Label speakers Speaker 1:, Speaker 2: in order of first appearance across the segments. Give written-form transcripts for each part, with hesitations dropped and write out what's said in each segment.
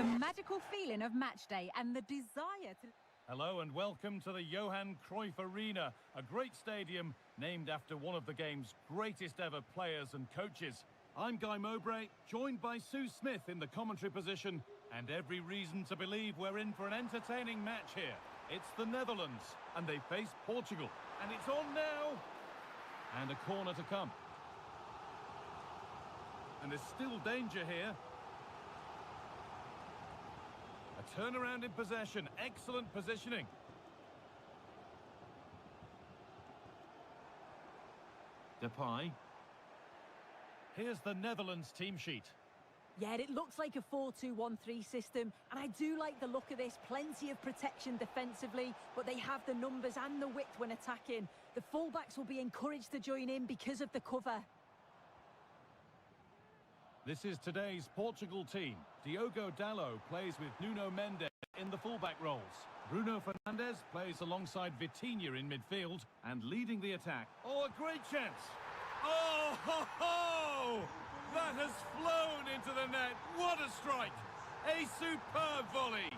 Speaker 1: The magical feeling of match day and the desire to...
Speaker 2: Hello and welcome to the Johan Cruyff Arena, a great stadium named after one of the game's greatest ever players and coaches. I'm Guy Mowbray, joined by Sue Smith in the commentary position, and every reason to believe we're in for an entertaining match here. It's the Netherlands, and they face Portugal, and it's on now! And a corner to come. And there's still danger here. A turnaround in possession, excellent positioning. Depay. Here's the Netherlands team sheet.
Speaker 3: Yeah, it looks like a 4-2-1-3 system, and I do like the look of this. Plenty of protection defensively, but they have the numbers and the width when attacking. The fullbacks will be encouraged to join in because of the cover.
Speaker 2: This is today's Portugal team. Diogo Dalot plays with Nuno Mendes in the fullback roles. Bruno Fernandes plays alongside Vitinha in midfield and leading the attack. Oh, a great chance! Oh, ho, ho! That has flown into the net. What a strike! A superb volley!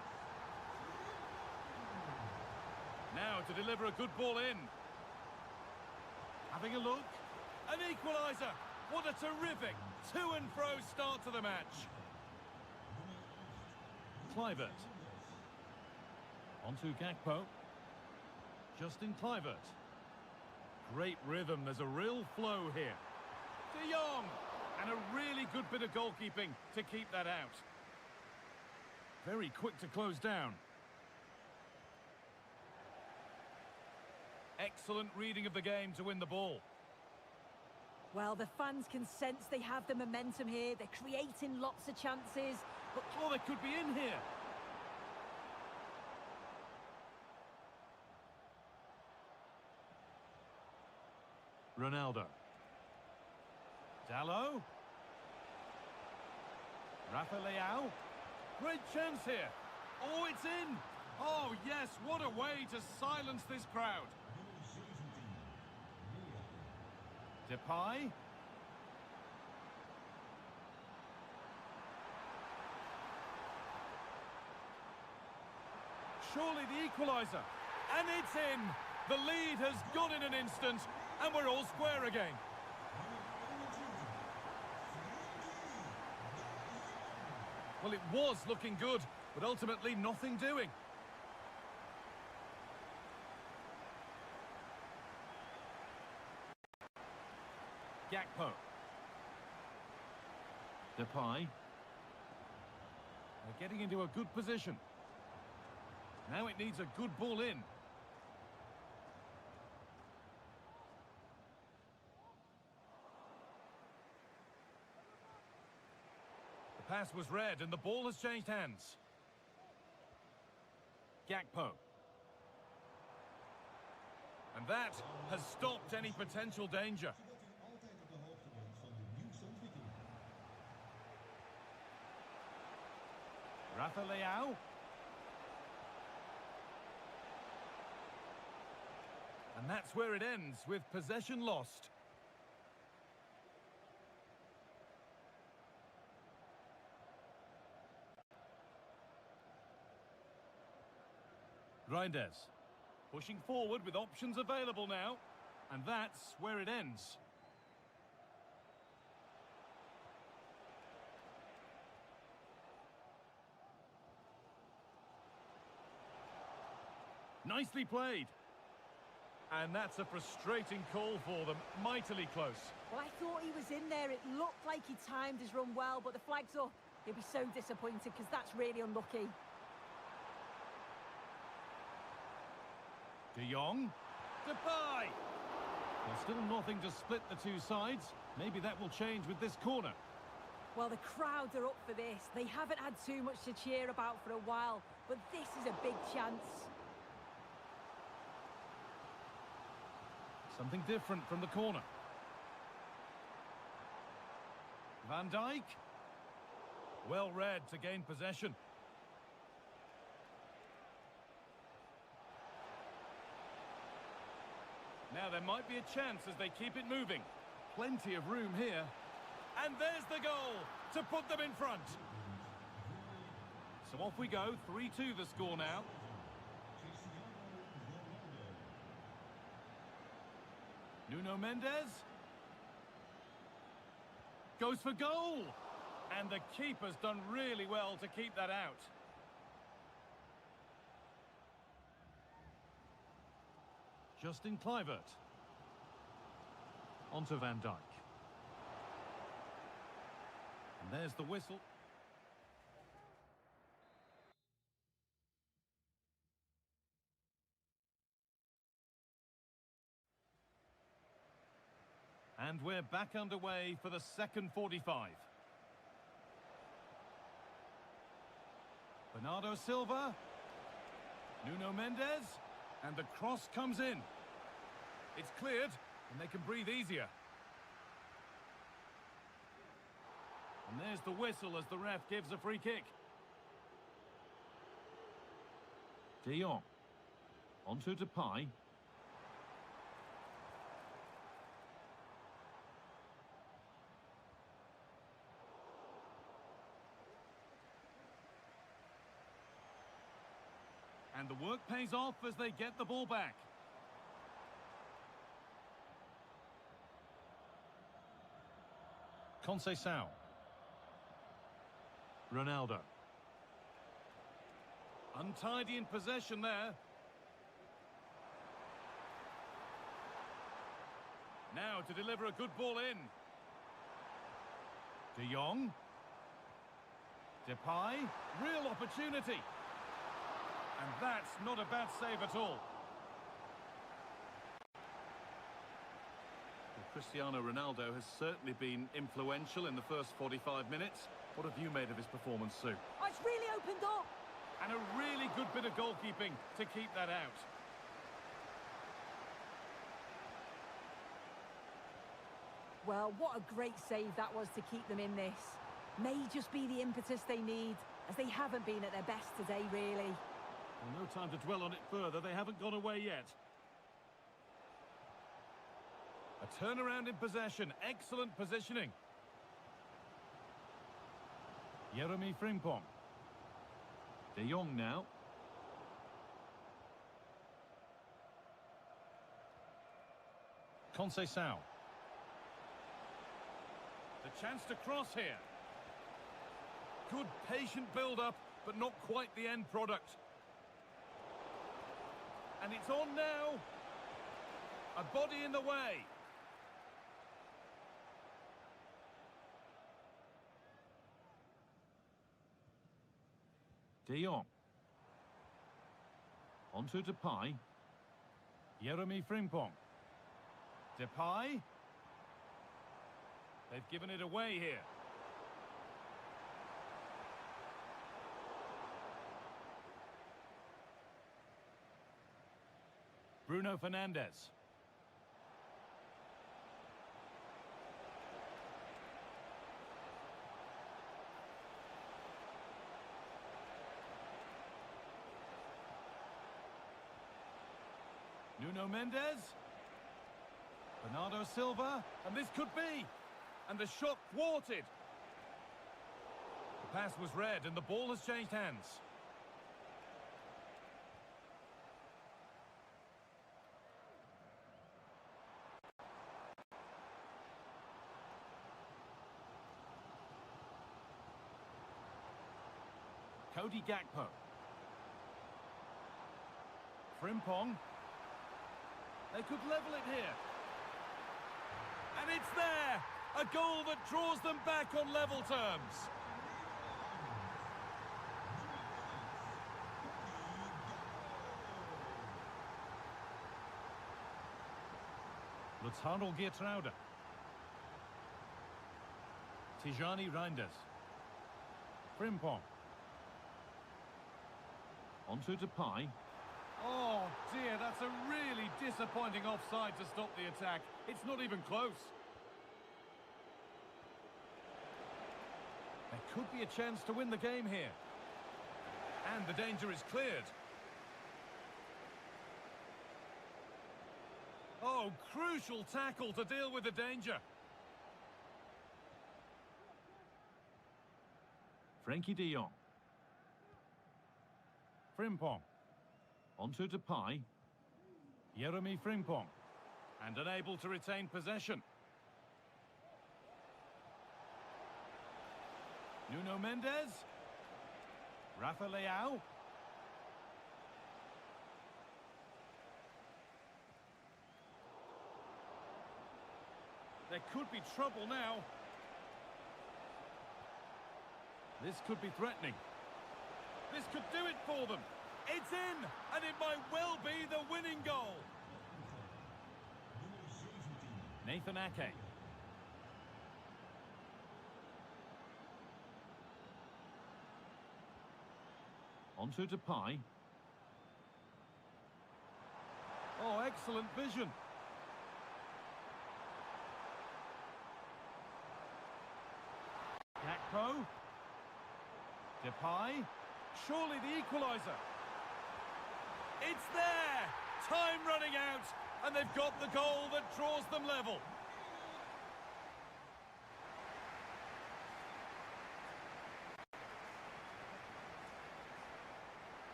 Speaker 2: Now to deliver a good ball in. Having a look. An equaliser! What a terrific to and fro start to the match. Kluivert. Onto Gakpo. Justin Kluivert. Great rhythm, there's a real flow here. De Jong! And a really good bit of goalkeeping to keep that out. Very quick to close down. Excellent reading of the game to win the ball.
Speaker 3: Well, the fans can sense they have the momentum here. They're creating lots of chances.
Speaker 2: But oh, they could be in here. Ronaldo. Dalot. Rafa Leao. Great chance here. Oh, it's in. Oh, yes, what a way to silence this crowd. Depay. Surely the equaliser. And it's in. The lead has gone in an instant, and we're all square again. Well, it was looking good, but ultimately nothing doing. Gakpo. Depay. They're getting into a good position. Now it needs a good ball in. The pass was read and the ball has changed hands. Gakpo. And that has stopped any potential danger. Rafa Leao. And that's where it ends, with possession lost. Reinders. Pushing forward with options available now. And that's where it ends. Nicely played. And that's a frustrating call for them. Mightily close.
Speaker 3: Well, I thought he was in there. It looked like he timed his run well, but the flag's up. He'll be so disappointed because that's really unlucky.
Speaker 2: De Jong. Depay! There's still nothing to split the two sides. Maybe that will change with this corner.
Speaker 3: Well, the crowd are up for this. They haven't had too much to cheer about for a while, but this is a big chance.
Speaker 2: Something different from the corner. Van Dijk. Well read to gain possession. Now there might be a chance as they keep it moving. Plenty of room here. And there's the goal to put them in front. So off we go, 3-2 the score now. Nuno Mendes. Goes for goal! And the keeper's done really well to keep that out. Justin Kluivert. Onto Van Dijk. And there's the whistle. And we're back underway for the second 45. Bernardo Silva. Nuno Mendes. And the cross comes in. It's cleared, and they can breathe easier. And there's the whistle as the ref gives a free kick. De Jong. Onto Depay. And the work pays off as they get the ball back. Conceição. Ronaldo. Untidy in possession there. Now to deliver a good ball in. De Jong. Depay. Real opportunity. And that's not a bad save at all. Well, Cristiano Ronaldo has certainly been influential in the first 45 minutes. What have you made of his performance, Sue?
Speaker 3: Oh, it's really opened up.
Speaker 2: And a really good bit of goalkeeping to keep that out.
Speaker 3: Well, what a great save that was to keep them in this. May just be the impetus they need, as they haven't been at their best today, really.
Speaker 2: Well, no time to dwell on it further. They haven't gone away yet. A turnaround in possession. Excellent positioning. Jeremy Frimpong. De Jong now. Conceição. The chance to cross here. Good patient build-up, but not quite the end product. And it's on now. A body in the way. De Jong. Onto Depay. Jeremy Frimpong. Depay. They've given it away here. Bruno Fernandes. Nuno Mendes. Bernardo Silva. And this could be. And the shot thwarted. The pass was read and the ball has changed hands. Cody Gakpo. Frimpong. They could level it here. And it's there! A goal that draws them back on level terms. Lautaro Geertruida. Tijani Reinders. Frimpong. Onto Depay. Oh dear, that's a really disappointing offside to stop the attack. It's not even close. There could be a chance to win the game here. And the danger is cleared. Oh, crucial tackle to deal with the danger. Frenkie de Jong. Frimpong. Onto Depay. Jeremy Frimpong. And unable to retain possession. Nuno Mendes. Rafa Leao. There could be trouble now. This could be threatening. This could do it for them. It's in, and it might well be the winning goal. Nathan Ake. Onto Depay. Oh, excellent vision. Gakpo. Depay. Surely the equaliser. It's there! Time running out, and they've got the goal that draws them level.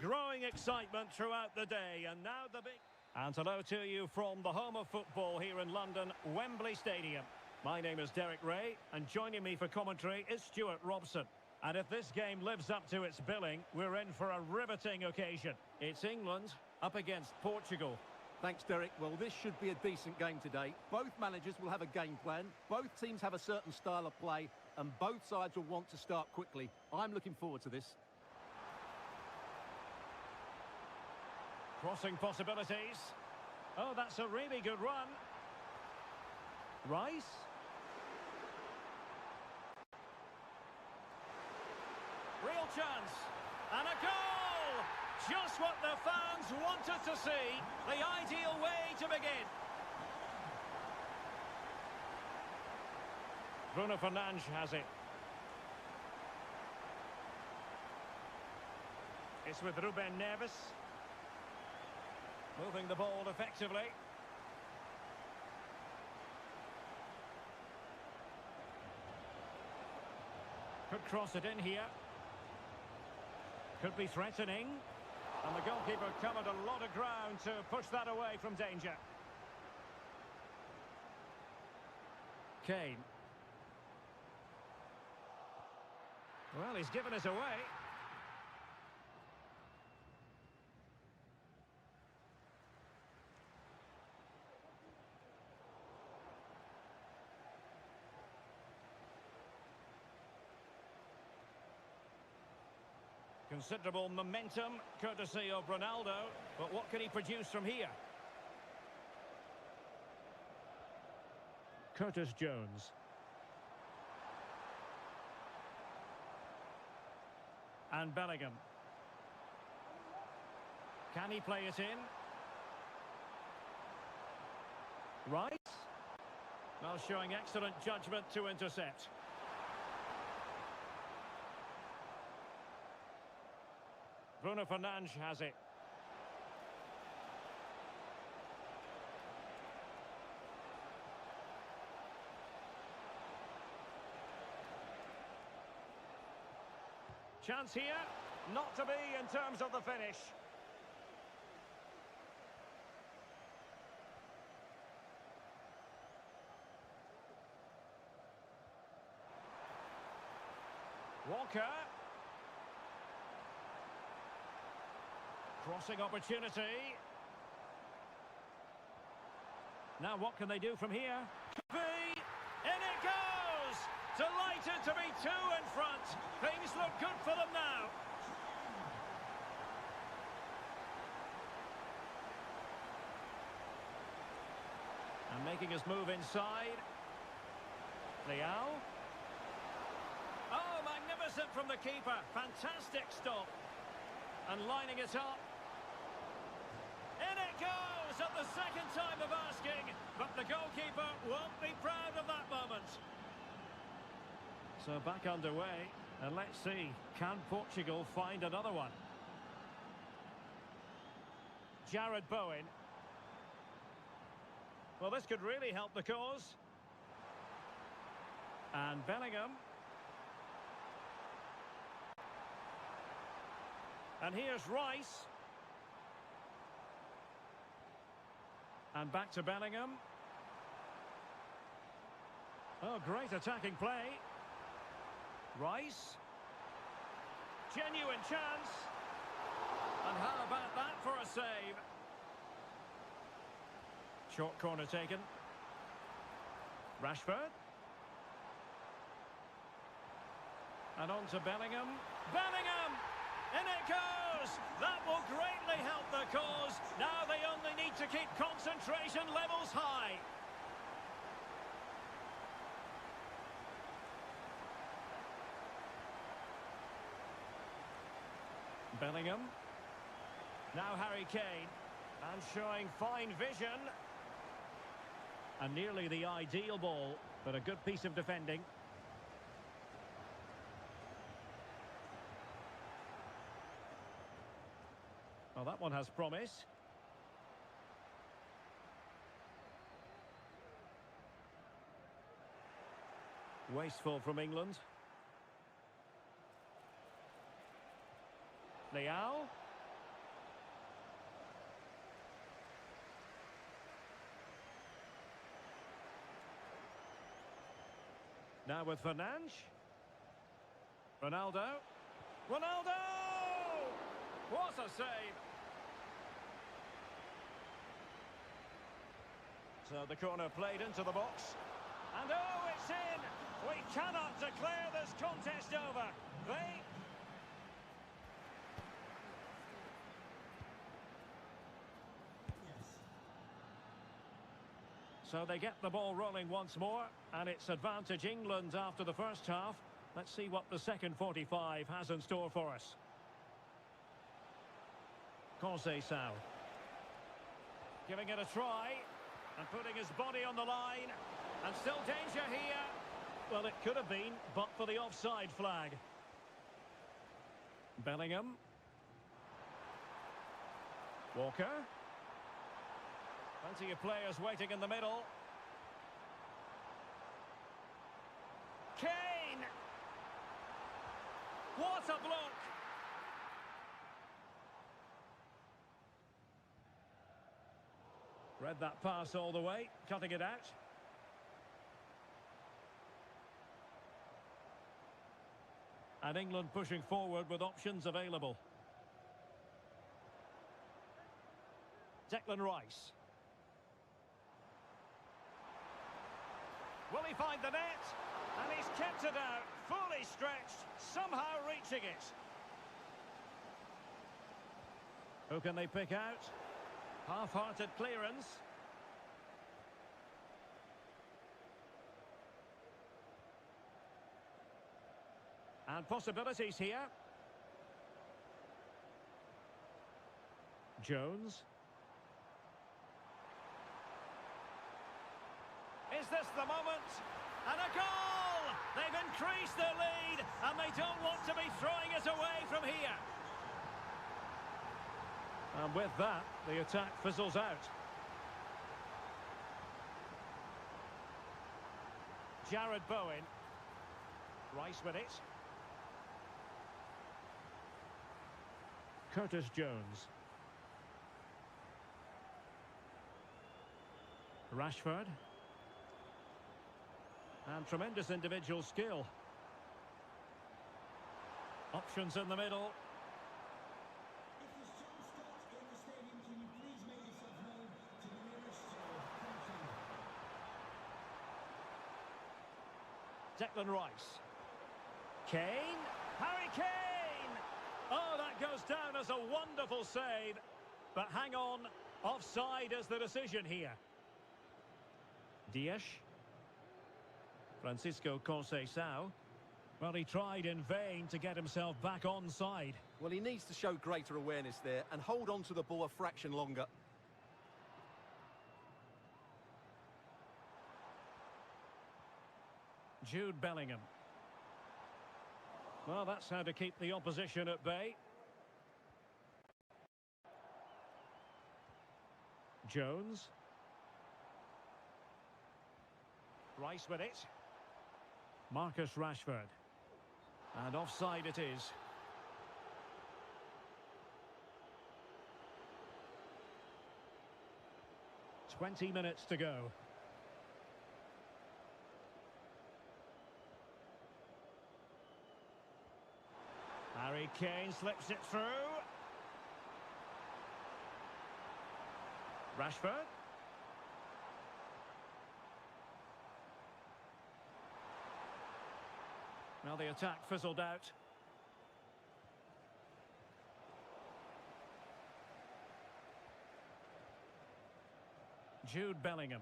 Speaker 4: Growing excitement throughout the day, and now the big... And hello to you from the home of football here in London, Wembley Stadium. My name is Derek Ray, and joining me for commentary is Stuart Robson. And if this game lives up to its billing, we're in for a riveting occasion. It's England up against Portugal.
Speaker 5: Thanks, Derek. Well, this should be a decent game today. Both managers will have a game plan. Both teams have a certain style of play, and both sides will want to start quickly. I'm looking forward to this.
Speaker 4: Crossing possibilities. Oh, that's a really good run. Rice. Real chance. And a goal! Just what the fans wanted to see. The ideal way to begin. Bruno Fernandes has it. It's with Ruben Neves. Moving the ball effectively. Could cross it in here. Could be threatening. And the goalkeeper covered a lot of ground to push that away from danger. Kane. Well, he's given us away. Considerable momentum, courtesy of Ronaldo. But what can he produce from here? Curtis Jones. And Bellingham. Can he play it in? Right. Well, showing excellent judgment to intercept. Bruno Fernandes has it. Chance here, not to be in terms of the finish. Walker. Crossing opportunity. Now what can they do from here? Could be! In it goes! Delighted to be two in front. Things look good for them now. And making his move inside. Leao. Oh, magnificent from the keeper. Fantastic stop. And lining it up. In it goes at the second time of asking, but the goalkeeper won't be proud of that moment. So back underway, and let's see, can Portugal find another one? Jared Bowen. Well, this could really help the cause. And Bellingham. And here's Rice. And back to Bellingham. Oh, great attacking play. Rice. Genuine chance. And how about that for a save? Short corner taken. Rashford. And on to Bellingham. Bellingham! In it goes! That will greatly help the cause. Now they only need to keep concentration levels high. Bellingham. Now Harry Kane. And showing fine vision. And nearly the ideal ball, but a good piece of defending. Well, that one has promise. Wasteful from England. Leao. Now with Fernandes. Ronaldo. Ronaldo! What a save! So the corner played into the box. And oh, it's in! We cannot declare this contest over. So they get the ball rolling once more, and it's advantage England after the first half. Let's see what the second 45 has in store for us. Conceição. Giving it a try. And putting his body on the line. And still danger here. Well, it could have been, but for the offside flag. Bellingham. Walker. Plenty of players waiting in the middle. Kane! What a block! Read that pass all the way, cutting it out. And England pushing forward with options available. Declan Rice. Will he find the net? And he's kept it out, fully stretched, somehow reaching it. Who can they pick out? Half-hearted clearance. And possibilities here. Jones. Is this the moment? And a goal! They've increased their lead, and they don't want to be throwing it away from here. And with that, the attack fizzles out. Jared Bowen. Rice with it. Curtis Jones. Rashford. And tremendous individual skill. Options in the middle. Declan Rice. Kane. Harry Kane! Oh, that goes down as a wonderful save. But hang on, offside is the decision here. Dias. Francisco Conceição. Well, he tried in vain to get himself back on side.
Speaker 5: Well, he needs to show greater awareness there and hold on to the ball a fraction longer.
Speaker 4: Jude Bellingham. Well, that's how to keep the opposition at bay. Jones. Rice with it. Marcus Rashford. And offside it is. "20 minutes to go. Harry Kane slips it through. Rashford. Now the attack fizzled out. Jude Bellingham.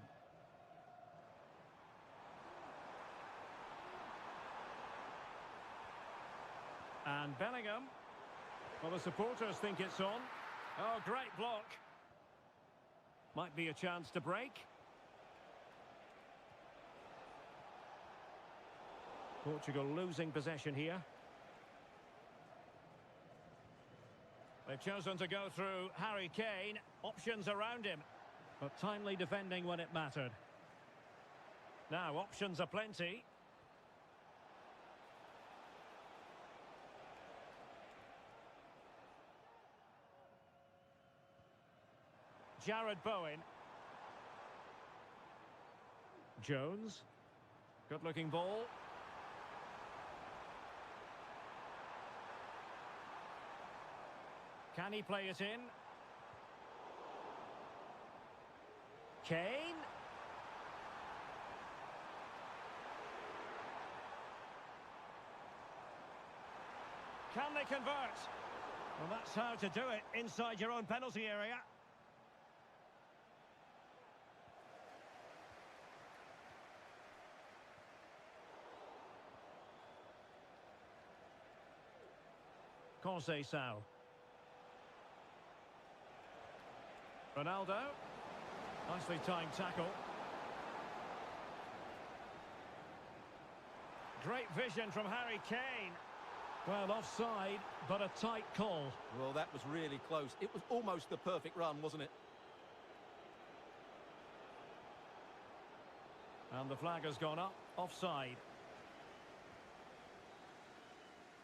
Speaker 4: And Bellingham. Well, the supporters think it's on. Oh, great block. Might be a chance to break. Portugal losing possession here. They've chosen to go through Harry Kane. Options around him, but timely defending when it mattered. Now, options are plenty. Jared Bowen. Jones. Good-looking ball. Can he play it in? Kane. Can they convert? Well, that's how to do it inside your own penalty area. Conceição. Ronaldo. Nicely timed tackle. Great vision from Harry Kane. Well, offside, but a tight call.
Speaker 5: Well, that was really close. It was almost the perfect run, wasn't it?
Speaker 4: And the flag has gone up, offside.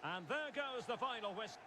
Speaker 4: And there goes the final whistle.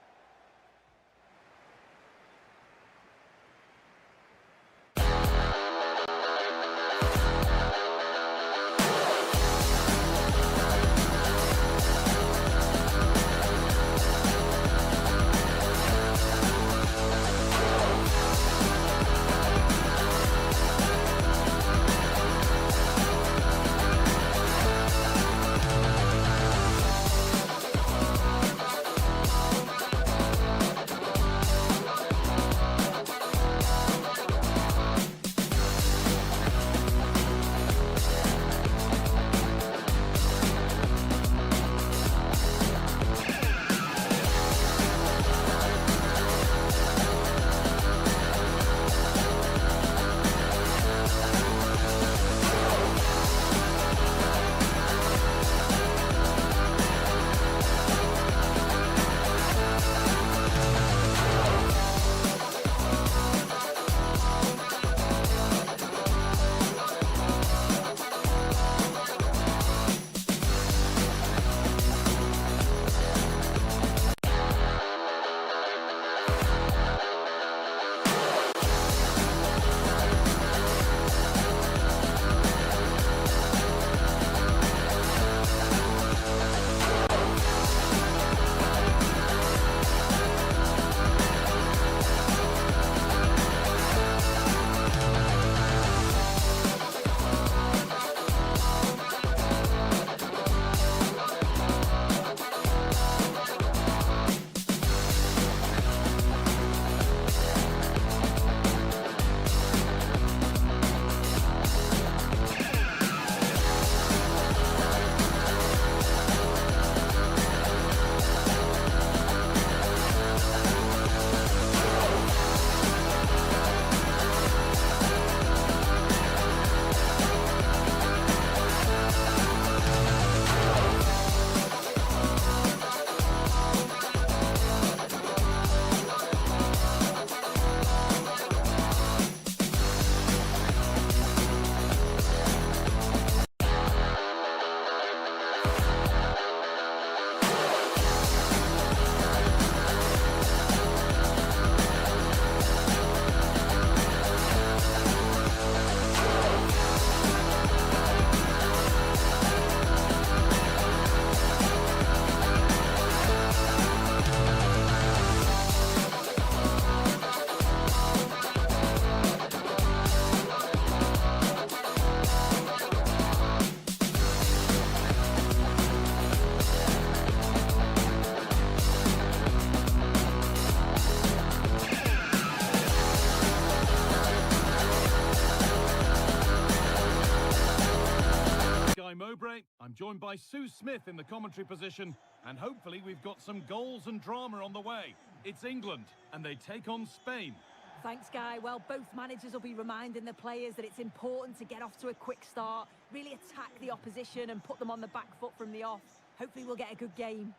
Speaker 2: I'm joined by Sue Smith in the commentary position, and hopefully we've got some goals and drama on the way. It's England, and they take on Spain.
Speaker 3: Thanks, Guy. Well, both managers will be reminding the players that it's important to get off to a quick start, really attack the opposition and put them on the back foot from the off. Hopefully we'll get a good game.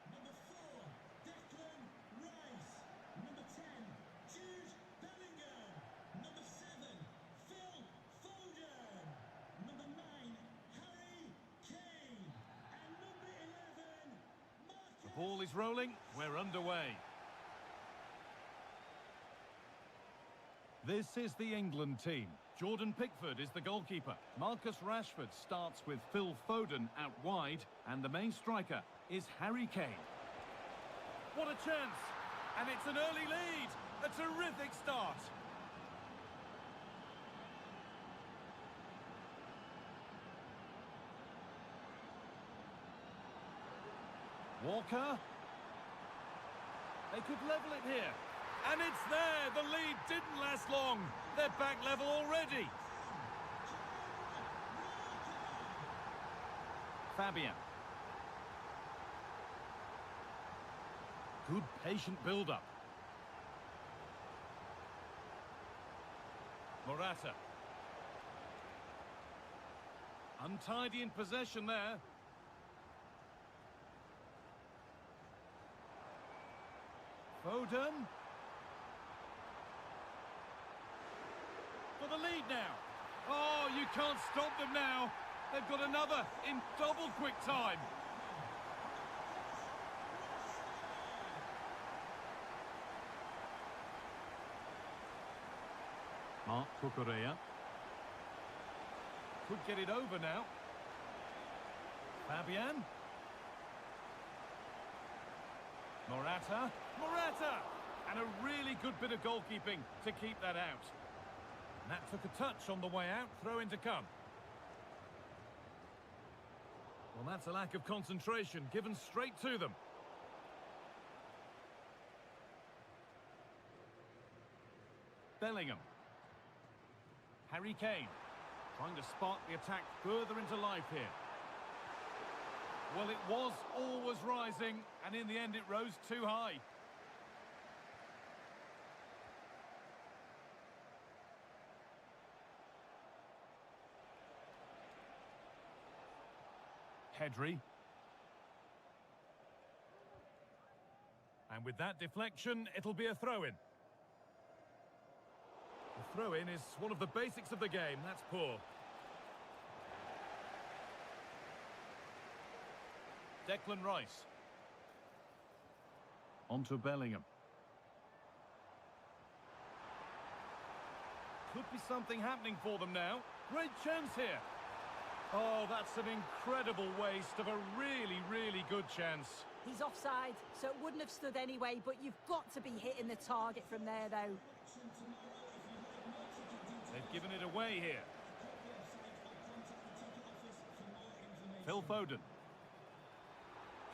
Speaker 2: The ball is rolling, we're underway. This is the England team. Jordan Pickford is the goalkeeper. Marcus Rashford starts with Phil Foden out wide, and the main striker is Harry Kane. What a chance! And it's an early lead! A terrific start! Walker. They could level it here. And it's there. The lead didn't last long. They're back level already. Fabian. Good patient build-up. Morata. Untidy in possession there. Foden. For the lead now. Oh, you can't stop them now. They've got another in double quick time.
Speaker 5: Mark Cucurella.
Speaker 2: Could get it over now. Fabian. Morata. Morata! And a really good bit of goalkeeping to keep that out. And that took a touch on the way out. Throw in to come. Well, that's a lack of concentration given straight to them. Bellingham. Harry Kane. Trying to spark the attack further into life here. Well, it was always rising, and in the end it rose too high. Pedri. And with that deflection, it'll be a throw-in. The throw-in is one of the basics of the game. That's poor. Declan Rice. On to Bellingham. Could be something happening for them now. Great chance here. Oh, that's an incredible waste of a really, really good chance.
Speaker 3: He's offside, so it wouldn't have stood anyway, but you've got to be hitting the target from there, though.
Speaker 2: They've given it away here. Phil Foden.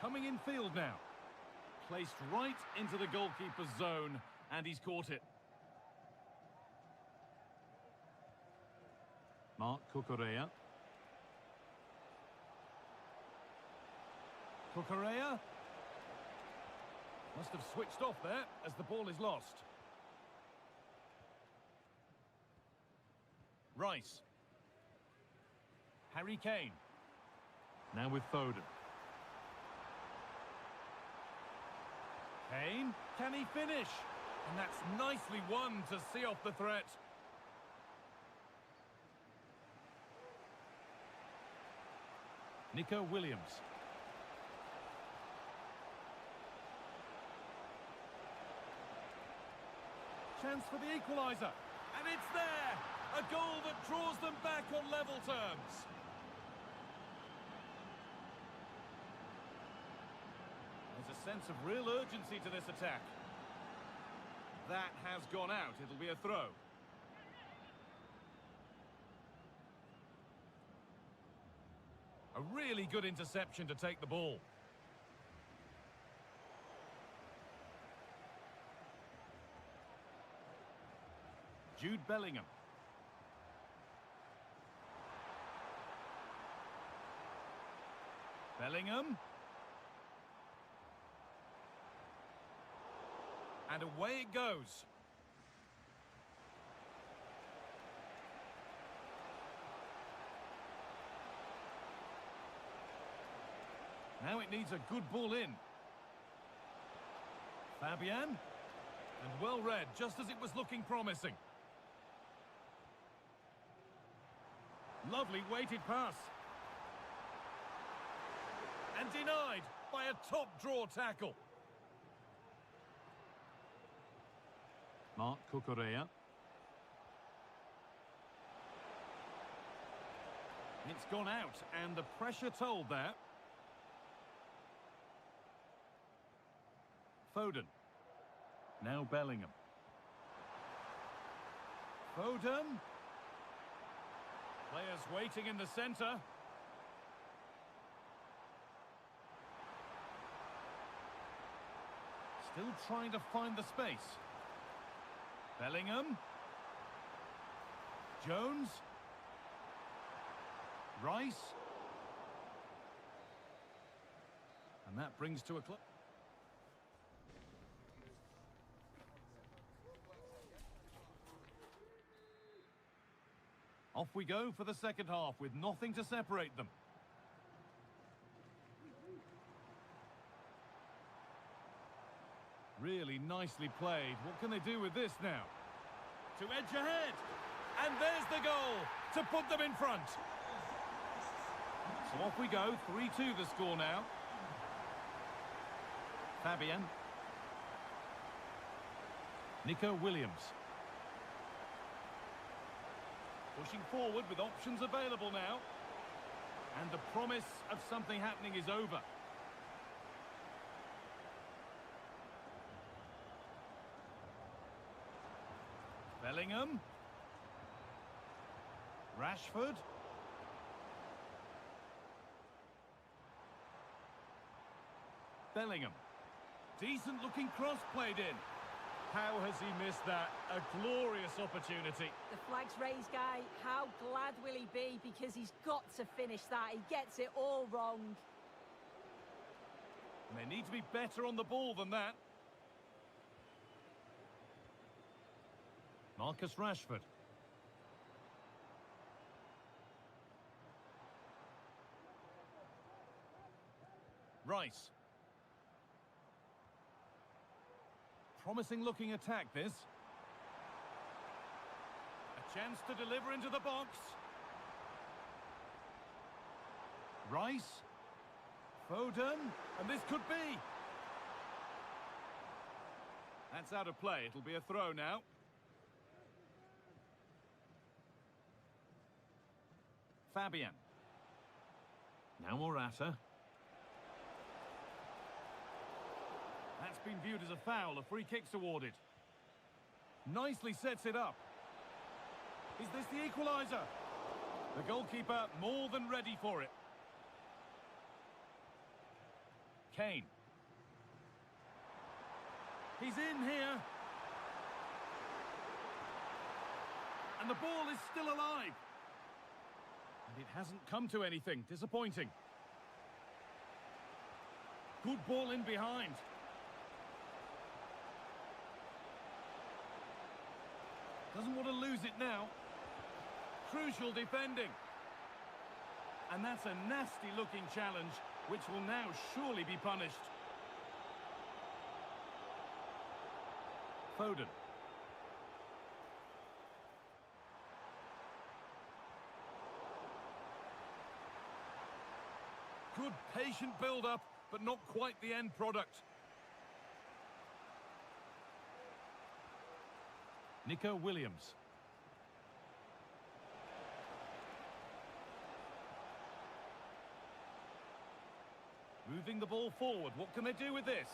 Speaker 2: Coming in field now. Placed right into the goalkeeper's zone, and he's caught it.
Speaker 5: Mark Cucurella.
Speaker 2: Cucurella. Must have switched off there as the ball is lost. Rice. Harry Kane. Now with Foden. Kane, can he finish? And that's nicely won to see off the threat. Nico Williams. Chance for the equaliser. And it's there! A goal that draws them back on level terms. There's a sense of real urgency to this attack. That has gone out. It'll be a throw. A really good interception to take the ball. Jude Bellingham. Bellingham. And away it goes. Now it needs a good ball in. Fabian. And well read, just as it was looking promising. Lovely weighted pass. And denied by a top draw tackle.
Speaker 5: Mark Cucurella.
Speaker 2: It's gone out, and the pressure told there. Foden. Now Bellingham. Foden. Players waiting in the centre. Still trying to find the space. Bellingham. Jones. Rice. And that brings to a close. Off we go for the second half with nothing to separate them. Really nicely played. What can they do with this now? To edge ahead. And there's the goal to put them in front. So off we go. 3-2 the score now. Fabian. Nico Williams. Pushing forward with options available now. And the promise of something happening is over. Bellingham. Rashford. Bellingham. Decent looking cross played in. How has he missed that? A glorious opportunity.
Speaker 3: The flag's raised, Guy. How glad will he be? Because he's got to finish that. He gets it all wrong.
Speaker 2: And they need to be better on the ball than that. Marcus Rashford. Rice. Promising looking attack, this. A chance to deliver into the box. Rice. Foden. And this could be. That's out of play. It'll be a throw now. Fabian. Now Morata. That's been viewed as a foul. A free kick's awarded. Nicely sets it up. Is this the equaliser? The goalkeeper more than ready for it. Kane. He's in here. And the ball is still alive. And it hasn't come to anything. Disappointing. Good ball in behind. Doesn't want to lose it now. Crucial defending. And that's a nasty looking challenge, which will now surely be punished. Foden. Good patient build-up, but not quite the end product. Nico Williams. Moving the ball forward. What can they do with this?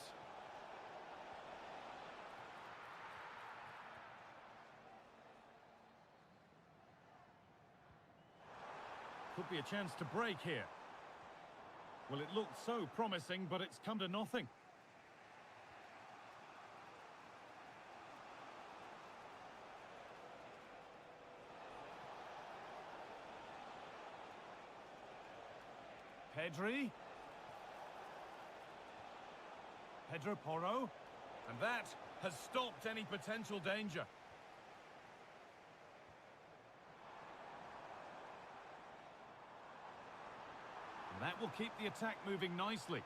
Speaker 2: Could be a chance to break here. Well, it looked so promising, but it's come to nothing. Pedro Porro. And that has stopped any potential danger. And that will keep the attack moving nicely.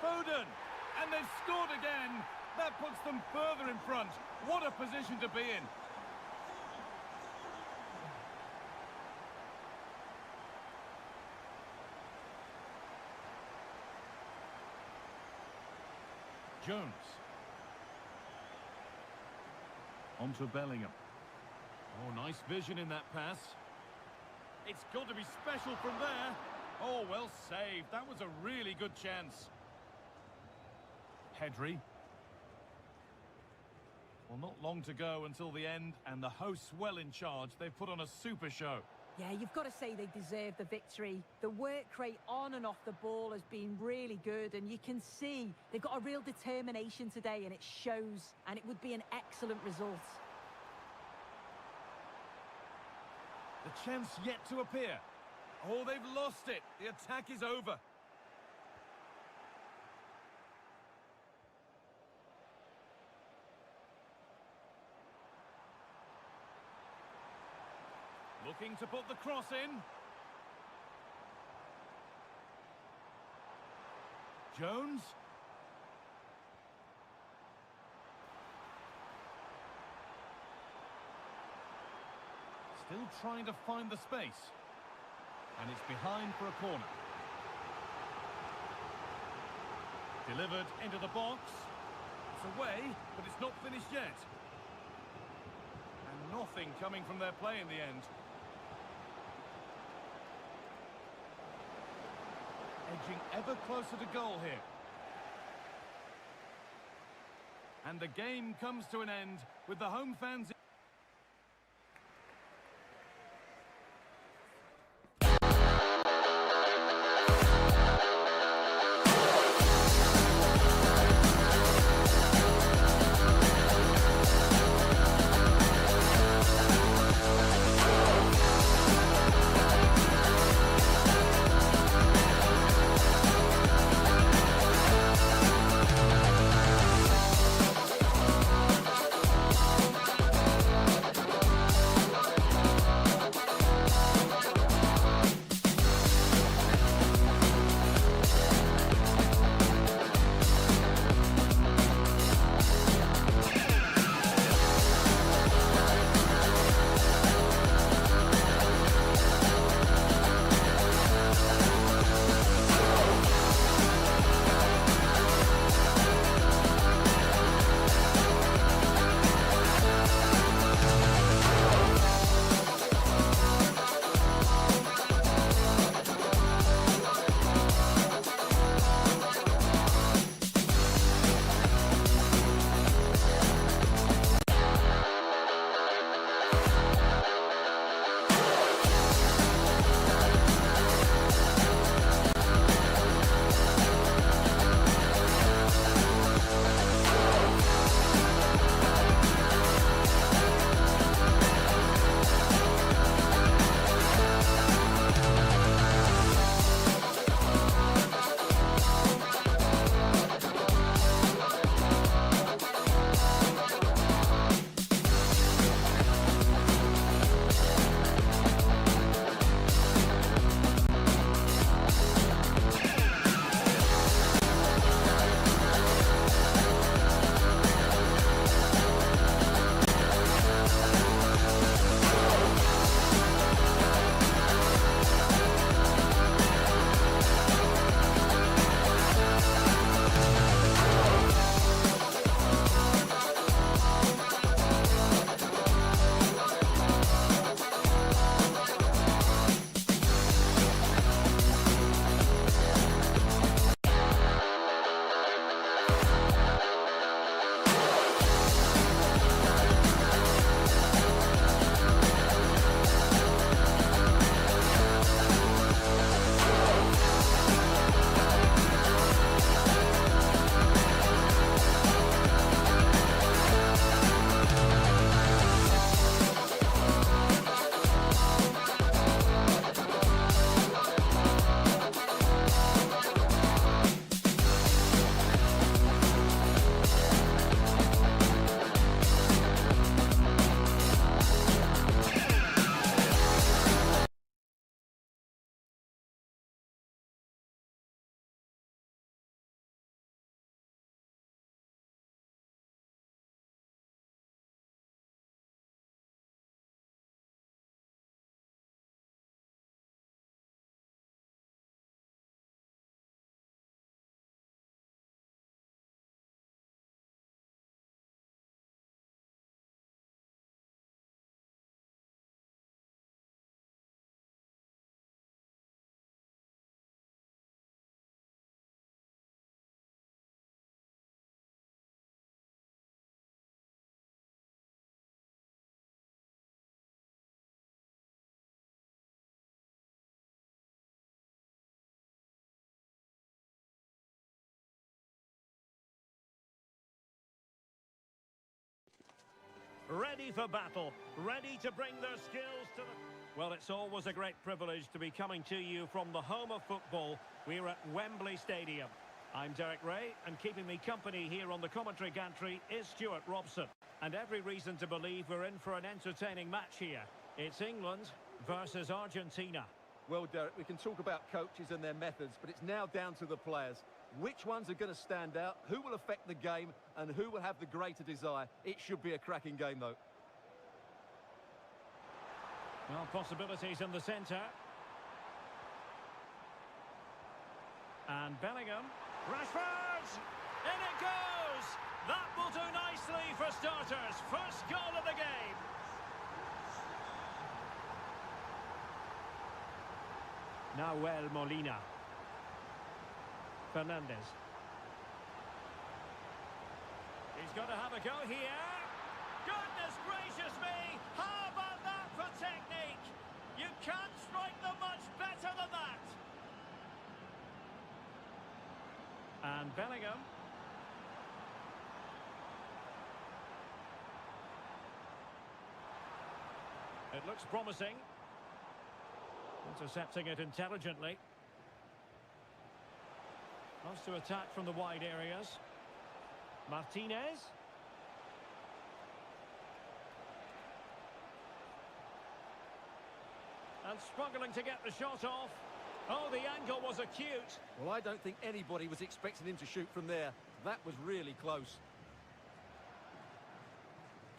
Speaker 2: Foden! And they've scored again! That puts them further in front. What a position to be in. Jones. On to Bellingham. Oh, nice vision in that pass. It's got to be special from there. Oh, well saved. That was a really good chance. Pedri. Well, not long to go until the end, and the hosts well in charge. They've put on a super show.
Speaker 3: Yeah, you've got to say they deserve the victory. The work rate on and off the ball has been really good, and you can see they've got a real determination today, and it shows, and it would be an excellent result.
Speaker 2: The chance yet to appear. Oh, they've lost it. The attack is over. Looking to put the cross in. Jones. Still trying to find the space. And it's behind for a corner. Delivered into the box. It's away, but it's not finished yet. And nothing coming from their play in the end. Edging ever closer to goal here. And the game comes to an end with the home fans...
Speaker 4: Ready for battle, ready to bring their skills to the... Well, it's always a great privilege to be coming to you from the home of football. We're at Wembley Stadium. I'm Derek Ray, and keeping me company here on the commentary gantry is Stuart Robson. And every reason to believe we're in for an entertaining match here. It's England versus Argentina.
Speaker 5: Well, Derek, we can talk about coaches and their methods, but it's now down to the players. Which ones are going to stand out, who will affect the game, and who will have the greater desire? It should be a cracking game, though.
Speaker 4: Well, possibilities in the centre. And Bellingham. Rashford! In it goes! That will do nicely for starters. First goal of the game. Nahuel Molina. Fernandez. He's got to have a go here. Goodness gracious me! How about that for technique? You can't strike them much better than that. And Bellingham. It looks promising. Intercepting it intelligently. Wants to attack from the wide areas. Martinez. And struggling to get the shot off. Oh, the angle was acute.
Speaker 5: Well, I don't think anybody was expecting him to shoot from there. That was really close.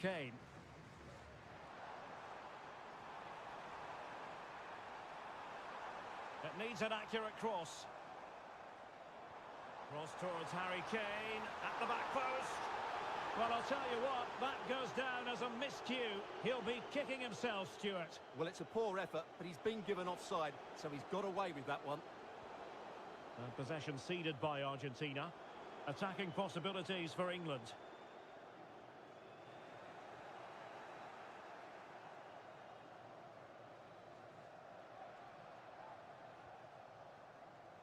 Speaker 4: Kane. It needs an accurate cross. Cross towards Harry Kane at the back post. Well, I'll tell you what, that goes down as a miscue. He'll be kicking himself, Stuart.
Speaker 5: Well, it's a poor effort, but he's been given offside, so he's got away with that one.
Speaker 4: And possession ceded by Argentina. Attacking possibilities for England.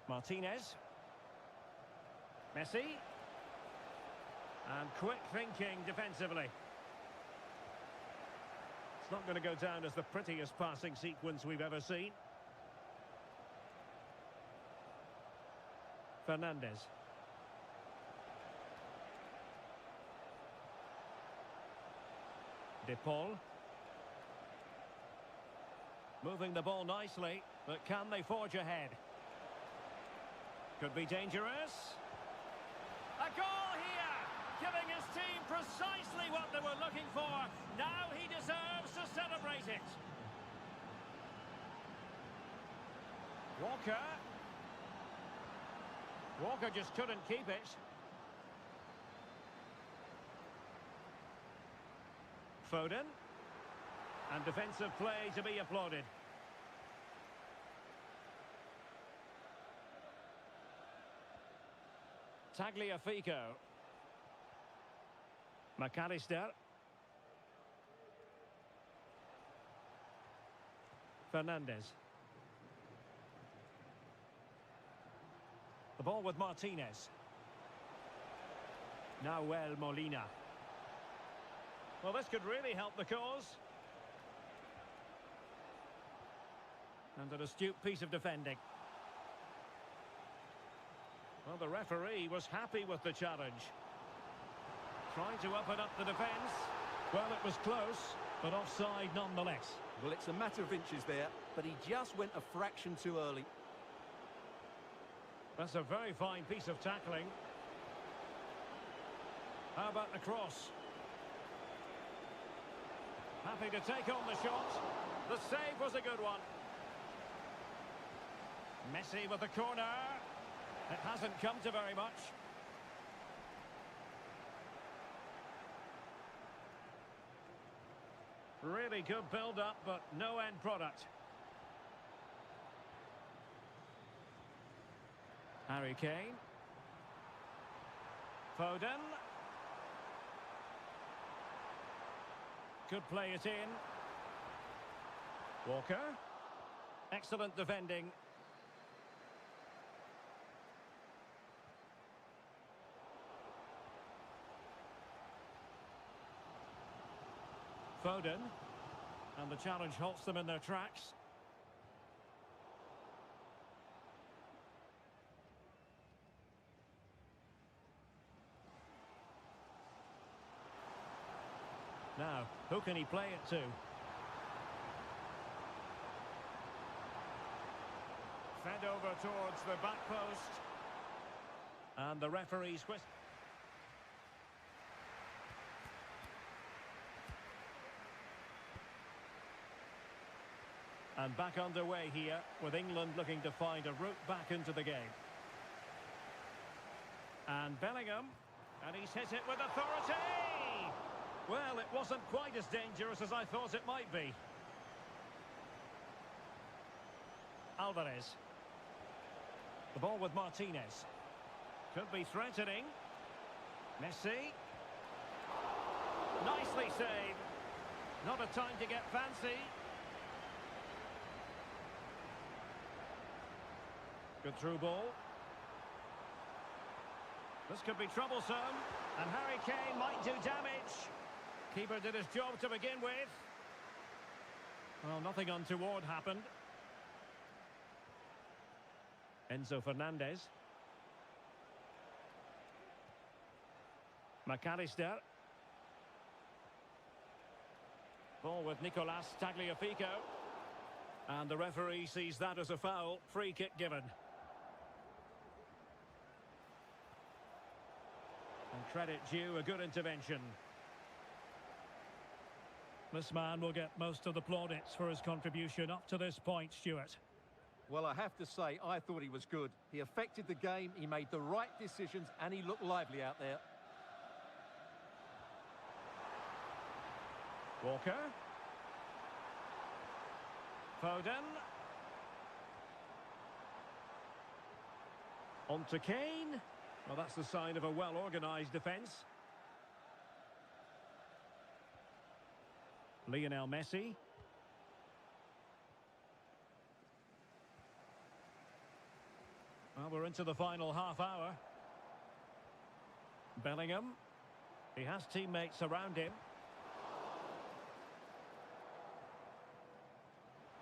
Speaker 4: Martinez. Messi. And quick thinking defensively. It's not going to go down as the prettiest passing sequence we've ever seen. Fernandez. De Paul. Moving the ball nicely, but can they forge ahead? Could be dangerous. A goal here, giving his team precisely what they were looking for. Now he deserves to celebrate it. Walker. Walker just couldn't keep it. Foden. And defensive play to be applauded. Tagliafico. McAllister. Fernandez. The ball with Martinez. Nahuel Molina. Well, this could really help the cause. And an astute piece of defending. Well, the referee was happy with the challenge. Trying to open up the defence. Well, it was close, but offside nonetheless.
Speaker 5: Well, it's a matter of inches there, but he just went a fraction too early.
Speaker 4: That's a very fine piece of tackling. How about the cross? Happy to take on the shot. The save was a good one. Messi with the corner. It hasn't come to very much. Really good build-up, but no end product. Harry Kane. Foden. Could play it in. Walker. Excellent defending. Foden. And the challenge halts them in their tracks. Now, who can he play it to? Head over towards the back post. And the referee's whistle. And back underway here, with England looking to find a route back into the game. And Bellingham, and he's hit it with authority! Well, it wasn't quite as dangerous as I thought it might be. Alvarez. The ball with Martinez. Could be threatening. Messi. Nicely saved. Not a time to get fancy. Good through ball. This could be troublesome. And Harry Kane might do damage. Keeper did his job to begin with. Well, nothing untoward happened. Enzo Fernandez. McAllister. Ball with Nicolas Tagliafico. And the referee sees that as a foul. Free kick given. And credit due, a good intervention. This man will get most of the plaudits for his contribution up to this point, Stuart.
Speaker 5: Well, I have to say, I thought he was good. He affected the game, he made the right decisions, and he looked lively out there.
Speaker 4: Walker. Foden. On to Kane. Well, that's the sign of a well-organised defence. Lionel Messi. Well, we're into the final half hour. Bellingham. He has teammates around him.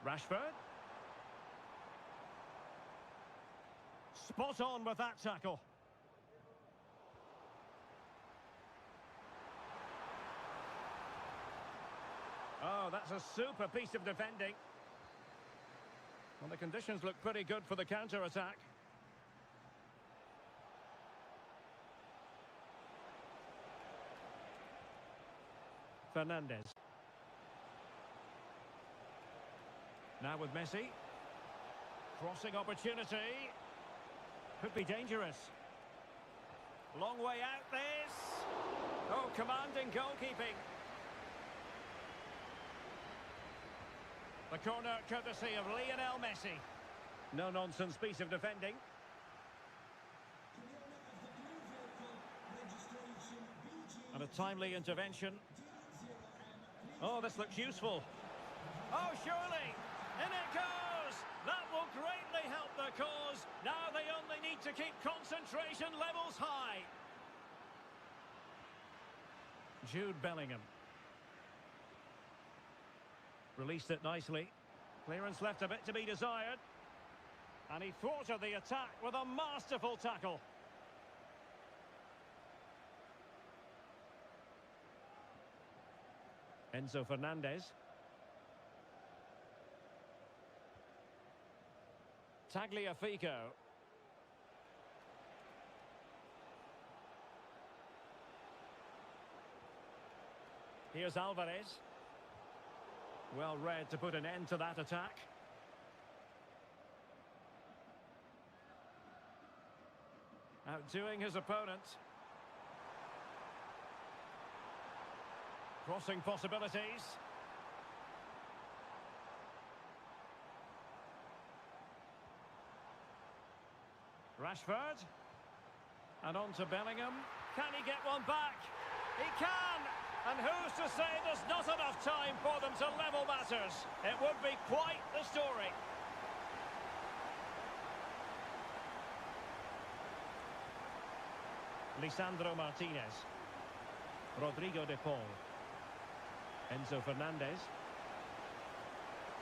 Speaker 4: Rashford. Spot on with that tackle. Oh, that's a super piece of defending. Well, the conditions look pretty good for the counter-attack. Fernandez. Now with Messi. Crossing opportunity. Could be dangerous. Long way out this. Oh, commanding goalkeeping. The corner courtesy of Lionel Messi. No-nonsense piece of defending. And a timely intervention. Oh, this looks useful. Oh, surely. In it goes. That will greatly help the cause. Now they only need to keep concentration levels high. Jude Bellingham. Released it nicely. Clearance left a bit to be desired. And he thwarted the attack with a masterful tackle. Enzo Fernandez. Tagliafico. Here's Alvarez. Well read to put an end to that attack. Outdoing his opponent. Crossing possibilities. Rashford. And on to Bellingham. Can he get one back? He can! And who's to say there's not enough time for them to level matters? It would be quite the story. Lisandro Martinez. Rodrigo de Paul. Enzo Fernandez.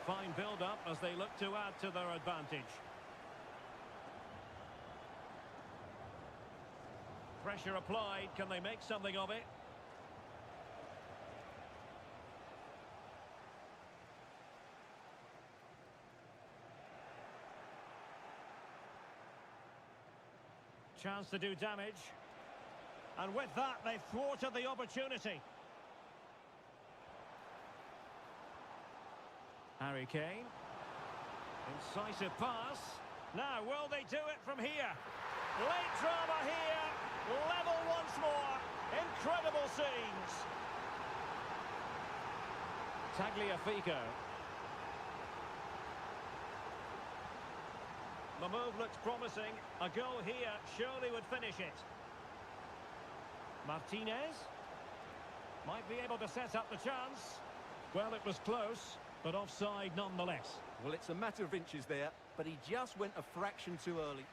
Speaker 4: Fine build-up as they look to add to their advantage. Pressure applied. Can they make something of it? chance to do damage. And with that, they've thwarted the opportunity. Harry Kane. Incisive pass. Now, will they do it from here? Late drama here. Level once more. Incredible scenes. Tagliafico. The move looks promising. A goal here surely would finish it. Martinez. Might be able to set up the chance. Well, it was close, but offside nonetheless.
Speaker 5: Well, it's a matter of inches there, but he just went a fraction too early.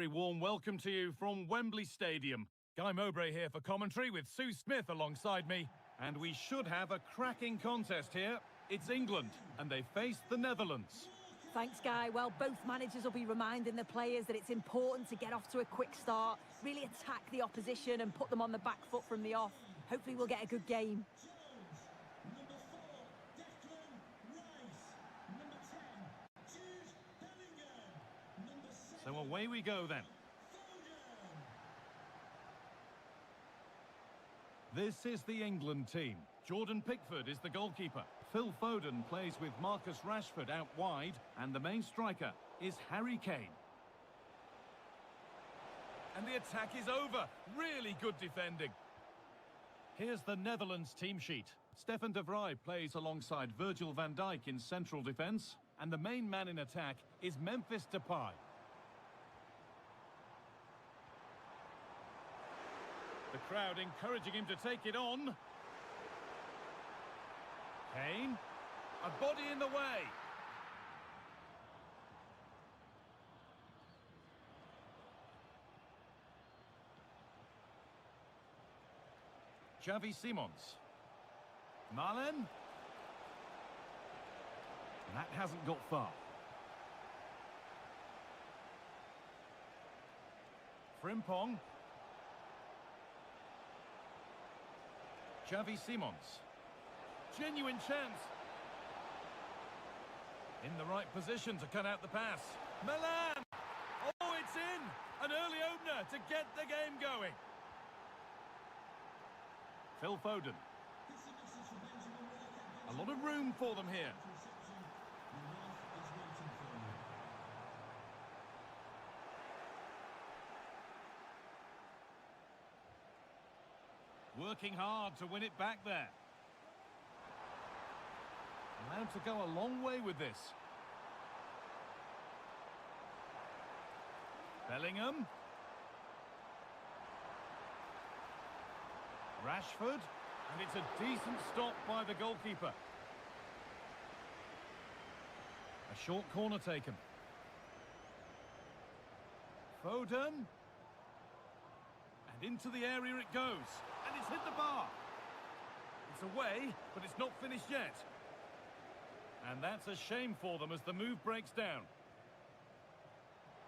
Speaker 2: Very warm welcome to you from Wembley Stadium. Guy Mowbray here for commentary with Sue Smith alongside me. And we should have a cracking contest here. It's England, and they face the Netherlands.
Speaker 3: Thanks, Guy. Well, both managers will be reminding the players that it's important to get off to a quick start, really attack the opposition and put them on the back foot from the off. Hopefully we'll get a good game.
Speaker 2: So away we go then. This is the England team. Jordan Pickford is the goalkeeper. Phil Foden plays with Marcus Rashford out wide, and the main striker is Harry Kane. And the attack is over. Really good defending. Here's the Netherlands team sheet. Stefan de Vrij plays alongside Virgil van Dijk in central defence, and the main man in attack is Memphis Depay. The crowd encouraging him to take it on. Kane. A body in the way. Xavi Simons. Malen. And that hasn't got far. Frimpong. Xavi Simons. Genuine chance. In the right position to cut out the pass. Milan! Oh, it's in! An early opener to get the game going. Phil Foden. A lot of room for them here. Working hard to win it back there. Allowed to go a long way with this. Bellingham. Rashford. And it's a decent stop by the goalkeeper. A short corner taken. Foden. And into the area it goes. And it's hit the bar. It's away, but it's not finished yet. And that's a shame for them as the move breaks down.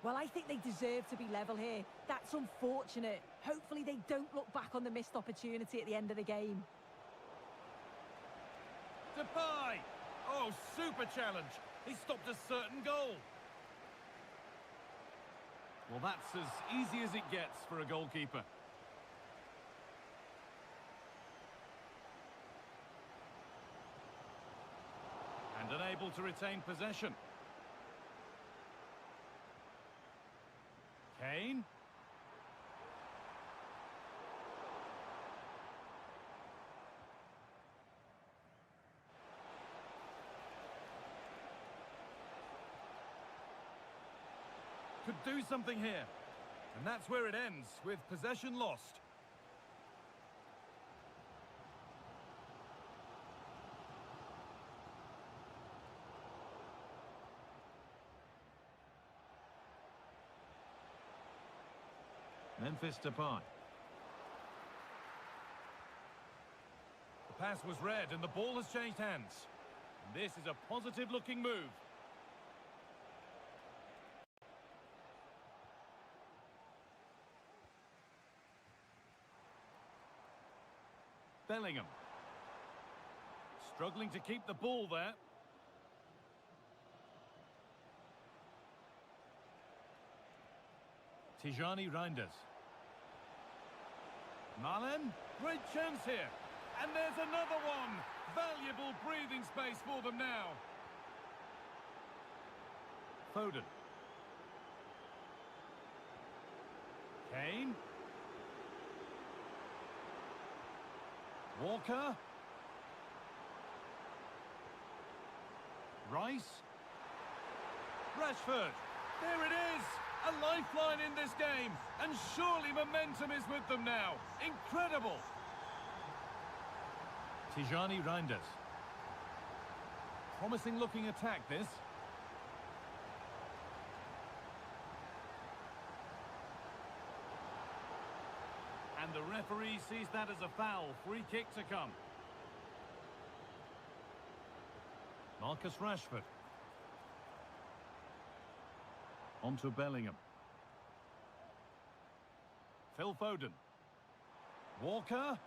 Speaker 3: Well, I think they deserve to be level here. That's unfortunate. Hopefully they don't look back on the missed opportunity at the end of the game.
Speaker 2: Depay! Oh, super challenge. He stopped a certain goal. Well, that's as easy as it gets for a goalkeeper. And unable to retain possession. Kane. Could do something here. And that's where it ends, with possession lost. Memphis Depay. The pass was read and the ball has changed hands. And this is a positive looking move. Bellingham. Struggling to keep the ball there. Tijani Reinders. Malen, great chance here. And there's another one. Valuable breathing space for them now. Foden. Kane. Walker. Rice. Rashford. There it is. A lifeline in this game. And surely momentum is with them now. Incredible. Tijani Reinders. Promising looking attack this. And the referee sees that as a foul. Free kick to come. Marcus Rashford. On to Bellingham. Phil Foden. Walker.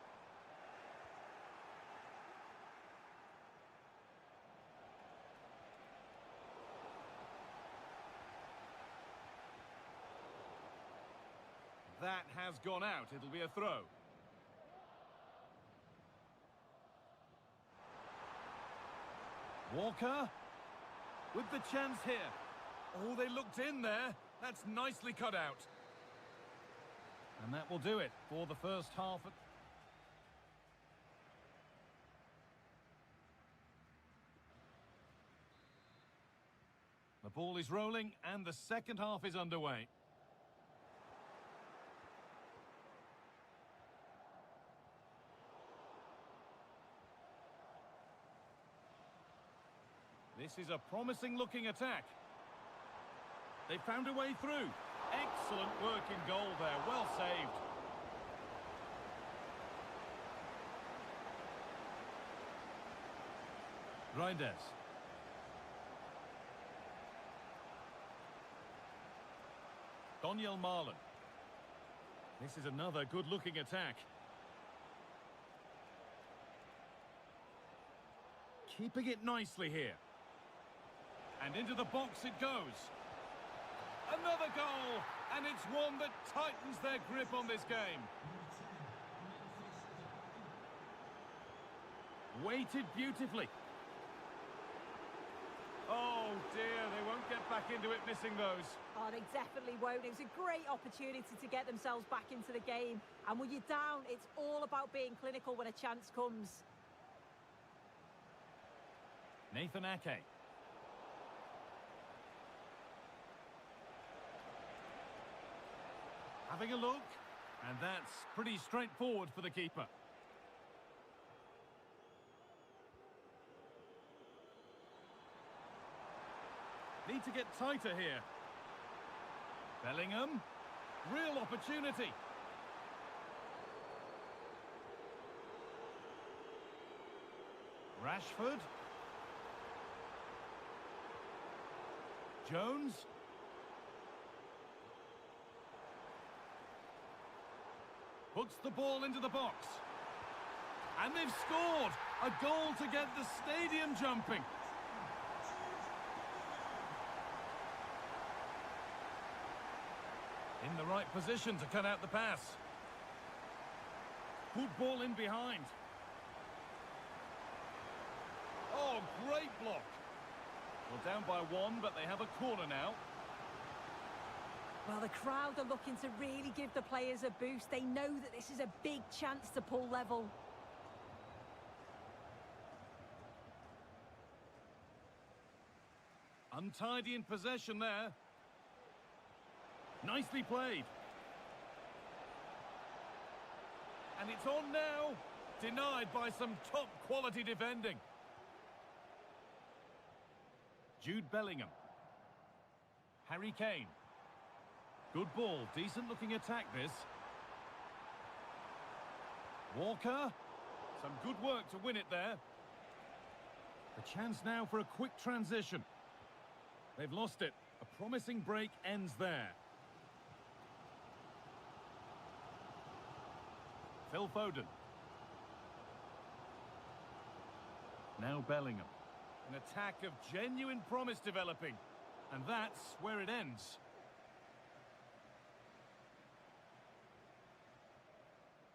Speaker 2: That has gone out. It'll be a throw. Walker. With the chance here. Oh, they looked in there. That's nicely cut out. And that will do it for the first half. The ball is rolling and the second half is underway. This is a promising looking attack. They found a way through. Excellent work in goal there. Well saved. Reinders. Daniel Marlon. This is another good-looking attack. Keeping it nicely here. And into the box it goes. Another goal, and it's one that tightens their grip on this game. Weighted beautifully. Oh dear, they won't get back into it missing those.
Speaker 3: Oh, they definitely won't. It was a great opportunity to get themselves back into the game. And when you're down, it's all about being clinical when a chance comes.
Speaker 2: Nathan Ake. Having a look, and that's pretty straightforward for the keeper. Need to get tighter here. Bellingham, real opportunity. Rashford. Jones. Puts the ball into the box. And they've scored! A goal to get the stadium jumping. In the right position to cut out the pass. Good ball in behind. Oh, great block. Well, down by one, but they have a corner now.
Speaker 3: Well, the crowd are looking to really give the players a boost. They know that this is a big chance to pull level.
Speaker 2: Untidy in possession there. Nicely played. And it's on now. Denied by some top quality defending. Jude Bellingham. Harry Kane. Good ball, decent looking attack this. Walker. Some good work to win it there. A chance now for a quick transition. They've lost it. A promising break ends there. Phil Foden. Now Bellingham. An attack of genuine promise developing. And that's where it ends.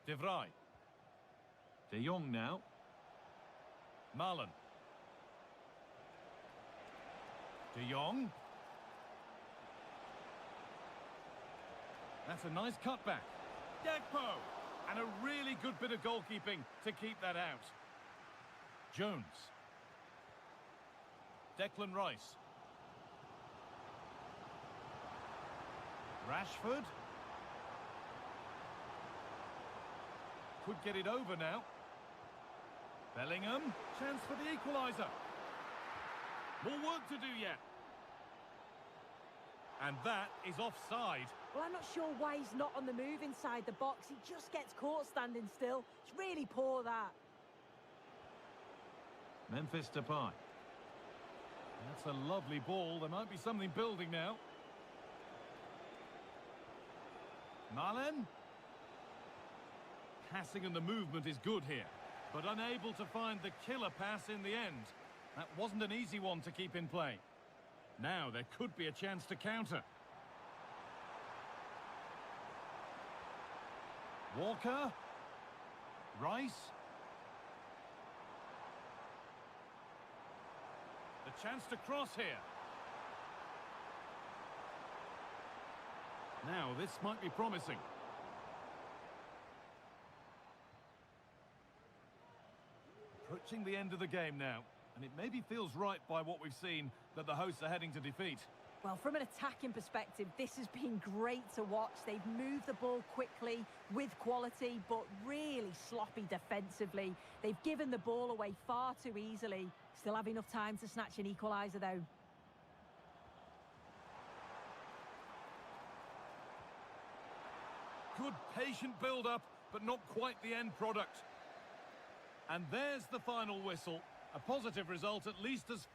Speaker 2: De Vrij. De Jong now. Marlon. De Jong. That's a nice cutback. Gakpo. And a really good bit of goalkeeping to keep that out. Jones. Declan Rice. Rashford. Could get it over now. Bellingham. Chance for the equaliser. More work to do yet. And that is offside.
Speaker 3: Well, I'm not sure why he's not on the move inside the box. He just gets caught standing still. It's really poor, that.
Speaker 2: Memphis Depay. That's a lovely ball. There might be something building now. Marlon. Passing and the movement is good here, but unable to find the killer pass in the end. That wasn't an easy one to keep in play. Now there could be a chance to counter. Walker. Rice. The chance to cross here. Now this might be promising. Approaching the end of the game now, and it maybe feels right by what we've seen that the hosts are heading to defeat.
Speaker 3: Well, from an attacking perspective, this has been great to watch. They've moved the ball quickly, with quality, but really sloppy defensively. They've given the ball away far too easily. Still have enough time to snatch an equaliser, though.
Speaker 2: Good patient build-up, but not quite the end product. And there's the final whistle. A positive result, at least as...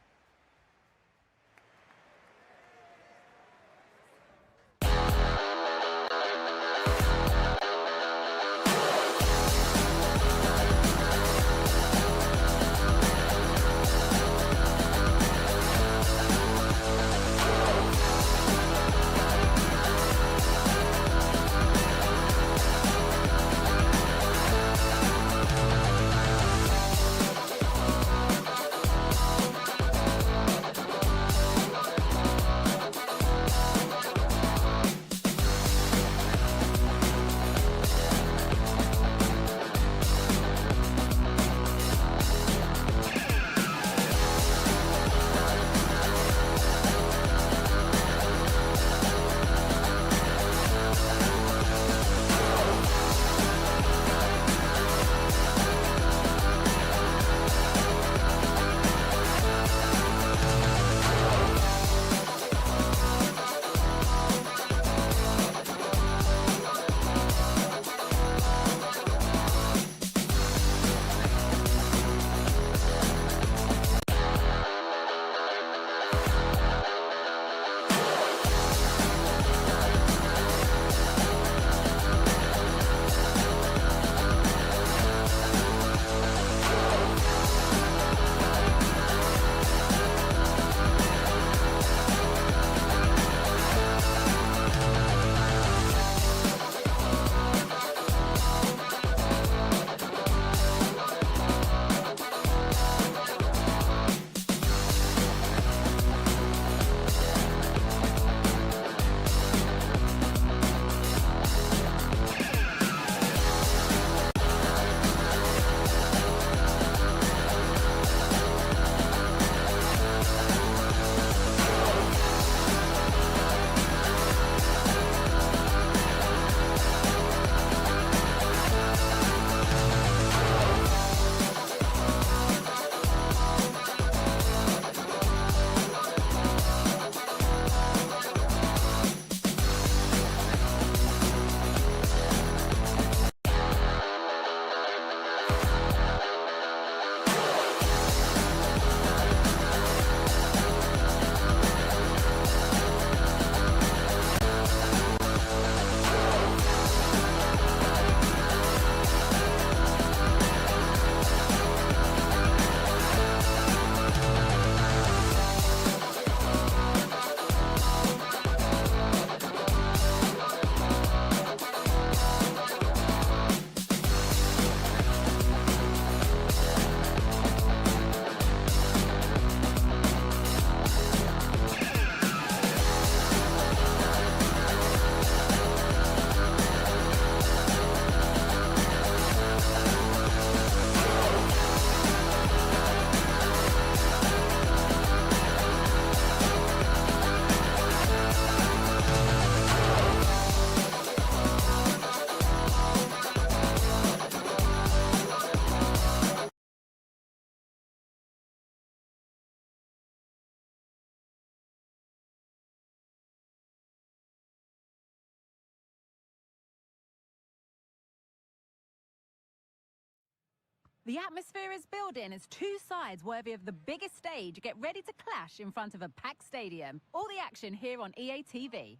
Speaker 1: The atmosphere is building as two sides worthy of the biggest stage get ready to clash in front of a packed stadium. All the action here on EA TV.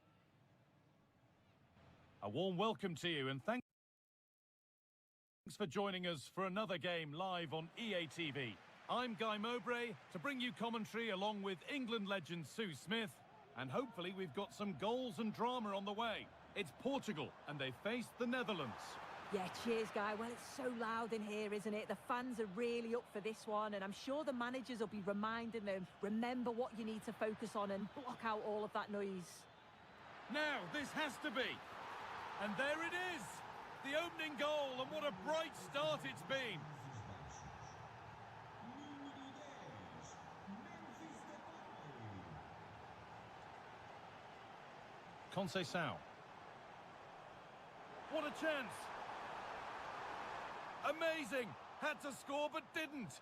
Speaker 2: A warm welcome to you and thanks for joining us for another game live on EA TV. I'm Guy Mowbray to bring you commentary along with England legend Sue Smith, and hopefully we've got some goals and drama on the way. It's Portugal and they face the Netherlands.
Speaker 3: Yeah, cheers, Guy. Well, it's so loud in here, isn't it? The fans are really up for this one, and I'm sure the managers will be reminding them, remember what you need to focus on and block out all of that noise.
Speaker 2: Now, this has to be. And there it is. The opening goal, and what a bright start it's been. Conceição. What a chance. Amazing! Had to score but didn't.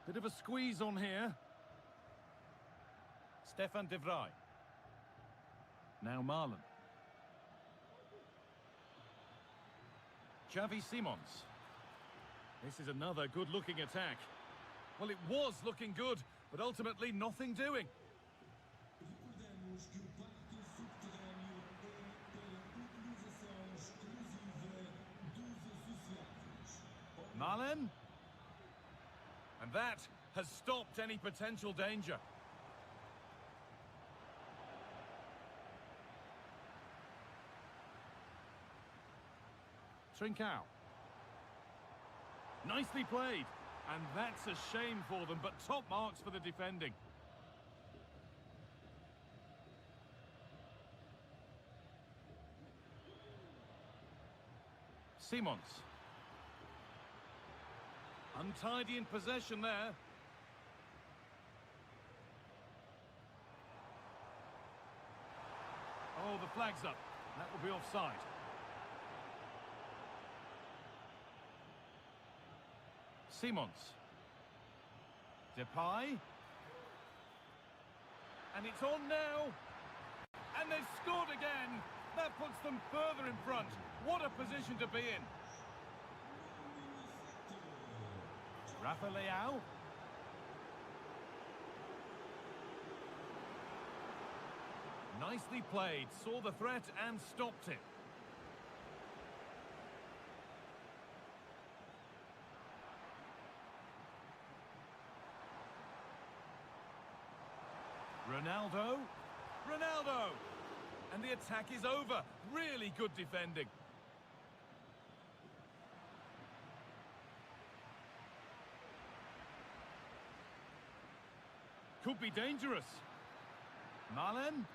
Speaker 2: Bit of a squeeze on here. Stefan de Vrij. Now Marlon. Xavi Simons. This is another good-looking attack. Well, it was looking good, but ultimately nothing doing. Malen. And that has stopped any potential danger. Trincao. Nicely played. And that's a shame for them, but top marks for the defending. Simons. Untidy in possession there. Oh, the flag's up. That will be offside. Simons. Depay. And it's on now. And they've scored again. That puts them further in front. What a position to be in. Rafa Leao. Nicely played. Saw the threat and stopped it. Ronaldo. Ronaldo! And the attack is over. Really good defending. Could be dangerous. Malen.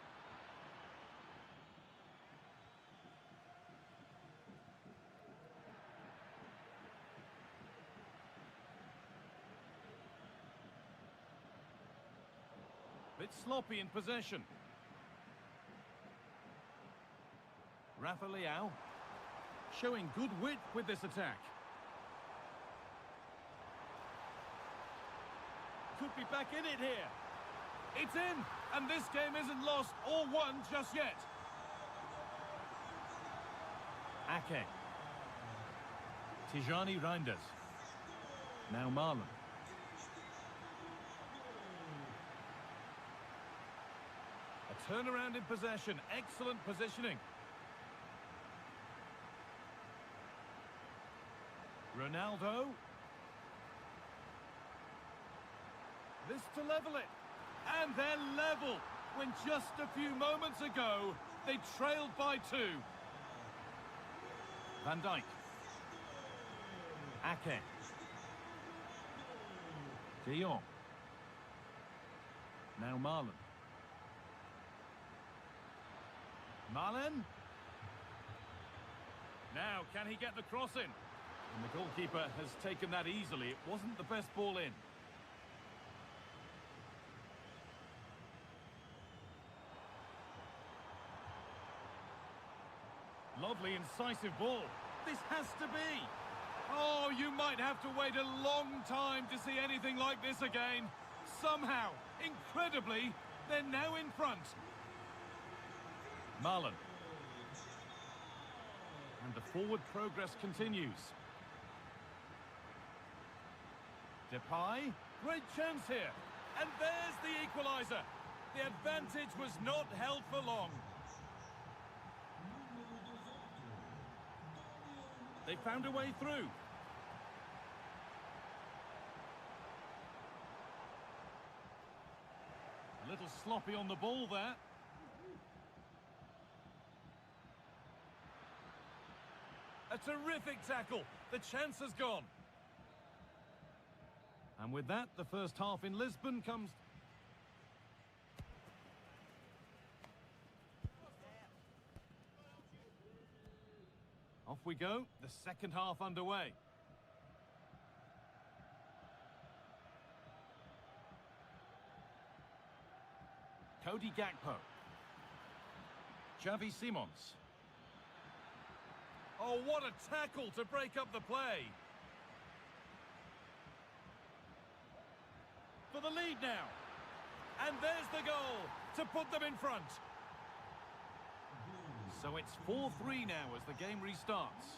Speaker 2: Bit sloppy in possession. Rafa Leao showing good width with this attack. Could be back in it here. It's in, and this game isn't lost or won just yet. Ake. Tijani Reinders. Now Marlon. A turnaround in possession. Excellent positioning. Ronaldo. This to level it. And they're level when just a few moments ago they trailed by 2. Van Dijk. Ake. De Jong. Now Marlon. Malen. Now, can he get the cross in? And the goalkeeper has taken that easily. It wasn't the best ball in. Lovely, incisive ball. This has to be. Oh, you might have to wait a long time to see anything like this again. Somehow, incredibly, they're now in front. Marlon. And the forward progress continues. Depay. Great chance here. And there's the equaliser. The advantage was not held for long. They found a way through. A little sloppy on the ball there. A terrific tackle. The chance has gone. And with that, the first half in Lisbon comes... Off we go, the second half underway. Cody Gakpo. Xavi Simons. Oh, what a tackle to break up the play. For the lead now. And there's the goal to put them in front. So it's 4-3 now as the game restarts.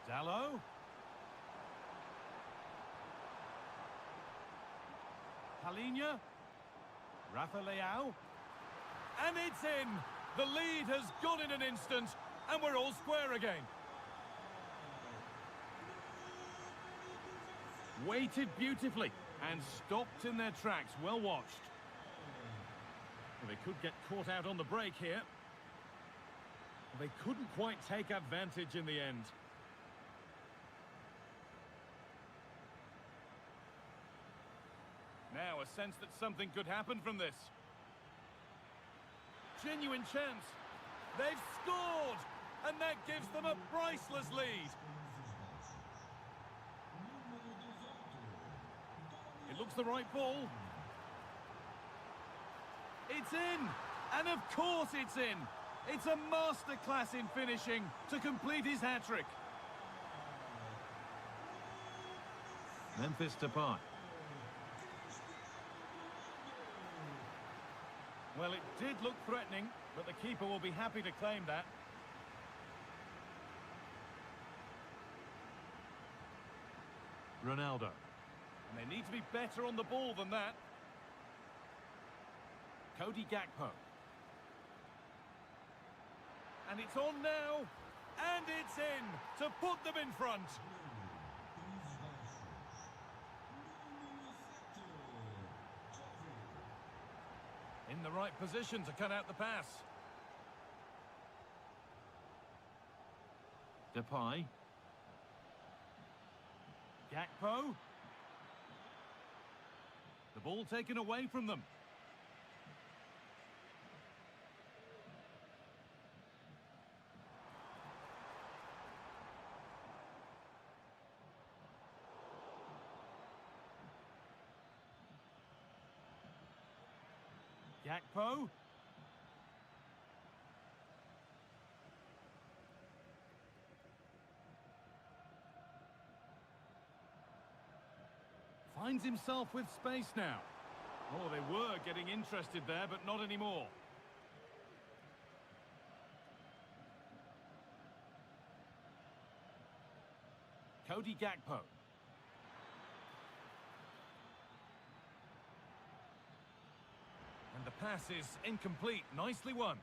Speaker 2: Dallo. Palhinha. Rafa Leao. And it's in! The lead has gone in an instant, and we're all square again. Waited beautifully and stopped in their tracks. Well watched. Well, they could get caught out on the break here. They couldn't quite take advantage in the end. Now a sense that something could happen from this. Genuine chance. They've scored! And that gives them a priceless lead. It looks the right ball. It's in! And of course it's in! It's a masterclass in finishing to complete his hat-trick. Memphis Depay. Well, it did look threatening, but the keeper will be happy to claim that. Ronaldo. And they need to be better on the ball than that. Cody Gakpo. And it's on now. And it's in to put them in front. In the right position to cut out the pass. Depay. Gakpo. The ball taken away from them. Gakpo. Finds himself with space now. Oh, they were getting interested there, but not anymore. Cody Gakpo. And the pass is incomplete. Nicely won.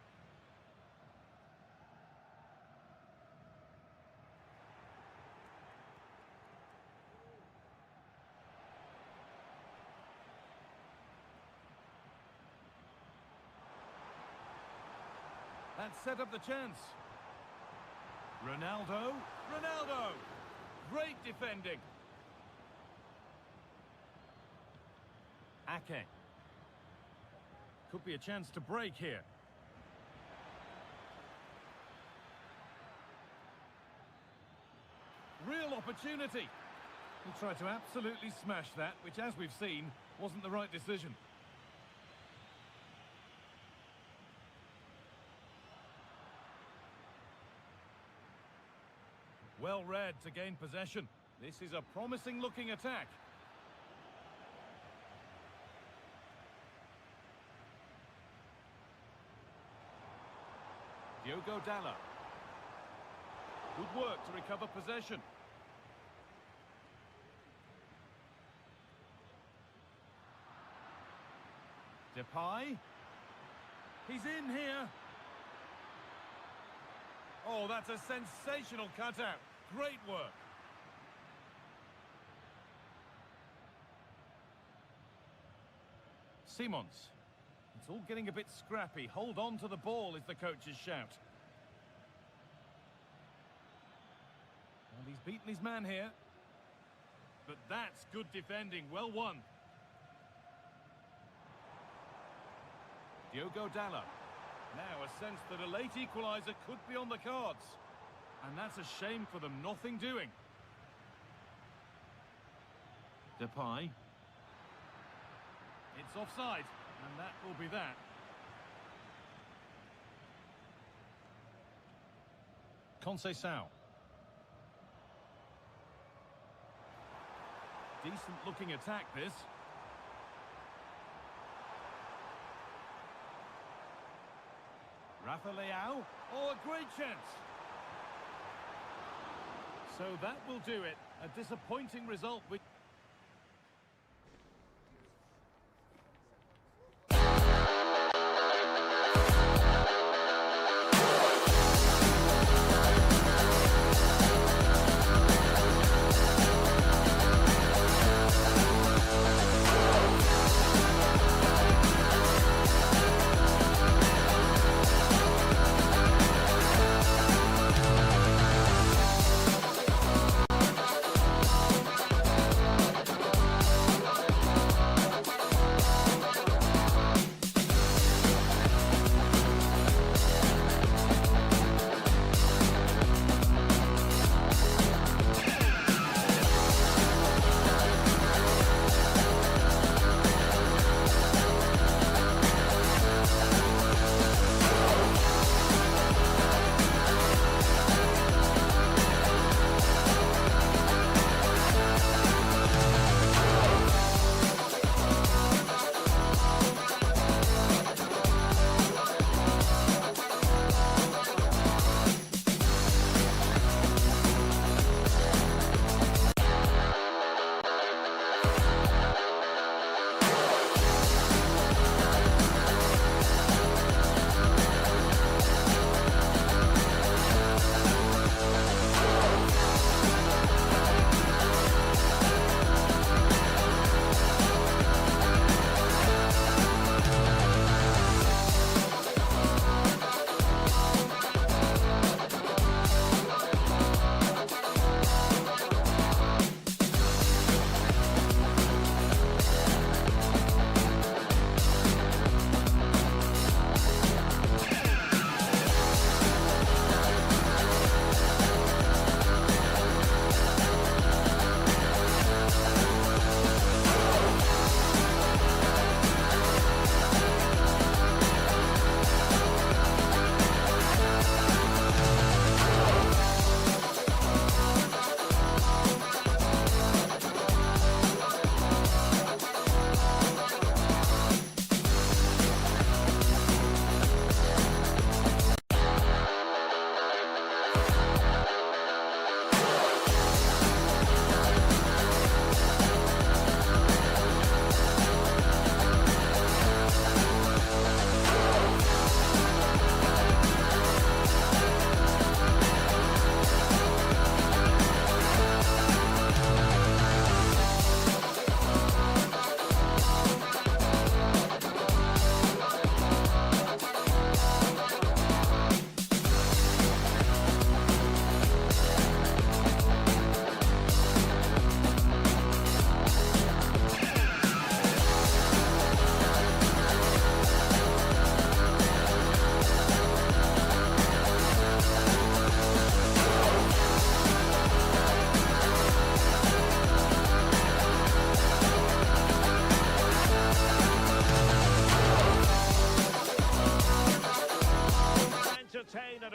Speaker 2: That set up the chance. Ronaldo. Ronaldo! Great defending. Ake. Could be a chance to break here. Real opportunity. He tried to absolutely smash that, which, as we've seen, wasn't the right decision. Well read to gain possession. This is a promising-looking attack. Diogo Dallo. Good work to recover possession. Depay. He's in here. Oh, that's a sensational cutout. Great work. Simons. It's all getting a bit scrappy. Hold on to the ball is the coach's shout. And he's beaten his man here. But that's good defending. Well won. Diogo Dallo. Now a sense that a late equaliser could be on the cards. And that's a shame for them. Nothing doing. Depay. It's offside. And that will be that. Conceição. Decent looking attack this. Rafa Leao. Oh, a great chance. So that will do it. A disappointing result.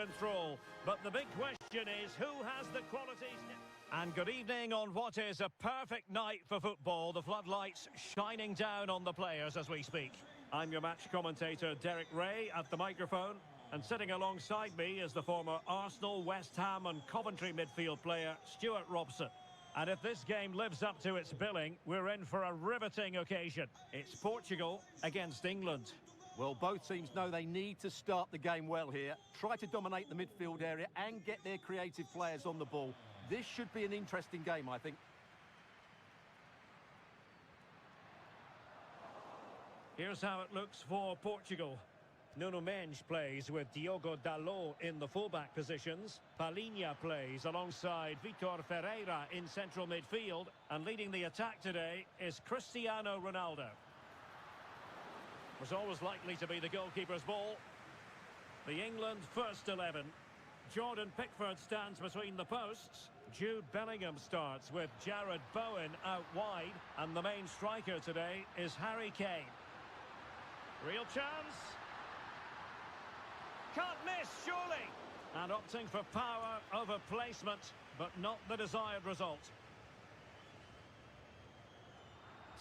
Speaker 4: Enthrall, but the big question is who has the qualities. And good evening on what is a perfect night for football. The floodlights shining down on the players as we speak. I'm your match commentator Derek Ray at the microphone, and sitting alongside me is the former Arsenal, West Ham and Coventry midfield player Stuart Robson. And if this game lives up to its billing, we're in for a riveting occasion. It's Portugal against England.
Speaker 5: Well, both teams know they need to start the game well here. Try to dominate the midfield area and get their creative players on the ball. This should be an interesting game, I think.
Speaker 4: Here's how it looks for Portugal. Nuno Mendes plays with Diogo Dalot in the fullback positions. Palhinha plays alongside Vitor Ferreira in central midfield. And leading the attack today is Cristiano Ronaldo. Was always likely to be the goalkeeper's ball. The England first 11. Jordan Pickford stands between the posts. Jude Bellingham starts with Jared Bowen out wide. And the main striker today is Harry Kane. Real chance. Can't miss, surely. And opting for power over placement, but not the desired result.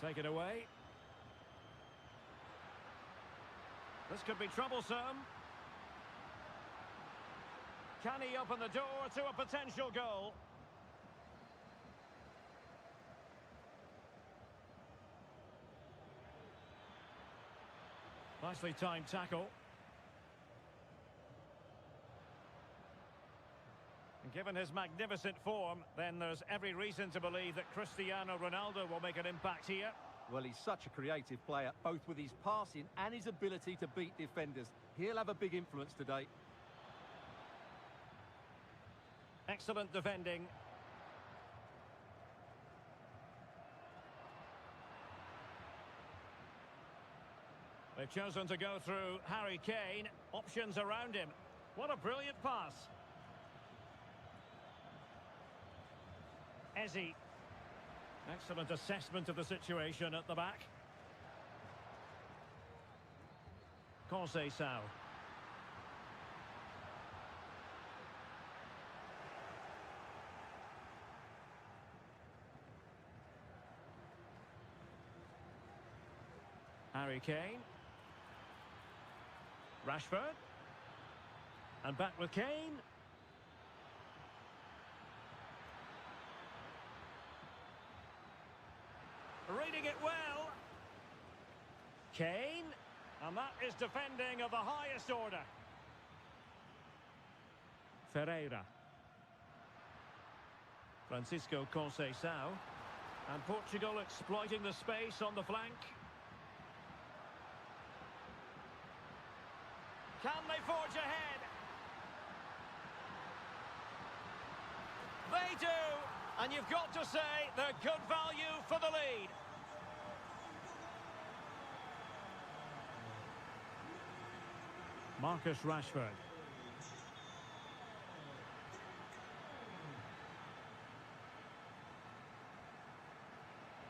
Speaker 4: Take it away. This could be troublesome. Can he open the door to a potential goal? Nicely timed tackle. And given his magnificent form, then there's every reason to believe that Cristiano Ronaldo will make an impact here.
Speaker 5: Well, he's such a creative player, both with his passing and his ability to beat defenders. He'll have a big influence today.
Speaker 4: Excellent defending. They've chosen to go through Harry Kane. Options around him. What a brilliant pass. Eze. Excellent assessment of the situation at the back. Conceição. Harry Kane. Rashford. And back with Kane. Reading it well. Kane. And that is defending of the highest order. Ferreira. Francisco Conceição. And Portugal exploiting the space on the flank. Can they forge ahead? They do! And you've got to say they're good value for the lead. Marcus Rashford.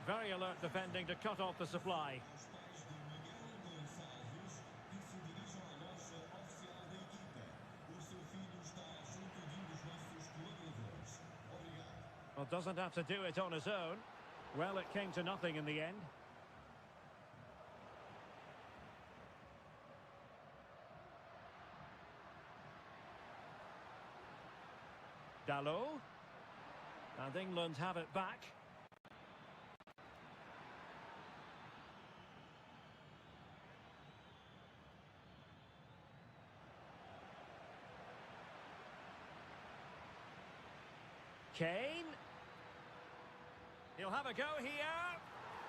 Speaker 4: Very alert defending to cut off the supply. Well, doesn't have to do it on his own. Well, it came to nothing in the end. Dalot. And England have it back. Kane. He'll have a go here.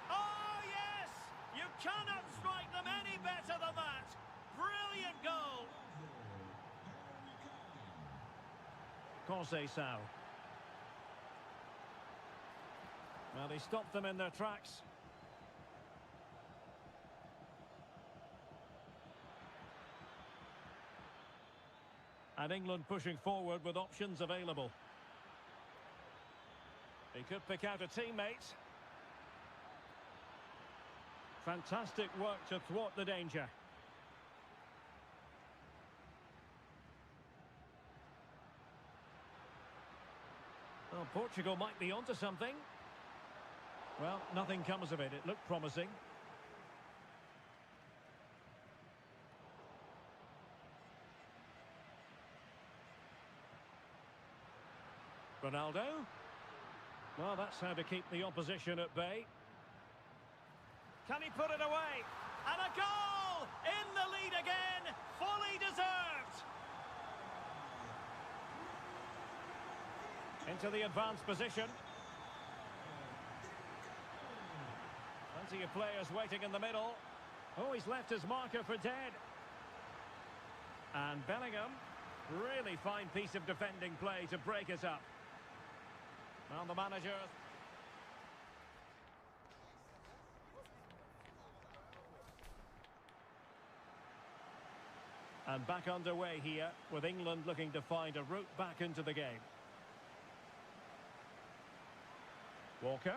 Speaker 4: Oh, yes! You cannot strike them any better than that. Brilliant goal. Conceição. Well, he stopped them in their tracks. And England pushing forward with options available. He could pick out a teammate. Fantastic work to thwart the danger. Well, Portugal might be onto something. Well, nothing comes of it. It looked promising. Ronaldo. Well, that's how to keep the opposition at bay. Can he put it away? And a goal! In the lead again! Fully deserved! Into the advanced position. Plenty of players waiting in the middle. Oh, he's left his marker for dead. And Bellingham. Really fine piece of defending play to break it up. Well, the manager... And back underway here, with England looking to find a route back into the game. Walker.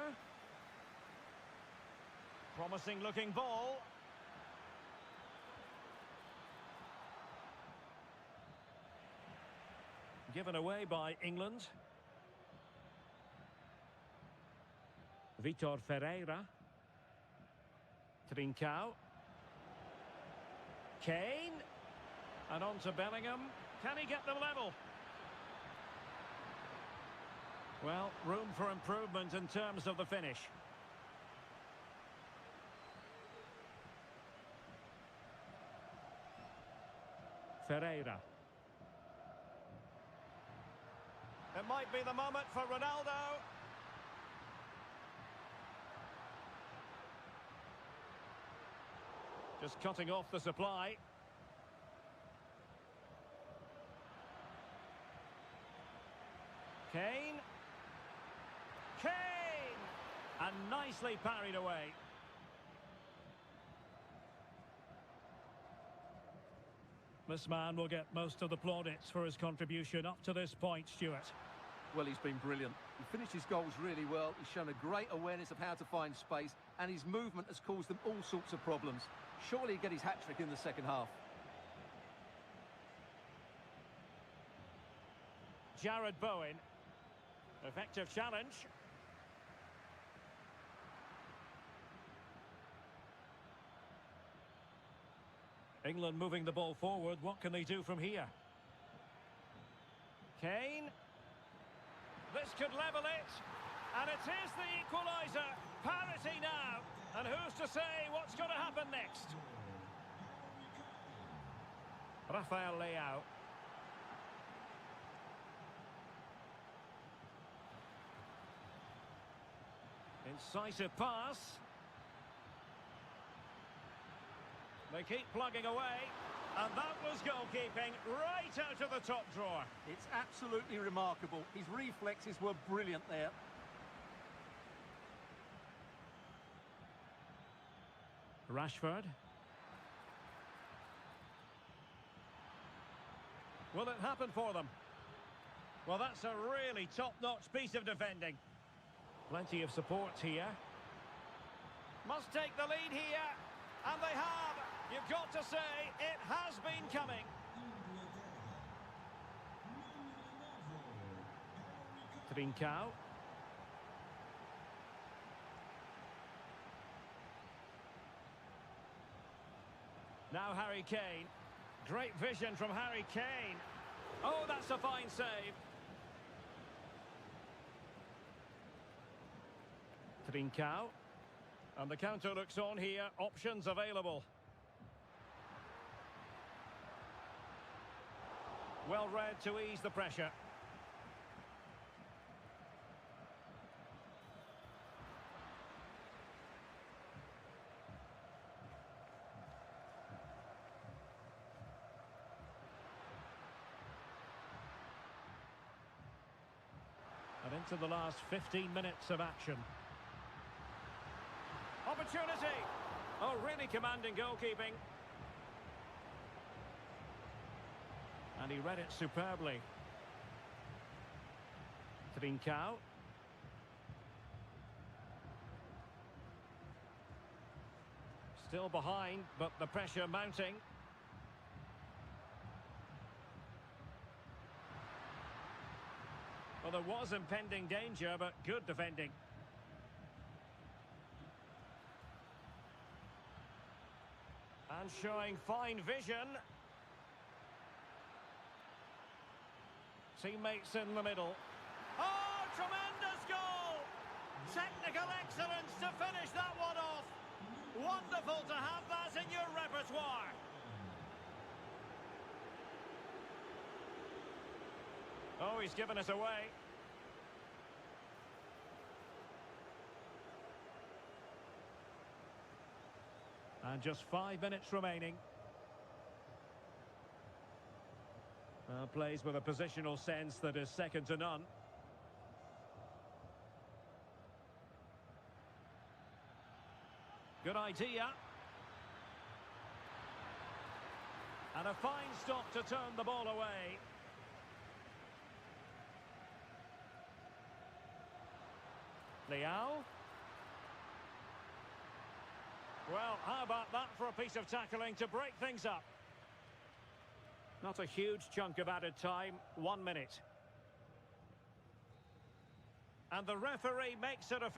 Speaker 4: Promising looking ball. Given away by England. Vitor Ferreira. Trincao. Kane. And on to Bellingham. Can he get them level? Well, room for improvement in terms of the finish. Ferreira. It might be the moment for Ronaldo. Just cutting off the supply. Kane. Kane! And nicely parried away. This man will get most of the plaudits for his contribution up to this point, Stuart.
Speaker 5: Well, he's been brilliant. He finished his goals really well. He's shown a great awareness of how to find space, and his movement has caused them all sorts of problems. Surely he'll get his hat-trick in the second half.
Speaker 4: Jared Bowen. Effective challenge. England moving the ball forward. What can they do from here? Kane. This could level it. And it is the equaliser. Parity now. And who's to say what's going to happen next? Rafael Leao. Incisive pass. They keep plugging away. And that was goalkeeping right out of the top drawer.
Speaker 5: It's absolutely remarkable. His reflexes were brilliant there.
Speaker 4: Rashford. Will it happen for them? Well, that's a really top-notch piece of defending. Plenty of support here. Must take the lead here. And they have. You've got to say, it has been coming. Trincao. Now Harry Kane. Great vision from Harry Kane. Oh, that's a fine save. Trincao. And the counter looks on here. Options available. Well read to ease the pressure. And into the last 15 minutes of action. Opportunity! Oh, really commanding goalkeeping. And he read it superbly. Trincao. Still behind, but the pressure mounting. Well, there was impending danger, but good defending. And showing fine vision. Teammates in the middle. Oh, tremendous goal! Technical excellence to finish that one off. Wonderful to have that in your repertoire. Oh, he's given us away. And just 5 minutes remaining. Plays with a positional sense that is second to none. Good idea. And a fine stop to turn the ball away. Leao. Well, how about that for a piece of tackling to break things up? Not a huge chunk of added time, 1 minute. And the referee makes it a...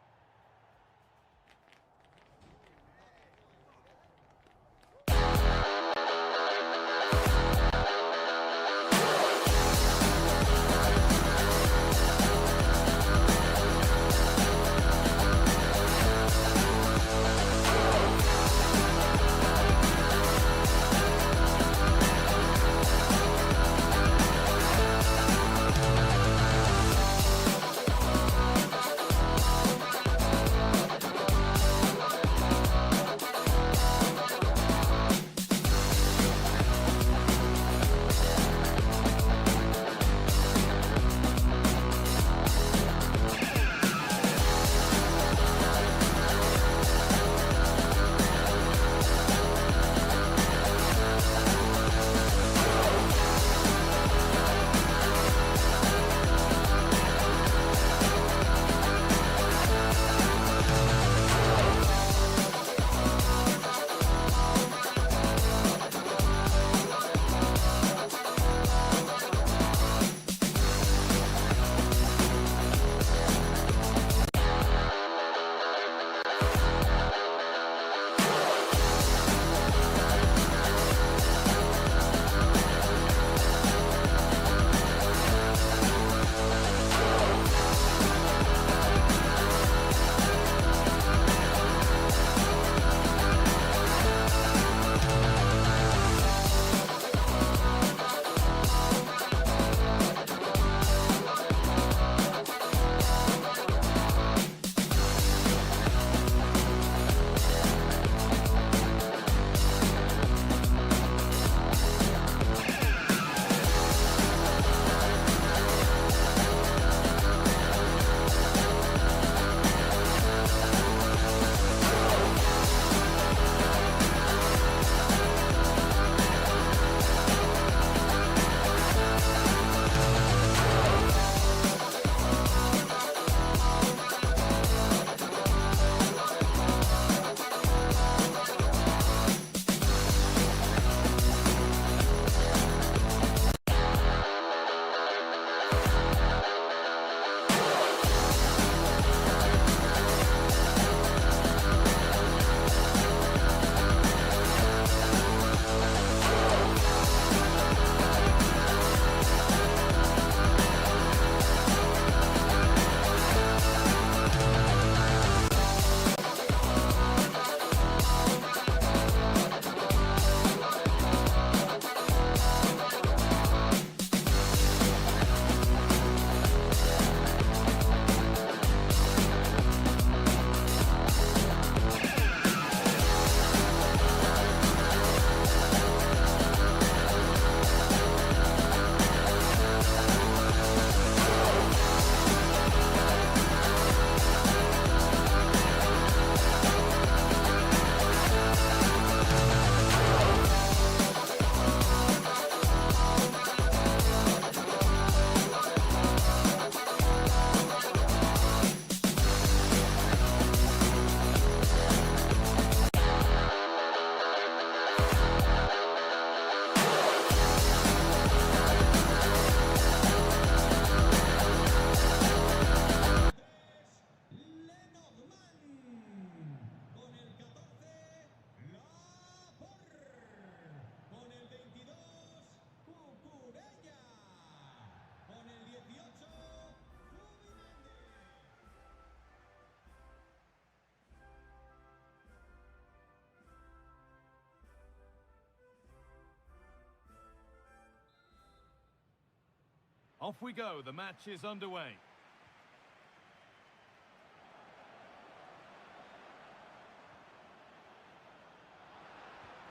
Speaker 2: Off we go, the match is underway.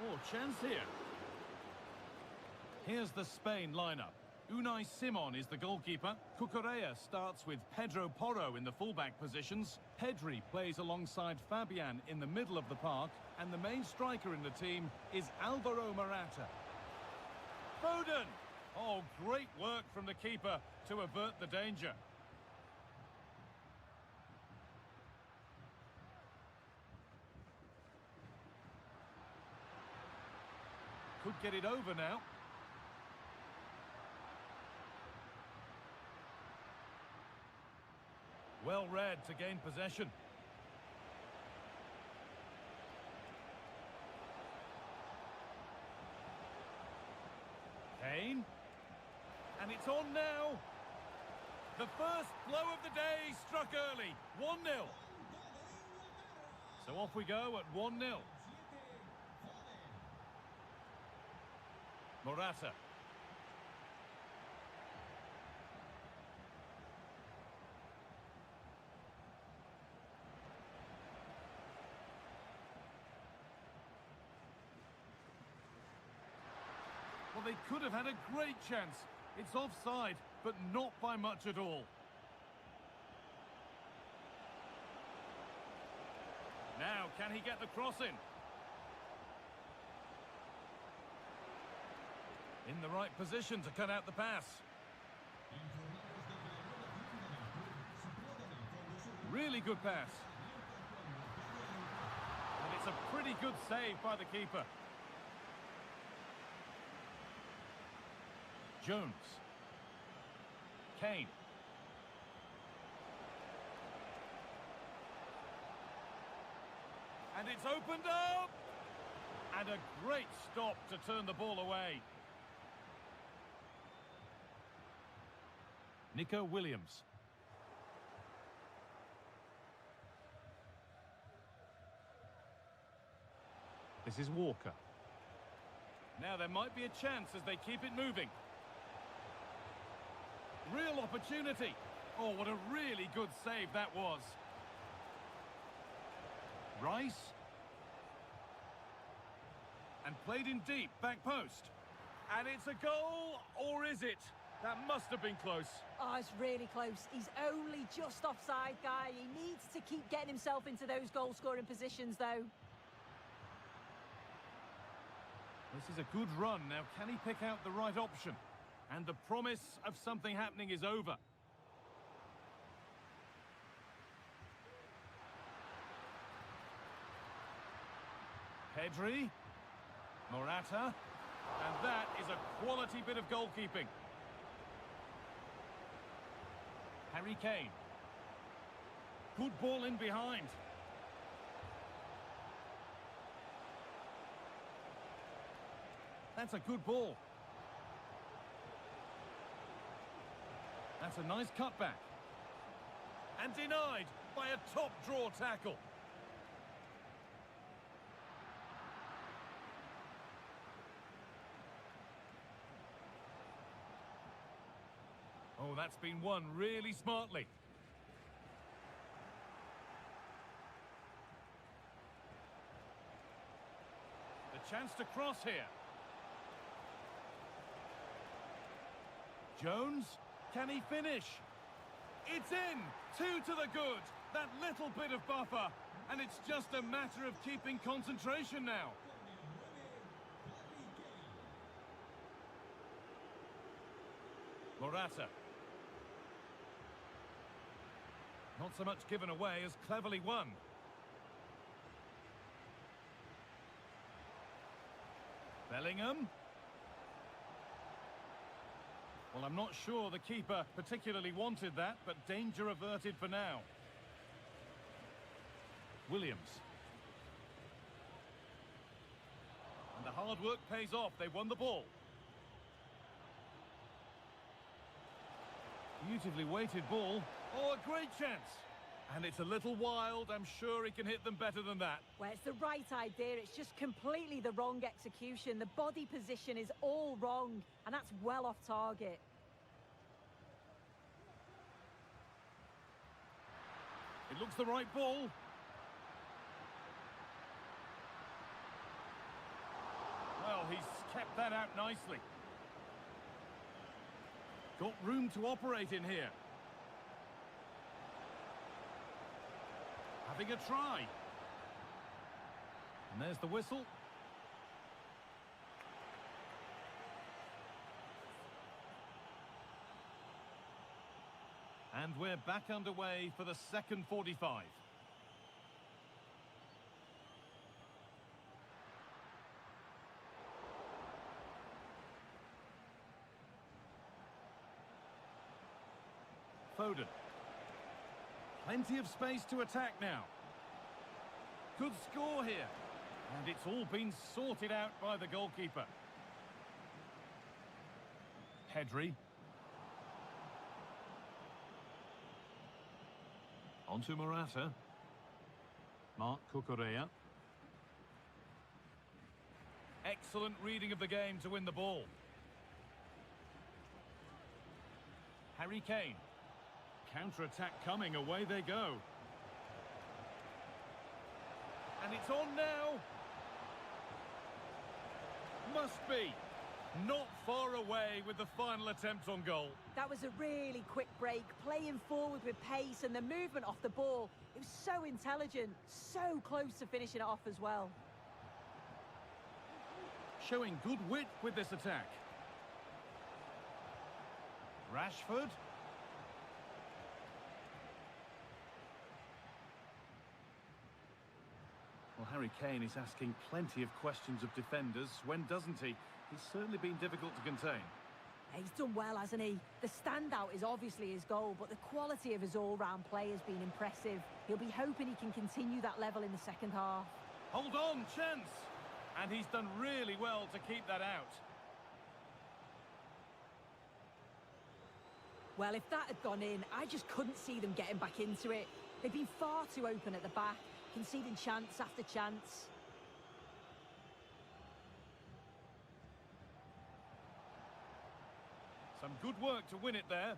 Speaker 2: Oh, chance here. Here's the Spain lineup. Unai Simon is the goalkeeper. Cucurella starts with Pedro Porro in the fullback positions. Pedri plays alongside Fabian in the middle of the park. And the main striker in the team is Alvaro Morata. Foden! Oh, great work from the keeper to avert the danger. Could get it over now. Well read to gain possession. Kane. And it's on now. The first blow of the day struck early. 1-0. So off we go at 1-0. Morata. Well, they could have had a great chance. It's offside, but not by much at all. Now, can he get the cross in? In the right position to cut out the pass. Really good pass. And it's a pretty good save by the keeper. Jones. Kane. And it's opened up! And a great stop to turn the ball away. Nico Williams. This is Walker. Now there might be a chance as they keep it moving. Real opportunity. Oh, what a really good save that was. Rice. And played in deep, back post. And it's a goal, or is it? That must have been close.
Speaker 3: Oh, it's really close. He's only just offside, guy. He needs to keep getting himself into those goal-scoring positions, though.
Speaker 2: This is a good run. Now, can he pick out the right option? And the promise of something happening is over. Pedri. Morata. And that is a quality bit of goalkeeping. Harry Kane. Good ball in behind. That's a good ball. That's a nice cutback. And denied by a top draw tackle. Oh, that's been won really smartly. The chance to cross here. Jones, can he finish? It's in! 2 to the good. That little bit of buffer. And it's just a matter of keeping concentration now. Morata. Not so much given away as cleverly won. Bellingham. Well, I'm not sure the keeper particularly wanted that, but danger averted for now. Williams. And the hard work pays off. They won the ball. Beautifully weighted ball. Oh, a great chance. And it's a little wild. I'm sure he can hit them better than that.
Speaker 3: Well, it's the right idea. It's just completely the wrong execution. The body position is all wrong, and that's well off target.
Speaker 2: It looks the right ball. Well, he's kept that out nicely. Got room to operate in here. Having a try. And there's the whistle. And we're back underway for the second 45. Foden. Plenty of space to attack now. Good score here. And it's all been sorted out by the goalkeeper. Pedri. Onto Morata. Mark Cucurella. Excellent reading of the game to win the ball. Harry Kane. Counter-attack coming, away they go. And it's on now. Must be. Not far away with the final attempt on goal.
Speaker 3: That was a really quick break, playing forward with pace and the movement off the ball. It was so intelligent, so close to finishing it off as well.
Speaker 2: Showing good wit with this attack. Rashford. Well, Harry Kane is asking plenty of questions of defenders. When doesn't he? He's certainly been difficult to contain.
Speaker 3: He's done well, hasn't he? The standout is obviously his goal, but the quality of his all-round play has been impressive. He'll be hoping he can continue that level in the second half.
Speaker 2: Hold on, chance! And he's done really well to keep that out.
Speaker 3: Well, if that had gone in, I just couldn't see them getting back into it. They've been far too open at the back, conceding chance after chance.
Speaker 2: Some good work to win it there.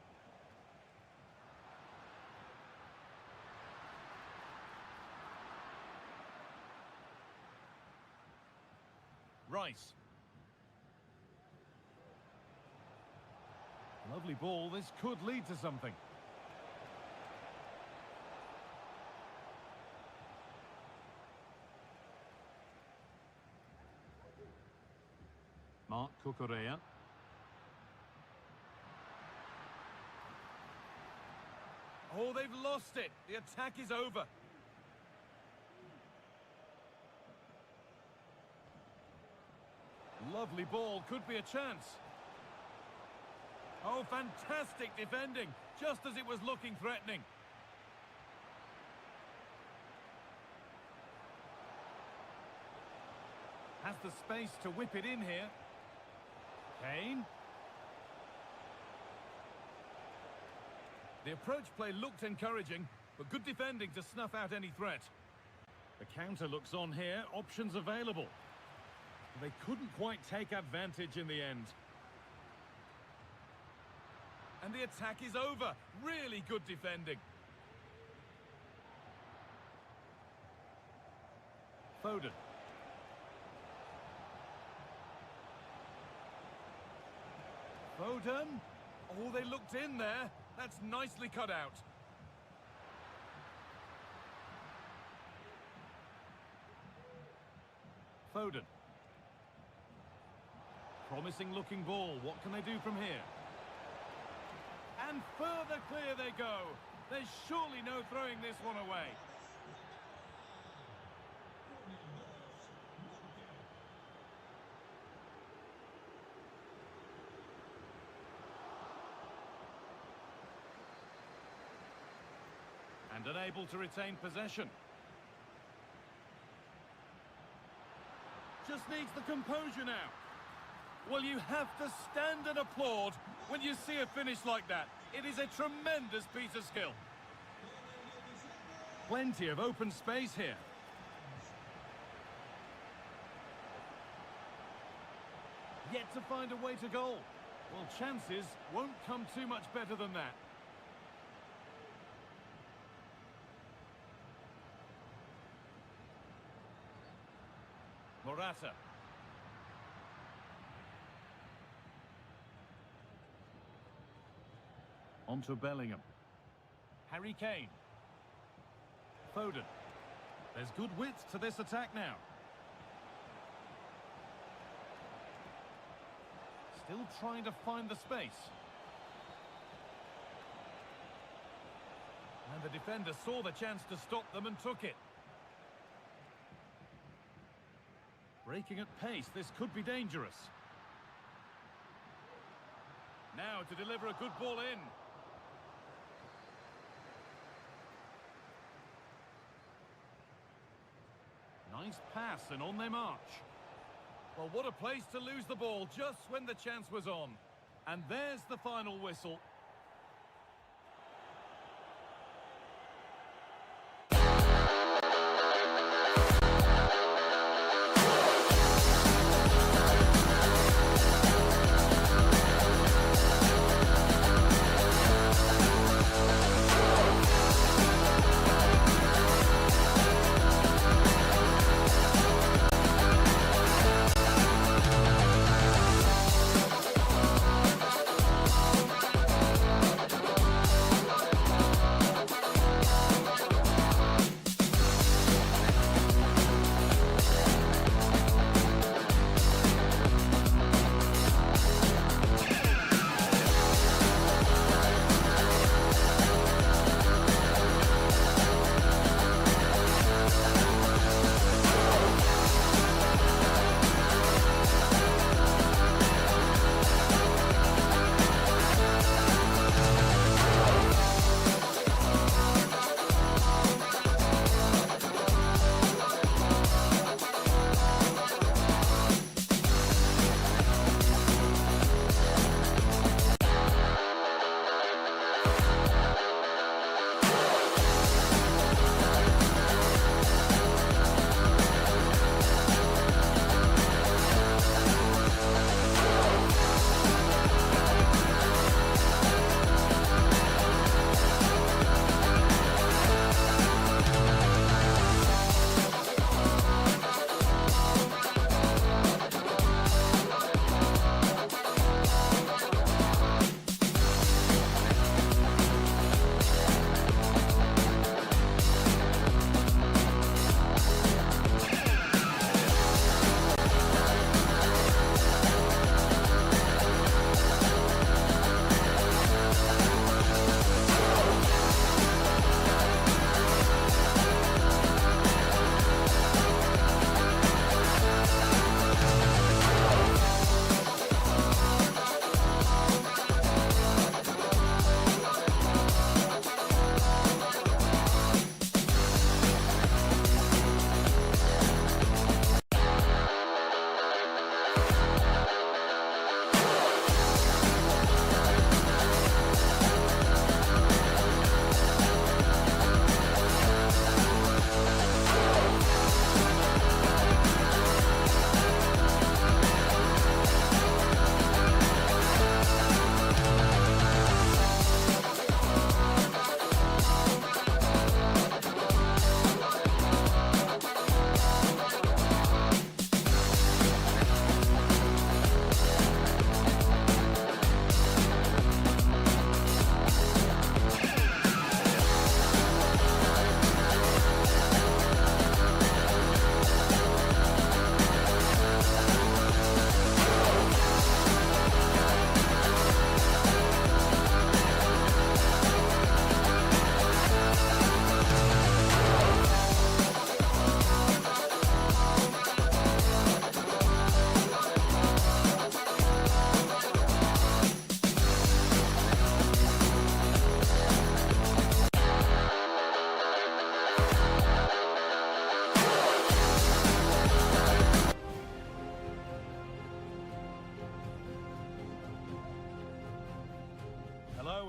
Speaker 2: Rice. Lovely ball. This could lead to something. Mark Cucurella. Oh, they've lost it. The attack is over. Lovely ball. Could be a chance. Oh, fantastic defending. Just as it was looking threatening. Has the space to whip it in here. Kane. The approach play looked encouraging, but good defending to snuff out any threat. The counter looks on here, options available. They couldn't quite take advantage in the end. And the attack is over. Really good defending. Foden. Foden. Oh, they looked in there. That's nicely cut out. Foden. Promising looking ball. What can they do from here? And further clear they go. There's surely no throwing this one away. And unable to retain possession. Just needs the composure now. Well, you have to stand and applaud when you see a finish like that. It is a tremendous piece of skill. Plenty of open space here. Yet to find a way to goal. Well, chances won't come too much better than that. batter. On to Bellingham. Harry Kane. Foden. There's good width to this attack now. Still trying to find the space. And the defender saw the chance to stop them and took it. Breaking at pace, this could be dangerous. Now to deliver a good ball in. Nice pass and on their march. Well, what a place to lose the ball just when the chance was on. And there's the final whistle.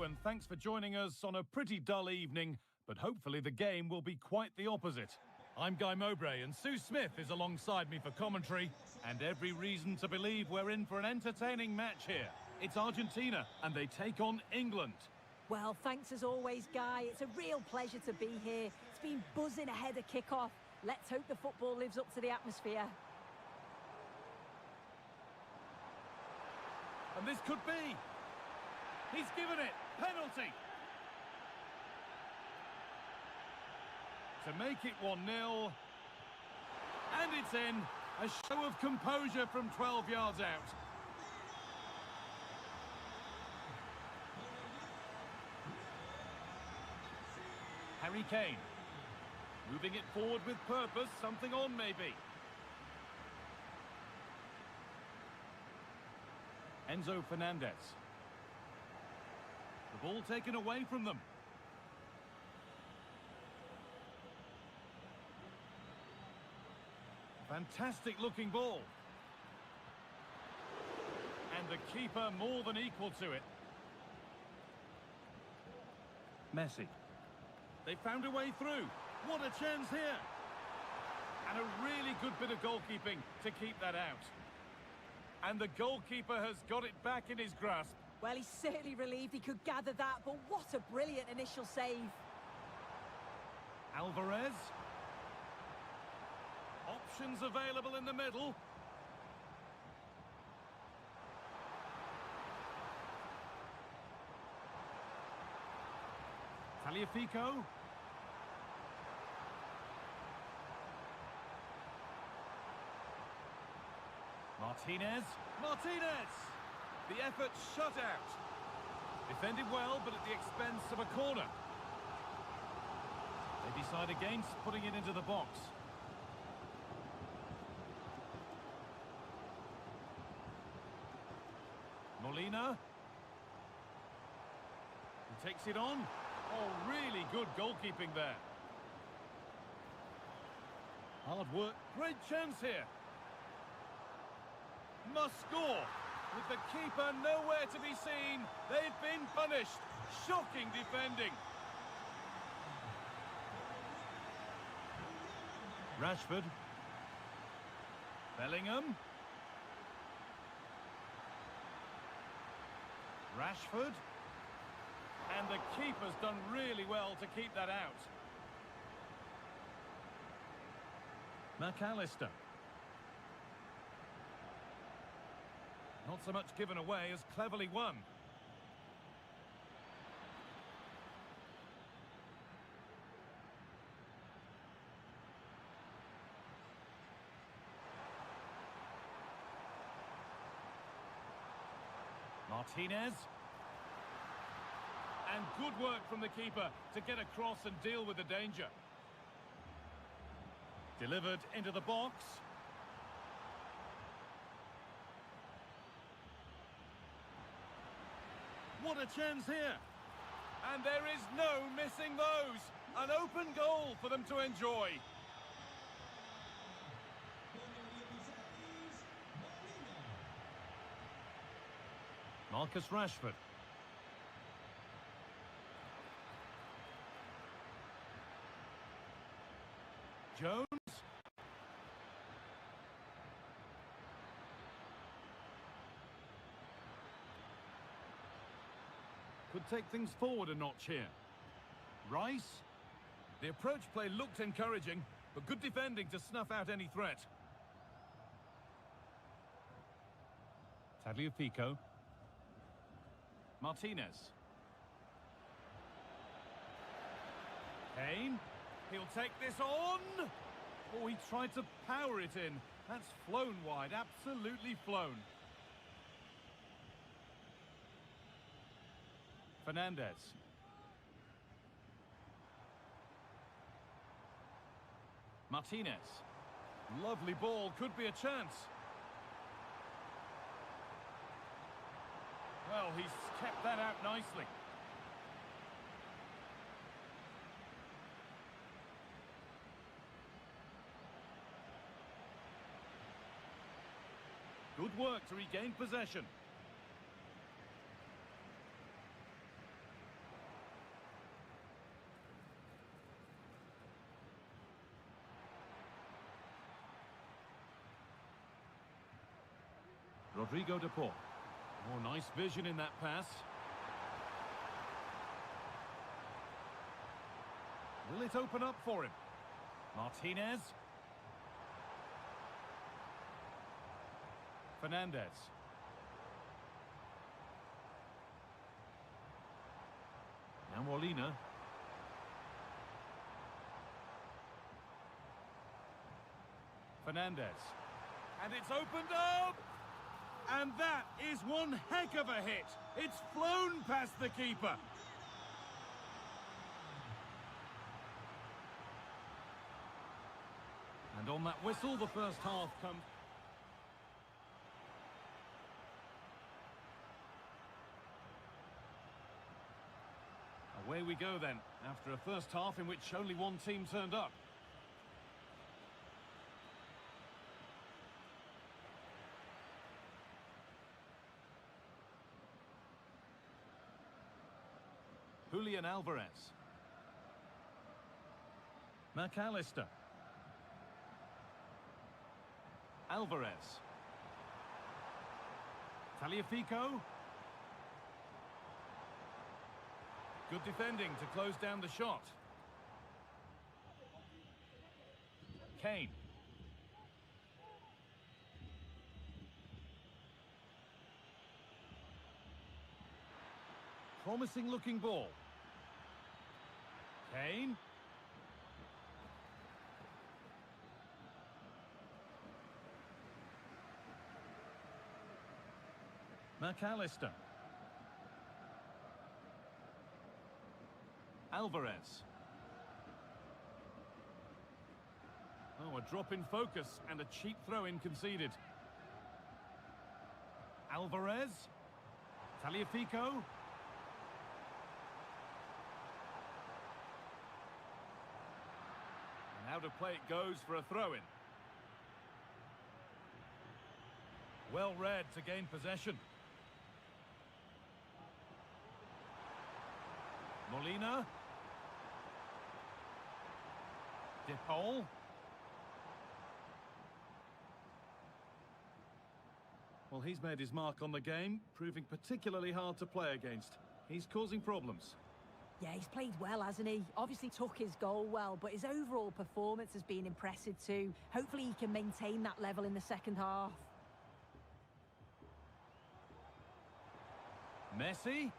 Speaker 2: And thanks for joining us on a pretty dull evening, but hopefully the game will be quite the opposite. I'm Guy Mowbray, and Sue Smith is alongside me for commentary, and every reason to believe we're in for an entertaining match here. It's Argentina, and they take on England.
Speaker 3: Well, thanks as always, Guy. It's a real pleasure to be here. It's been buzzing ahead of kick-off. Let's hope the football lives up to the atmosphere.
Speaker 2: And this could be. He's given it. Penalty. To make it 1-0. And it's in. A show of composure from 12 yards out. Harry Kane. Moving it forward with purpose. Something on, maybe. Enzo Fernandez. The ball taken away from them. Fantastic looking ball. And the keeper more than equal to it. Messi. They found a way through. What a chance here. And a really good bit of goalkeeping to keep that out. And the goalkeeper has got it back in his grasp.
Speaker 3: Well, he's certainly relieved he could gather that, but what a brilliant initial save.
Speaker 2: Alvarez. Options available in the middle. Tagliafico. Martinez. Martinez! The effort shut out. Defended well, but at the expense of a corner. They decide against putting it into the box. Molina. He takes it on. Oh, really good goalkeeping there. Hard work. Great chance here. Must score. With the keeper nowhere to be seen. They've been punished. Shocking defending. Rashford. Bellingham. Rashford. And the keeper's done really well to keep that out. McAllister. Not so much given away as cleverly won. Martinez. And good work from the keeper to get across and deal with the danger. Delivered into the box. What a chance here. And there is no missing those. An open goal for them to enjoy. Marcus Rashford. Jones. Could take things forward a notch here. Rice. The approach play looked encouraging, but good defending to snuff out any threat. Tagliafico. Martinez. Kane. He'll take this on. Oh, he tried to power it in. That's flown wide, absolutely flown. Fernandez. Martinez. Lovely ball, could be a chance. Well, he's kept that out nicely. Good work to regain possession. Rodrigo de Paul. Oh, nice vision in that pass. Will it open up for him? Martinez. Fernandez. Now Molina. Fernandez. And it's opened up! And that is one heck of a hit. It's flown past the keeper. And on that whistle, the first half comes. Away we go then, after a first half in which only one team turned up. Julian Alvarez. McAllister. Alvarez. Tagliafico. Good defending to close down the shot. Kane. Promising looking ball. Kane. McAllister. Alvarez. Oh, a drop in focus and a cheap throw-in conceded. Alvarez. Tagliafico. And out of play it goes for a throw-in. Well read to gain possession. Molina. De Paul. Well, he's made his mark on the game, proving particularly hard to play against. He's causing problems.
Speaker 3: Yeah, he's played well, hasn't he? Obviously took his goal well, but his overall performance has been impressive too. Hopefully he can maintain that level in the second half.
Speaker 2: Messi.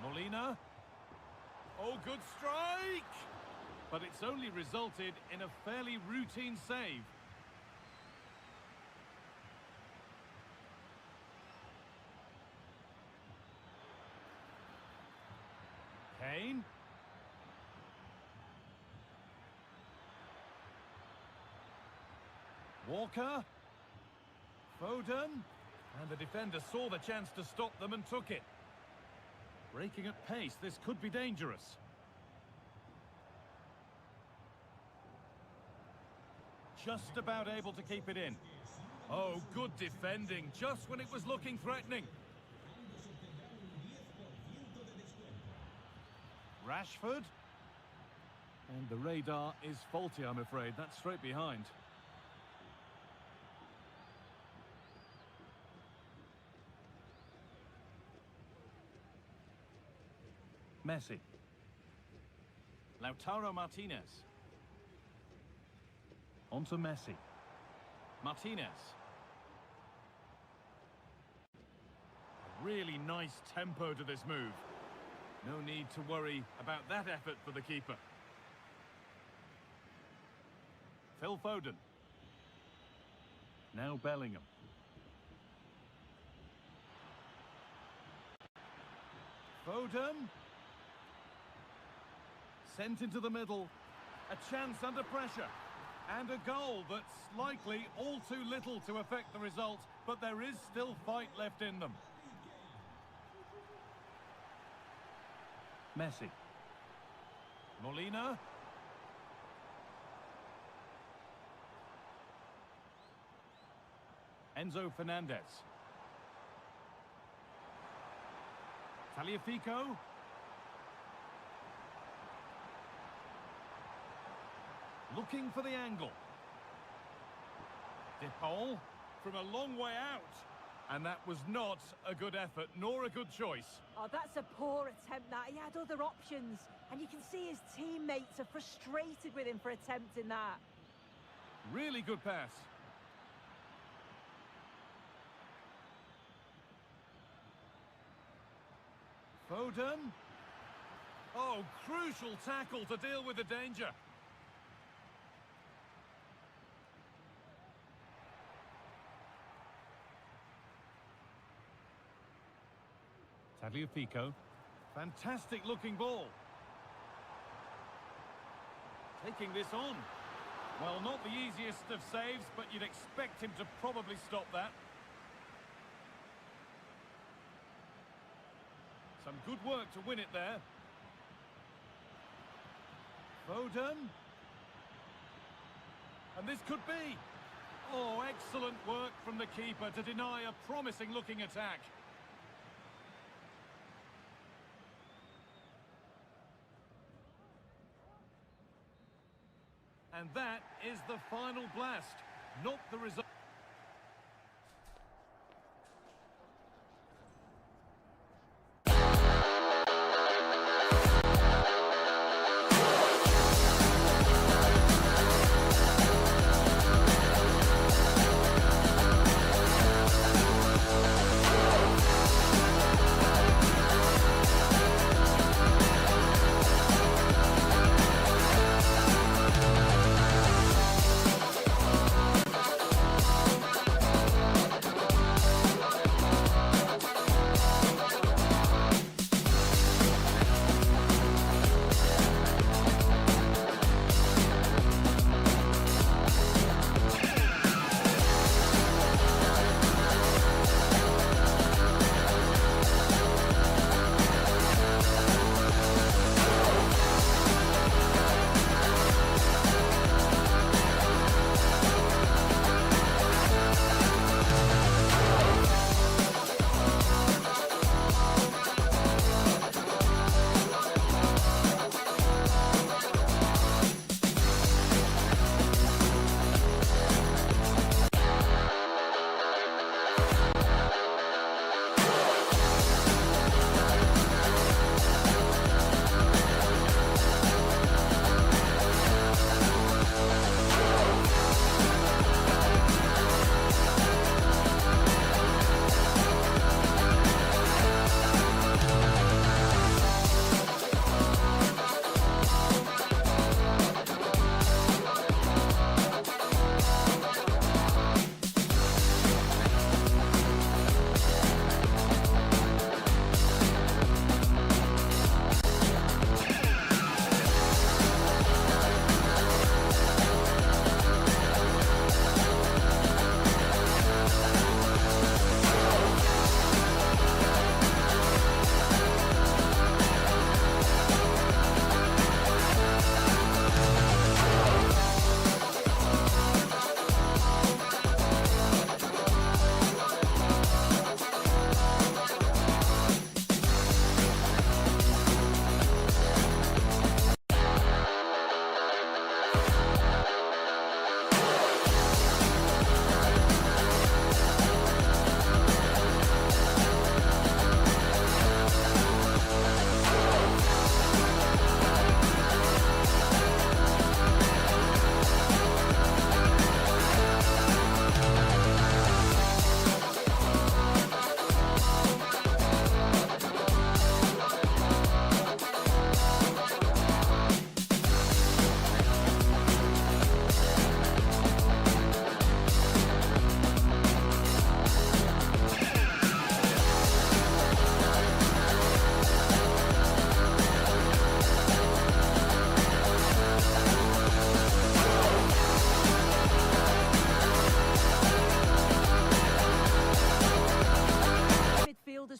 Speaker 2: Molina. Oh, good strike! But it's only resulted in a fairly routine save. Kane. Walker. Foden. And the defender saw the chance to stop them and took it. Breaking at pace, this could be dangerous. Just about able to keep it in. Oh, good defending, just when it was looking threatening. Rashford. And the radar is faulty, I'm afraid. That's straight behind. Messi. Lautaro Martinez. On to Messi. Martinez. Really nice tempo to this move. No need to worry about that effort for the keeper. Phil Foden. Now Bellingham. Foden. Sent into the middle. A chance under pressure. And a goal that's likely all too little to affect the result, but there is still fight left in them. Messi. Molina. Enzo Fernandez. Tagliafico. Looking for the angle. De Paul from a long way out. And that was not a good effort, nor a good choice.
Speaker 3: Oh, that's a poor attempt, that. He had other options. And you can see his teammates are frustrated with him for attempting that.
Speaker 2: Really good pass. Foden. Oh, crucial tackle to deal with the danger. Tagliafico. Fantastic looking ball. Taking this on. Well, not the easiest of saves, but you'd expect him to probably stop that. Some good work to win it there. Foden. And this could be. Oh, excellent work from the keeper to deny a promising looking attack. And that is the final blast, not the result.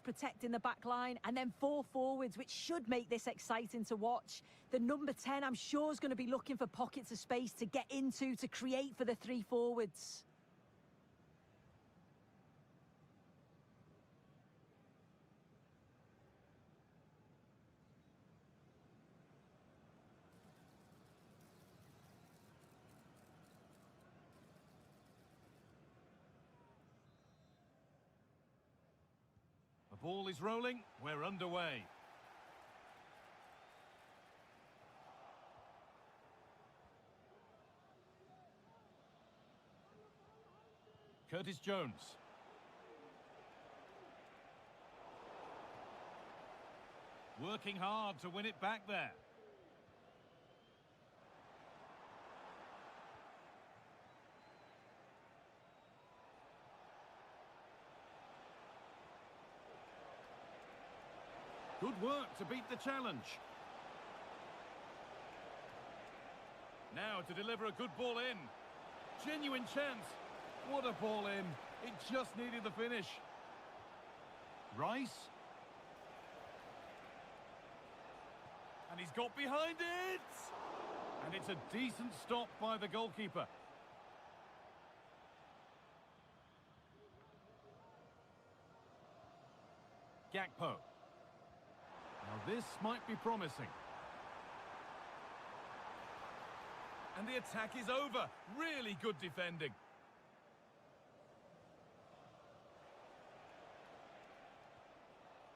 Speaker 3: protecting the back line, and then 4 forwards, which should make this exciting to watch. The number 10, I'm sure, is going to be looking for pockets of space to get into, to create for the 3 forwards.
Speaker 2: The ball is rolling, we're underway. Curtis Jones. Working hard to win it back there. Good work to beat the challenge. Now to deliver a good ball in. Genuine chance. What a ball in. It just needed the finish. Rice. And he's got behind it. And it's a decent stop by the goalkeeper. Gakpo. Now this might be promising. And the attack is over. Really good defending.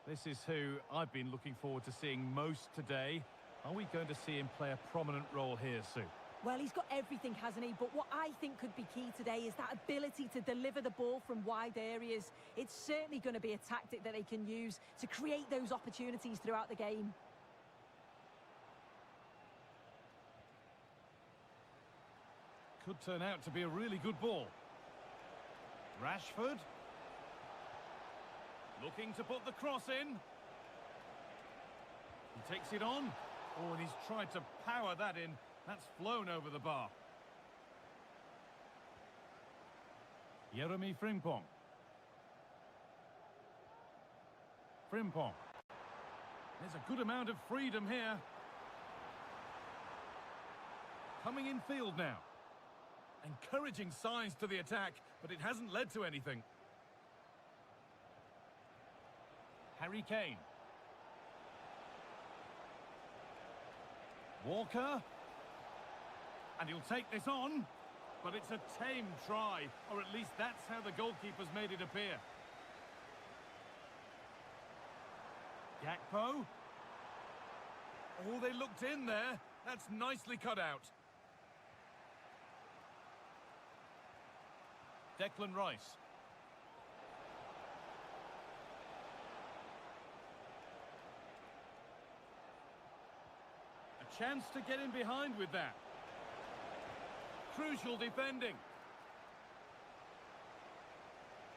Speaker 2: This is who I've been looking forward to seeing most today. Are we going to see him play a prominent role here, Sue?
Speaker 3: Well, he's got everything, hasn't he? But what I think could be key today is that ability to deliver the ball from wide areas. It's certainly going to be a tactic that they can use to create those opportunities throughout the game.
Speaker 2: Could turn out to be a really good ball. Rashford. Looking to put the cross in. He takes it on. Oh, and he's tried to power that in. That's flown over the bar. Jeremy Frimpong. Frimpong. There's a good amount of freedom here. Coming in field now. Encouraging signs to the attack, but it hasn't led to anything. Harry Kane. Walker. And he'll take this on, but it's a tame try, or at least that's how the goalkeeper's made it appear. Gakpo. Oh, they looked in there. That's nicely cut out. Declan Rice. A chance to get in behind with that. Crucial defending.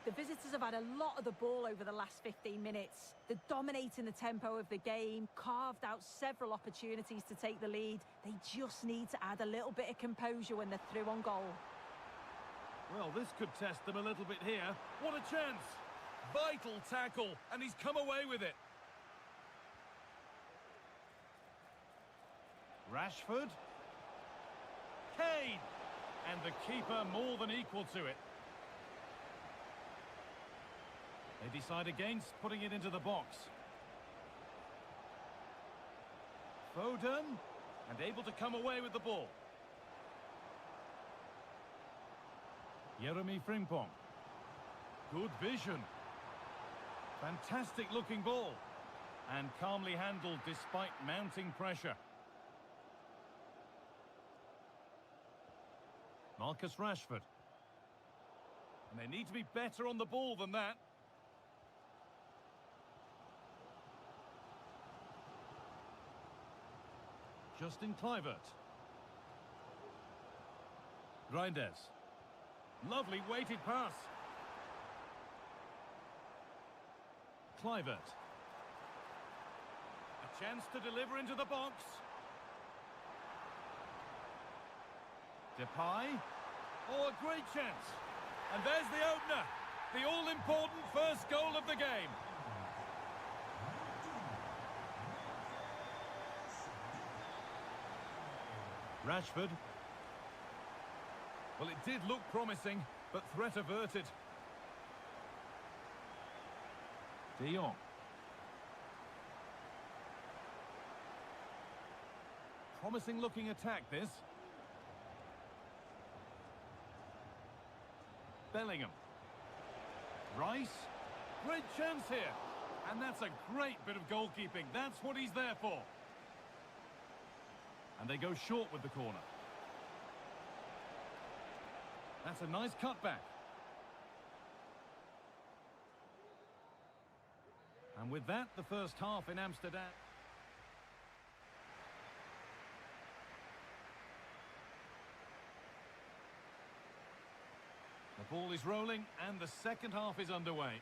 Speaker 3: The visitors have had a lot of the ball over the last 15 minutes. They're dominating the tempo of the game, carved out several opportunities to take the lead. They just need to add a little bit of composure when they're through on goal.
Speaker 2: Well, this could test them a little bit here. What a chance! Vital tackle, and he's come away with it. Rashford. Kane! And the keeper more than equal to it. They decide against putting it into the box. Foden, and able to come away with the ball. Jeremy Frimpong. Good vision. Fantastic looking ball. And calmly handled despite mounting pressure. Marcus Rashford. And they need to be better on the ball than that. Justin Kluivert. Reinders. Lovely weighted pass. Kluivert. A chance to deliver into the box. Depay. Oh, a great chance. And there's the opener. The all-important first goal of the game. Rashford. Well, it did look promising, but threat averted. De Jong. Promising looking attack, this. Bellingham. Rice. Great chance here. And that's a great bit of goalkeeping. That's what he's there for. And they go short with the corner. That's a nice cutback. And with that, the first half in Amsterdam. Ball is rolling and the second half is underway.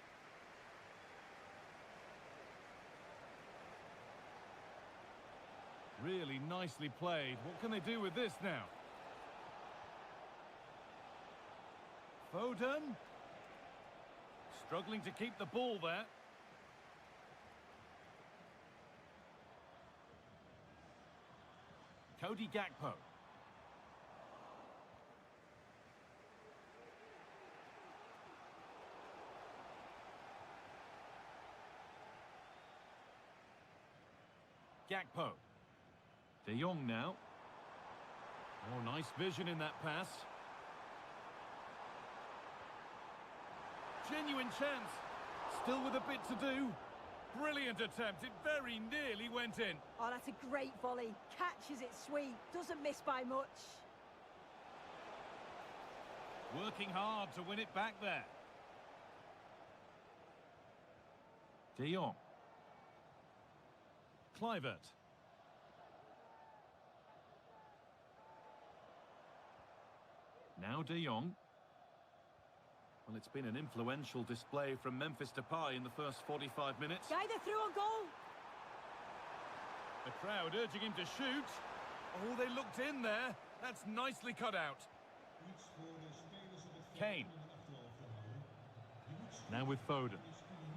Speaker 2: Really nicely played. What can they do with this now? Foden. Struggling to keep the ball there. Cody Gakpo. Gakpo. De Jong now. Oh, nice vision in that pass. Genuine chance. Still with a bit to do. Brilliant attempt. It very nearly went in.
Speaker 3: Oh, that's a great volley. Catches it sweet. Doesn't miss by much.
Speaker 2: Working hard to win it back there. De Jong. Kluivert. Now De Jong. Well, it's been an influential display from Memphis Depay in the first 45 minutes.
Speaker 3: Guide through on goal.
Speaker 2: The crowd urging him to shoot. Oh, they looked in there. That's nicely cut out. Kane. Now with Foden.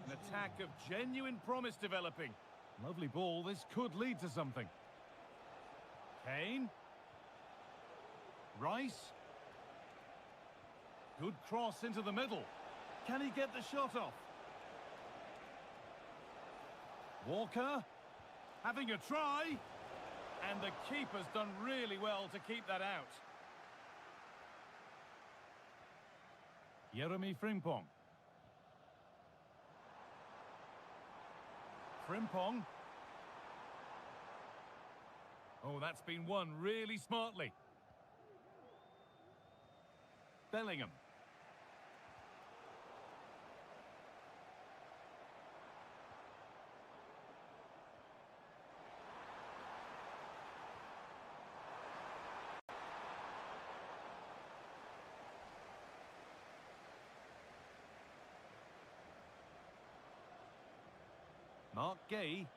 Speaker 2: An attack of genuine promise developing. Lovely ball. This could lead to something. Kane. Rice. Good cross into the middle. Can he get the shot off? Walker. Having a try. And the keeper's done really well to keep that out. Jeremy Frimpong. Frimpong. Oh, that's been won really smartly. Bellingham. Mark Gay.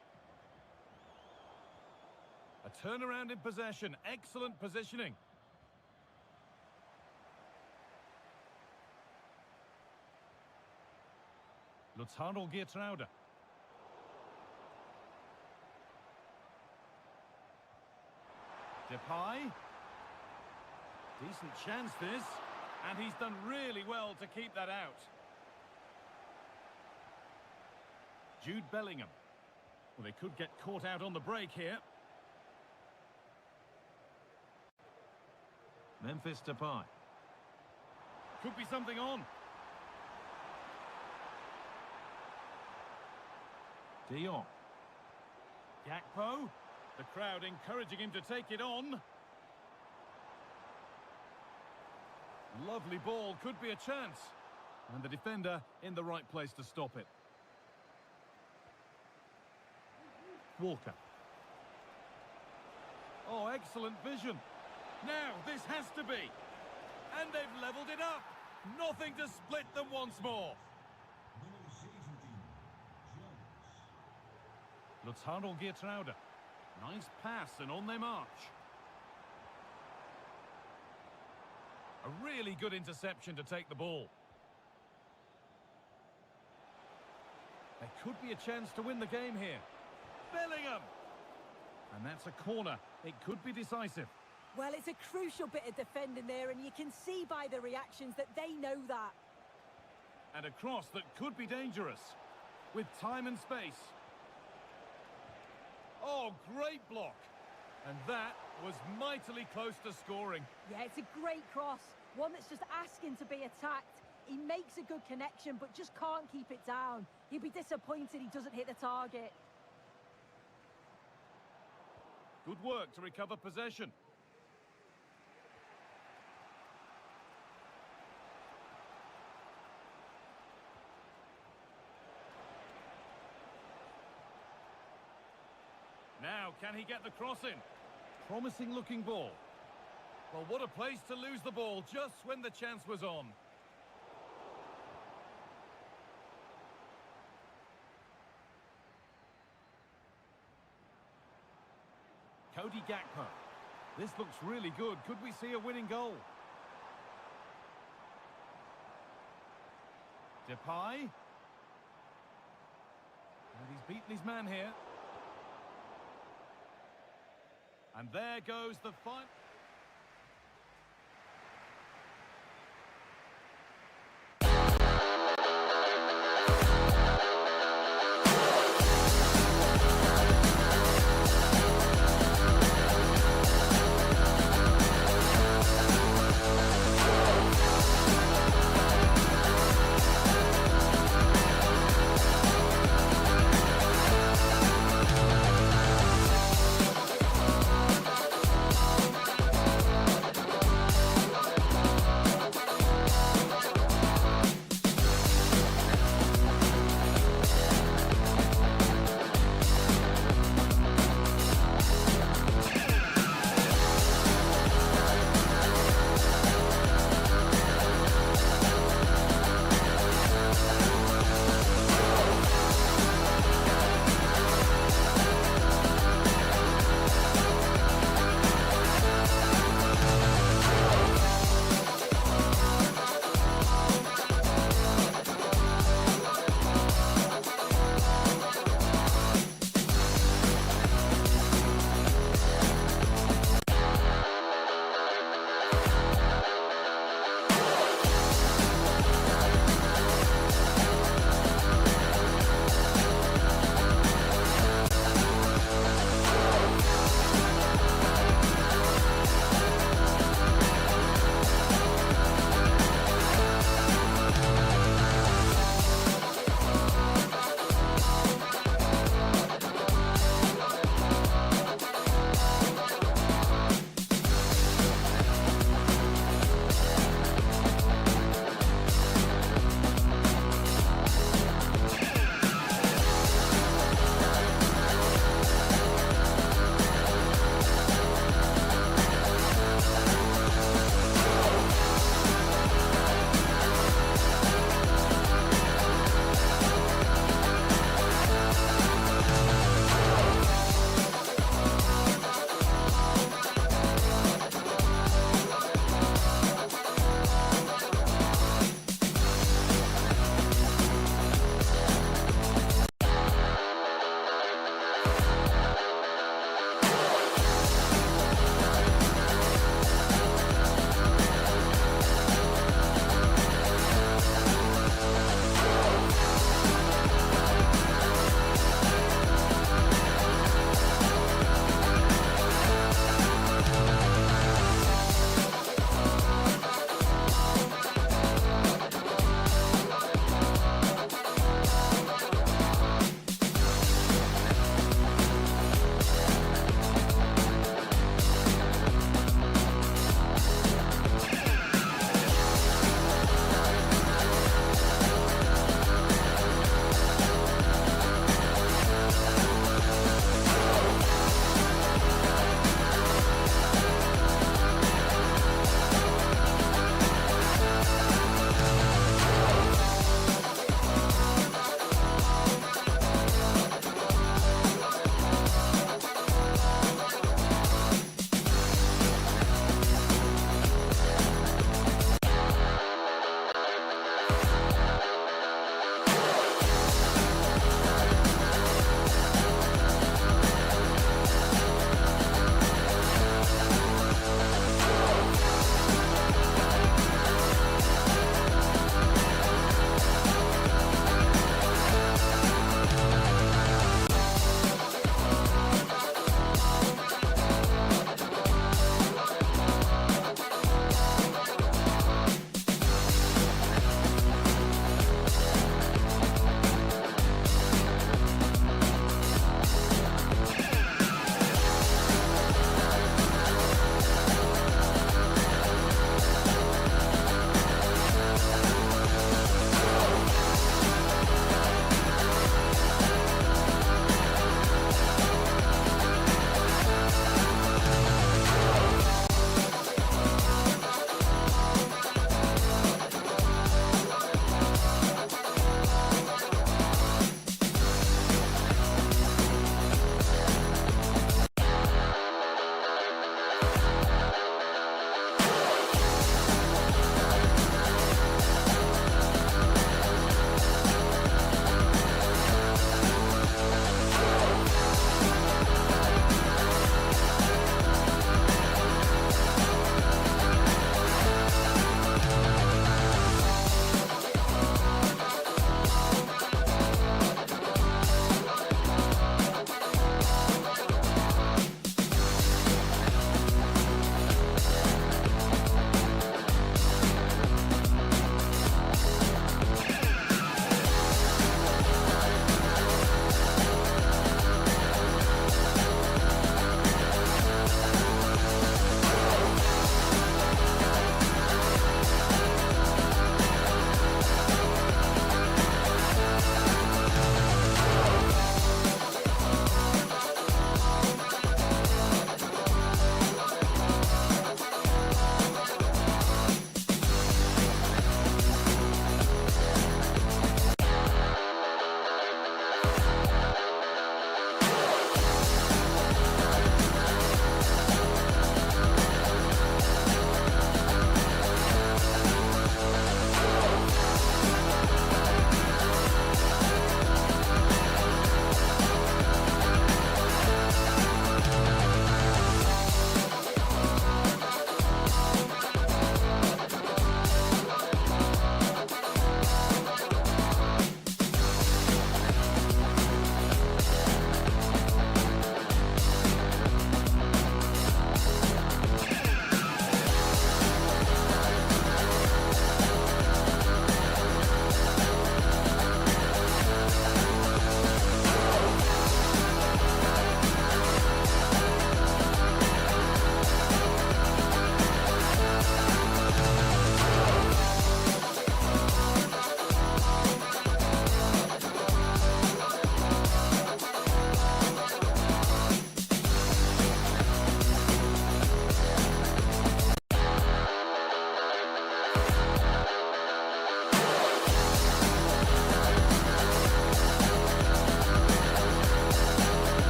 Speaker 2: A turnaround in possession. Excellent positioning. Lutzardo Geertruida. Depay. Decent chance this. And he's done really well to keep that out. Jude Bellingham. Well, they could get caught out on the break here. Memphis Depay. Could be something on. De Jong. Gakpo. The crowd encouraging him to take it on. Lovely ball. Could be a chance. And the defender in the right place to stop it. Walker. Oh, excellent vision. Now, this has to be. And they've levelled it up. Nothing to split them once more. Lutzardo Geertruida. Nice pass and on they march. A really good interception to take the ball. There could be a chance to win the game here. Bellingham! And that's a corner. It could be decisive.
Speaker 3: Well, it's a crucial bit of defending there, and you can see by the reactions that they know that.
Speaker 2: And a cross that could be dangerous. With time and space. Oh, great block. And that was mightily close to scoring.
Speaker 3: Yeah, it's a great cross. One that's just asking to be attacked. He makes a good connection, but just can't keep it down. He'll be disappointed he doesn't hit the target.
Speaker 2: Good work to recover possession. Now, can he get the cross in? Promising looking ball. Well, what a place to lose the ball just when the chance was on. Cody Gakpo. This looks really good. Could we see a winning goal? Depay. And he's beaten his man here. And there goes the final.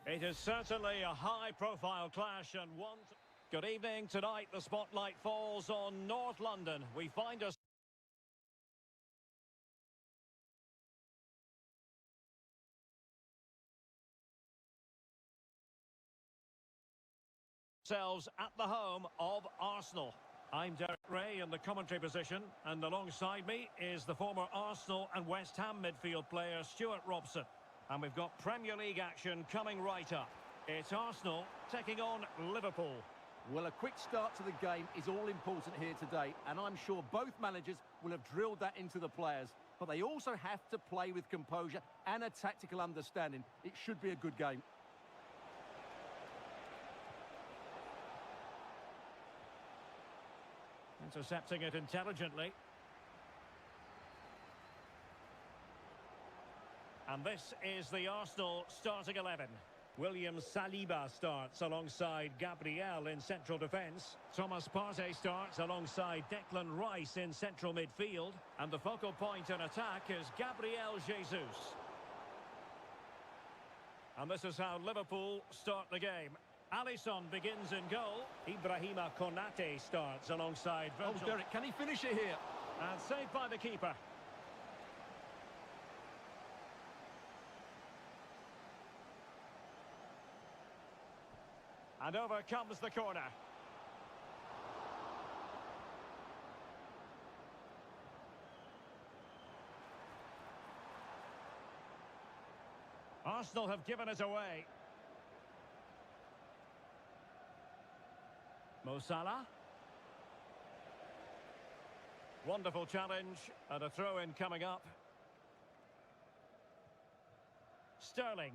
Speaker 4: It is certainly a high-profile clash and one... Good evening. Tonight, the spotlight falls on North London. We find ourselves at the home of Arsenal. I'm Derek Ray in the commentary position, and alongside me is the former Arsenal and West Ham midfield player Stuart Robson. And we've got Premier League action coming right up. It's Arsenal taking on Liverpool.
Speaker 5: Well, a quick start to the game is all important here today, and I'm sure both managers will have drilled that into the players. But they also have to play with composure and a tactical understanding. It should be a good game.
Speaker 4: Intercepting it intelligently. And this is the Arsenal starting 11. William Saliba starts alongside Gabriel in central defence. Thomas Partey starts alongside Declan Rice in central midfield. And the focal point in attack is Gabriel Jesus. And this is how Liverpool start the game. Alisson begins in goal. Ibrahima Konate starts alongside Virgil.
Speaker 5: Oh, Derek, can he finish it here?
Speaker 4: And saved by the keeper. And over comes the corner. Arsenal have given it away. Mo Salah. Wonderful challenge and a throw-in coming up. Sterling.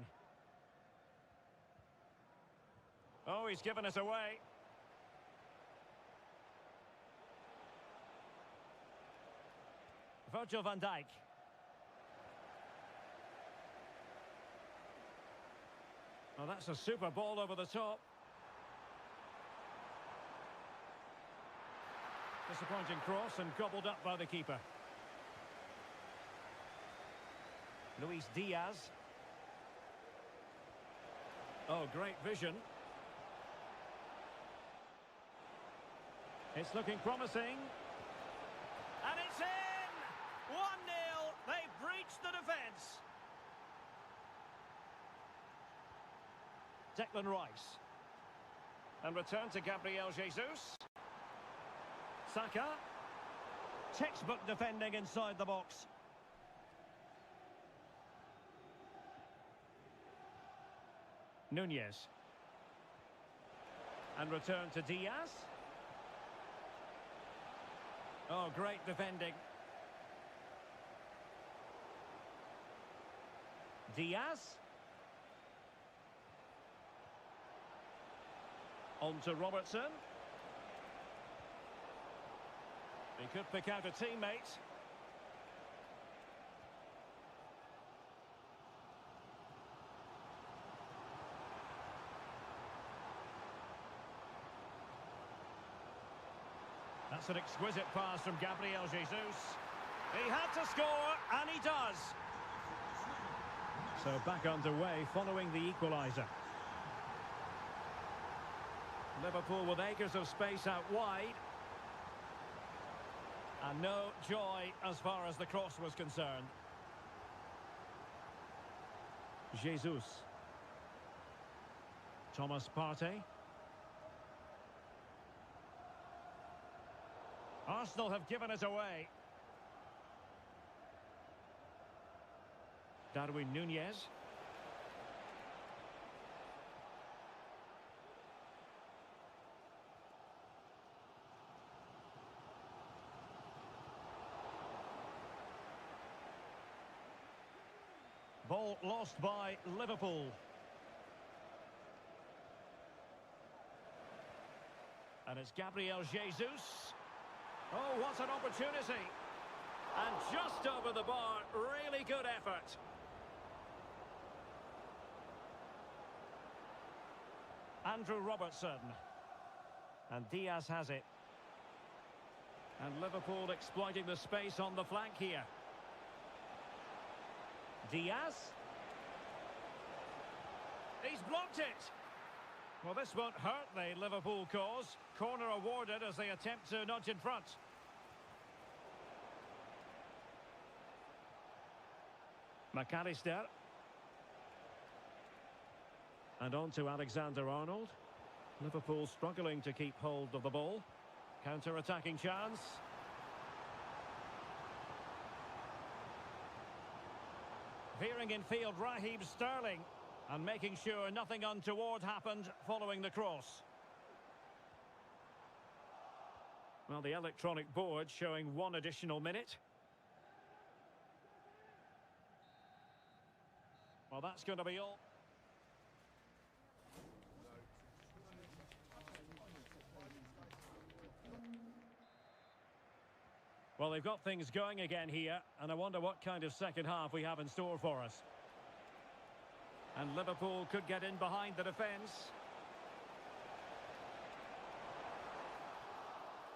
Speaker 4: Oh, he's given it away. Virgil van Dijk. Oh, that's a super ball over the top. Disappointing cross and gobbled up by the keeper. Luis Diaz. Oh, great vision. It's looking promising. And it's in! 1-0. They've breached the defence. Declan Rice. And return to Gabriel Jesus. Saka. Textbook defending inside the box. Nunez. And return to Diaz. Oh, great defending. Diaz. On to Robertson. He could pick out a teammate. That's an exquisite pass from Gabriel Jesus. He had to score, and he does. So back underway following the equaliser. Liverpool with acres of space out wide. And no joy as far as the cross was concerned. Jesus. Thomas Partey. Arsenal have given it away. Darwin Nunez. Ball lost by Liverpool. And it's Gabriel Jesus. Oh, what an opportunity. And just over the bar, really good effort. Andrew Robertson. And Diaz has it. And Liverpool exploiting the space on the flank here. Diaz. He's blocked it. Well, this won't hurt the Liverpool cause. Corner awarded as they attempt to nudge in front. McAllister. And on to Alexander-Arnold. Liverpool struggling to keep hold of the ball. Counter-attacking chance. Veering in field, Raheem Sterling. And making sure nothing untoward happened following the cross. Well, the electronic board showing 1 additional minute. Well, that's going to be all. Well, they've got things going again here, and I wonder what kind of second half we have in store for us. And Liverpool could get in behind the defence.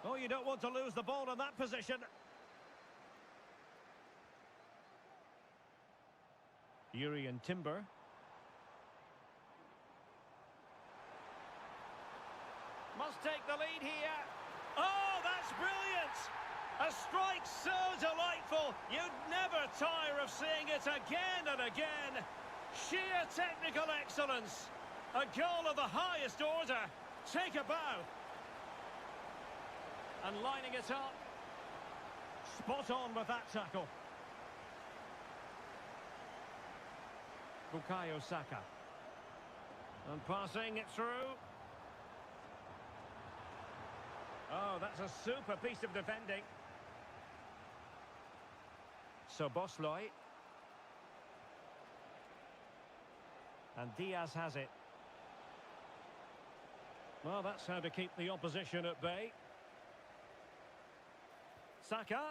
Speaker 4: Oh, you don't want to lose the ball in that position. Urian Timber. Must take the lead here. Oh, that's brilliant! A strike so delightful, you'd never tire of seeing it again and again. Sheer technical excellence. A goal of the highest order. Take a bow. And lining it up. Spot on with that tackle. Bukayo Saka. And passing it through. Oh, that's a super piece of defending. So Bosley. And Diaz has it. Well, that's how to keep the opposition at bay. Saka.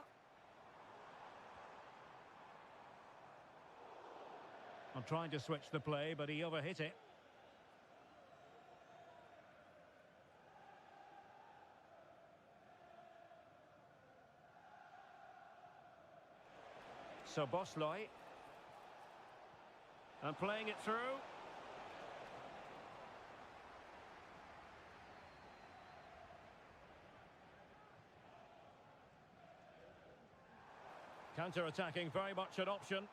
Speaker 4: I'm trying to switch the play, but he overhit it. So Bosley. And playing it through. Counter-attacking, very much an option.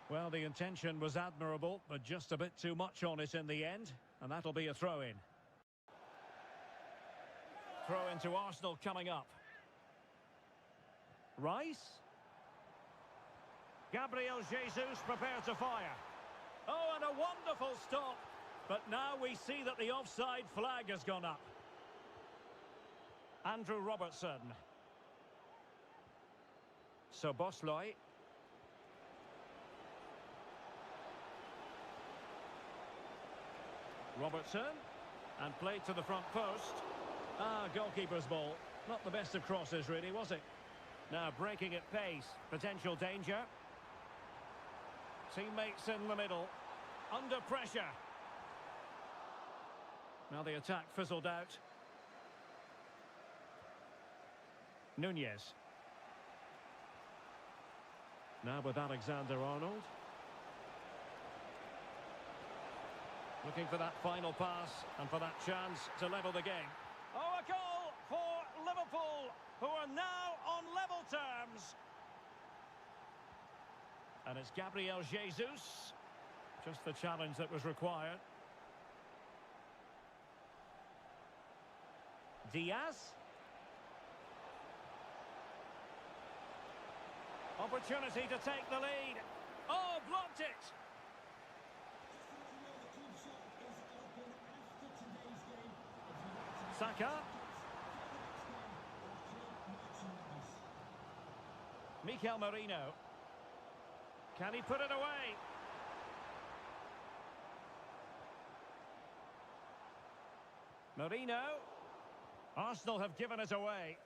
Speaker 4: Well, the intention was admirable, but just a bit too much on it in the end, and that'll be a throw-in. Throw-in to Arsenal coming up. Rice. Gabriel Jesus prepared to fire. Oh, and a wonderful stop. But now we see that the offside flag has gone up. Andrew Robertson. So Bosley. Robertson. And played to the front post. Goalkeeper's ball. Not the best of crosses, really, was it? Now breaking at pace. Potential danger. Teammates in the middle. Under pressure. Now the attack fizzled out. Nunez. Now with Alexander-Arnold. Looking for that final pass and for that chance to level the game. Oh, a goal for Liverpool, who are now on level terms. And it's Gabriel Jesus. Just the challenge that was required. Diaz. Opportunity to take the lead. Oh, blocked it. Saka. Mikel Merino. Can he put it away? Merino. Arsenal have given it away.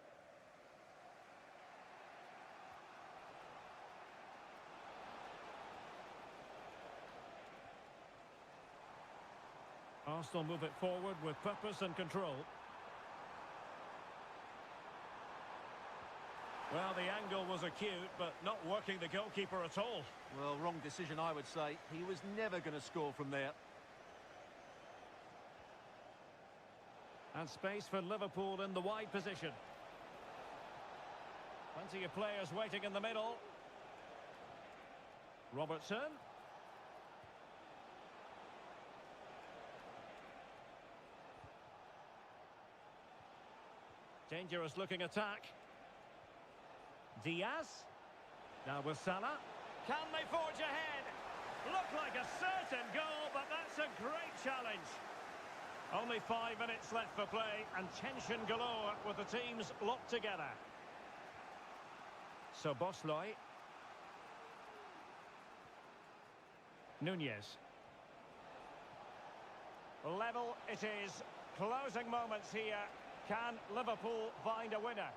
Speaker 4: Arsenal move it forward with purpose and control. Well, the angle angle was acute, but not working the goalkeeper at all.
Speaker 5: Well, wrong decision, I would say. He was never going to score from there.
Speaker 4: And space for Liverpool in the wide position. Plenty of players waiting in the middle. Robertson. Dangerous looking attack. Diaz. Now with Salah. Can they forge ahead? Look like a certain goal, but that's a great challenge. Only 5 minutes left for play and tension galore with the teams locked together. So Bosley. Nunez. Level it is. Closing moments here. Can Liverpool find a winner?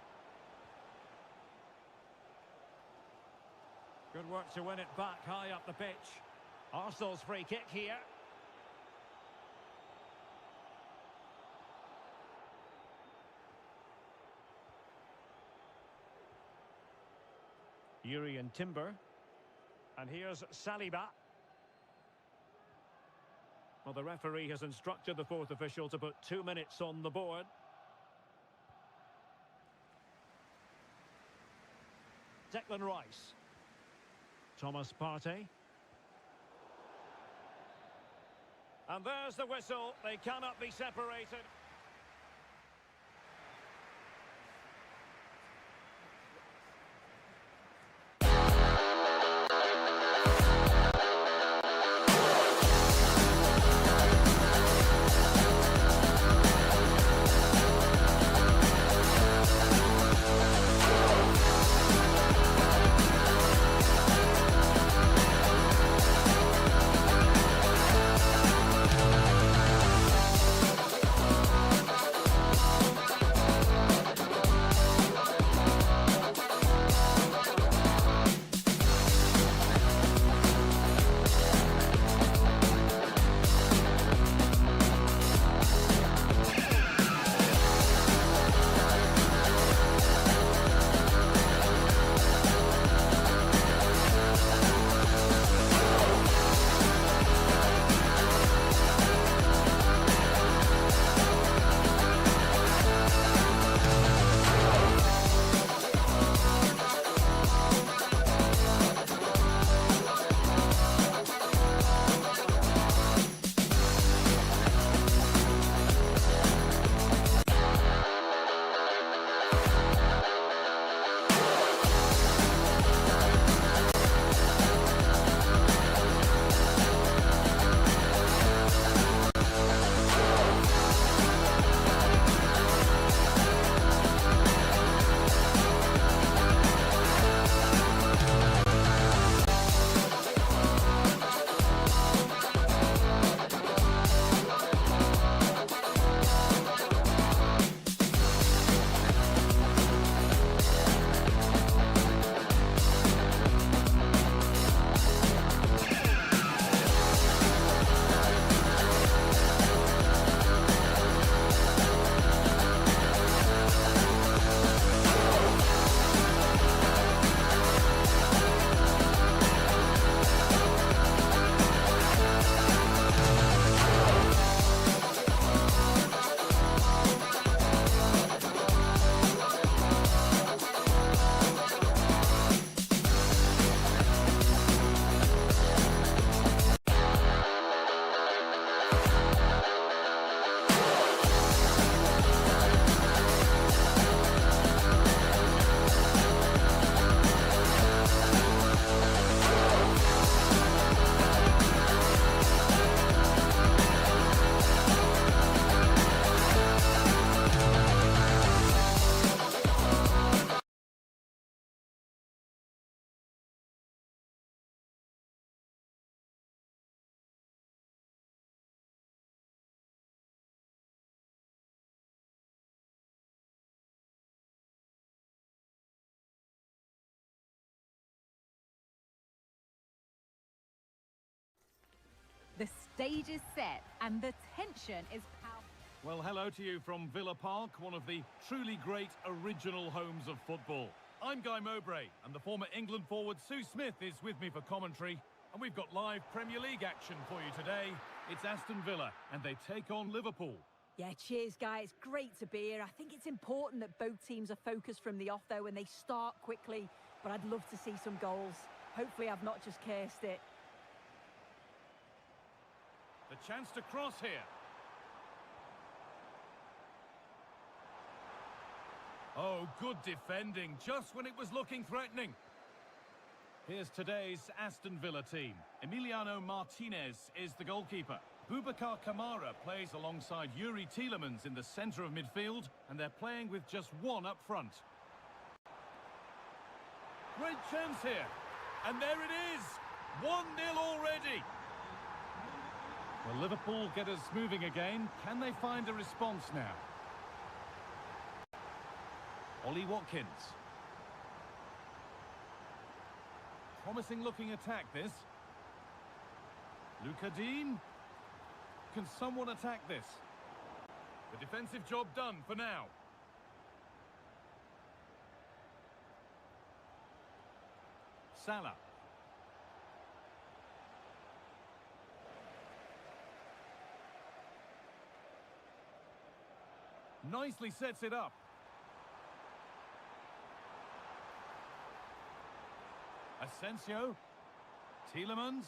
Speaker 4: Good work to win it back high up the pitch. Arsenal's free kick here. Yuri and Timber. And here's Saliba. Well, the referee has instructed the fourth official to put 2 minutes on the board. Declan Rice. Thomas Partey. And there's the whistle. They cannot be separated.
Speaker 1: The stage is set and the tension is powerful.
Speaker 2: Well, hello to you from Villa Park, one of the truly great original homes of football. I'm Guy Mowbray, and the former England forward Sue Smith is with me for commentary. And we've got live Premier League action for you today. It's Aston Villa, and they take on Liverpool.
Speaker 3: Yeah, cheers, guys. Great to be here. I think it's important that both teams are focused from the off, though, and they start quickly. But I'd love to see some goals. Hopefully I've not just cursed it.
Speaker 2: The chance to cross here. Oh, good defending, just when it was looking threatening. Here's today's Aston Villa team. Emiliano Martinez is the goalkeeper. Boubacar Kamara plays alongside Yuri Tielemans in the centre of midfield, and they're playing with just one up front. Great chance here. And there it is. 1-0 already. Well, Liverpool get us moving again. Can they find a response now? Ollie Watkins. Promising looking attack this. Luca Dean. Can someone attack this? The defensive job done for now. Salah. Nicely sets it up. Asensio. Tielemans.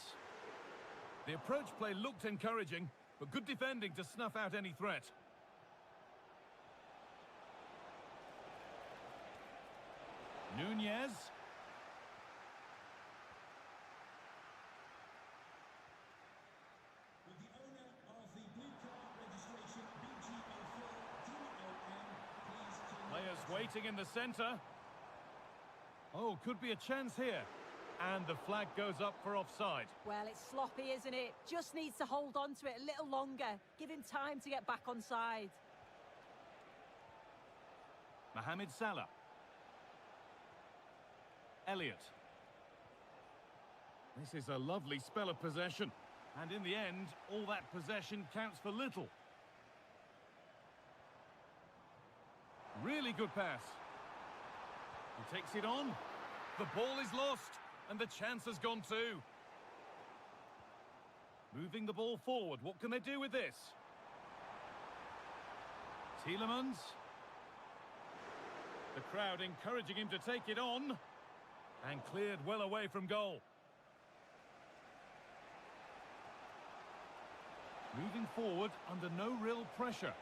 Speaker 2: The approach play looked encouraging, but good defending to snuff out any threat. Nunez. Players waiting in the centre. Oh, could be a chance here. And the flag goes up for offside.
Speaker 3: Well, it's sloppy, isn't it? Just needs to hold on to it a little longer. Give him time to get back on side.
Speaker 2: Mohamed Salah. Elliott. This is a lovely spell of possession. And in the end, all that possession counts for little. Really good pass. He takes it on. The ball is lost. And the chance has gone too. Moving the ball forward. What can they do with this? Tielemans. The crowd encouraging him to take it on. And cleared well away from goal. Moving forward under no real pressure.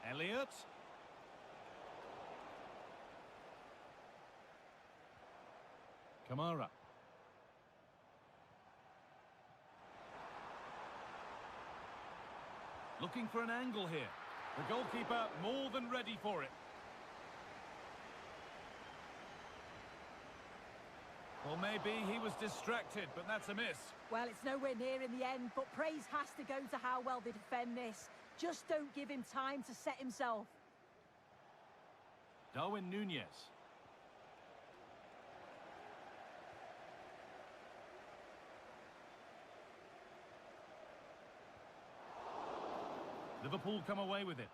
Speaker 2: Elliott. Kamara. Looking for an angle here. The goalkeeper more than ready for it. Well, maybe he was distracted, but that's a miss.
Speaker 3: Well, it's nowhere near in the end, but praise has to go to how well they defend this. Just don't give him time to set himself.
Speaker 2: Darwin Nunez. Liverpool come away with it.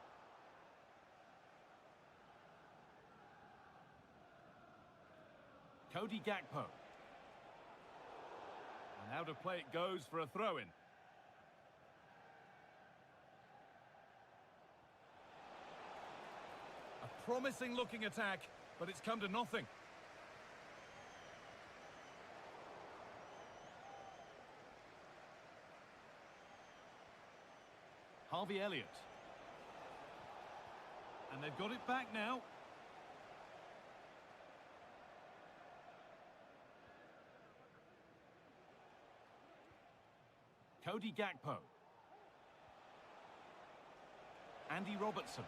Speaker 2: Cody Gakpo. And out of play it goes for a throw-in. A promising looking attack, but it's come to nothing. Harvey Elliott. And they've got it back now. Cody Gakpo. Andy Robertson.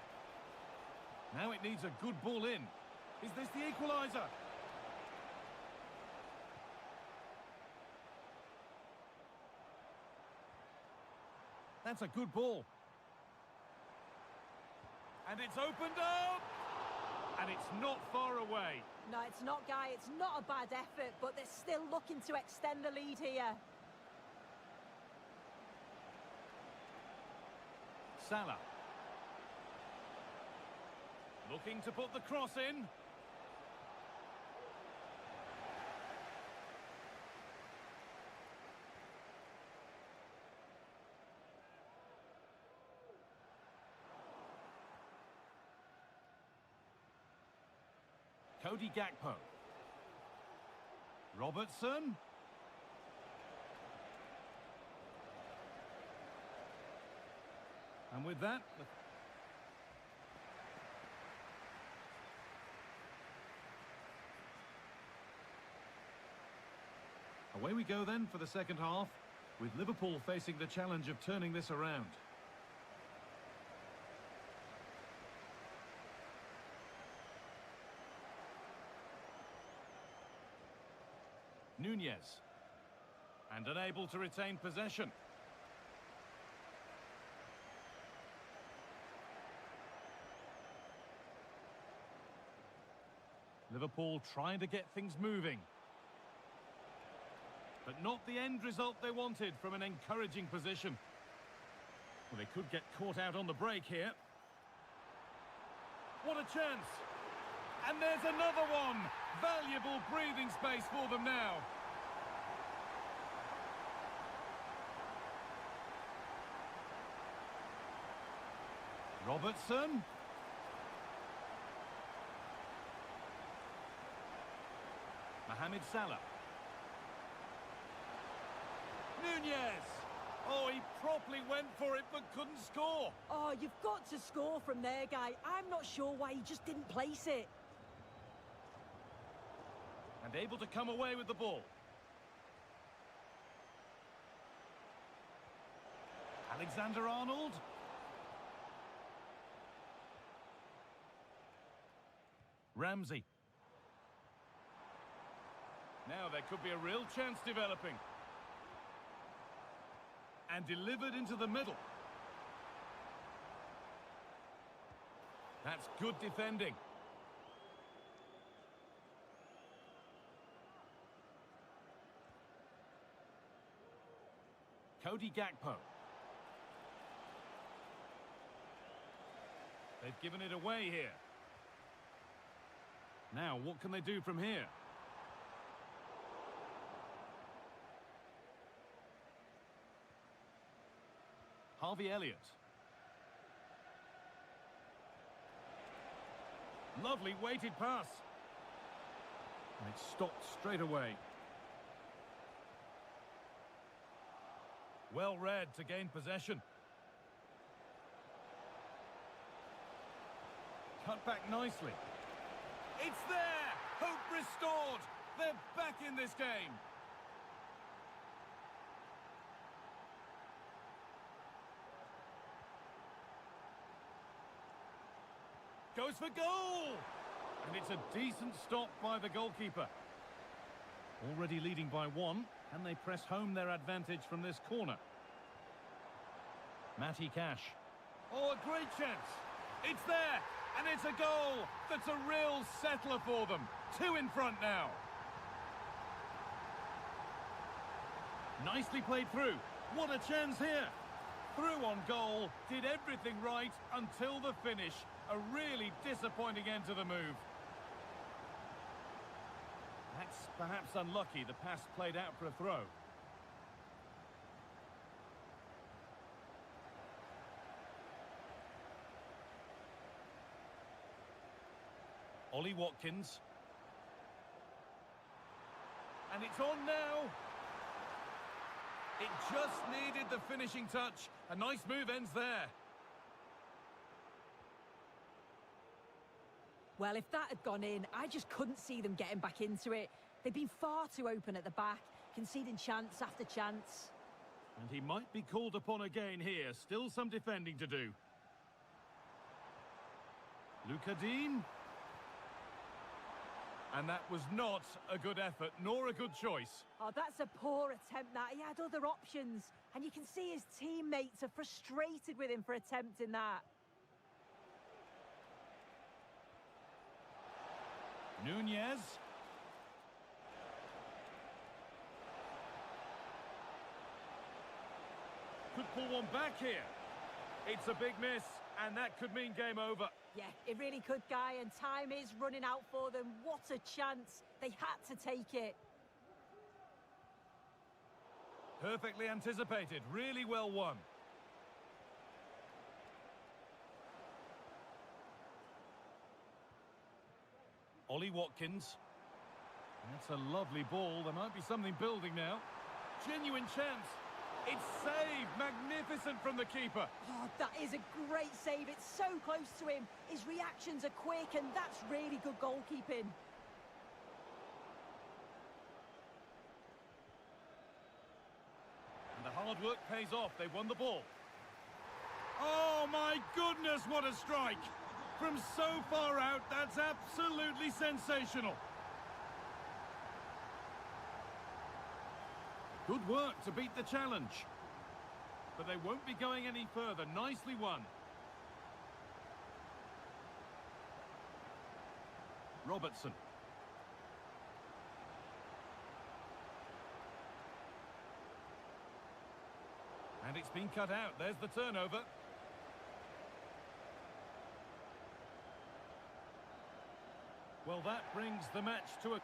Speaker 2: Now it needs a good ball in. Is this the equaliser? That's a good ball. And it's opened up! And it's not far away.
Speaker 3: No, it's not, Guy. It's not a bad effort, but they're still looking to extend the lead here.
Speaker 2: Salah. Looking to put the cross in. Cody Gakpo. Robertson. And with that... Away we go then for the second half, with Liverpool facing the challenge of turning this around. Nunez. And unable to retain possession. Liverpool trying to get things moving. But not the end result they wanted from an encouraging position. Well, they could get caught out on the break here. What a chance! And there's another one! Valuable breathing space for them now. Robertson. Mohamed Salah. Nunez. Oh, he properly went for it but couldn't score.
Speaker 3: Oh, you've got to score from there, guy. I'm not sure why he just didn't place it.
Speaker 2: And able to come away with the ball. Alexander-Arnold. Ramsey. Now there could be a real chance developing. And delivered into the middle. That's good defending. Cody Gakpo. They've given it away here. Now, what can they do from here? Harvey Elliott. Lovely weighted pass. And it stopped straight away. Well read to gain possession. Cut back nicely. It's there! Hope restored! They're back in this game! Goes for goal! And it's a decent stop by the goalkeeper. Already leading by one, and they press home their advantage from this corner. Matty Cash. Oh, a great chance! It's there! And it's a goal that's a real settler for them. 2 in front now. Nicely played through. What a chance here. Through on goal, did everything right until the finish. A really disappointing end to the move. That's perhaps unlucky. The pass played out for a throw. Ollie Watkins. And it's on now. It just needed the finishing touch. A nice move ends there.
Speaker 3: Well, if that had gone in, I just couldn't see them getting back into it. They've been far too open at the back, conceding chance after chance.
Speaker 2: And he might be called upon again here. Still some defending to do. Luka Dean. And that was not a good effort, nor a good choice.
Speaker 3: Oh, that's a poor attempt, that. He had other options. And you can see his teammates are frustrated with him for attempting that.
Speaker 2: Nunez. Could pull one back here. It's a big miss, and that could mean game over.
Speaker 3: Yeah, it really could, Guy, and time is running out for them. What a chance. They had to take it.
Speaker 2: Perfectly anticipated, really well won. Ollie Watkins. That's a lovely ball. There might be something building now. Genuine chance. It's saved. Magnificent from the keeper.
Speaker 3: Oh, that is a great save. It's so close to him. His reactions are quick, and that's really good goalkeeping.
Speaker 2: And the hard work pays off. They won the ball. Oh, my goodness, what a strike. From so far out, that's absolutely sensational. Good work to beat the challenge. But they won't be going any further. Nicely won. Robertson. And it's been cut out. There's the turnover. Well, that brings the match to a...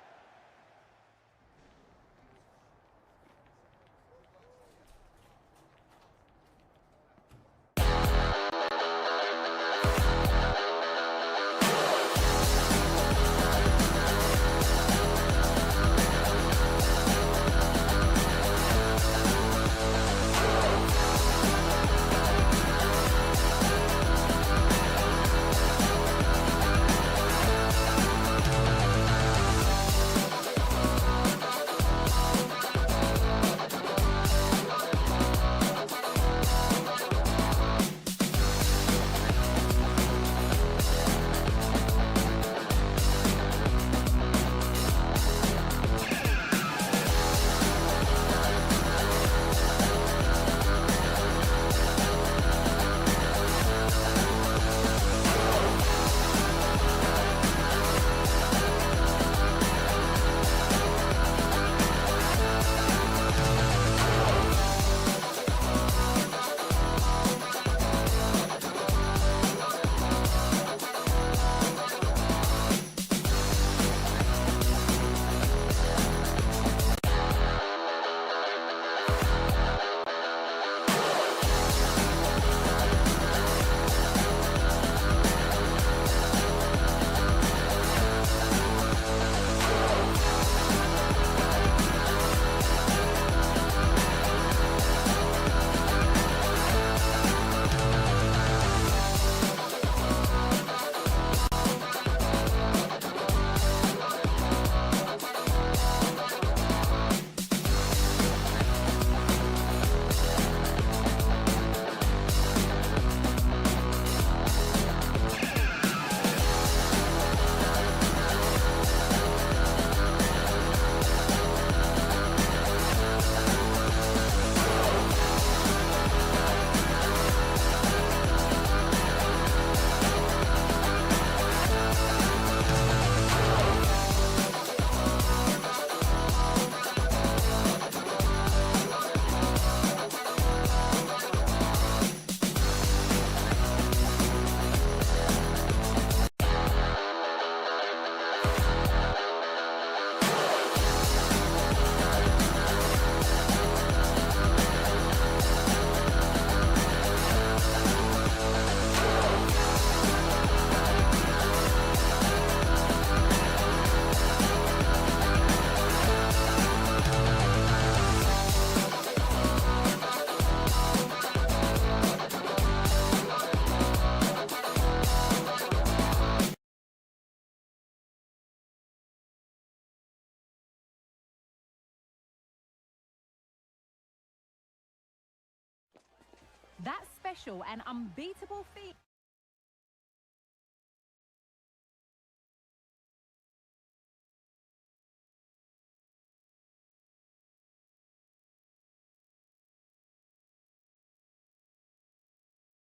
Speaker 1: That special and unbeatable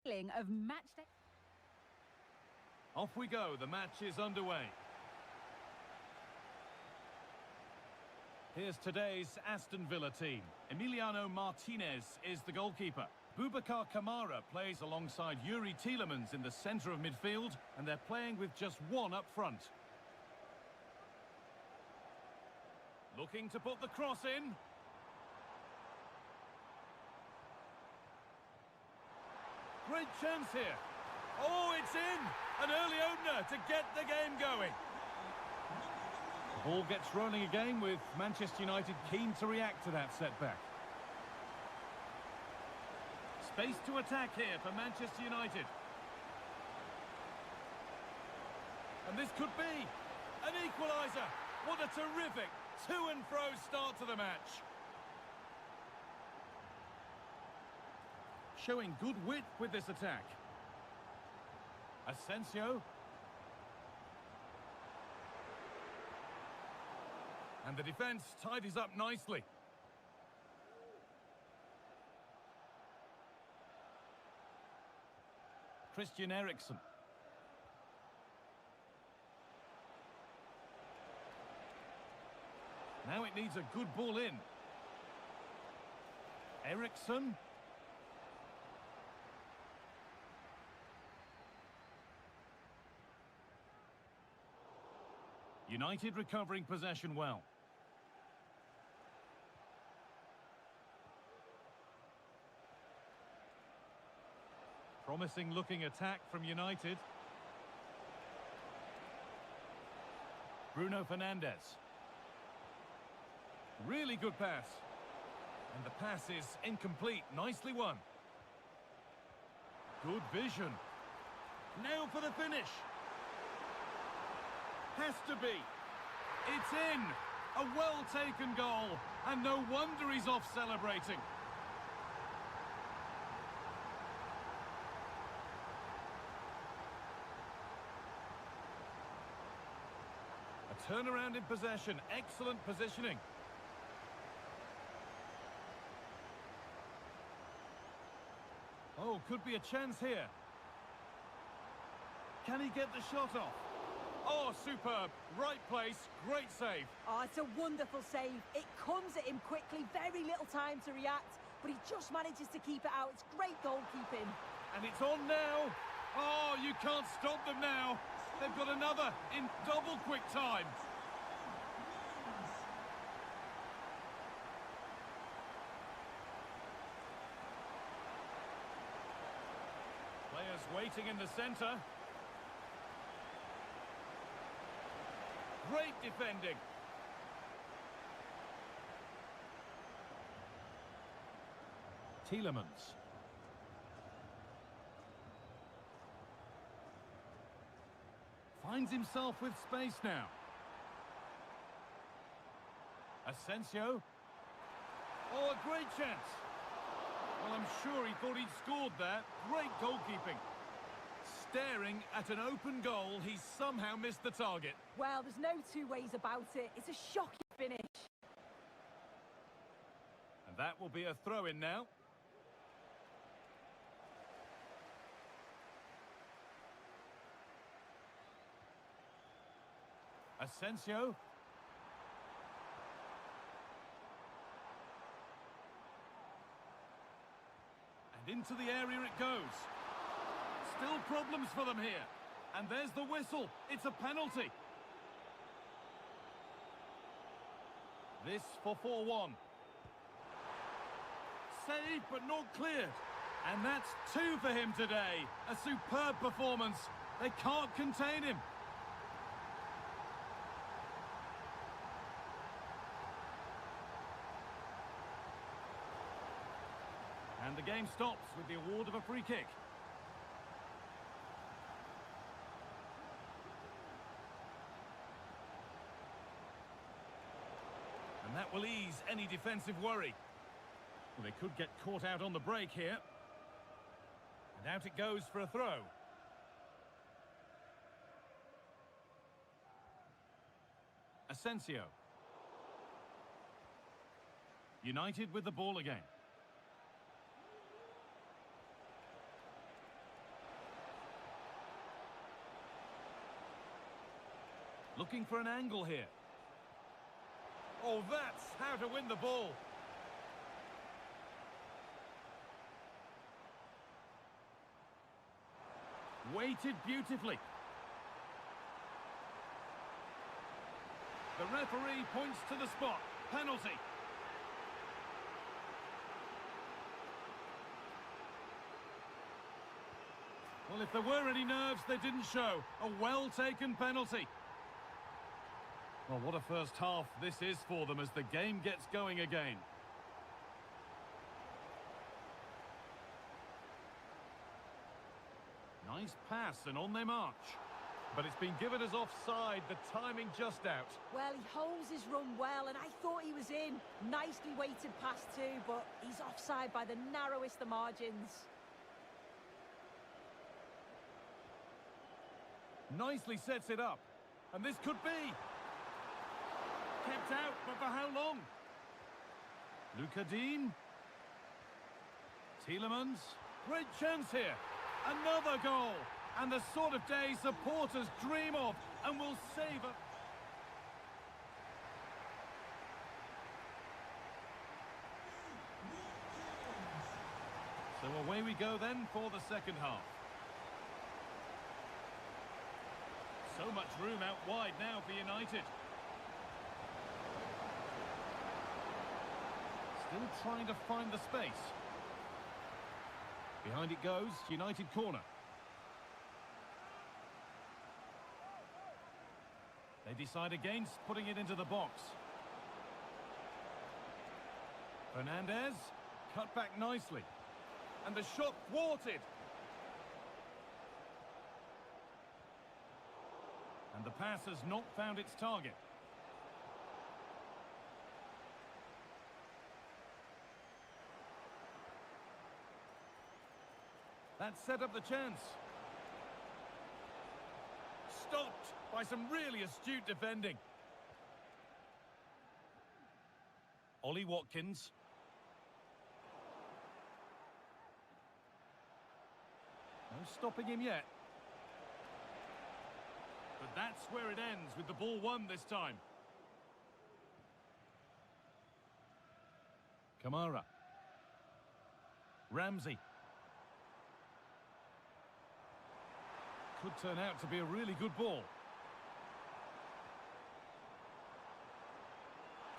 Speaker 1: feeling of match day.
Speaker 2: Off we go. The match is underway. Here's today's Aston Villa team. Emiliano Martinez is the goalkeeper. Boubacar Kamara plays alongside Yuri Tielemans in the centre of midfield, and they're playing with just one up front. Looking to put the cross in. Great chance here. Oh, it's in! An early opener to get the game going. The ball gets rolling again with Manchester United keen to react to that setback. Space to attack here for Manchester United. And this could be an equaliser. What a terrific to and fro start to the match. Showing good width with this attack. Asensio. And the defence tidies up nicely. Christian Eriksen. Now it needs a good ball in. Eriksen. United recovering possession well. Promising looking attack from United. Bruno Fernandes. Really good pass. And the pass is incomplete. Nicely won. Good vision. Now for the finish. Has to be. It's in. A well-taken goal. And no wonder he's off celebrating. A turnaround in possession. Excellent positioning. Oh, could be a chance here. Can he get the shot off? Oh, superb. Right place, great save.
Speaker 3: Oh, it's a wonderful save. It comes at him quickly, very little time to react, but he just manages to keep it out. It's great goalkeeping.
Speaker 2: And it's on now. Oh, you can't stop them now. They've got another in double quick time. Players waiting in the centre. Great defending. Tielemans. Finds himself with space now. Asensio. Oh, a great chance. Well, I'm sure he thought he'd scored that. Great goalkeeping. Staring at an open goal, he's somehow missed the target.
Speaker 3: Well, there's no two ways about it. It's a shocking finish.
Speaker 2: And that will be a throw-in now. Asensio. And into the area it goes. Still problems for them here. And there's the whistle. It's a penalty. This for 4-1. Saved but not cleared. And that's 2 for him today. A superb performance. They can't contain him. And the game stops with the award of a free kick. And that will ease any defensive worry. Well, they could get caught out on the break here. And out it goes for a throw. Asensio. United with the ball again. Looking for an angle here. Oh, that's how to win the ball. Weighted beautifully. The referee points to the spot. Penalty. Well, if there were any nerves, they didn't show. A well-taken penalty. Well, what a first half this is for them as the game gets going again. Nice pass and on they march. But it's been given as offside, the timing just out.
Speaker 3: Well, he holds his run well, and I thought he was in. Nicely weighted pass too, but he's offside by the narrowest of margins.
Speaker 2: Nicely sets it up. And this could be. Kept out, but for how long? Luca Dean. Tielemans. Great chance here. Another goal. And the sort of day supporters dream of and will savour. So away we go then for the second half. So much room out wide now for United. Still trying to find the space. Behind it goes, United corner. They decide against putting it into the box. Fernandez, cut back nicely. And the shot thwarted. And the pass has not found its target. That set up the chance. Stopped by some really astute defending. Ollie Watkins. No stopping him yet. But that's where it ends, with the ball won this time. Kamara. Ramsey. Could turn out to be a really good ball.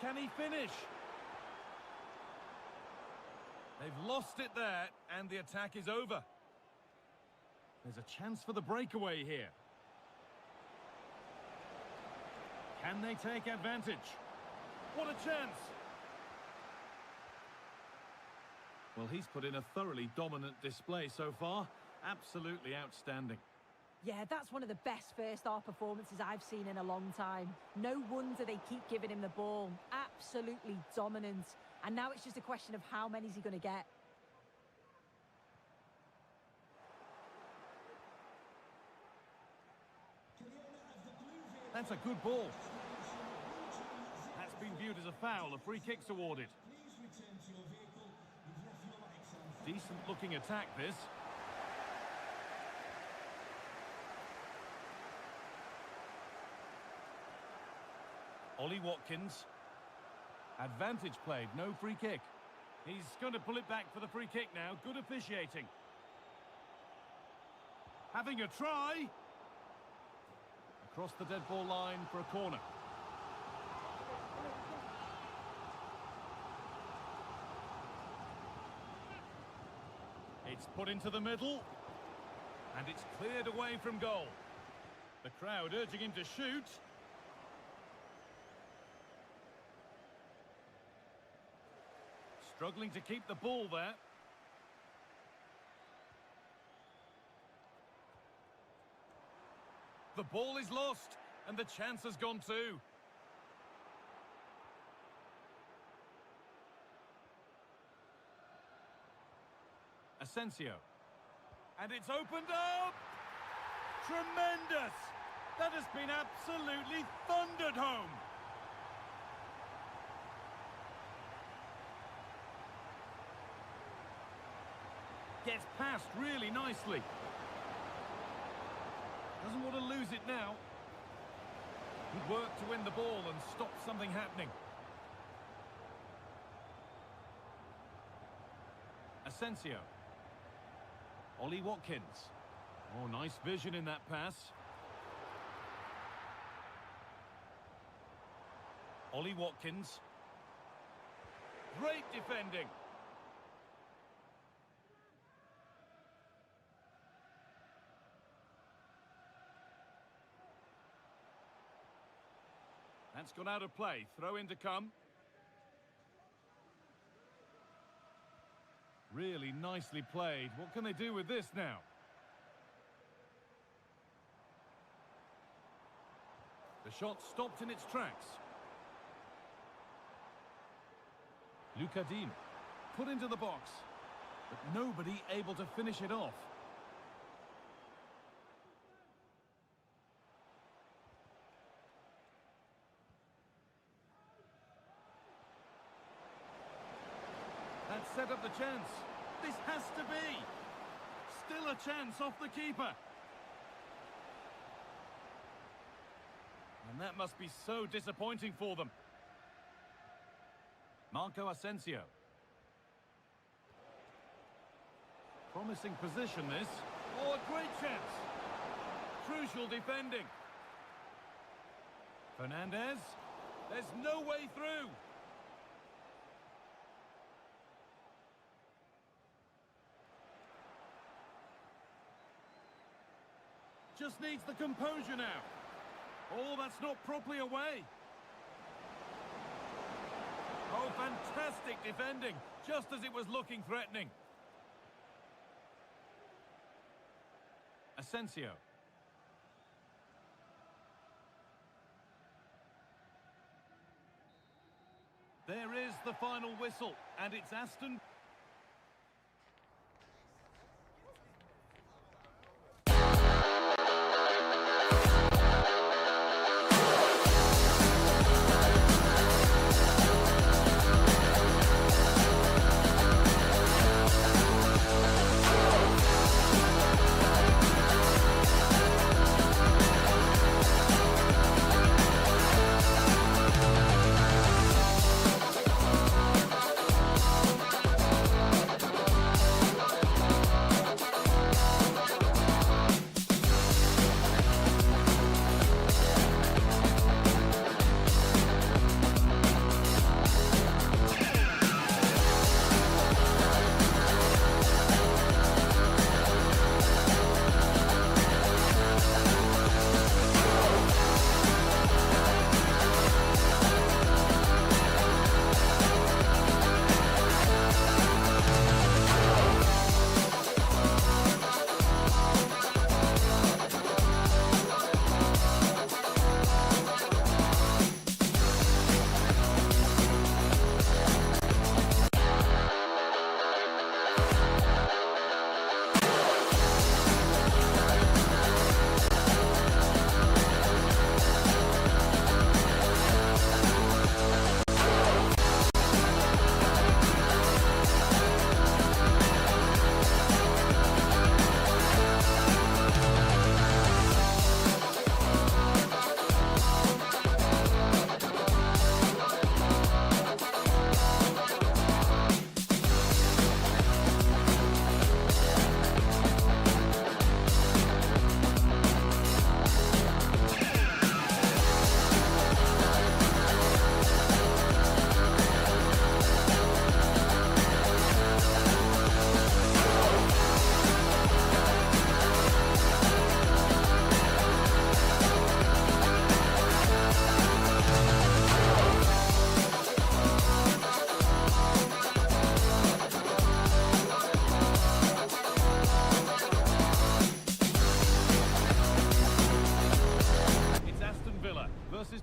Speaker 2: Can he finish? They've lost it there, and the attack is over. There's a chance for the breakaway here. Can they take advantage? What a chance! Well, he's put in a thoroughly dominant display so far. Absolutely outstanding.
Speaker 3: Yeah, that's one of the best first-half performances I've seen in a long time. No wonder they keep giving him the ball. Absolutely dominant. And now it's just a question of how many is he going to get.
Speaker 2: That's a good ball. That's been viewed as a foul. A free kick's awarded. Decent-looking attack, this. Ollie Watkins. Advantage played, no free kick. He's going to pull it back for the free kick now. Good officiating. Having a try. Across the dead ball line for a corner. It's put into the middle. And it's cleared away from goal. The crowd urging him to shoot. Struggling to keep the ball there. The ball is lost, and the chance has gone too. Asensio. And it's opened up! Tremendous! That has been absolutely thundered home! Gets past really nicely. Doesn't want to lose it now. Good work to win the ball and stop something happening. Asensio. Ollie Watkins. Oh, nice vision in that pass. Ollie Watkins. Great defending. That's gone out of play. Throw in to come. Really nicely played. What can they do with this now? The shot stopped in its tracks. Luka Dean put into the box, but nobody able to finish it off. That set up the chance. This has to be. Still a chance off the keeper. And that must be so disappointing for them. Marco Asensio. Promising position this. Oh, a great chance. Crucial defending. Fernandez. There's no way through. Just needs the composure now. Oh, that's not properly away. Oh, fantastic defending, just as it was looking threatening. Asensio. There is the final whistle, and it's Aston.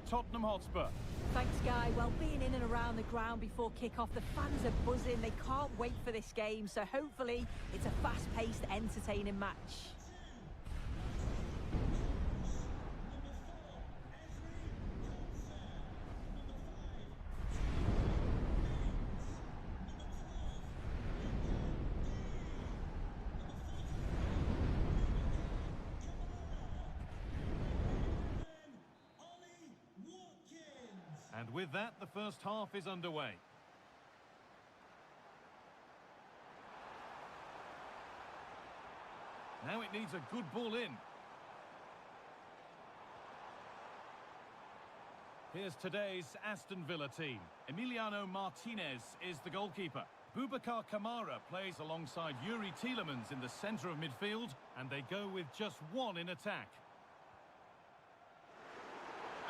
Speaker 2: Tottenham Hotspur.
Speaker 3: Thanks, Guy. Well, being in and around the ground before kick-off, the fans are buzzing. They can't wait for this game, so hopefully it's a fast-paced, entertaining match.
Speaker 2: And with that, the first half is underway. Now it needs a good ball in. Here's today's Aston Villa team. Emiliano Martinez is the goalkeeper. Boubacar Kamara plays alongside Yuri Tielemans in the centre of midfield, and they go with just one in attack.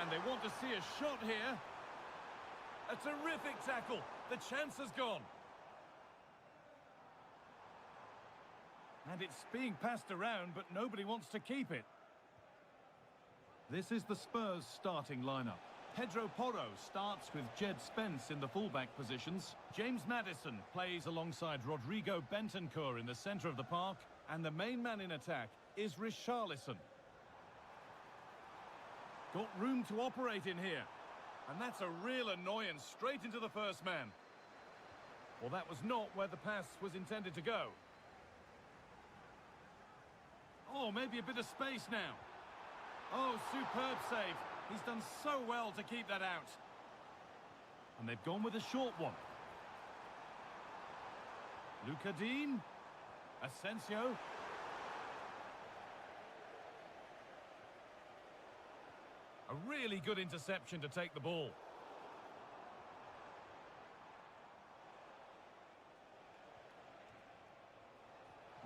Speaker 2: And they want to see a shot here. A terrific tackle. The chance has gone. And it's being passed around, but nobody wants to keep it. This is the Spurs starting lineup. Pedro Porro starts with Jed Spence in the fullback positions. James Maddison plays alongside Rodrigo Bentancur in the centre of the park. And the main man in attack is Richarlison. Got room to operate in here. And that's a real annoyance, straight into the first man. Well, that was not where the pass was intended to go. Oh, maybe a bit of space now. Oh, superb save. He's done so well to keep that out. And they've gone with a short one. Luca Dean. Asensio. A really good interception to take the ball.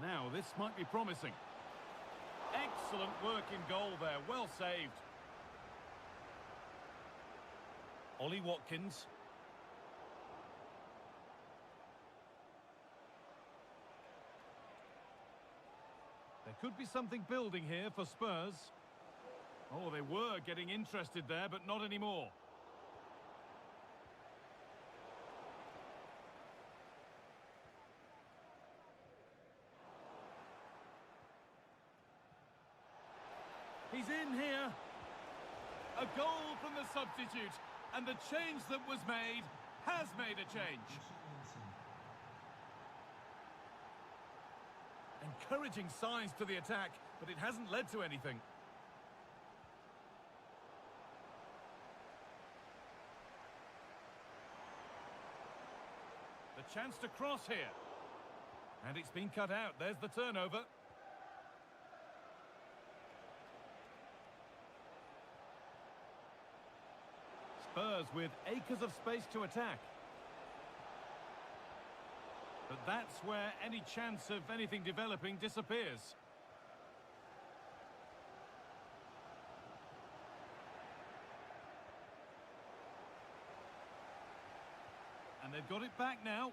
Speaker 2: Now, this might be promising. Excellent work in goal there. Well saved. Ollie Watkins. There could be something building here for Spurs. Oh, they were getting interested there, but not anymore. He's in here. A goal from the substitute. And the change that was made has made a change. Encouraging signs to the attack, but it hasn't led to anything. The chance to cross here. And it's been cut out. There's the turnover. Spurs with acres of space to attack. But that's where any chance of anything developing disappears. And they've got it back now.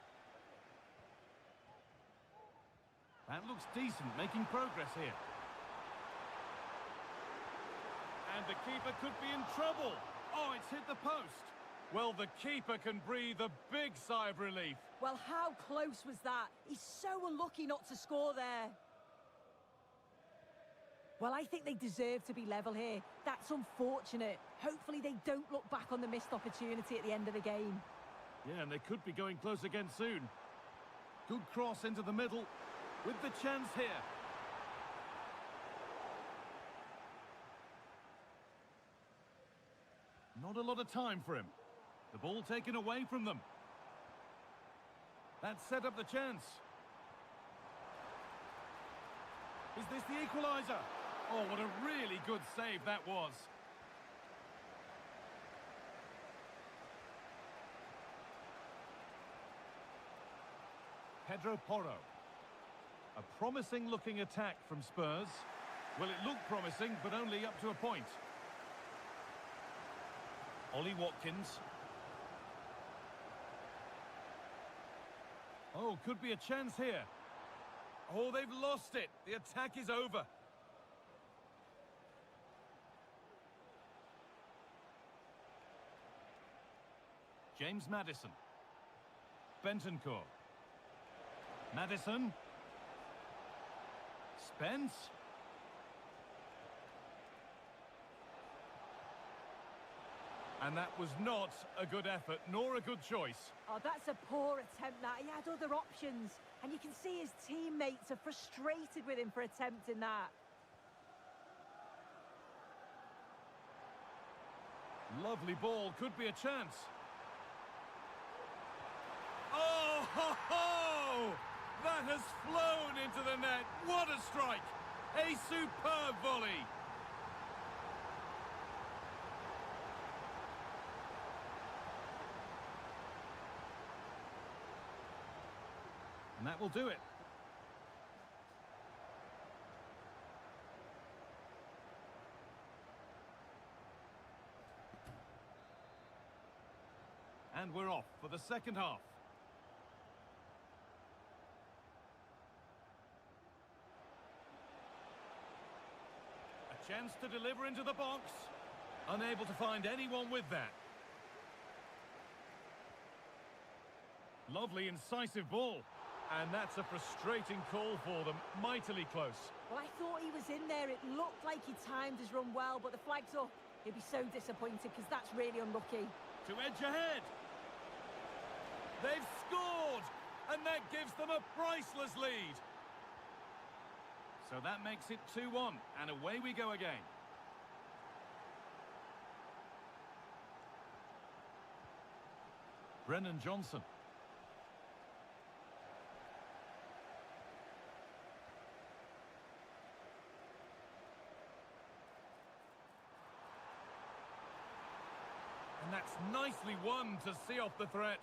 Speaker 2: That looks decent, making progress here. And the keeper could be in trouble. Oh, it's hit the post. Well, the keeper can breathe a big sigh of relief.
Speaker 3: Well, how close was that? He's so unlucky not to score there. Well, I think they deserve to be level here. That's unfortunate. Hopefully they don't look back on the missed opportunity at the end of the game.
Speaker 2: Yeah, and they could be going close again soon. Good cross into the middle with the chance here. Not a lot of time for him. The ball taken away from them. That set up the chance. Is this the equaliser? Oh, what a really good save that was. Pedro Porro. A promising-looking attack from Spurs. Well, it looked promising, but only up to a point. Ollie Watkins. Oh, could be a chance here. Oh, they've lost it. The attack is over. James Maddison. Bentancur. Maddison. Spence. And that was not a good effort, nor a good choice.
Speaker 3: Oh, that's a poor attempt, that. He had other options. And you can see his teammates are frustrated with him for attempting that.
Speaker 2: Lovely ball, could be a chance. Oh, ho, ho! That has flown into the net. What a strike! A superb volley. And that will do it. And we're off for the second half. A chance to deliver into the box. Unable to find anyone with that. Lovely, incisive ball. And that's a frustrating call for them. Mightily close.
Speaker 3: Well, I thought he was in there. It looked like he timed his run well, but the flag's up. He'll be so disappointed because that's really unlucky.
Speaker 2: To edge ahead. They've scored! And that gives them a priceless lead. So that makes it 2-1. And away we go again. Brennan Johnson. And that's nicely won to see off the threat.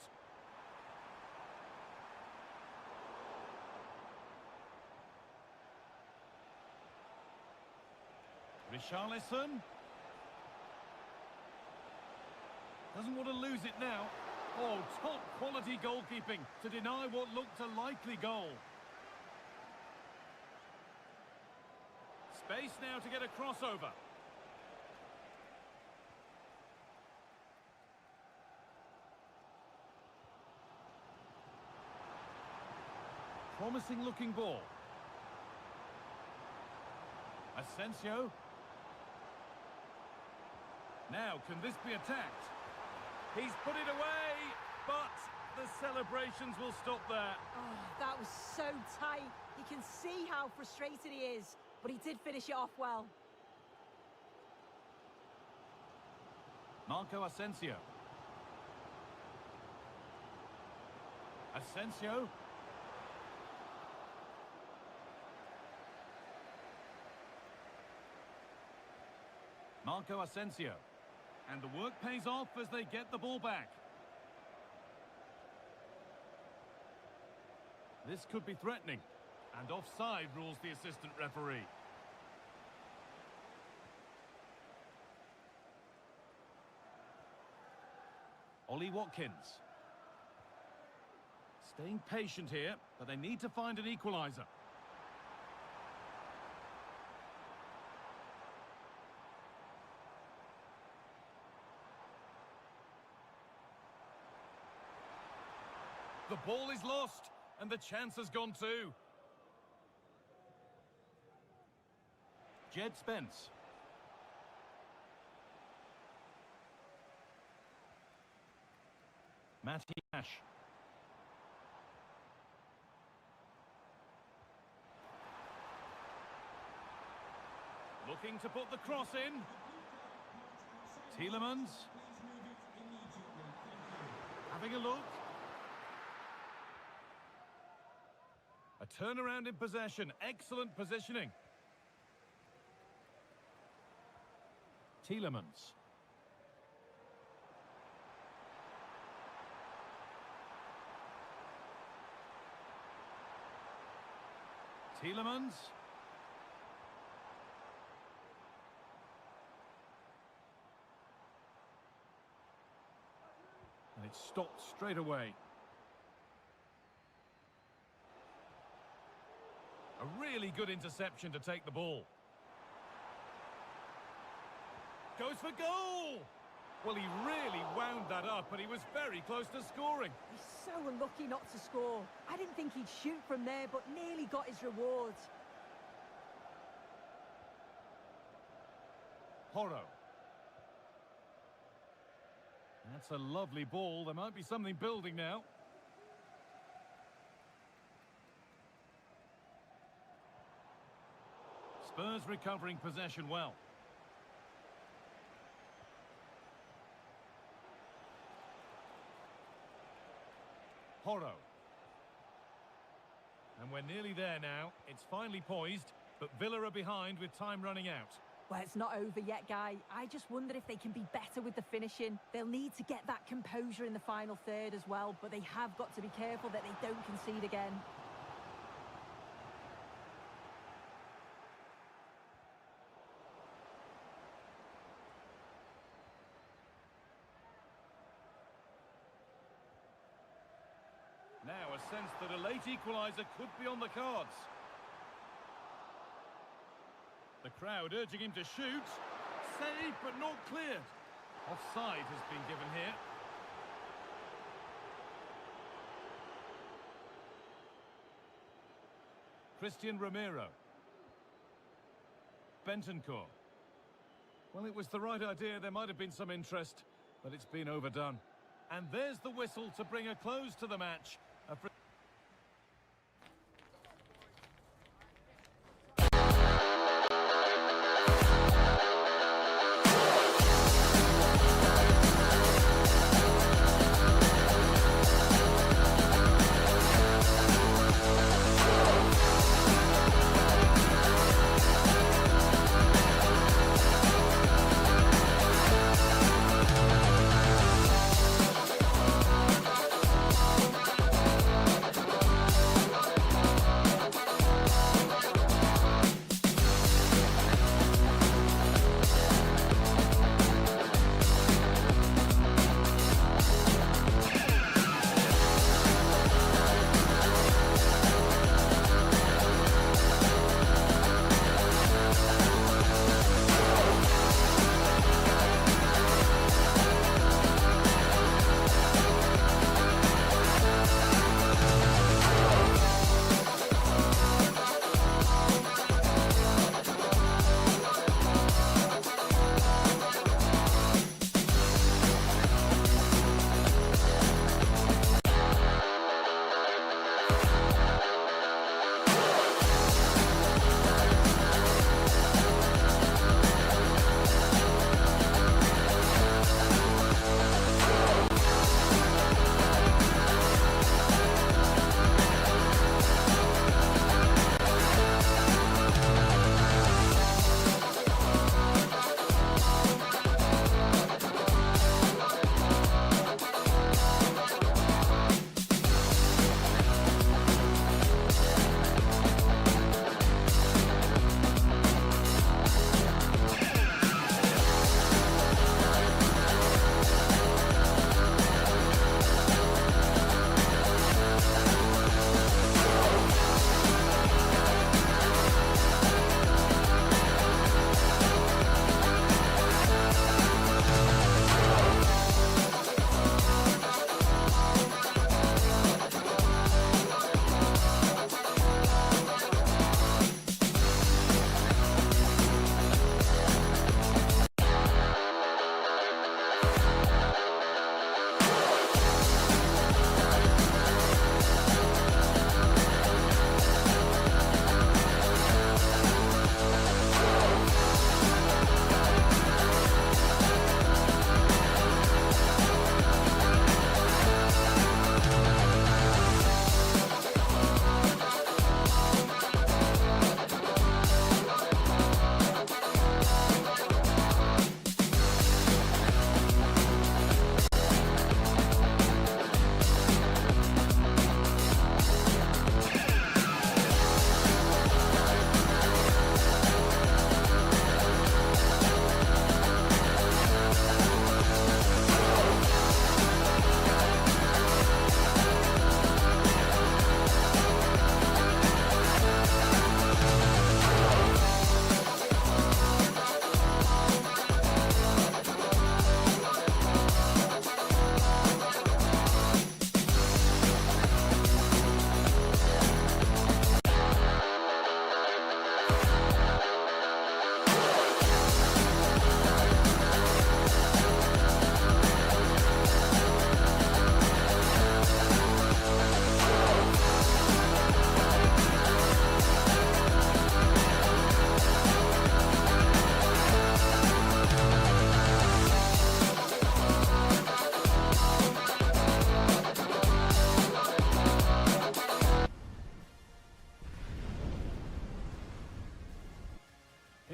Speaker 2: Richarlison. Doesn't want to lose it now. Oh, top quality goalkeeping to deny what looked a likely goal. Space now to get a crossover. Promising looking ball. Asensio. Now, can this be attacked? He's put it away, but the celebrations will stop there.
Speaker 3: Oh, that was so tight. You can see how frustrated he is, but he did finish it off well.
Speaker 2: Marco Asensio. Asensio. Marco Asensio. And the work pays off as they get the ball back. This could be threatening. And offside rules the assistant referee. Ollie Watkins. Staying patient here, but they need to find an equaliser. The ball is lost, and the chance has gone too. Jed Spence. Matty Ash. Looking to put the cross in. Tielemans. Having a look. A turnaround in possession. Excellent positioning. Tielemans. Tielemans. And it's stopped straight away. A really good interception to take the ball. Goes for goal! Well, he really wound that up, but he was very close to scoring.
Speaker 3: He's so unlucky not to score. I didn't think he'd shoot from there, but nearly got his reward.
Speaker 2: Porro. That's a lovely ball. There might be something building now. Spurs recovering possession well. Porro. And we're nearly there now. It's finally poised. But Villa are behind with time running out.
Speaker 3: Well, it's not over yet, Guy. I just wonder if they can be better with the finishing. They'll need to get that composure in the final third as well, but they have got to be careful that they don't concede again.
Speaker 2: Now a sense that a late equaliser could be on the cards. The crowd urging him to shoot. Saved but not cleared. Offside has been given here. Christian Romero. Bentancur. Well, it was the right idea. There might have been some interest, but it's been overdone. And there's the whistle to bring a close to the match.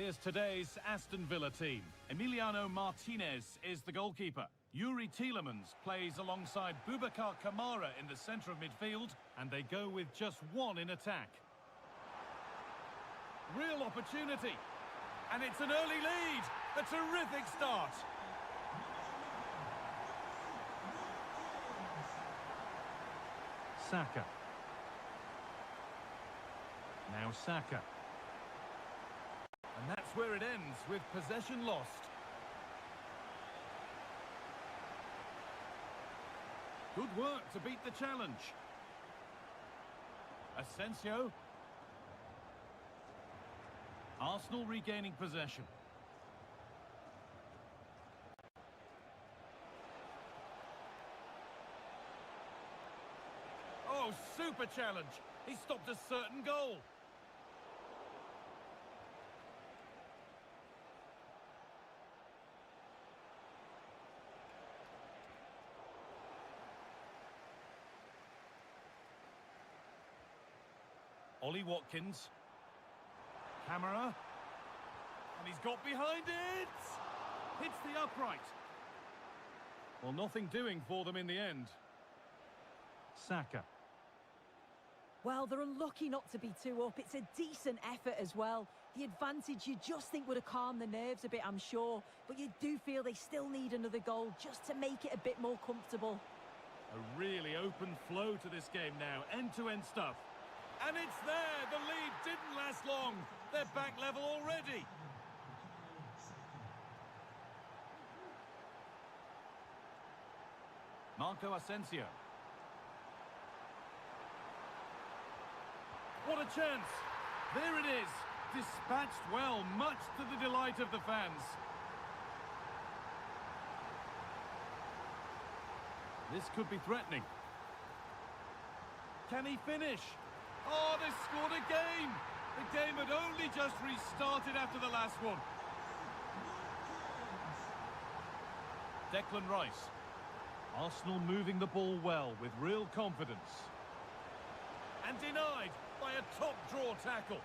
Speaker 2: Here's today's Aston Villa team. Emiliano Martinez is the goalkeeper. Yuri Tielemans plays alongside Boubacar Kamara in the centre of midfield, and they go with just one in attack. Real opportunity, and it's an early lead. A terrific start. Saka. Now Saka. And that's where it ends, with possession lost. Good work to beat the challenge. Asensio. Arsenal regaining possession. Oh, super challenge. He stopped a certain goal. Ollie Watkins. Camera. And he's got behind it! Hits the upright. Well, nothing doing for them in the end. Saka.
Speaker 3: Well, they're unlucky not to be 2 up. It's a decent effort as well. The advantage you just think would have calmed the nerves a bit, I'm sure. But you do feel they still need another goal just to make it a bit more comfortable.
Speaker 2: A really open flow to this game now. End-to-end stuff. And it's there! The lead didn't last long. They're back level already. Marco Asensio. What a chance! There it is! Dispatched well, much to the delight of the fans. This could be threatening. Can he finish? Oh, they scored again! The game had only just restarted after the last one. Declan Rice. Arsenal moving the ball well with real confidence. And denied by a top draw tackle.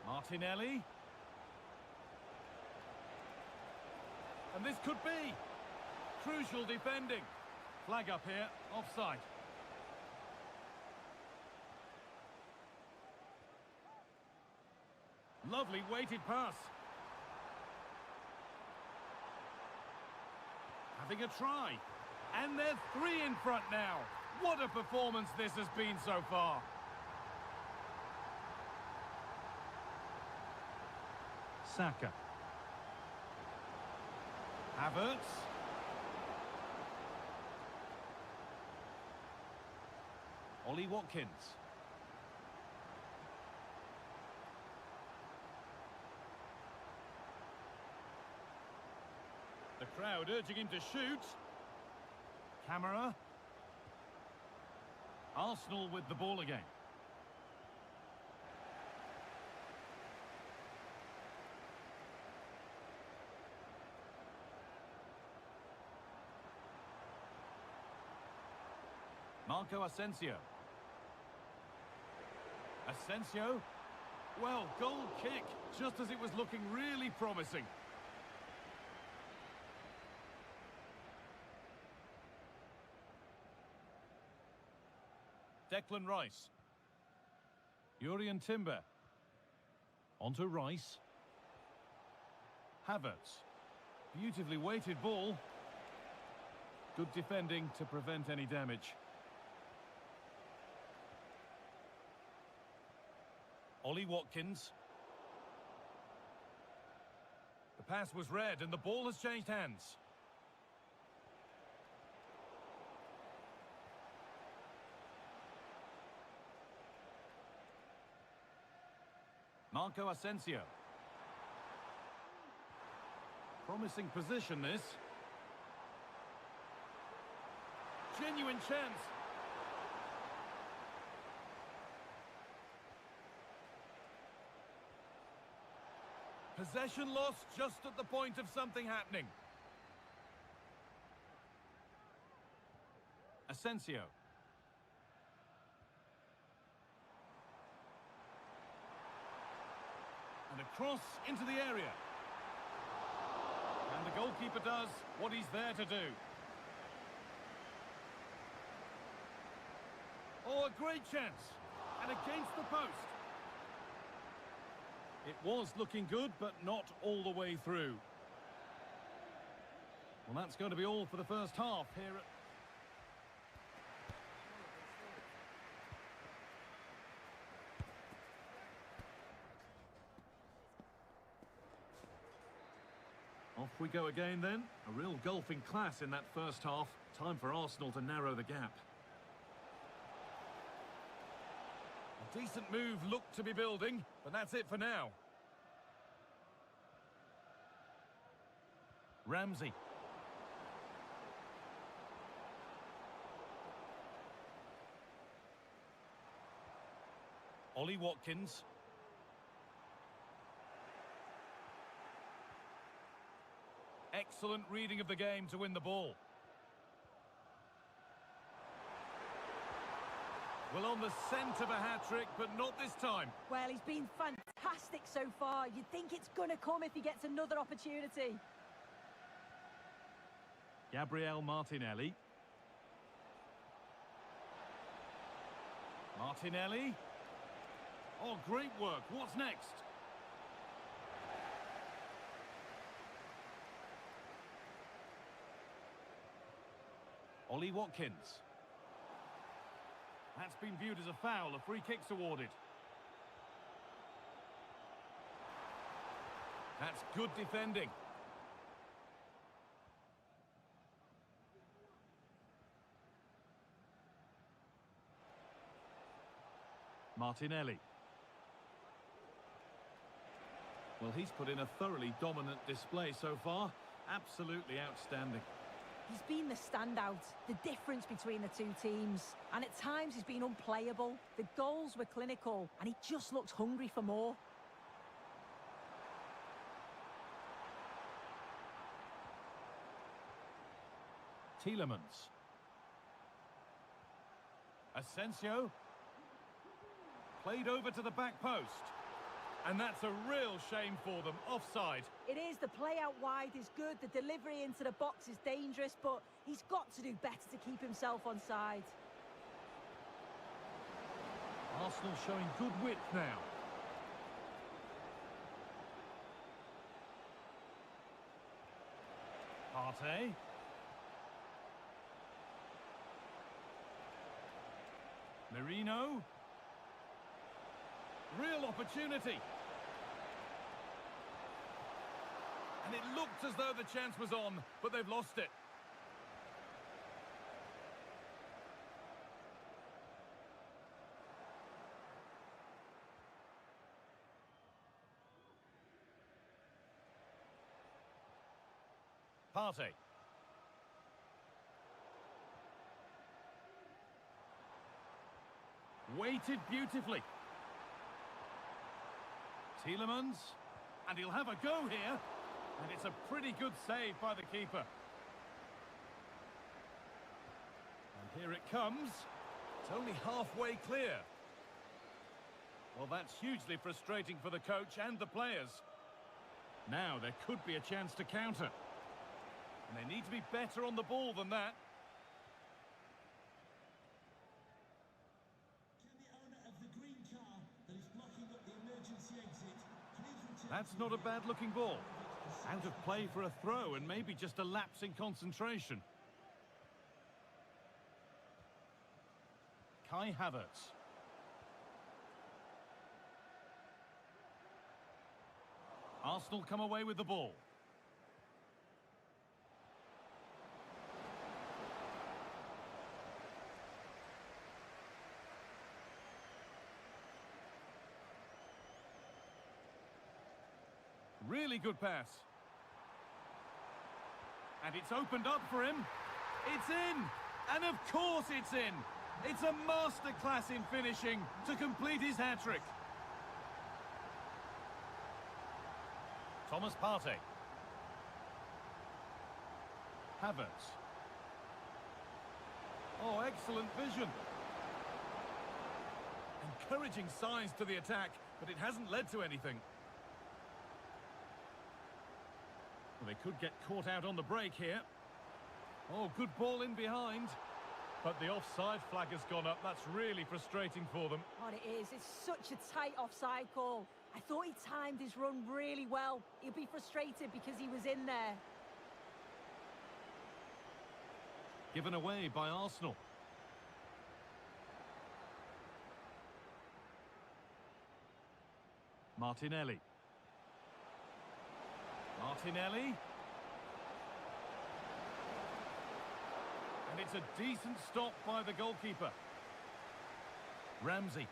Speaker 2: Martinelli. And this could be. Crucial defending. Flag up here, offside. Lovely weighted pass. Having a try. And they're 3 in front now. What a performance this has been so far. Saka. Havertz. Ollie Watkins. The crowd urging him to shoot. Camera. Arsenal with the ball again. Marco Asensio. Asensio. Well, goal kick, just as it was looking really promising. Declan Rice. Urian Timber. Onto Rice. Havertz. Beautifully weighted ball. Good defending to prevent any damage. Ollie Watkins. The pass was read and the ball has changed hands. Marco Asensio. Promising position, this. Genuine chance. Possession lost just at the point of something happening. Asensio. Cross into the area. And the goalkeeper does what he's there to do. Oh, a great chance. And against the post. It was looking good, but not all the way through. Well, that's going to be all for the first half here at... Off we go again then. A real golfing class in that first half. Time for Arsenal to narrow the gap. A decent move looked to be building, but that's it for now. Ramsey. Ollie Watkins. Excellent reading of the game to win the ball. Well, on the scent of a hat-trick, but not this time.
Speaker 3: Well, he's been fantastic so far. You'd think it's going to come if he gets another opportunity.
Speaker 2: Gabriel Martinelli. Martinelli. Oh, great work. What's next? Ollie Watkins. That's been viewed as a foul. A free kick's awarded. That's good defending. Martinelli. Well, he's put in a thoroughly dominant display so far. Absolutely outstanding.
Speaker 3: He's been the standout, the difference between the two teams. And at times he's been unplayable. The goals were clinical, and he just looked hungry for more.
Speaker 2: Tielemans. Asensio. Played over to the back post. And that's a real shame for them. Offside.
Speaker 3: It is. The play out wide is good. The delivery into the box is dangerous, but he's got to do better to keep himself onside.
Speaker 2: Arsenal showing good width now. Partey. Merino. Real opportunity. And it looked as though the chance was on, but they've lost it. Partey. Weighted beautifully. Tielemans, and he'll have a go here, and it's a pretty good save by the keeper. And here it comes. It's only halfway clear. Well, that's hugely frustrating for the coach and the players. Now there could be a chance to counter. And they need to be better on the ball than that. That's not a bad-looking ball. Out of play for a throw and maybe just a lapse in concentration. Kai Havertz. Arsenal come away with the ball. Really good pass. And it's opened up for him. It's in! And of course it's in! It's a masterclass in finishing to complete his hat-trick. Thomas Partey. Havertz. Oh, excellent vision. Encouraging signs to the attack, but it hasn't led to anything. they could get caught out on the break here. Oh, good ball in behind. But the offside flag has gone up. That's really frustrating for them.
Speaker 3: What it is, it's such a tight offside call. I thought he timed his run really well. He'll be frustrated because he was in there.
Speaker 2: Given away by Arsenal. Martinelli. Martinelli. And it's a decent stop by the goalkeeper. Ramsey.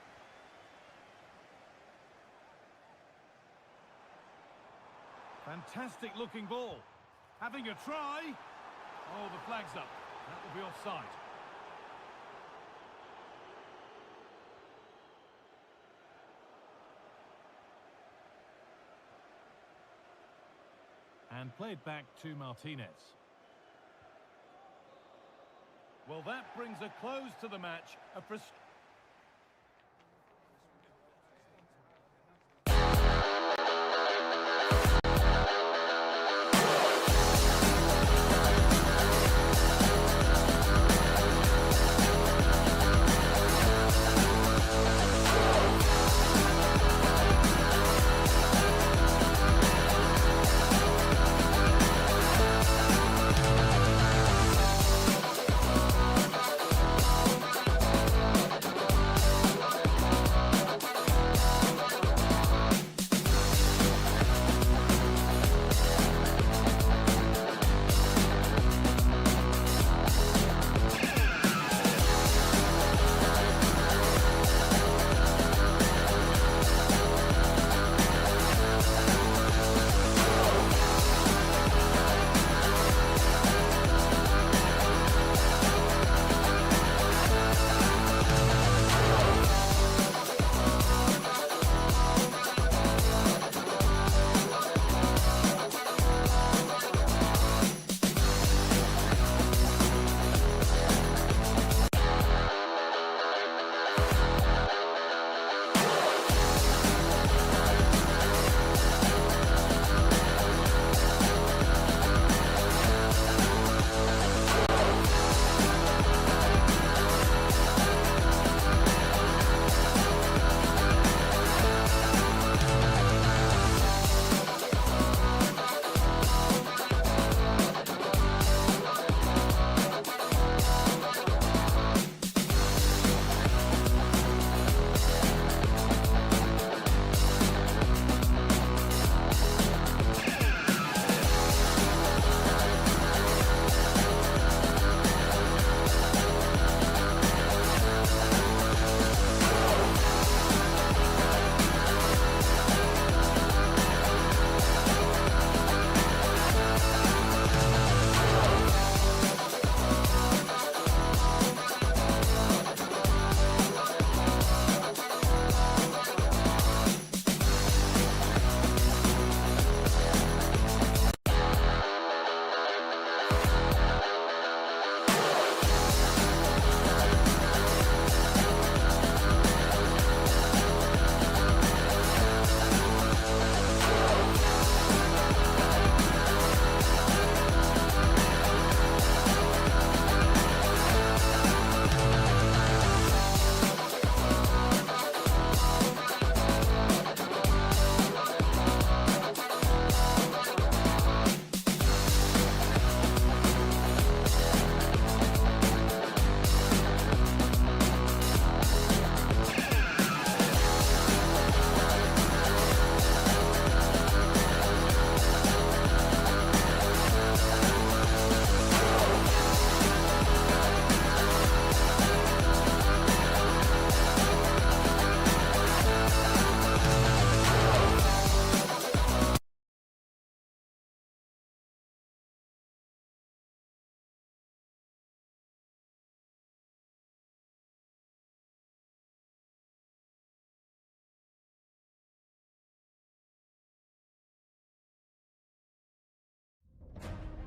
Speaker 2: Fantastic looking ball. Having a try. Oh, the flag's up. That will be offside. And played back to Martinez. Well, that brings a close to the match.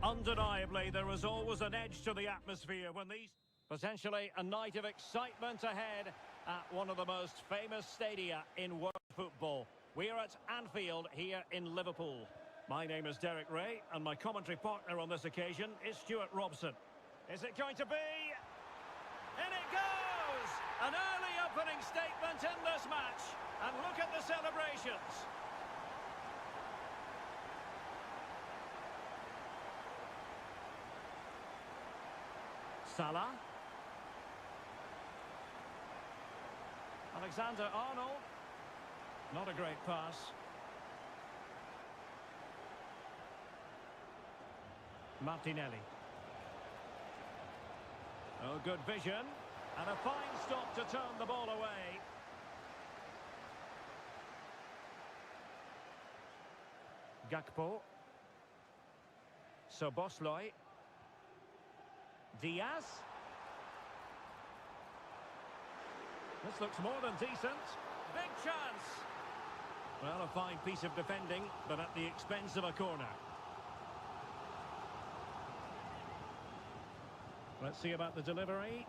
Speaker 4: Undeniably, there is always an edge to the atmosphere when these... Potentially a night of excitement ahead at one of the most famous stadia in world football. We're at Anfield here in Liverpool. My name is Derek Ray, and my commentary partner on this occasion is Stuart Robson. Is it going to be? In it goes! An early opening statement in this match. And look at the celebrations. Salah. Alexander-Arnold. Not a great pass. Martinelli. Oh, good vision. And a fine stop to turn the ball away. Gakpo. Soboslai. Diaz. This looks more than decent. Big chance. Well, a fine piece of defending, but at the expense of a corner. Let's see about the delivery.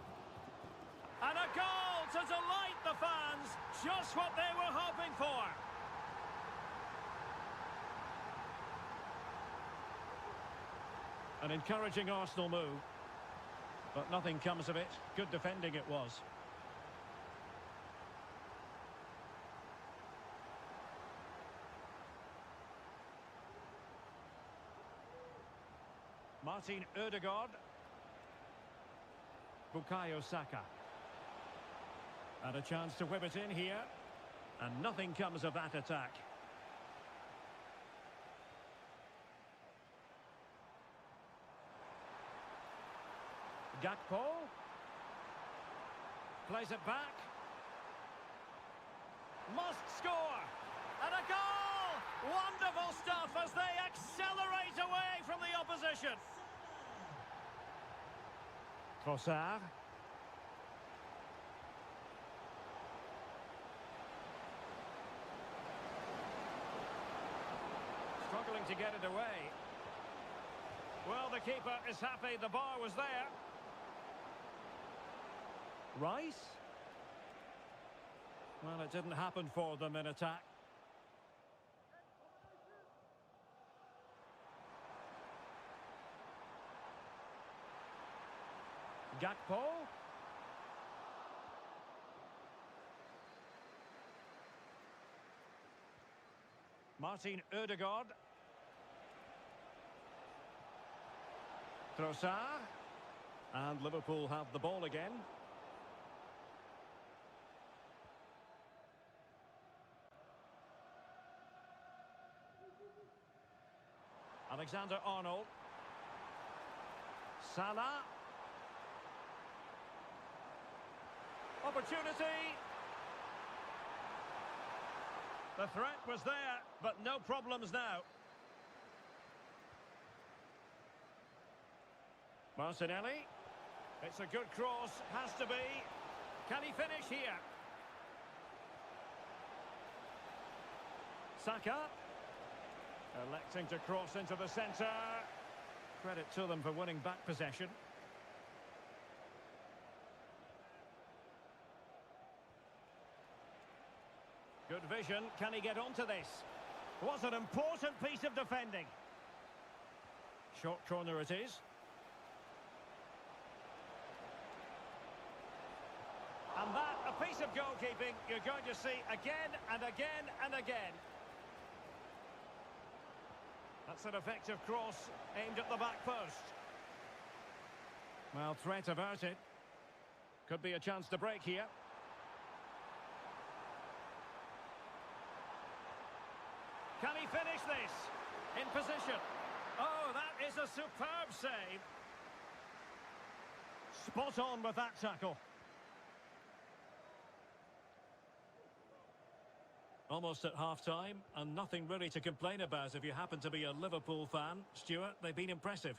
Speaker 4: And a goal to delight the fans. Just what they were hoping for. An encouraging Arsenal move. But nothing comes of it. Good defending it was. Martin Ødegaard. Bukayo Saka. And a chance to whip it in here. And nothing comes of that attack. Gakpo. Plays it back. Must score. And a goal! Wonderful stuff as they accelerate away from the opposition. Trossard. Struggling to get it away. Well, the keeper is happy the bar was there. Rice? Well, it didn't happen for them in attack. Gakpo. Martin Ødegaard. Trossard. And Liverpool have the ball again. Alexander-Arnold. Salah. Opportunity. The threat was there, but no problems now. Martinelli. It's a good cross, has to be. Can he finish here? Saka. Electing to cross into the centre. Credit to them for winning back possession. Good vision. Can he get onto this? Was an important piece of defending. Short corner it is. And that, a piece of goalkeeping you're going to see again and again and again. That's an effective cross aimed at the back post. Well, threat averted. Could be a chance to break here. Can he finish this? In position. Oh, that is a superb save. Spot on with that tackle. Almost at half-time, and nothing really to complain about if you happen to be a Liverpool fan. Stuart, they've been impressive.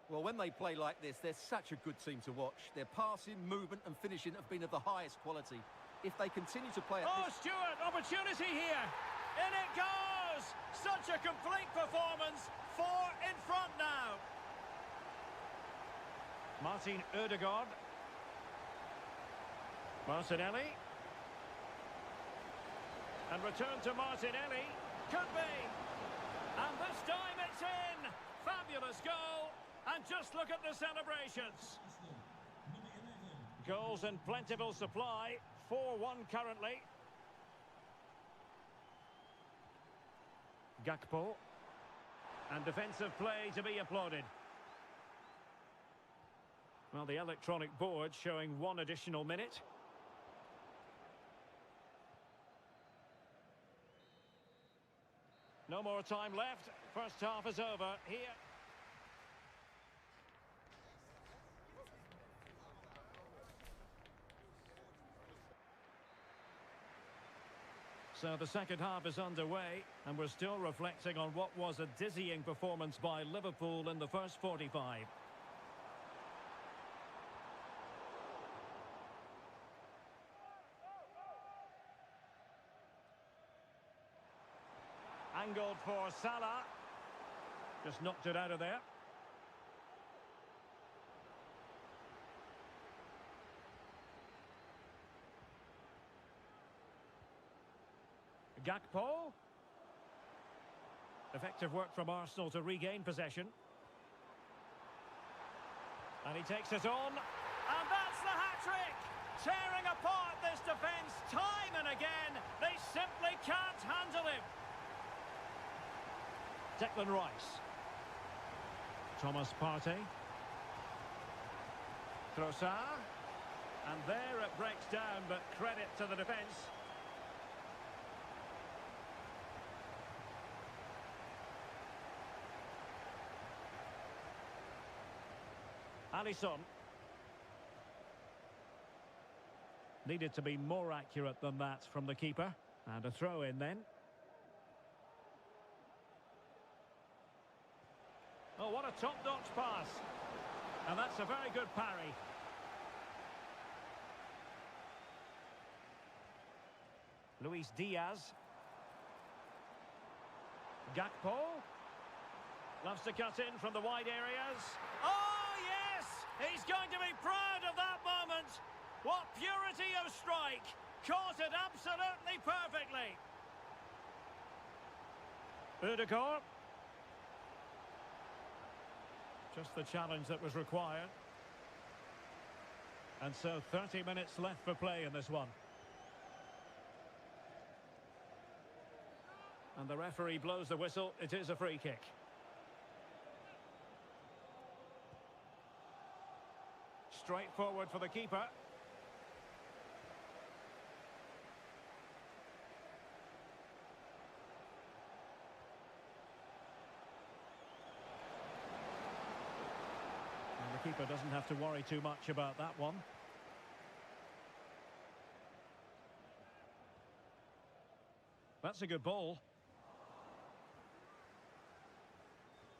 Speaker 5: Well, when they play like this, they're such a good team to watch. Their passing, movement and finishing have been of the highest quality. If they continue to play at this...
Speaker 4: Stuart, opportunity here. In it goes! Such a complete performance. 4 in front now. Martin Ødegaard. Martinelli. And return to Martinelli. Could be. And this time it's in! Fabulous goal! And just look at the celebrations. Goals in plentiful supply. 4-1 currently. Gakpo. And defensive play to be applauded. Well, the electronic board showing 1 additional minute. No more time left. First half is over. Here. So the second half is underway, and we're still reflecting on what was a dizzying performance by Liverpool in the first 45. Angled for Salah. Just knocked it out of there. Gakpo. Effective work from Arsenal to regain possession. And he takes it on. And that's the hat-trick! Tearing apart this defence time and again. They simply can't handle him. Declan Rice. Thomas Partey. Trossard. And there it breaks down, but credit to the defence. Alisson. Needed to be more accurate than that from the keeper. And a throw in then. Oh, what a top-notch pass. And that's a very good parry. Luis Diaz. Gakpo. Loves to cut in from the wide areas. Oh, yes! He's going to be proud of that moment. What purity of strike. Caught it absolutely perfectly. Ødegaard. Just the challenge that was required. And so 30 minutes left for play in this one. And the referee blows the whistle. It is a free kick. Straightforward for the keeper. And the keeper doesn't have to worry too much about that one. That's a good ball.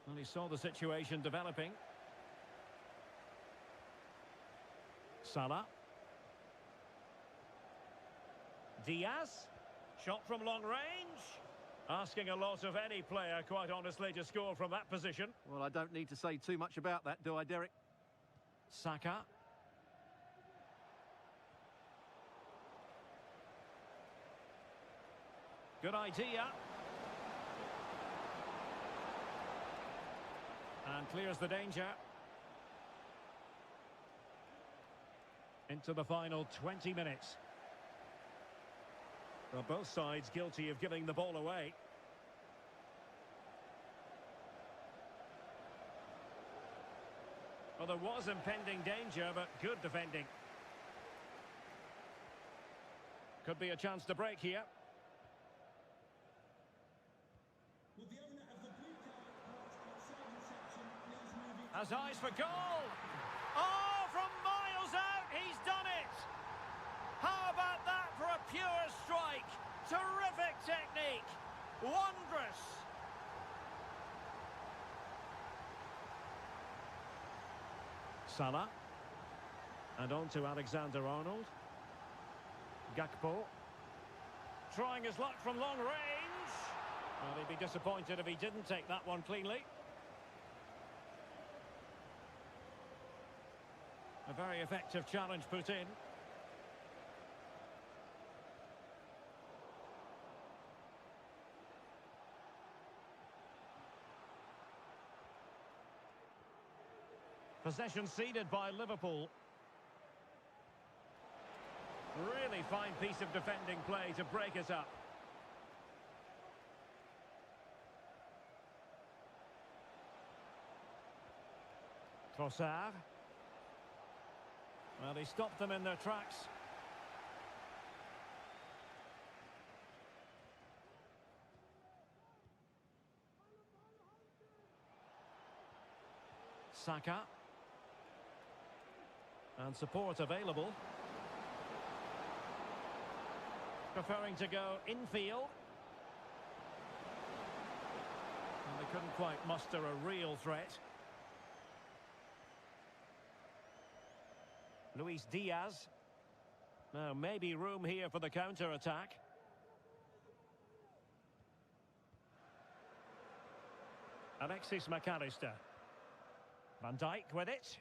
Speaker 4: And he saw the situation developing. Salah. Diaz. Shot from long range. Asking a lot of any player, quite honestly, to score from that position.
Speaker 5: Well, I don't need to say too much about that, do I, Derek?
Speaker 4: Saka. Good idea. And clears the danger. Into the final 20 minutes. Well, both sides guilty of giving the ball away. Well, there was impending danger, but good defending. Could be a chance to break here. Has eyes for goal. Oh, from miles out, he's done it. How about that for a pure strike? Terrific technique. Wondrous. Salah. And on to Alexander-Arnold. Gakpo. Trying his luck from long range. Well, he'd be disappointed if he didn't take that one cleanly. A very effective challenge put in. Possession ceded by Liverpool. Really fine piece of defending play to break us up. Trossard. Well, he stopped them in their tracks. Saka. And support available. Preferring to go infield. And they couldn't quite muster a real threat. Luis Diaz. Now, maybe room here for the counter-attack. Alexis McAllister. Van Dijk with it.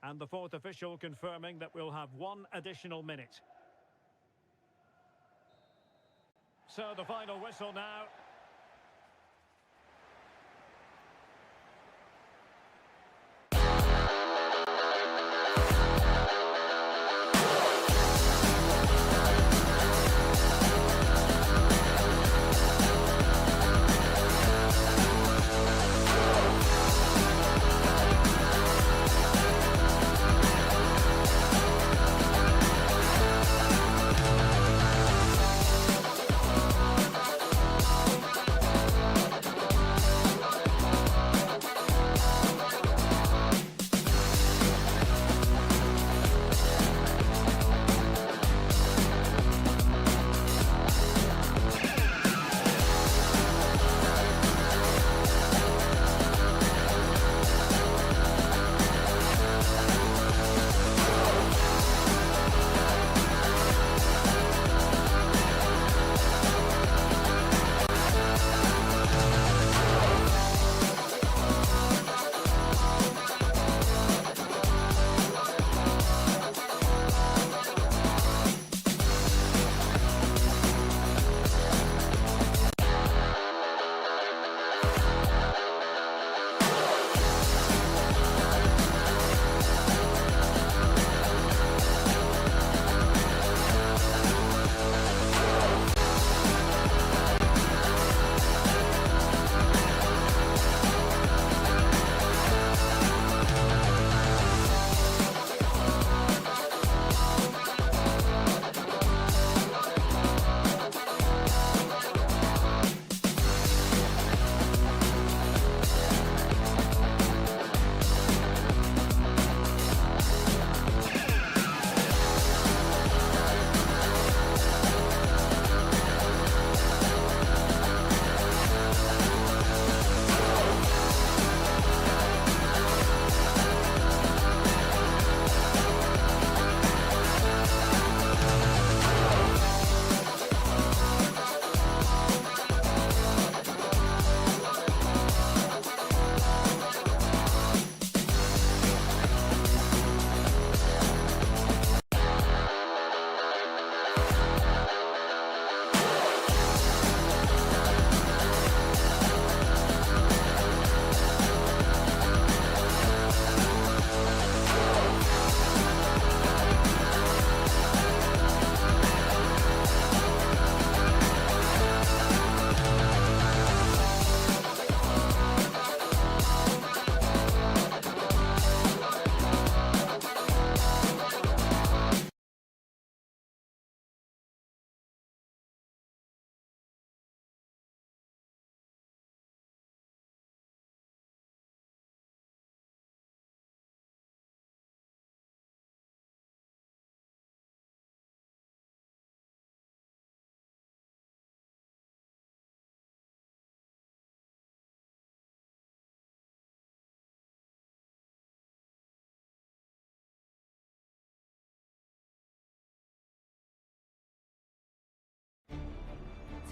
Speaker 4: And the fourth official confirming that we'll have one additional minute. So the final whistle now.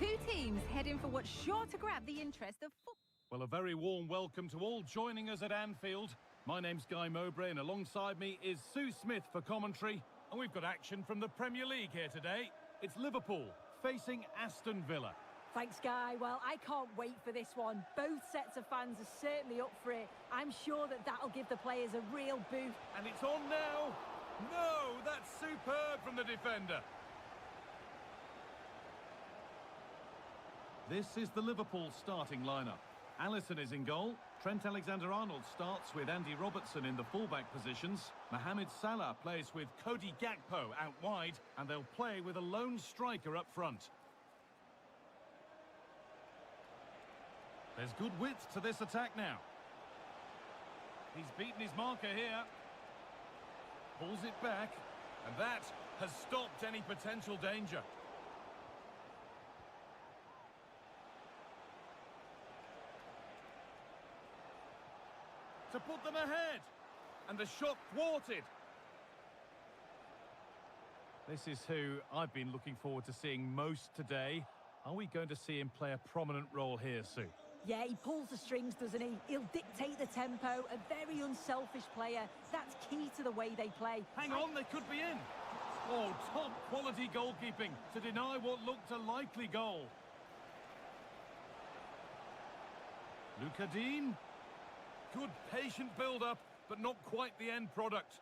Speaker 1: Two teams heading for what's sure to grab the interest of football.
Speaker 2: Well, a very warm welcome to all joining us at Anfield. My name's Guy Mowbray, and alongside me is Sue Smith for commentary. And we've got action from the Premier League here today. It's Liverpool facing Aston Villa.
Speaker 3: Thanks, Guy. Well, I can't wait for this one. Both sets of fans are certainly up for it. I'm sure that that'll give the players a real boost.
Speaker 2: And it's on now. No, that's superb from the defender. This is the Liverpool starting lineup. Alisson is in goal. Trent Alexander-Arnold starts with Andy Robertson in the fullback positions. Mohamed Salah plays with Cody Gakpo out wide, and they'll play with a lone striker up front. There's good width to this attack now. He's beaten his marker here. Pulls it back, and that has stopped any potential danger. To put them ahead, and the shot thwarted. This is who I've been looking forward to seeing most today. Are we going to see him play a prominent role here, Sue?
Speaker 3: Yeah, he pulls the strings, doesn't he? He'll dictate the tempo, a very unselfish player. That's key to the way they play.
Speaker 2: Hang on, they could be in. Oh, top quality goalkeeping to deny what looked a likely goal. Luka Dean. Good patient build-up, but not quite the end product.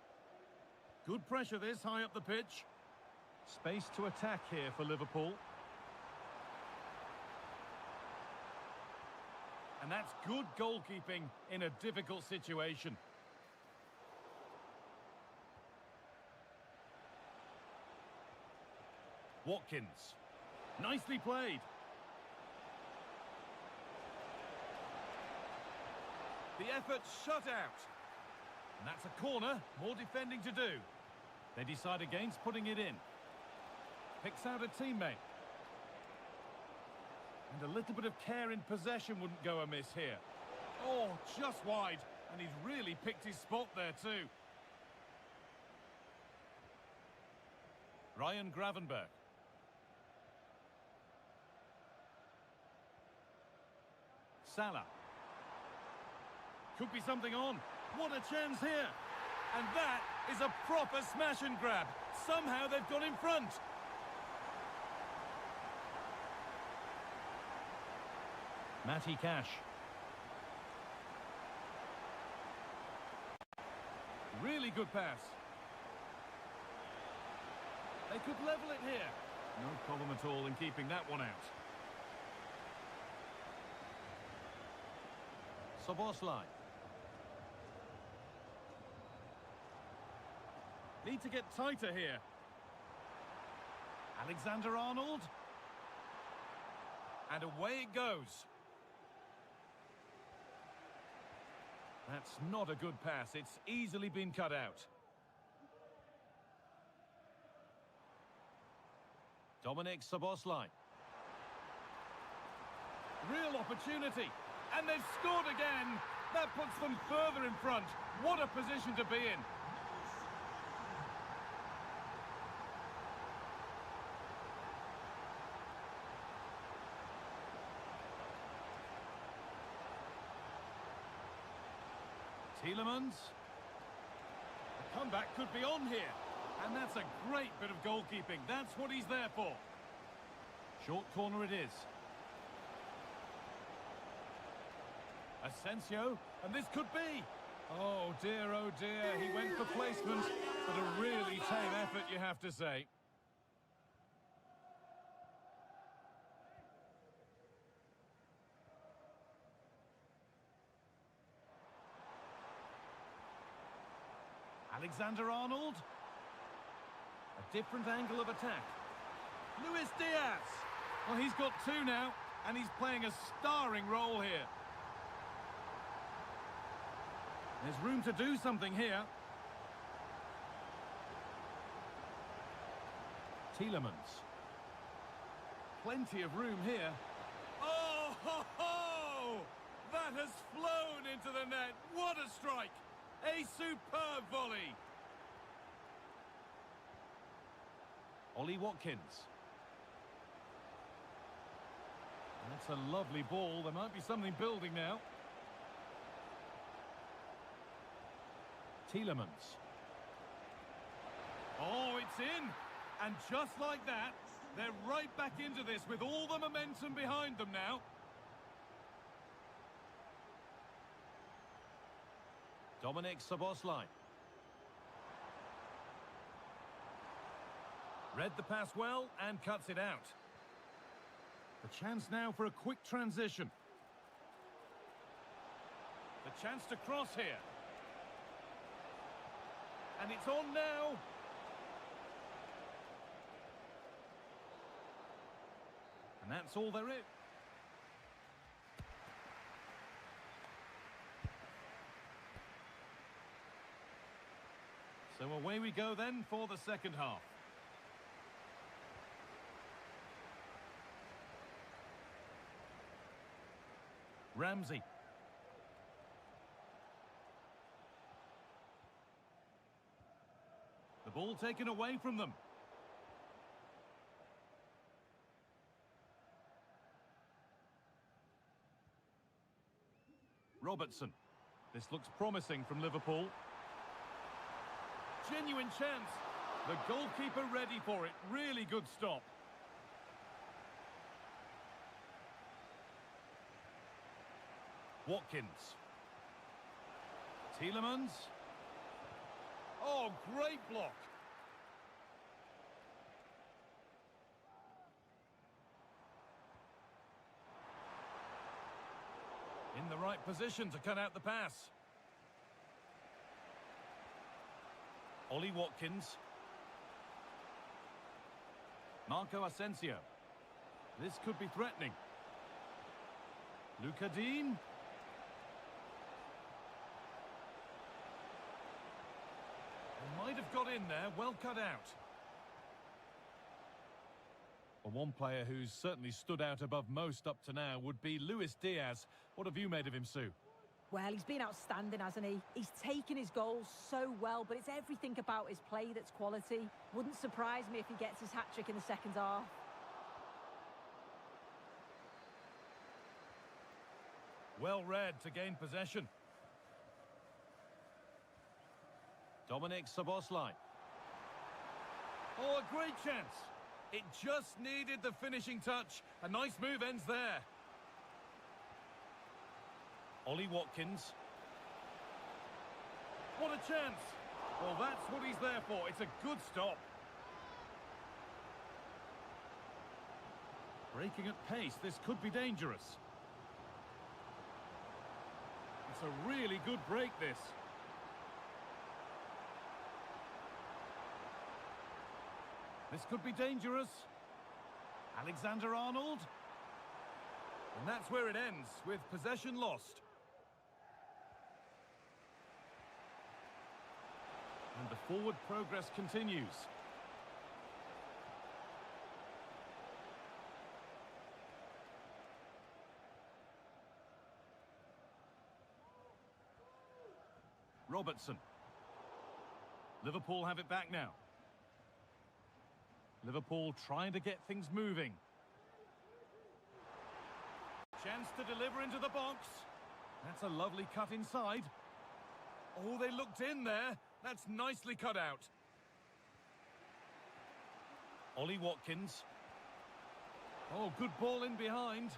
Speaker 2: Good pressure this high up the pitch. Space to attack here for Liverpool. And that's good goalkeeping in a difficult situation. Watkins. Nicely played. The effort shut out. And that's a corner, more defending to do. They decide against putting it in. Picks out a teammate. And a little bit of care in possession wouldn't go amiss here. Oh, just wide. And he's really picked his spot there too. Ryan Gravenberch. Salah. Could be something on. What a chance here. And that is a proper smash and grab. Somehow they've got in front. Matty Cash. Really good pass. They could level it here. No problem at all in keeping that one out. Szoboszlai. Need to get tighter here. Alexander-Arnold. And away it goes. That's not a good pass. It's easily been cut out. Dominic Szoboszlai. Real opportunity. And they've scored again. That puts them further in front. What a position to be in. Tielemans. The comeback could be on here. And that's a great bit of goalkeeping. That's what he's there for. Short corner it is. Asensio, and this could be. Oh dear, he went for placement, but a really tame effort, you have to say. Alexander-Arnold. A different angle of attack. Luis Diaz. Well, he's got two now, and he's playing a starring role here. There's room to do something here. Tielemans. Plenty of room here. Oh, ho, ho! That has flown into the net. What a strike! A superb volley. Ollie Watkins. That's a lovely ball. There might be something building now. Tielemans. Oh, it's in. And just like that, They're right back into this with all the momentum behind them now. Dominic Szoboszlai. Read the pass well and cuts it out. The chance now for a quick transition. The chance to cross here. And it's on now. And that's all there is. So away we go then for the second half. Ramsey. The ball taken away from them. Robertson. This looks promising from Liverpool. Genuine chance. The goalkeeper ready for it. Really good stop. Watkins. Tielemans. Oh, great block. In the right position to cut out the pass. Ollie Watkins. Marco Asensio. This could be threatening. Luca Dean. Might have got in there, well cut out. Well, one player who's certainly stood out above most up to now would be Luis Diaz. What have you made of him, Sue?
Speaker 3: Well, he's been outstanding, hasn't he? He's taken his goals so well, but it's everything about his play that's quality. Wouldn't surprise me if he gets his hat-trick in the second half.
Speaker 2: Well read to gain possession. Dominic Szoboszlai. Oh, a great chance. It just needed the finishing touch. A nice move ends there. Ollie Watkins. What a chance. Well, that's what he's there for. It's a good stop. Breaking at pace, this could be dangerous. It's a really good break, this. This could be dangerous. Alexander-Arnold. And that's where it ends, with possession lost. And the forward progress continues. Robertson. Liverpool have it back now. Liverpool trying to get things moving. Chance to deliver into the box. That's a lovely cut inside. Oh, they looked in there. That's nicely cut out. Ollie Watkins. Oh, good ball in behind.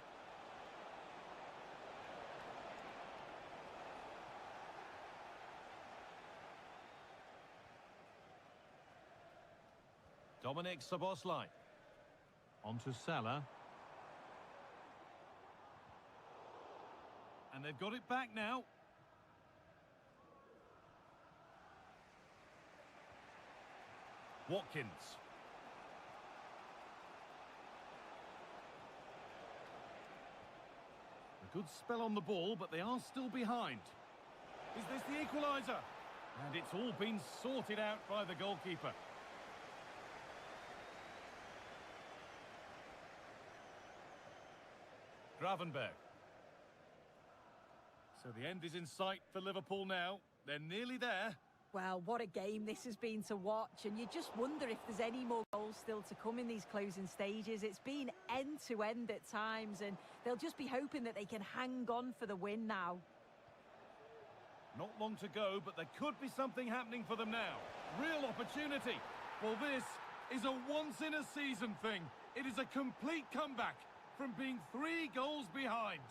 Speaker 2: Dominic Szoboszlai. On to Salah. And they've got it back now. Watkins. A good spell on the ball, but they are still behind. Is this the equaliser? And it's all been sorted out by the goalkeeper. Gravenberg. So the end is in sight for Liverpool now. They're nearly there.
Speaker 3: Well, what a game this has been to watch, and you just wonder if there's any more goals still to come in these closing stages. It's been end-to-end at times, and they'll just be hoping that they can hang on for the win now.
Speaker 2: Not long to go, but there could be something happening for them now. Real opportunity. Well, this is a once-in-a-season thing. It is a complete comeback from being 3 goals behind.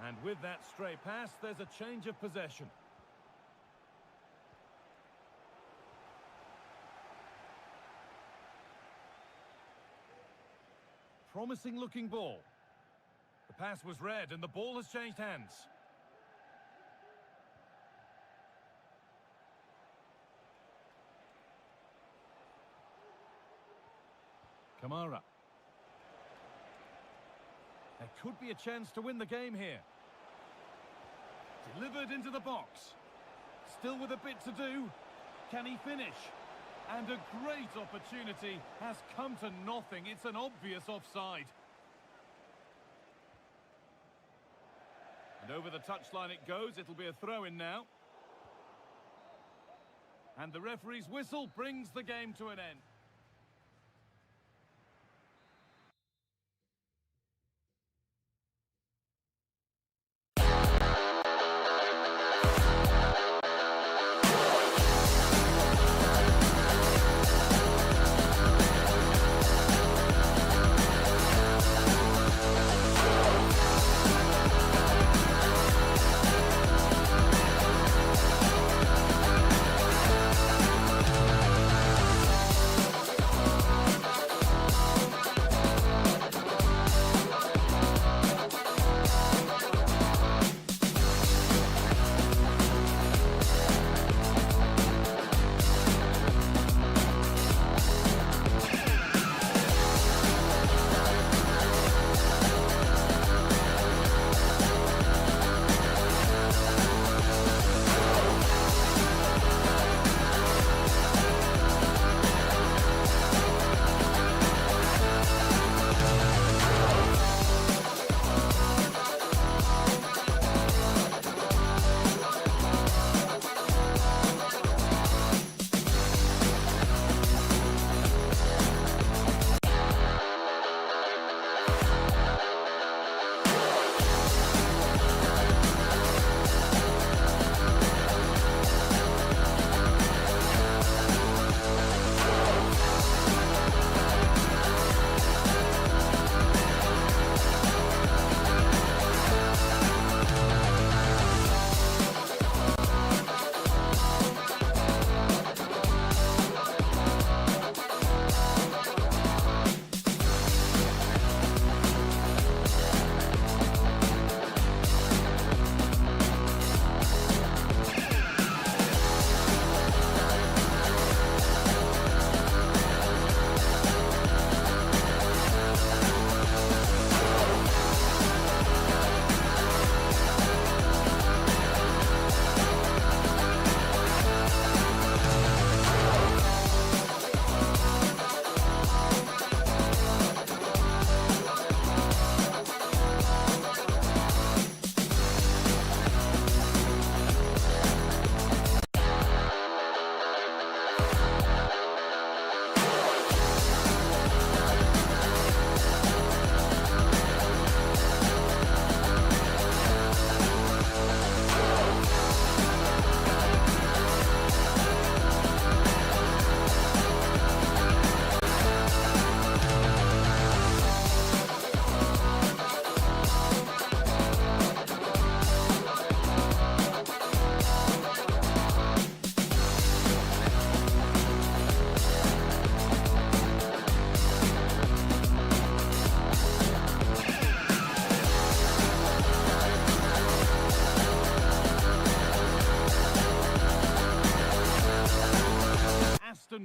Speaker 2: And with that stray pass, there's a change of possession. Promising looking ball. The pass was read and the ball has changed hands. Kamara. There could be a chance to win the game here. Delivered into the box. Still with a bit to do. Can he finish? And a great opportunity has come to nothing. It's an obvious offside. And over the touchline it goes. It'll be a throw-in now. And the referee's whistle brings the game to an end.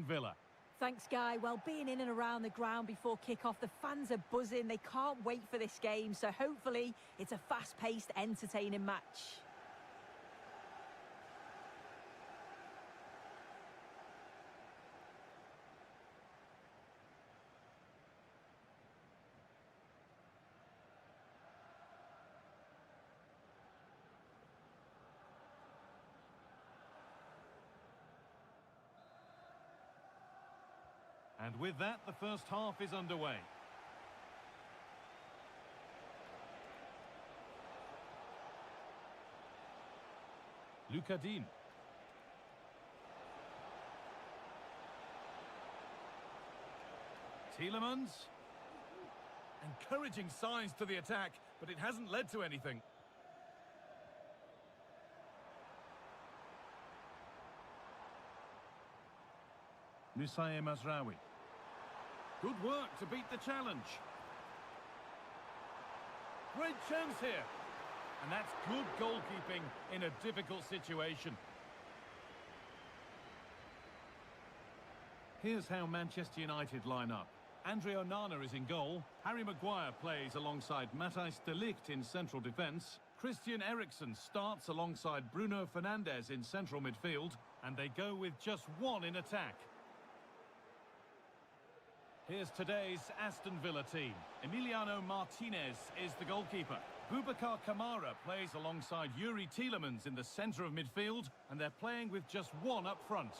Speaker 2: Villa.
Speaker 3: Thanks, Guy. Well, being in and around the ground before kick-off, the fans are buzzing. They can't wait for this game, so hopefully it's a fast-paced, entertaining match.
Speaker 2: And with that, the first half is underway. Lucadine. Tielemans. Encouraging signs to the attack, but it hasn't led to anything. Nusayr Mazraoui. Good work to beat the challenge. Great chance here. And that's good goalkeeping in a difficult situation. Here's how Manchester United line up. Andre Onana is in goal. Harry Maguire plays alongside Matthijs de Ligt in central defence. Christian Eriksen starts alongside Bruno Fernandes in central midfield. And they go with just one in attack. Here's today's Aston Villa team. Emiliano Martinez is the goalkeeper. Boubacar Kamara plays alongside Yuri Tielemans in the centre of midfield, and they're playing with just one up front.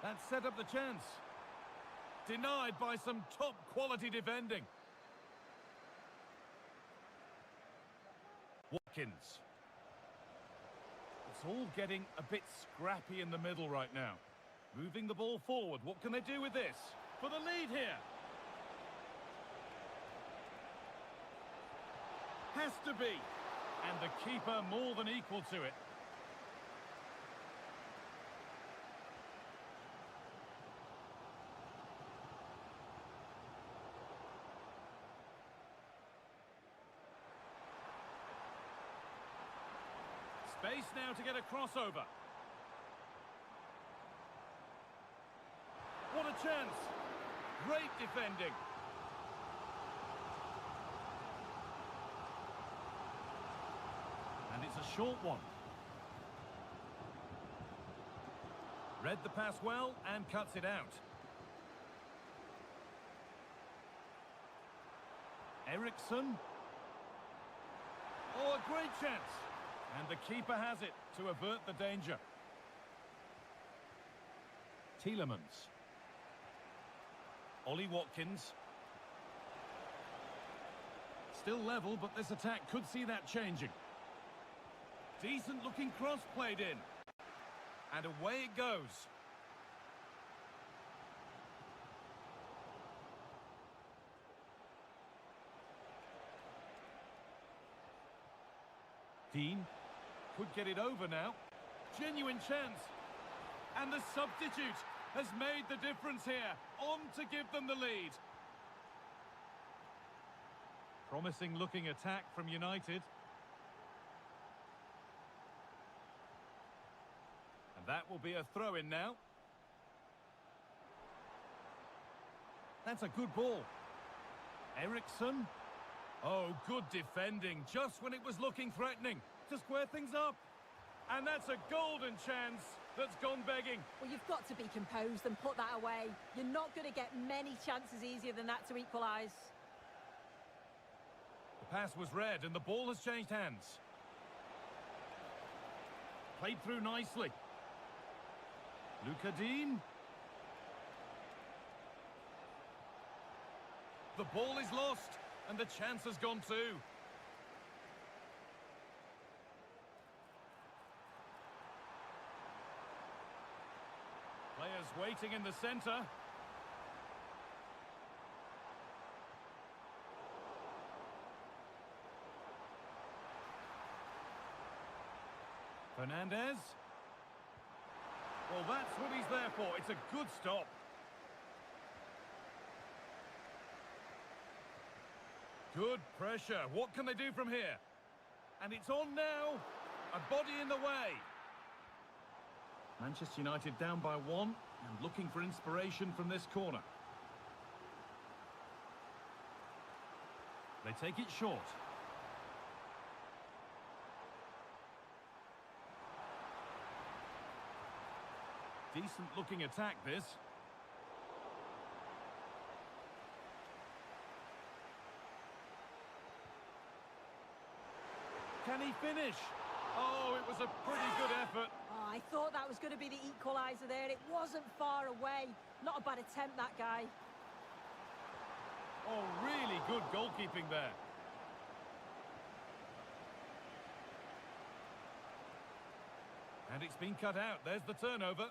Speaker 2: That set up the chance. Denied by some top-quality defending. Watkins. It's all getting a bit scrappy in the middle right now. Moving the ball forward. What can they do with this? For the lead here. Has to be. And the keeper more than equal to it. Space now to get a crossover. What a chance. Great defending. And it's a short one. Read the pass well and cuts it out. Eriksen. Oh, a great chance. And the keeper has it to avert the danger. Tielemans. Ollie Watkins. Still level, but this attack could see that changing. Decent looking cross played in. And away it goes. Dean. Could get it over now. Genuine chance. And the substitute has made the difference here. On to give them the lead. Promising looking attack from United. And that will be a throw-in now. That's a good ball. Eriksen. Oh, good defending. Just when it was looking threatening. To square things up. And that's a golden chance that's gone begging.
Speaker 3: Well, you've got to be composed and put that away. You're not going to get many chances easier than that to equalise.
Speaker 2: The pass was read and the ball has changed hands. Played through nicely. Luca Dean. The ball is lost and the chance has gone too. Players waiting in the centre. Fernandes. Well, that's what he's there for. It's a good stop. Good pressure. What can they do from here? And it's on now. A body in the way. Manchester United down by one and looking for inspiration from this corner. They take it short. Decent looking attack this. Can he finish? Oh, it was a pretty good effort.
Speaker 3: Oh, I thought that was going to be the equaliser there. It wasn't far away. Not a bad attempt, that guy.
Speaker 2: Oh, really good goalkeeping there. And it's been cut out. There's the turnover.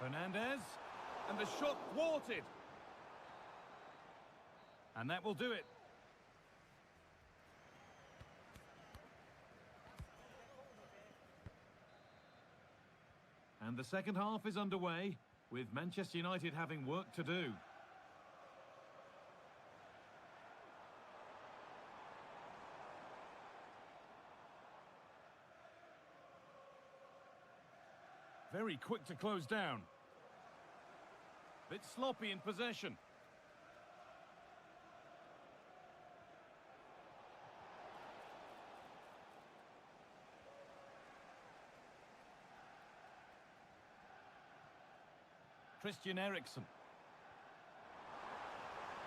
Speaker 2: Fernandez. And the shot thwarted. And that will do it. And the second half is underway, with Manchester United having work to do. Very quick to close down. Bit sloppy in possession. Christian Eriksen.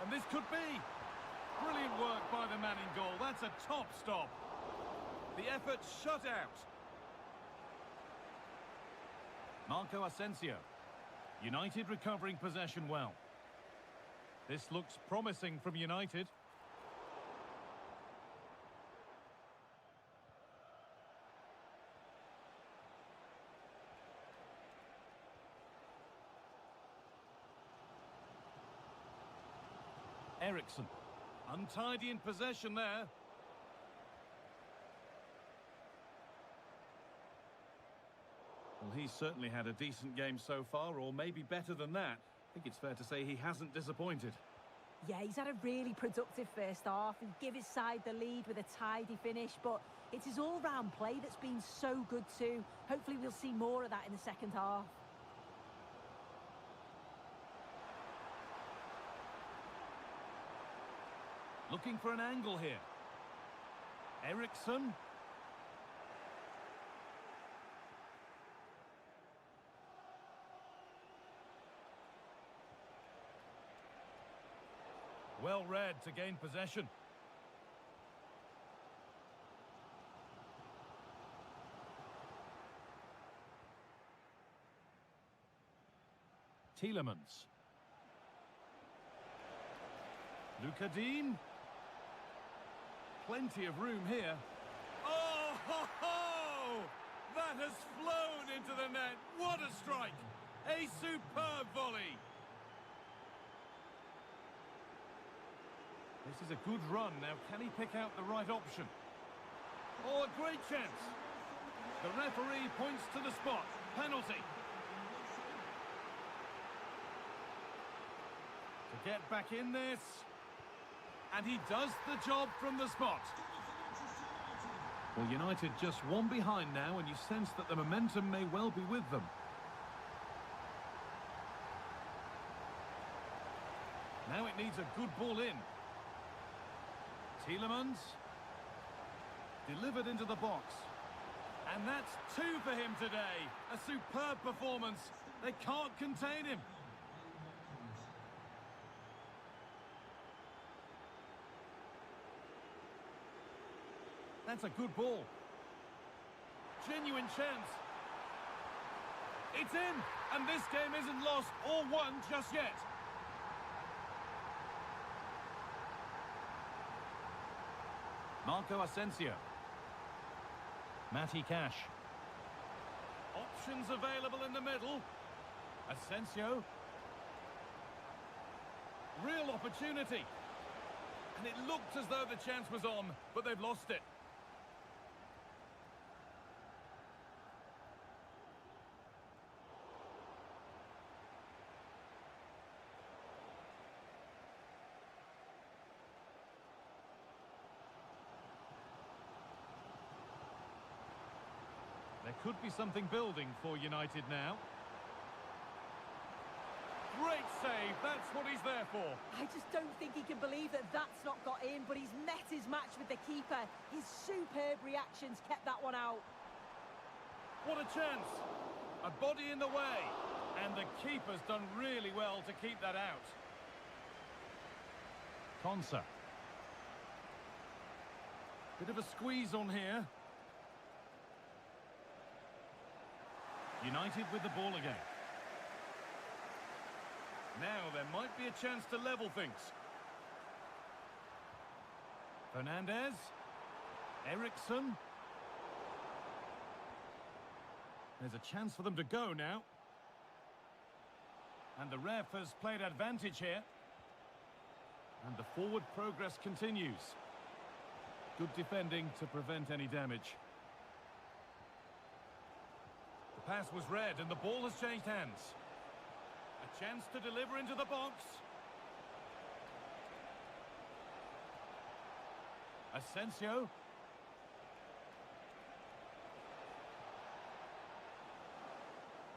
Speaker 2: And this could be. Brilliant work by the man in goal. That's a top stop. The effort shut out. Marco Asensio. United recovering possession well. This looks promising from United. Eriksen. Untidy in possession there. Well, he's certainly had a decent game so far, or maybe better than that. I think it's fair to say he hasn't disappointed.
Speaker 3: Yeah, he's had a really productive first half and give his side the lead with a tidy finish, but it's his all-round play that's been so good too. Hopefully we'll see more of that in the second half.
Speaker 2: Looking for an angle here. Eriksen. Well read to gain possession. Tielemans. Luka Dean. Plenty of room here. Oh, ho, ho! That has flown into the net. What a strike! A superb volley. This is a good run. Now, can he pick out the right option? Oh, a great chance. The referee points to the spot. Penalty. To get back in this. And he does the job from the spot. Well, United just one behind now, and you sense that the momentum may well be with them. Now it needs a good ball in. Tielemans. Delivered into the box. And that's two for him today. A superb performance. They can't contain him. That's a good ball. Genuine chance. It's in, and this game isn't lost or won just yet. Marco Asensio. Matty Cash. Options available in the middle. Asensio. Real opportunity. And it looked as though the chance was on, but they've lost it. There could be something building for United now. Great save, that's what he's there for.
Speaker 3: I just don't think he can believe that that's not got in, but he's met his match with the keeper. His superb reactions kept that one out.
Speaker 2: What a chance. A body in the way. And the keeper's done really well to keep that out. Konsa. Bit of a squeeze on here. United with the ball again. Now there might be a chance to level things. Fernandez. Ericsson. There's a chance for them to go now. And the ref has played advantage here. And the forward progress continues. Good defending to prevent any damage. The pass was read and the ball has changed hands. A chance to deliver into the box. Asensio.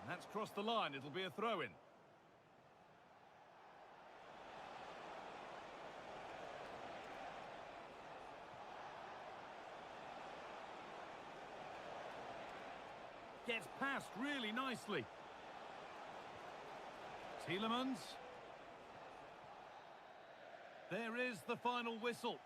Speaker 2: And that's crossed the line. It'll be a throw-in. Gets past really nicely. Tielemans. There is the final whistle.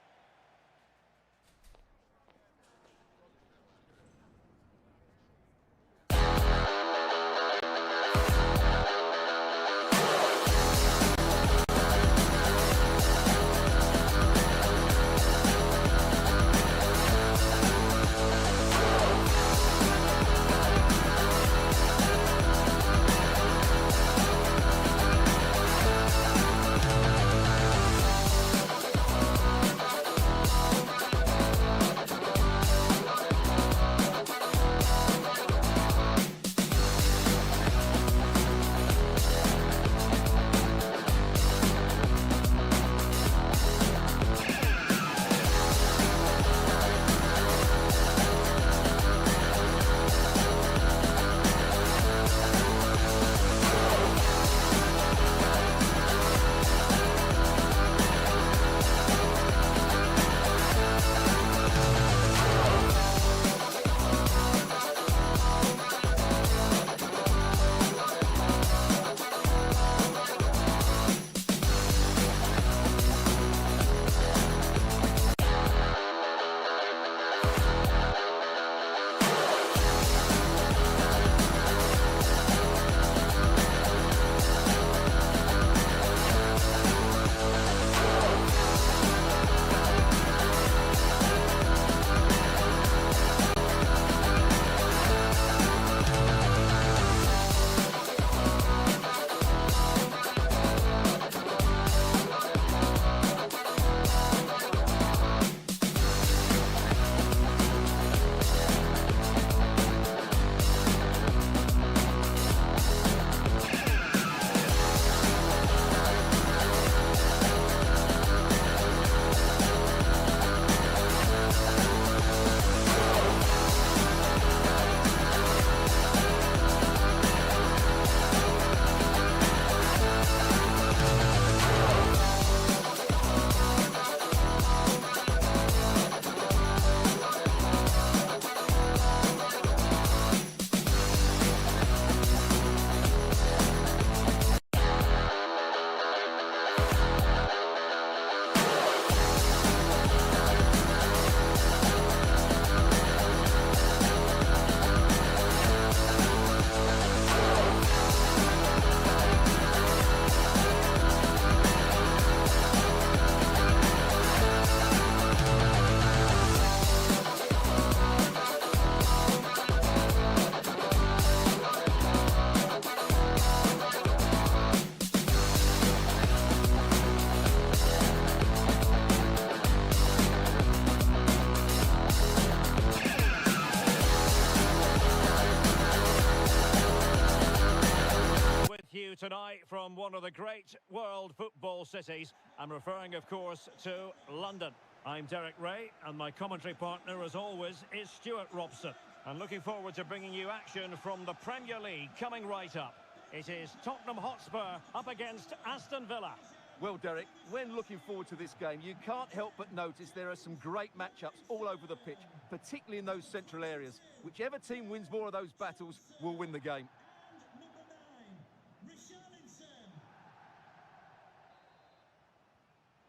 Speaker 4: Tonight from one of the great world football cities. I'm referring, of course, to London. I'm Derek Ray, and my commentary partner, as always, is Stuart Robson. And looking forward to bringing you action from the Premier League coming right up. It is Tottenham Hotspur up against Aston Villa.
Speaker 5: Well, Derek, when looking forward to this game, you can't help but notice there are some great matchups all over the pitch, particularly in those central areas. Whichever team wins more of those battles will win the game.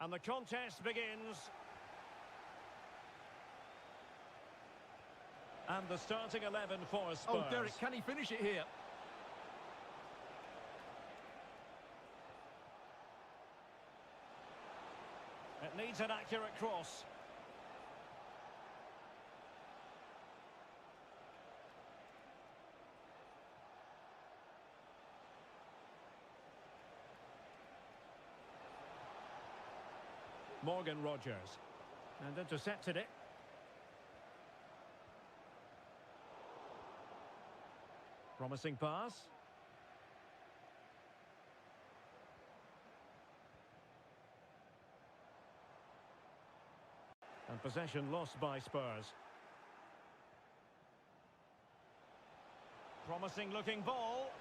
Speaker 4: And the contest begins. And the starting 11 for Spurs.
Speaker 5: Oh, Derek, can he finish it here?
Speaker 4: It needs an accurate cross. Morgan Rogers. And intercepted it. Promising pass. And possession lost by Spurs. Promising looking ball.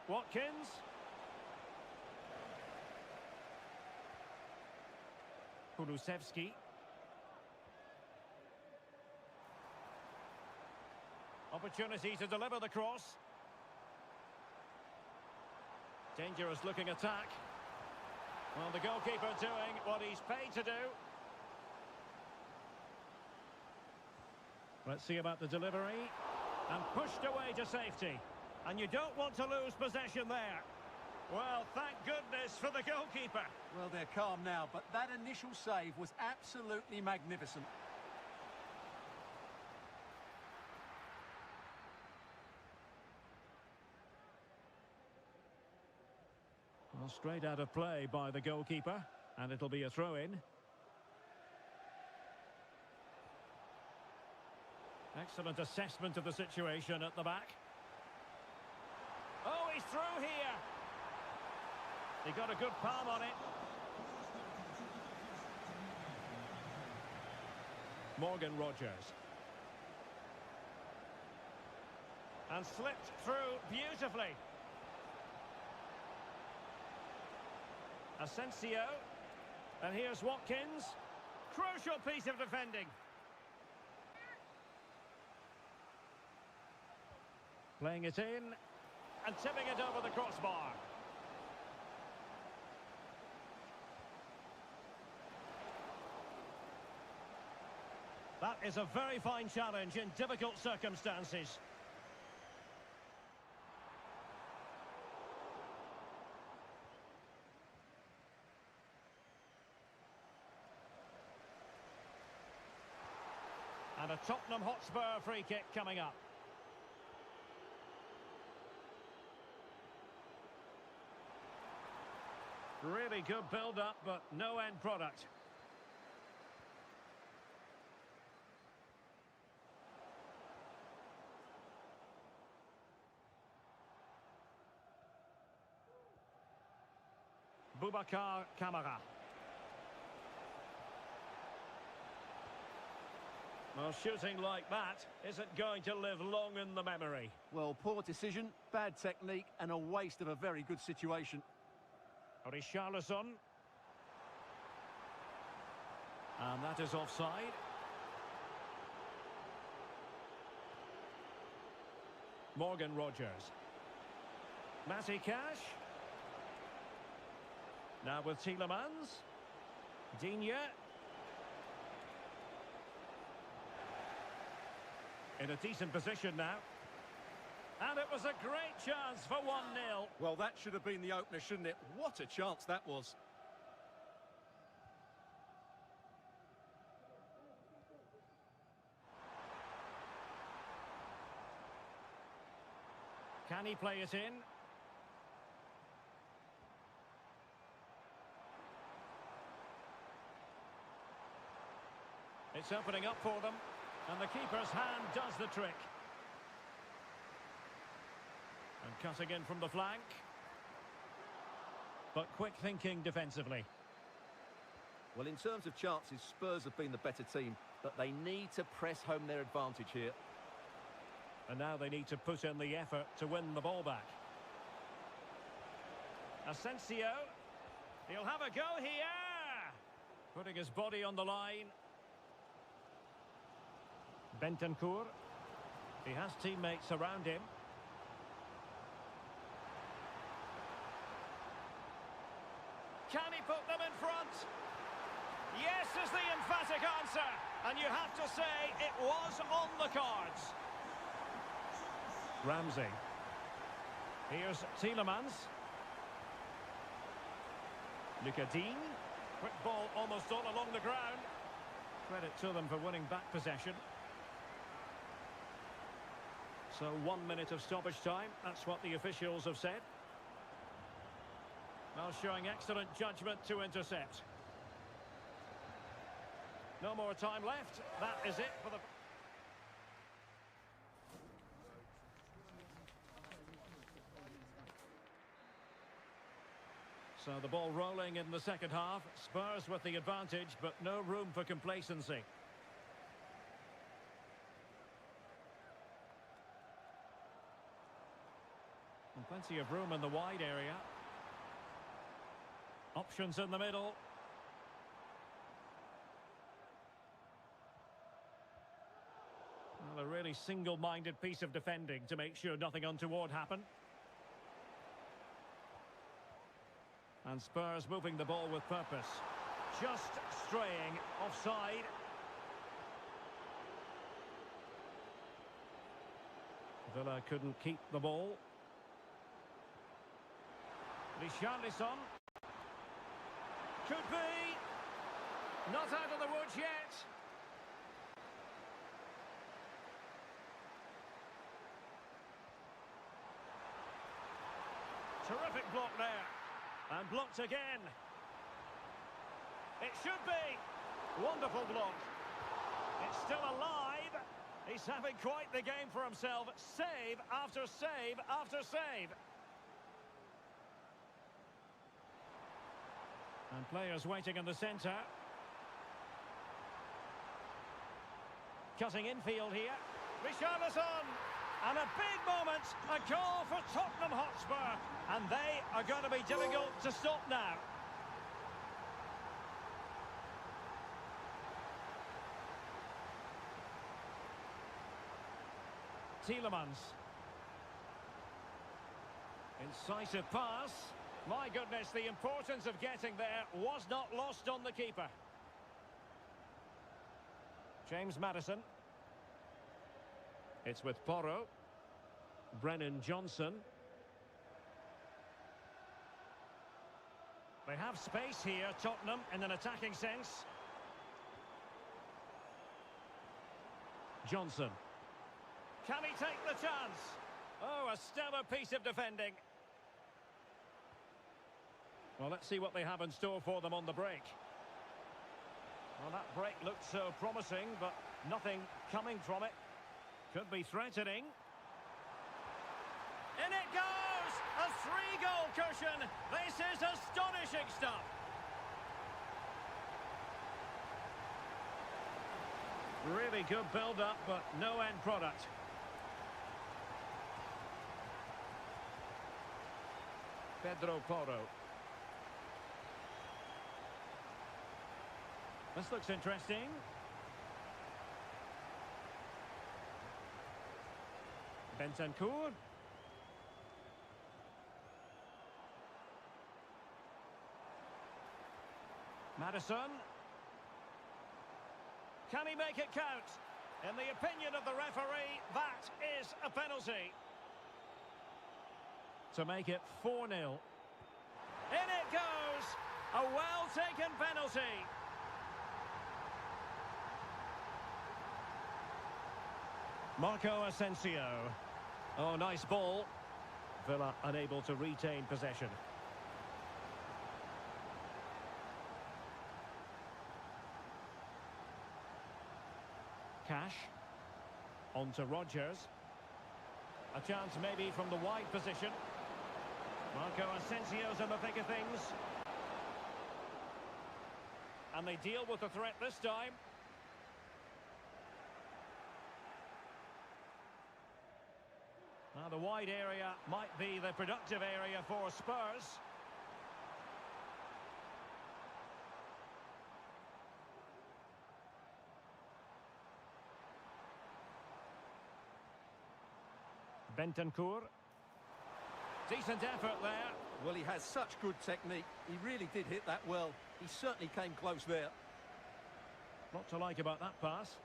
Speaker 4: Watkins. Kulusevski. Opportunity to deliver the cross. Dangerous looking attack. Well, the goalkeeper doing what he's paid to do. Let's see about the delivery. And pushed away to safety. And you don't want to lose possession there. Well, thank goodness for the goalkeeper.
Speaker 5: Well, they're calm now, but that initial save was absolutely magnificent.
Speaker 4: Well, straight out of play by the goalkeeper. And it'll be a throw-in. Excellent assessment of the situation at the back. Oh, he's through here. He got a good palm on it. Morgan Rogers. And slipped through beautifully. Asensio. And here's Watkins. Crucial piece of defending. Playing it in. And tipping it over the crossbar. That is a very fine challenge in difficult circumstances. And a Tottenham Hotspur free kick coming up. Really good build-up, but no end product. Boubacar Kamara. Well, shooting like that isn't going to live long in the memory.
Speaker 5: Well, poor decision, bad technique, and a waste of a very good situation.
Speaker 4: Richarlison. And that is offside. Morgan Rogers. Matty Cash. Now with Tielemans. Digne. In a decent position now. And it was a great chance for 1-0.
Speaker 5: Well, that should have been the opener, shouldn't it? What a chance that was.
Speaker 4: Can he play it in? It's opening up for them. And the keeper's hand does the trick. And cutting in from the flank. But quick thinking defensively.
Speaker 5: Well, in terms of chances, Spurs have been the better team, but they need to press home their advantage here.
Speaker 4: And now they need to put in the effort to win the ball back. Asensio. He'll have a go here. Putting his body on the line. Bentancur. He has teammates around him. Can he put them in front? Yes is the emphatic answer. And you have to say it was on the cards. Ramsey. Here's Tielemans. Lucas Digne. Quick ball almost all along the ground. Credit to them for winning back possession. So 1 minute of stoppage time. That's what the officials have said. Well, showing excellent judgment to intercept. No more time left. That is it for the... So the ball rolling in the second half. Spurs with the advantage, but no room for complacency. And plenty of room in the wide area. Options in the middle. Well, a really single-minded piece of defending to make sure nothing untoward happened. And Spurs moving the ball with purpose. Just straying offside. Villa couldn't keep the ball. Richarlison. Could be. Not out of the woods yet. Terrific block there. And blocked again. It should be. Wonderful block. It's still alive. He's having quite the game for himself. Save after save after save. And players waiting in the centre. Cutting infield here. Richarlison. And a big moment, a goal for Tottenham Hotspur. And they are going to be difficult to stop now. Tielemans. Incisive pass. My goodness, the importance of getting there was not lost on the keeper. James Maddison. It's with Porro. Brennan Johnson. They have space here, Tottenham, in an attacking sense. Johnson. Can he take the chance? Oh, a stellar piece of defending. Well, let's see what they have in store for them on the break. Well, that break looked so promising, but nothing coming from it. Could be threatening. In it goes! A 3-goal cushion! This is astonishing stuff! Really good build-up, but no end product. Pedro Porro. This looks interesting. Bentancur. Maddison. Can he make it count? In the opinion of the referee, that is a penalty. To make it 4-0. In it goes! A well-taken penalty. Marco Asensio. Oh, nice ball. Villa unable to retain possession. Cash. On to Rodgers. A chance maybe from the wide position. Marco Asensio's in the thick of things. And they deal with the threat this time. Now the wide area might be the productive area for Spurs. Bentancur. Decent effort there.
Speaker 5: Well, he has such good technique. He really did hit that well. He certainly came close there.
Speaker 4: Lot to like about that pass.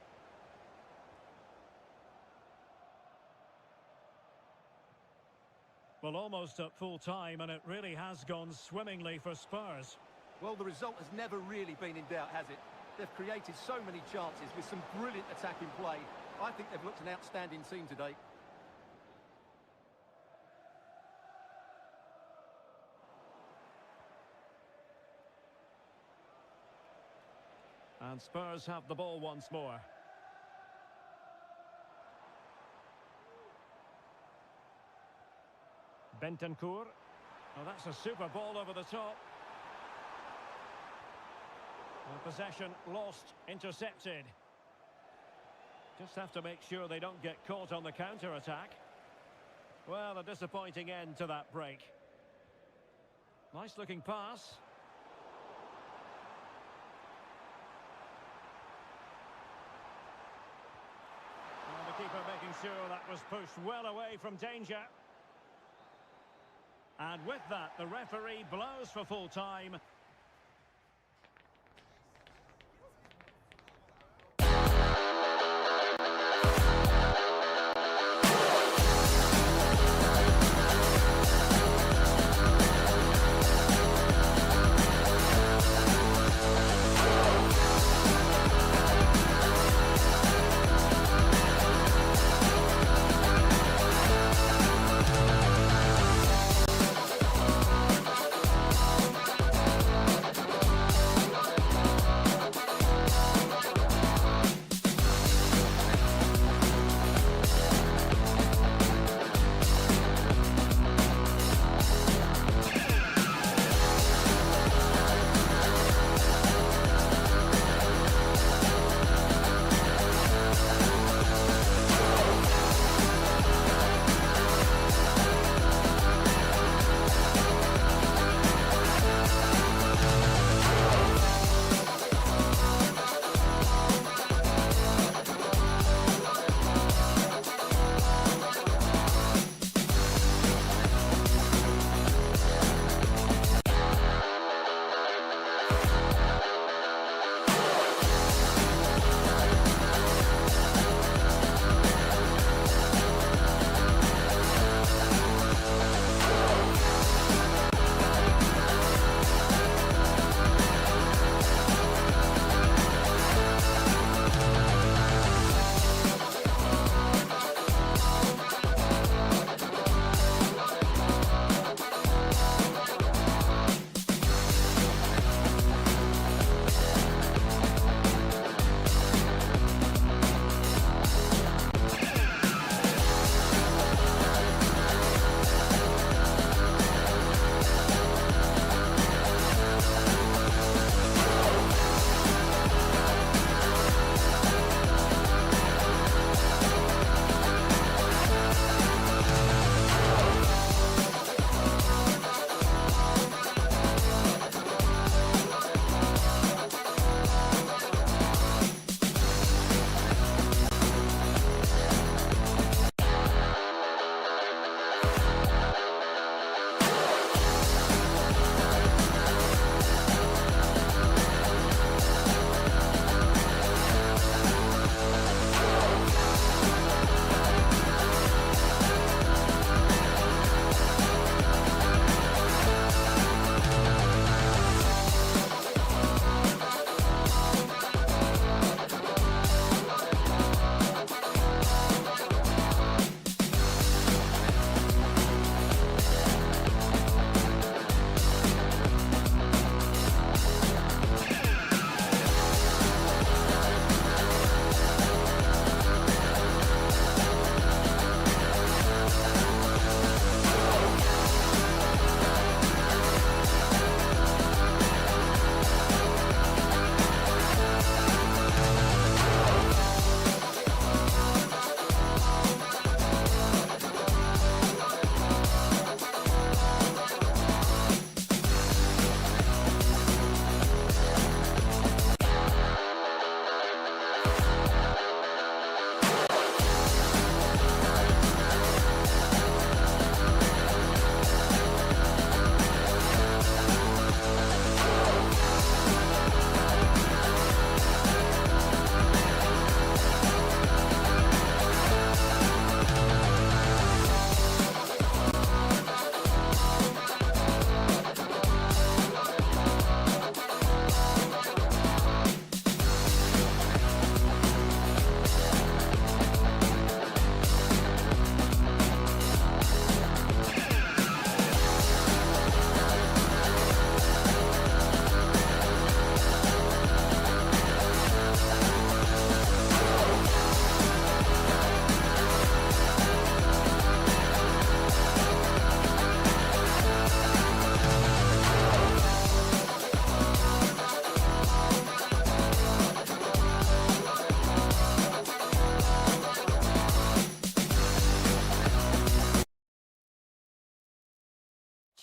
Speaker 4: Well, almost at full time, and it really has gone swimmingly for Spurs.
Speaker 5: Well, the result has never really been in doubt, has it? They've created so many chances with some brilliant attacking play. I think they've looked an outstanding team today.
Speaker 4: And Spurs have the ball once more. Bentancur. Oh, that's a super ball over the top. And possession lost, intercepted. Just have to make sure they don't get caught on the counter-attack. Well, a disappointing end to that break. Nice-looking pass. And the keeper making sure that was pushed well away from danger. And with that, the referee blows for full time.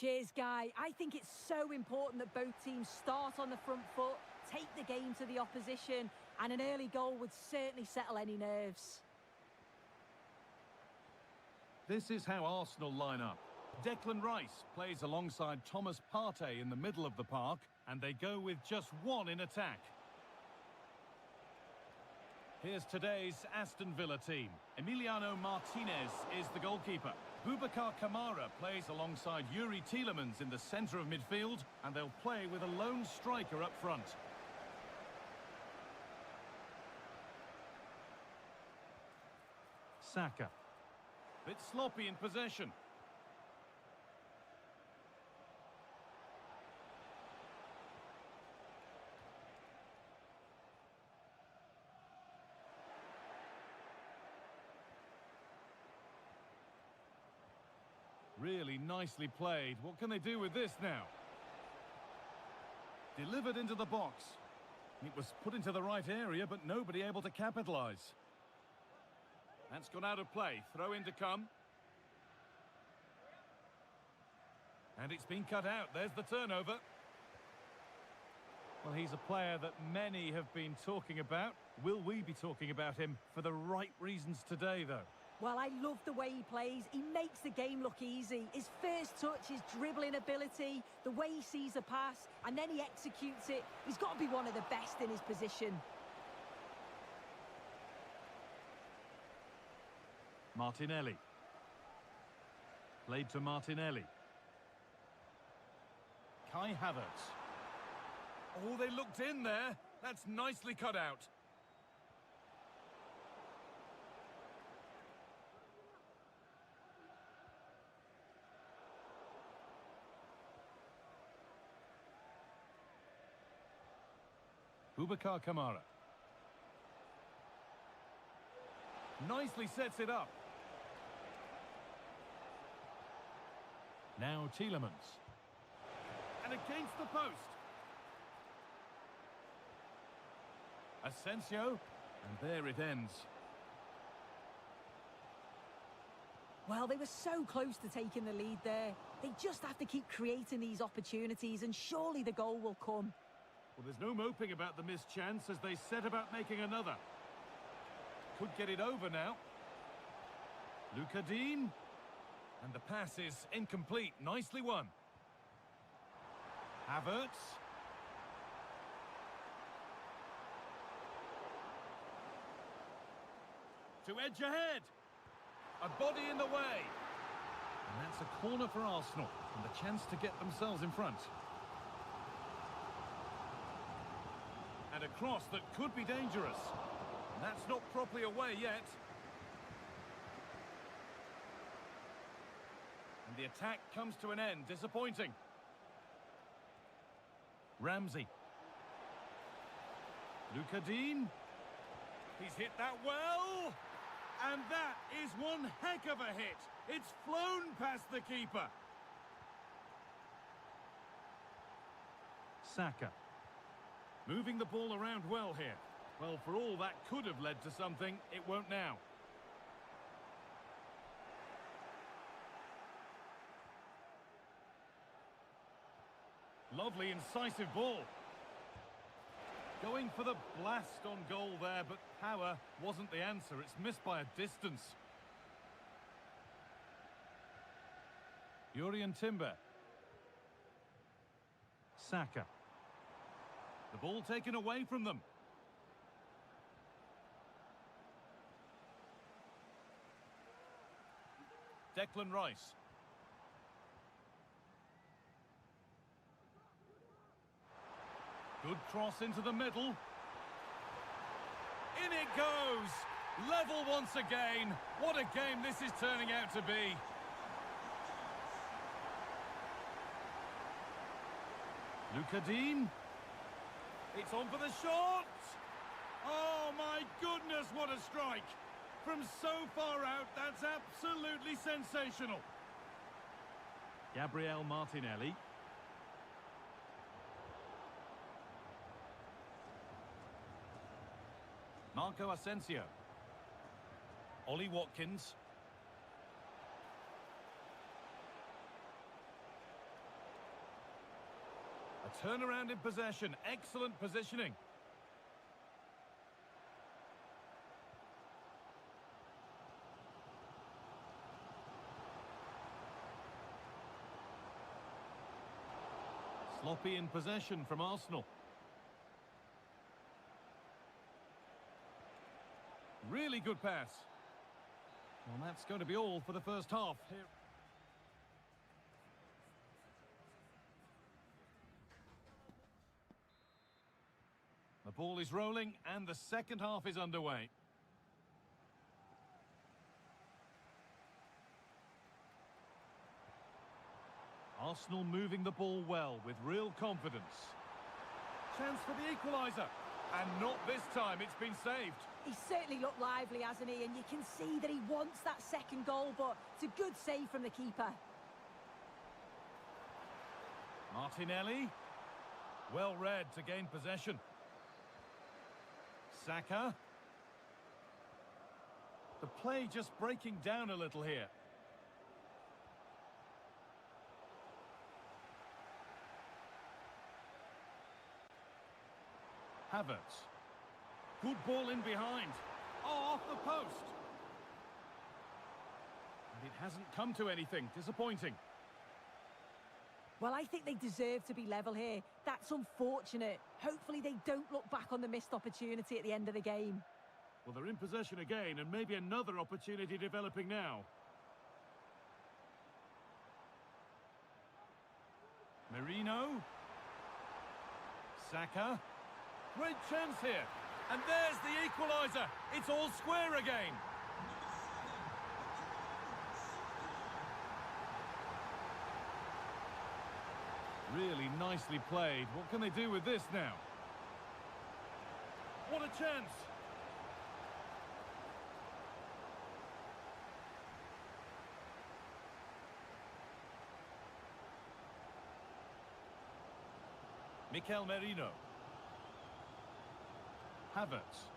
Speaker 3: Cheers, Guy. I think it's so important that both teams start on the front foot, take the game to the opposition, and an early goal would certainly settle any nerves.
Speaker 2: This is how Arsenal line up. Declan Rice plays alongside Thomas Partey in the middle of the park, and they go with just one in attack. Here's today's Aston Villa team. Emiliano Martinez is the goalkeeper. Boubacar Kamara plays alongside Yuri Tielemans in the centre of midfield, and they'll play with a lone striker up front. Saka. Bit sloppy in possession. Really nicely played. What can they do with this now? Delivered into the box. It was put into the right area, but nobody able to capitalise. That's gone out of play. Throw in to come. And it's been cut out. There's the turnover. Well, he's a player that many have been talking about. Will we be talking about him for the right reasons today, though?
Speaker 3: Well, I love the way he plays. He makes the game look easy. His first touch, his dribbling ability, the way he sees a pass, and then he executes it. He's got to be one of the best in his position.
Speaker 2: Martinelli. Played to Martinelli. Kai Havertz. Oh, they looked in there. That's nicely cut out. Boubacar Kamara. Nicely sets it up. Now Tielemans. And against the post. Asensio. And there it ends.
Speaker 3: Well, they were so close to taking the lead there. They just have to keep creating these opportunities, and surely the goal will come.
Speaker 2: Well, there's no moping about the missed chance as they set about making another. Could get it over now. Luka Dean. And the pass is incomplete. Nicely won. Havertz. To edge ahead. A body in the way. And that's a corner for Arsenal. And the chance to get themselves in front. And a cross that could be dangerous. And that's not properly away yet. And the attack comes to an end. Disappointing. Ramsey. Luka Dean. He's hit that well. And that is one heck of a hit. It's flown past the keeper. Saka. Moving the ball around well here. Well, for all that could have led to something, it won't now. Lovely, incisive ball. Going for the blast on goal there, but power wasn't the answer. It's missed by a distance. Jurrien Timber. Saka. The ball taken away from them. Declan Rice. Good cross into the middle. In it goes! Level once again. What a game this is turning out to be. Luka Dean. It's on for the shot! Oh my goodness, what a strike! From so far out, that's absolutely sensational. Gabriel Martinelli. Marco Asensio. Ollie Watkins. A turnaround in possession. Excellent positioning. Sloppy in possession from Arsenal. Really good pass. Well, that's going to be all for the first half. Here. The ball is rolling and the second half is underway. Arsenal moving the ball well with real confidence. Chance for the equaliser. And not this time, it's been saved.
Speaker 3: He's certainly looked lively, hasn't he? And you can see that he wants that second goal, but it's a good save from the keeper.
Speaker 2: Martinelli. Well read to gain possession. Saka. The play just breaking down a little here. Havertz. Good ball in behind. Oh, off the post. And it hasn't come to anything. Disappointing.
Speaker 3: Well, I think they deserve to be level here. That's unfortunate. Hopefully they don't look back on the missed opportunity at the end of the game.
Speaker 2: Well, they're in possession again, and maybe another opportunity developing now. Merino. Saka. Great chance here. And there's the equaliser. It's all square again. Really nicely played. What can they do with this now? What a chance. Mikel Merino. Havertz.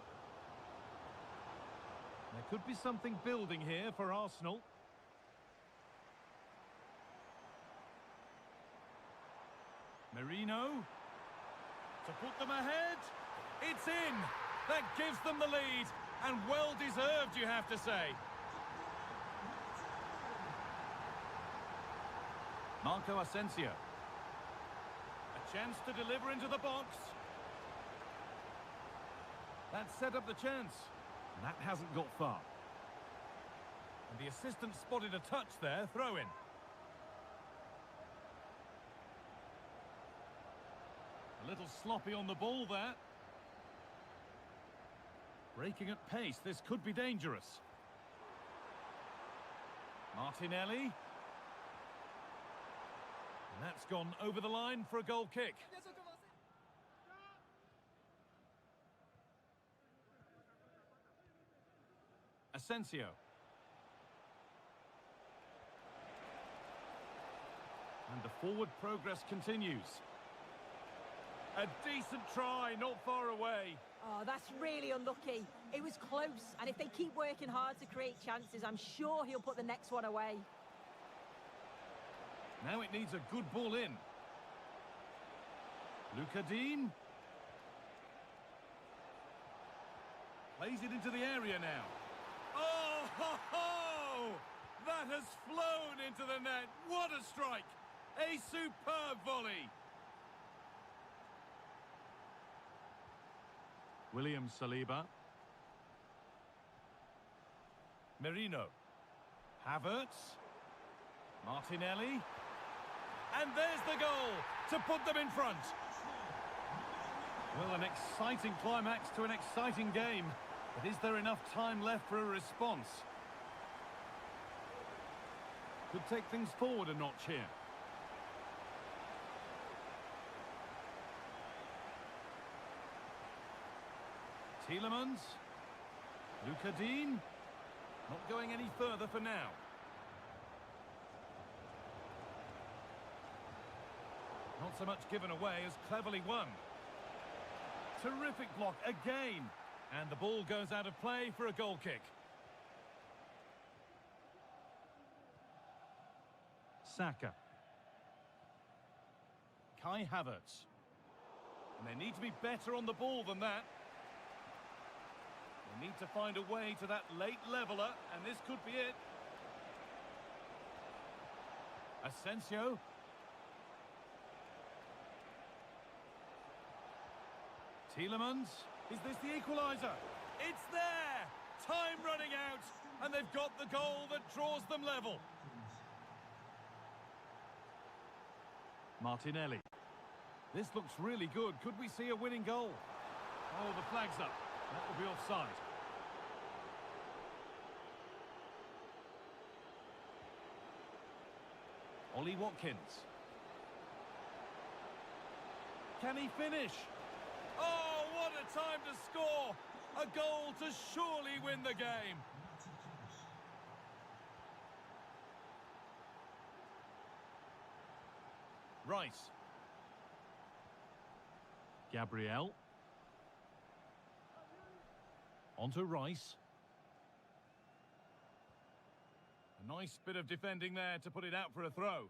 Speaker 2: There could be something building here for Arsenal. Merino. To put them ahead. It's in. That gives them the lead. And well deserved, you have to say. Marco Asensio. A chance to deliver into the box. That set up the chance. And that hasn't got far. And the assistant spotted a touch there. Throw in. A little sloppy on the ball there. Breaking at pace. This could be dangerous. Martinelli. And that's gone over the line for a goal kick. Asensio. And the forward progress continues. A decent try, not far away.
Speaker 3: Oh, that's really unlucky. It was close, and if they keep working hard to create chances, I'm sure he'll put the next one away.
Speaker 2: Now it needs a good ball in. Luka Dean. Plays it into the area now. Oh, ho, ho! That has flown into the net. What a strike! A superb volley. William Saliba. Merino. Havertz. Martinelli. And there's the goal to put them in front. Well, an exciting climax to an exciting game. But is there enough time left for a response? Could take things forward a notch here. Tielemans. Luka Dean. Not going any further for now. Not so much given away as cleverly won. Terrific block again. And the ball goes out of play for a goal kick. Saka. Kai Havertz. And they need to be better on the ball than that. They need to find a way to that late leveller, and this could be it. Asensio. Tielemans. Is this the equaliser? It's there! Time running out, and they've got the goal that draws them level. Martinelli. This looks really good. Could we see a winning goal? Oh, the flag's up. That will be offside. Ollie Watkins. Can he finish? Oh, what a time to score! A goal to surely win the game. Rice. Gabriel. Onto Rice. A nice bit of defending there to put it out for a throw.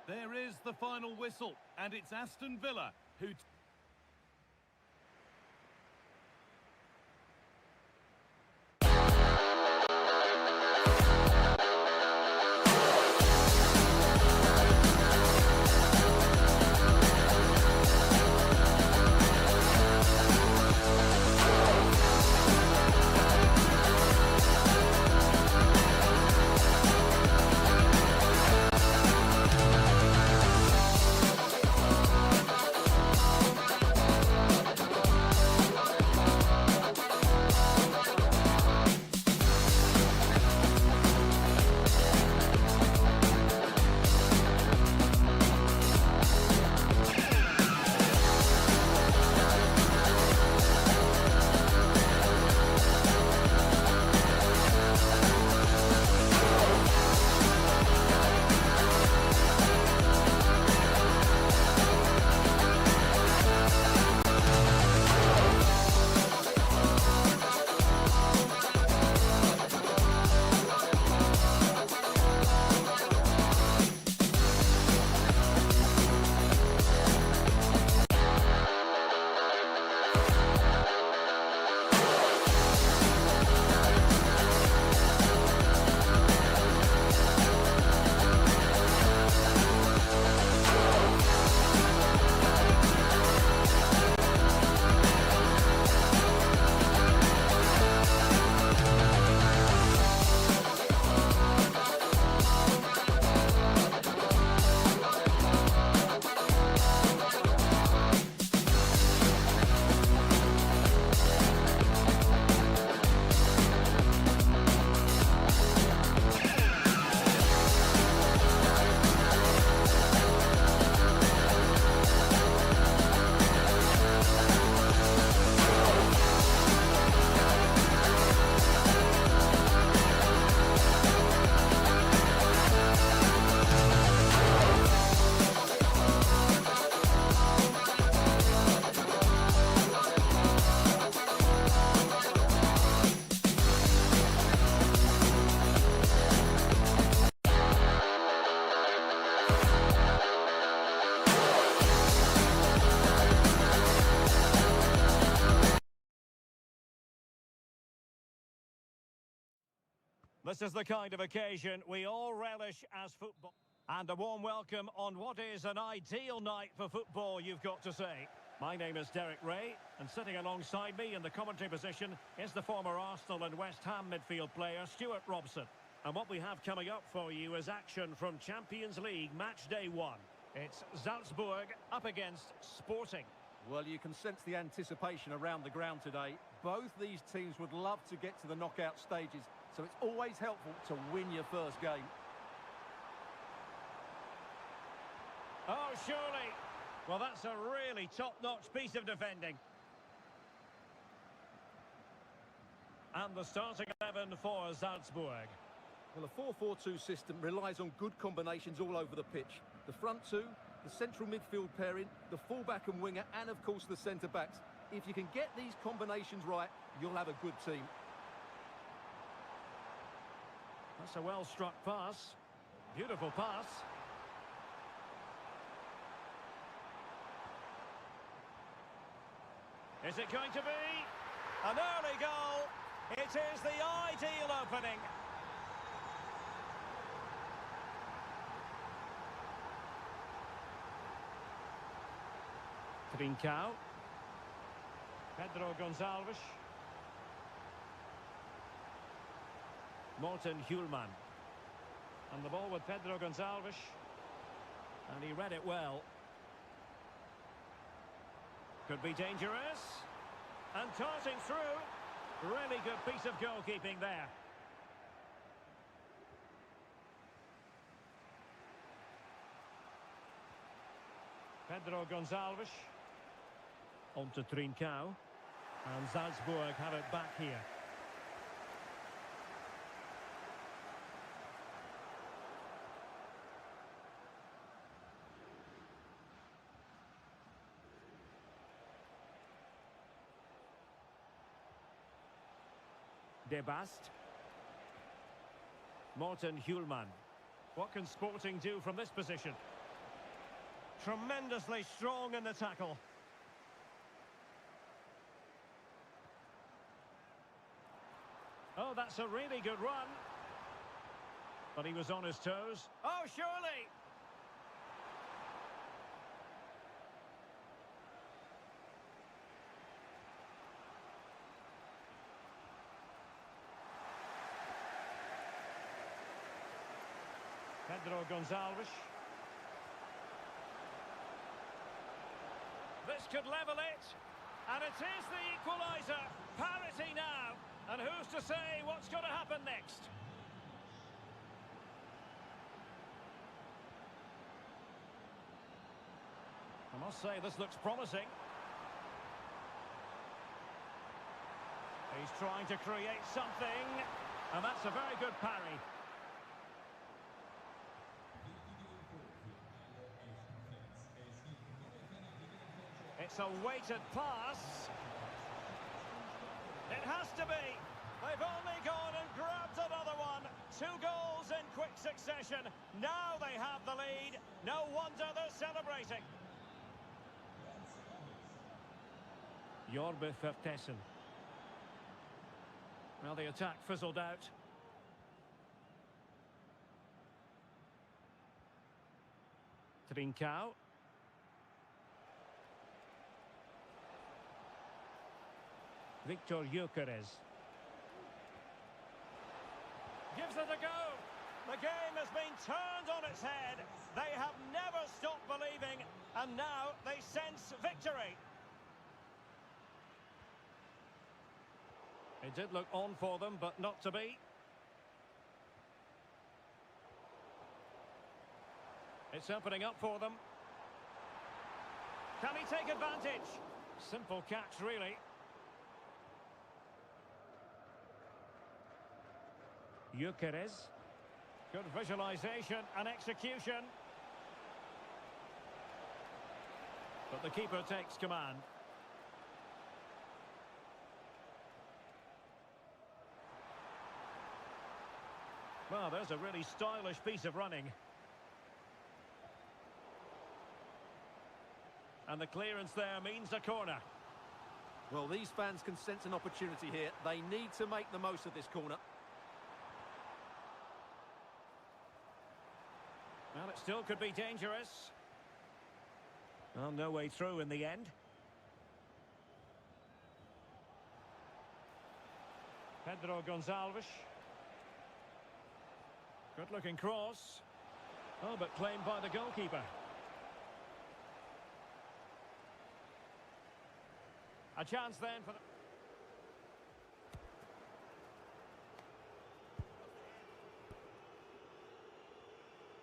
Speaker 2: There is the final whistle, and it's Aston Villa who...
Speaker 4: This is the kind of occasion we all relish as football. And a warm welcome on what is an ideal night for football, you've got to say. My name is Derek Ray, and sitting alongside me in the commentary position is the former Arsenal and West Ham midfield player, Stuart Robson. And what we have coming up for you is action from Champions League match day 1. It's Salzburg up against Sporting.
Speaker 5: Well, you can sense the anticipation around the ground today. Both these teams would love to get to the knockout stages, so it's always helpful to win your first game.
Speaker 4: Oh, surely. Well, that's a really top-notch piece of defending. And the starting 11 for Salzburg.
Speaker 5: Well, a 4-4-2 system relies on good combinations all over the pitch. The front two, the central midfield pairing, the fullback and winger, and of course the centre-backs. If you can get these combinations right, you'll have a good team.
Speaker 4: That's a well-struck pass. Beautiful pass. Is it going to be an early goal? It is the ideal opening. Trincao. Pedro Gonçalves. Morten Hjulman. And the ball with Pedro Gonçalves. And he read it well. Could be dangerous. And tossing through. Really good piece of goalkeeping there. Pedro Gonçalves. On to Trincao. And Salzburg have it back here. De Bast. Morten Hjulman. What can Sporting do from this position? Tremendously strong in the tackle. Oh, that's a really good run. But he was on his toes. Oh, surely! Pedro Gonçalves. This could level it. And it is the equaliser. Parity now. And who's to say what's going to happen next? I must say this looks promising. He's trying to create something. And that's a very good parry. It's a weighted pass. It has to be. They've only gone and grabbed another one. 2 goals in quick succession. Now they have the lead. No wonder they're celebrating. Jorbe Vertessen. Well, the attack fizzled out. Trincao. Victor Gyökeres. Gives it a go. The game has been turned on its head. They have never stopped believing, and now they sense victory. It did look on for them, but not to be. It's opening up for them. Can he take advantage? Simple catch, really. Gyökeres. Good visualization and execution. But the keeper takes command. Well, there's a really stylish piece of running. And the clearance there means a corner.
Speaker 5: Well, these fans can sense an opportunity here. They need to make the most of this corner.
Speaker 4: Well, it still could be dangerous. Well, no way through in the end. Pedro Gonçalves. Good-looking cross. Oh, but claimed by the goalkeeper. A chance then for the...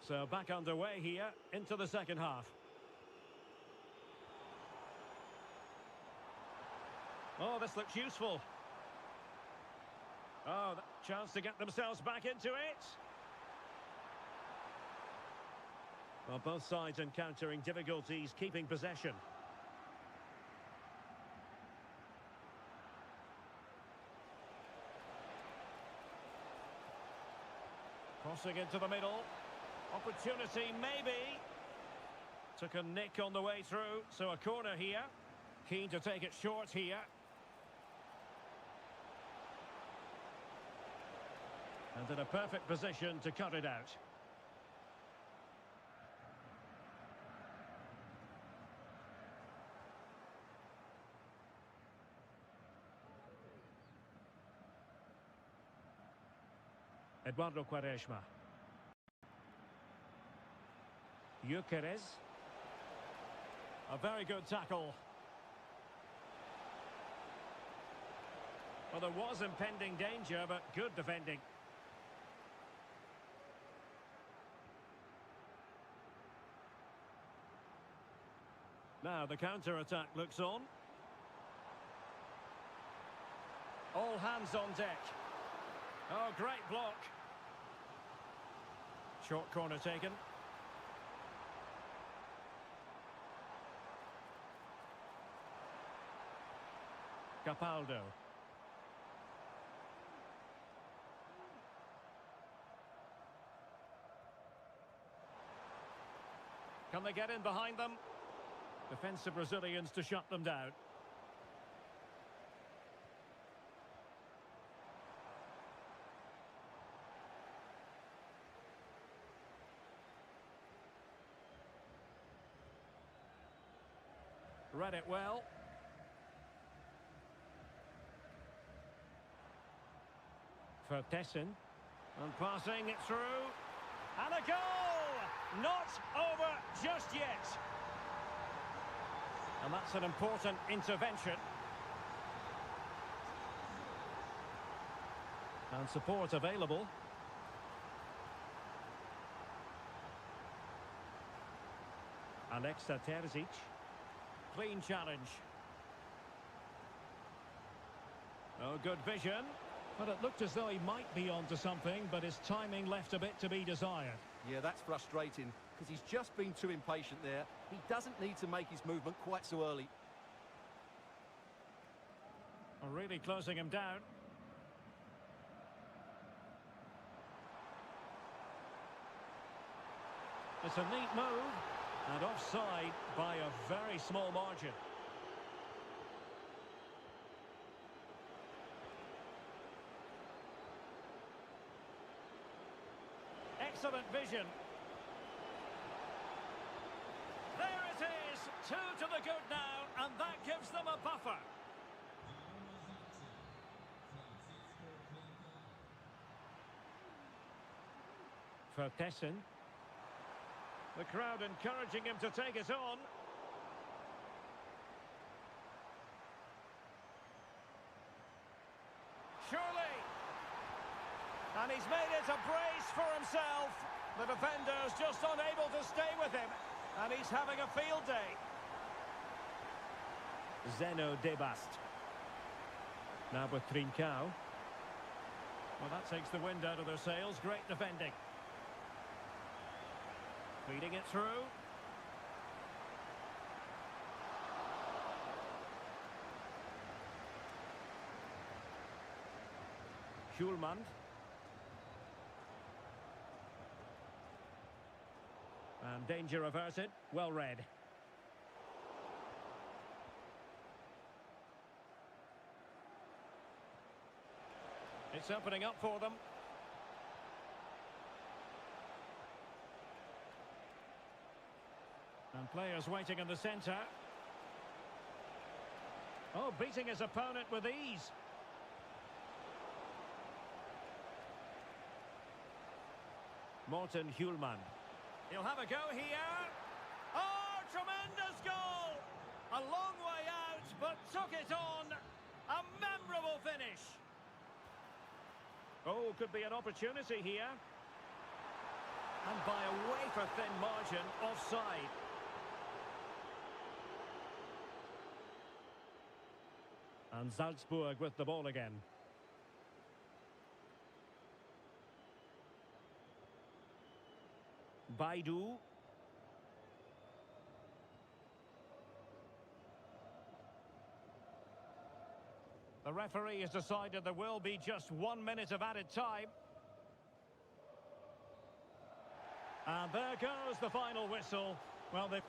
Speaker 4: So back underway here into the second half. Oh, this looks useful. Oh, that chance to get themselves back into it. Well, both sides encountering difficulties keeping possession. Crossing into the middle. Opportunity, maybe. Took a nick on the way through, so a corner here. Keen to take it short here. And in a perfect position to cut it out. Eduardo Quaresma. Gyökeres. A very good tackle. Well, there was impending danger, but good defending. Now the counter-attack looks on. All hands on deck. Oh, great block. Short corner taken. Capaldo. Can they get in behind them? Defensive Brazilians to shut them down. Read it well. For Tessin. And passing it through. And a goal! Not over just yet. And that's an important intervention. And support available. Alexa Terzic. Clean challenge. Oh, good vision. But it looked as though he might be onto something, but his timing left a bit to be desired.
Speaker 5: Yeah, that's frustrating, because he's just been too impatient there. He doesn't need to make his movement quite so early.
Speaker 4: Really closing him down. It's a neat move, and offside by a very small margin. Excellent vision. There it is, 2 to the good now, and that gives them a buffer. For Tessin. The crowd encouraging him to take it on. Surely. And he's made it a brace for himself. The defender's just unable to stay with him. And he's having a field day. Zeno Debast. Now with Trincao. Well, that takes the wind out of their sails. Great defending. Feeding it through. Schulman. And danger averted. Well read. It's opening up for them. And players waiting in the centre. Oh, beating his opponent with ease. Morten Hjulman. He'll have a go here. Oh, tremendous goal! A long way out, but took it on. A memorable finish. Oh, could be an opportunity here. And by a wafer-thin margin, offside. And Salzburg with the ball again. Baidu. The referee has decided there will be just 1 minute of added time. And there goes the final whistle. Well, they...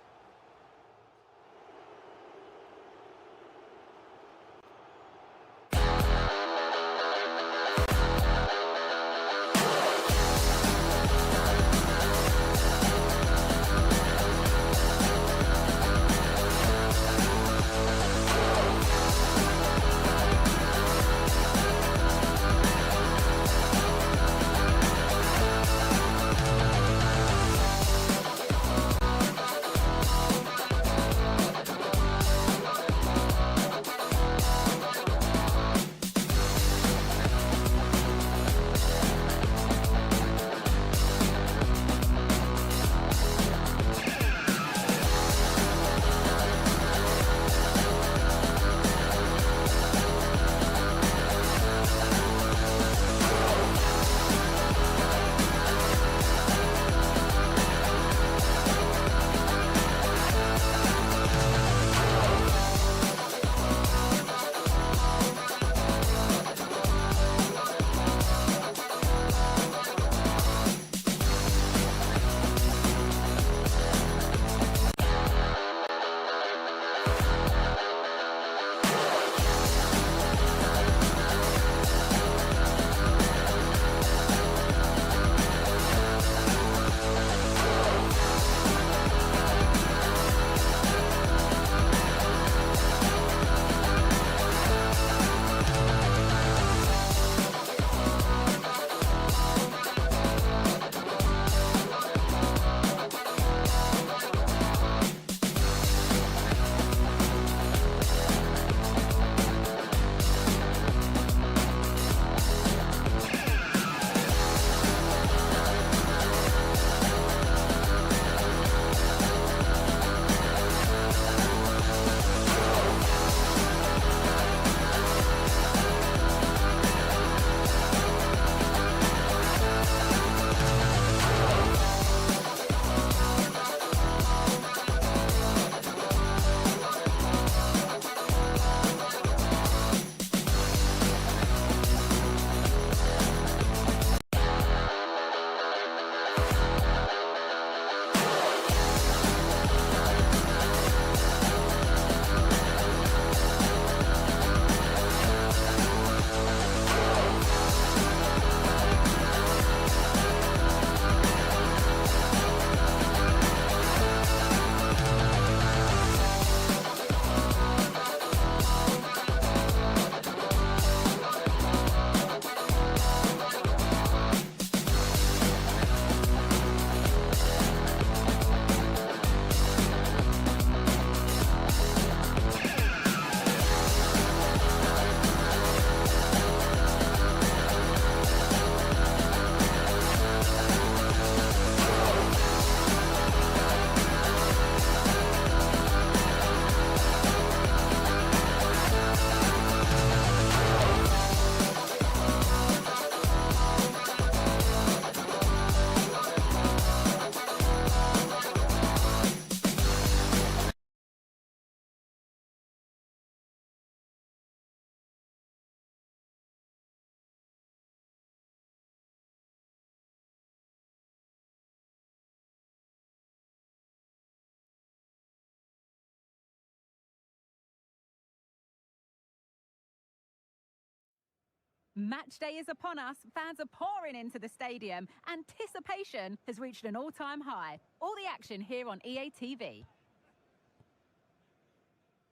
Speaker 1: Match day is upon us. Fans are pouring into the stadium. Anticipation has reached an all-time high. All the action here on EA TV.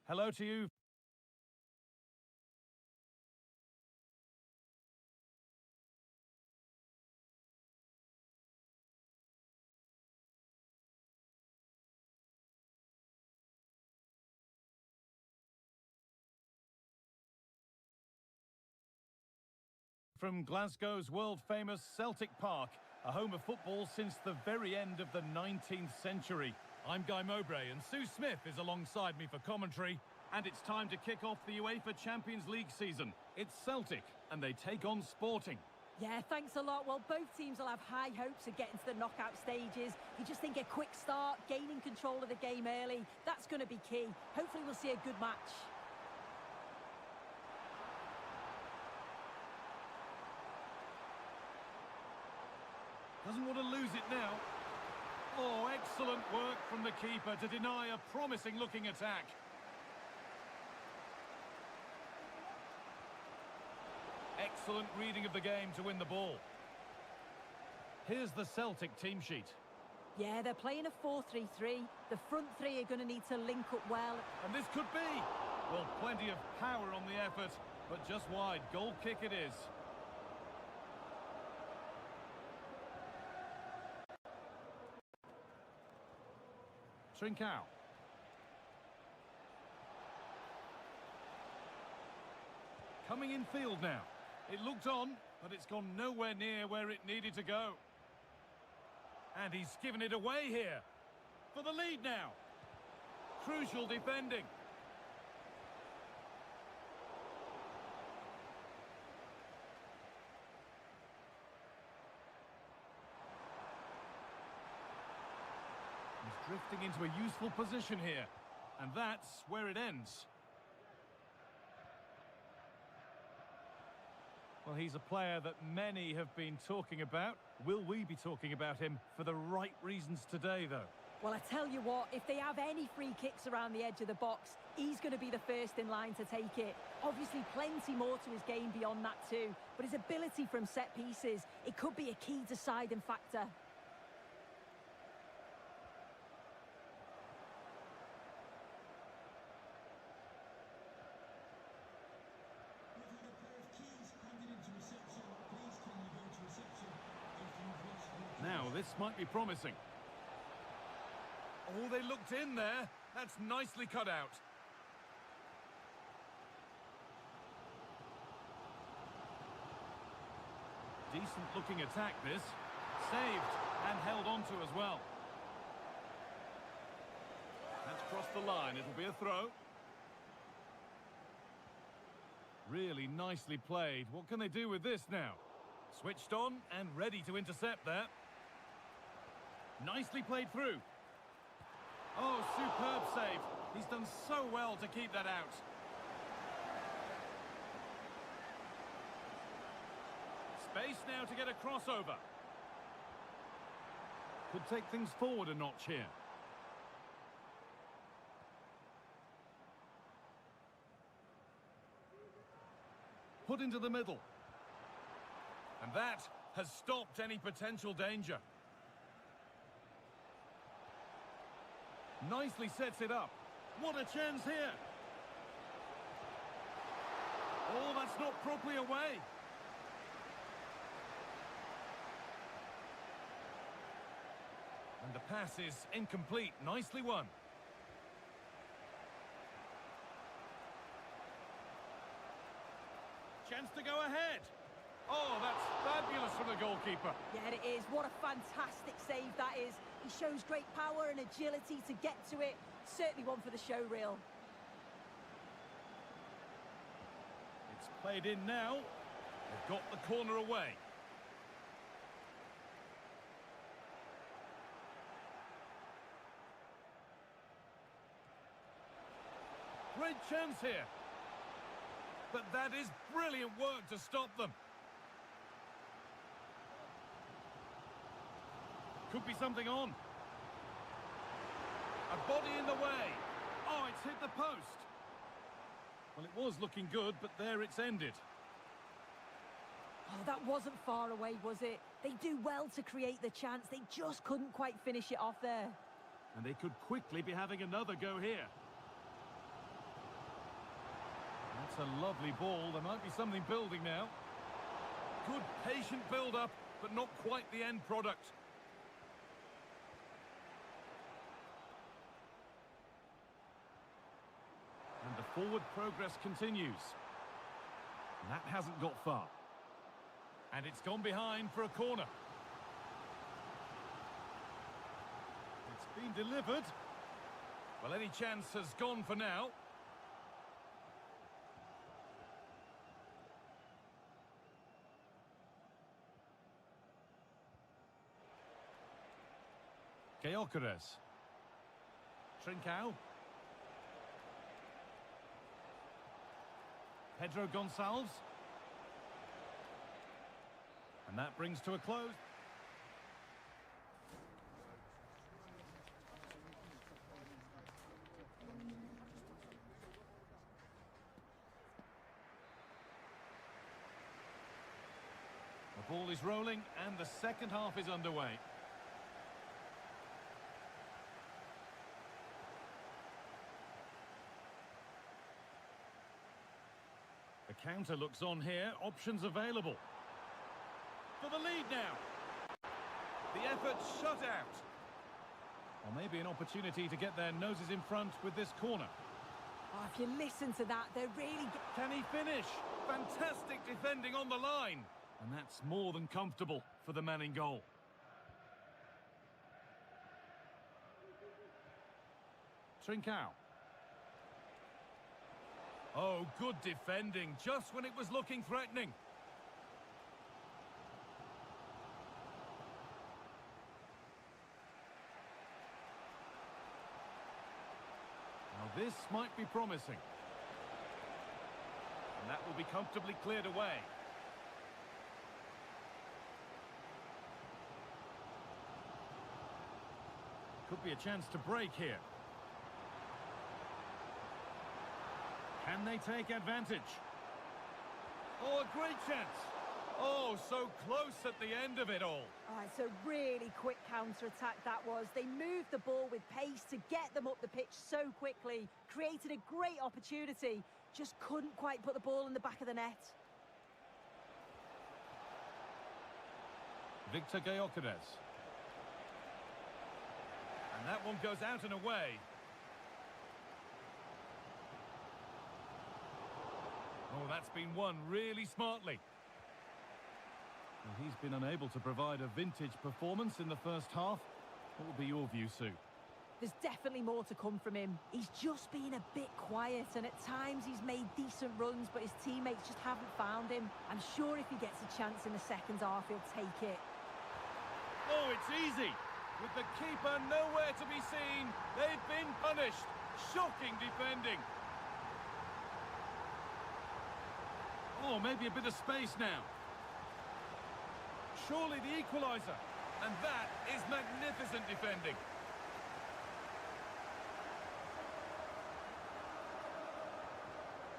Speaker 2: Hello to you. From Glasgow's world-famous Celtic Park, a home of football since the very end of the 19th century. I'm Guy Mowbray, and Sue Smith is alongside me for commentary. And it's time to kick off the UEFA Champions League season. It's Celtic, and they take on Sporting.
Speaker 3: Yeah, thanks a lot. Well, both teams will have high hopes of getting to the knockout stages. You just think a quick start, gaining control of the game early, that's going to be key. Hopefully we'll see a good match.
Speaker 2: Doesn't want to lose it now. Excellent work from the keeper to deny a promising-looking attack. Excellent reading of the game to win the ball. Here's the Celtic team sheet.
Speaker 3: Yeah, they're playing a 4-3-3. The front three are going to need to link up well.
Speaker 2: And this could be. Well, plenty of power on the effort, but just wide. Goal kick it is. Trincao. Coming in field now. It looked on, but it's gone nowhere near where it needed to go. And he's given it away here. For the lead now. Crucial defending. He's drifting into a useful position here. And that's where it ends. Well, he's a player that many have been talking about. Will we be talking about him for the right reasons today, though?
Speaker 3: Well, I tell you what, if they have any free kicks around the edge of the box, he's going to be the first in line to take it. Obviously, plenty more to his game beyond that too, but his ability from set pieces, it could be a key deciding factor.
Speaker 2: Now, this might be promising. Oh, they looked in there. That's nicely cut out. Decent-looking attack, this. Saved and held onto as well. That's crossed the line. It'll be a throw. Really nicely played. What can they do with this now? Switched on and ready to intercept there. Nicely played through. Oh, superb save. He's done so well to keep that out. Space now to get a crossover. Could take things forward a notch here. Put into the middle. And that has stopped any potential danger. Nicely sets it up. What a chance here. Oh, that's not properly away. And the pass is incomplete. Nicely won. Chance to go ahead. Oh, that's fabulous from the goalkeeper.
Speaker 3: Yeah, it is. What a fantastic save that is. He shows great power and agility to get to it. Certainly one for the show reel.
Speaker 2: It's played in now. They've got the corner away. Great chance here. But that is brilliant work to stop them. Could be something on. A body in the way. Oh, it's hit the post. Well, it was looking good, but there it's ended.
Speaker 3: Oh, that wasn't far away, was it? They do well to create the chance. They just couldn't quite finish it off there.
Speaker 2: And they could quickly be having another go here. That's a lovely ball. There might be something building now. Good, patient build-up, but not quite the end product. And the forward progress continues. And that hasn't got far. And it's gone behind for a corner. It's been delivered. Well, any chance has gone for now. Gyökeres. Trincao. Pedro Gonçalves. And that brings to a close. The ball is rolling and the second half is underway. The counter looks on here, options available. For the lead now. The effort shut out. Or maybe an opportunity to get their noses in front with this corner.
Speaker 3: Oh, if you listen to that, they're really...
Speaker 2: Can he finish? Fantastic defending on the line. And that's more than comfortable for the man in goal. Trincao. Oh, good defending, just when it was looking threatening. Now this might be promising. And that will be comfortably cleared away. Could be a chance to break here. Can they take advantage? Oh, a great chance. Oh, so close at the end of it all.
Speaker 3: Oh, it's a really quick counter-attack that was. They moved the ball with pace to get them up the pitch so quickly. Created a great opportunity. Just couldn't quite put the ball in the back of the net.
Speaker 2: Victor Gyökeres. And that one goes out and away. Oh, that's been won really smartly. Well, he's been unable to provide a vintage performance in the first half. What will be your view, Sue?
Speaker 3: There's definitely more to come from him. He's just been a bit quiet, and at times he's made decent runs, but his teammates just haven't found him. I'm sure if he gets a chance in the second half, he'll take it.
Speaker 2: Oh, it's easy. With the keeper nowhere to be seen, they've been punished. Shocking defending. Oh, maybe a bit of space now. Surely the equaliser. And that is magnificent defending.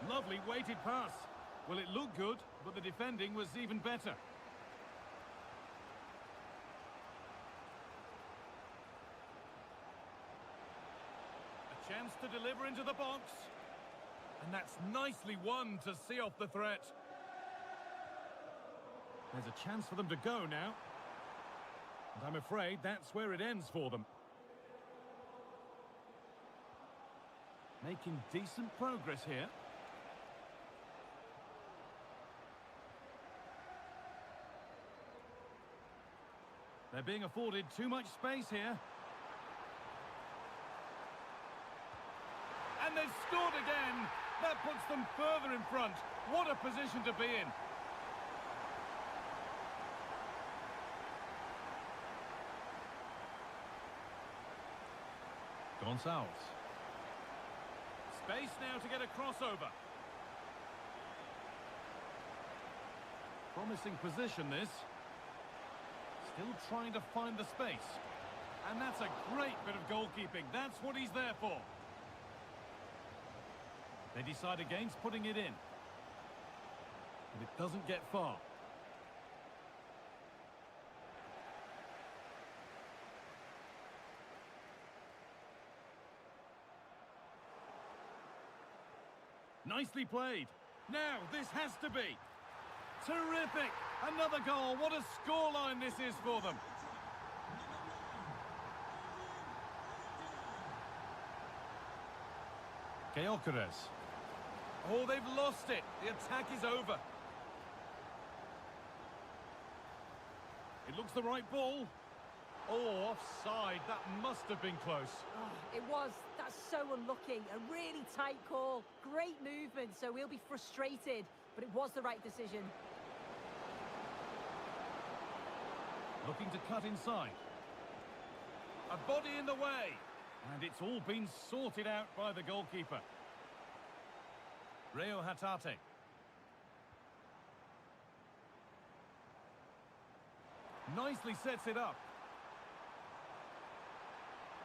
Speaker 2: Lovely weighted pass. Well, it looked good, but the defending was even better. A chance to deliver into the box. And that's nicely won to see off the threat. There's a chance for them to go now. And I'm afraid that's where it ends for them. Making decent progress here. They're being afforded too much space here. And they've scored again. That puts them further in front. What a position to be in. Gonçalves. Space now to get a crossover. Promising position this. Still trying to find the space. And that's a great bit of goalkeeping. That's what he's there for. They decide against putting it in. But it doesn't get far. Nicely played. Now, this has to be. Terrific. Another goal. What a scoreline this is for them. Gyökeres. Oh, they've lost it. The attack is over. It looks the right ball. Oh, offside. That must have been close.
Speaker 3: Oh, it was. That's so unlucky. A really tight call. Great movement, so we'll be frustrated. But it was the right decision.
Speaker 2: Looking to cut inside. A body in the way. And it's all been sorted out by the goalkeeper. Reo Hatate. Nicely sets it up.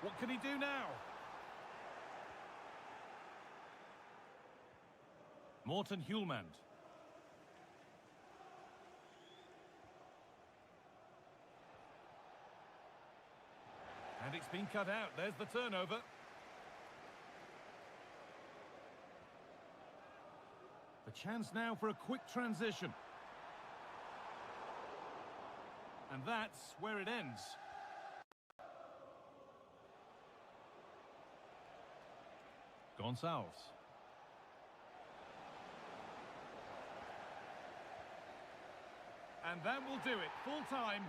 Speaker 2: What can he do now? Morten Hjulmand. It's been cut out. There's the turnover. The chance now for a quick transition. And that's where it ends. Gonçalves. And that will do it. Full time.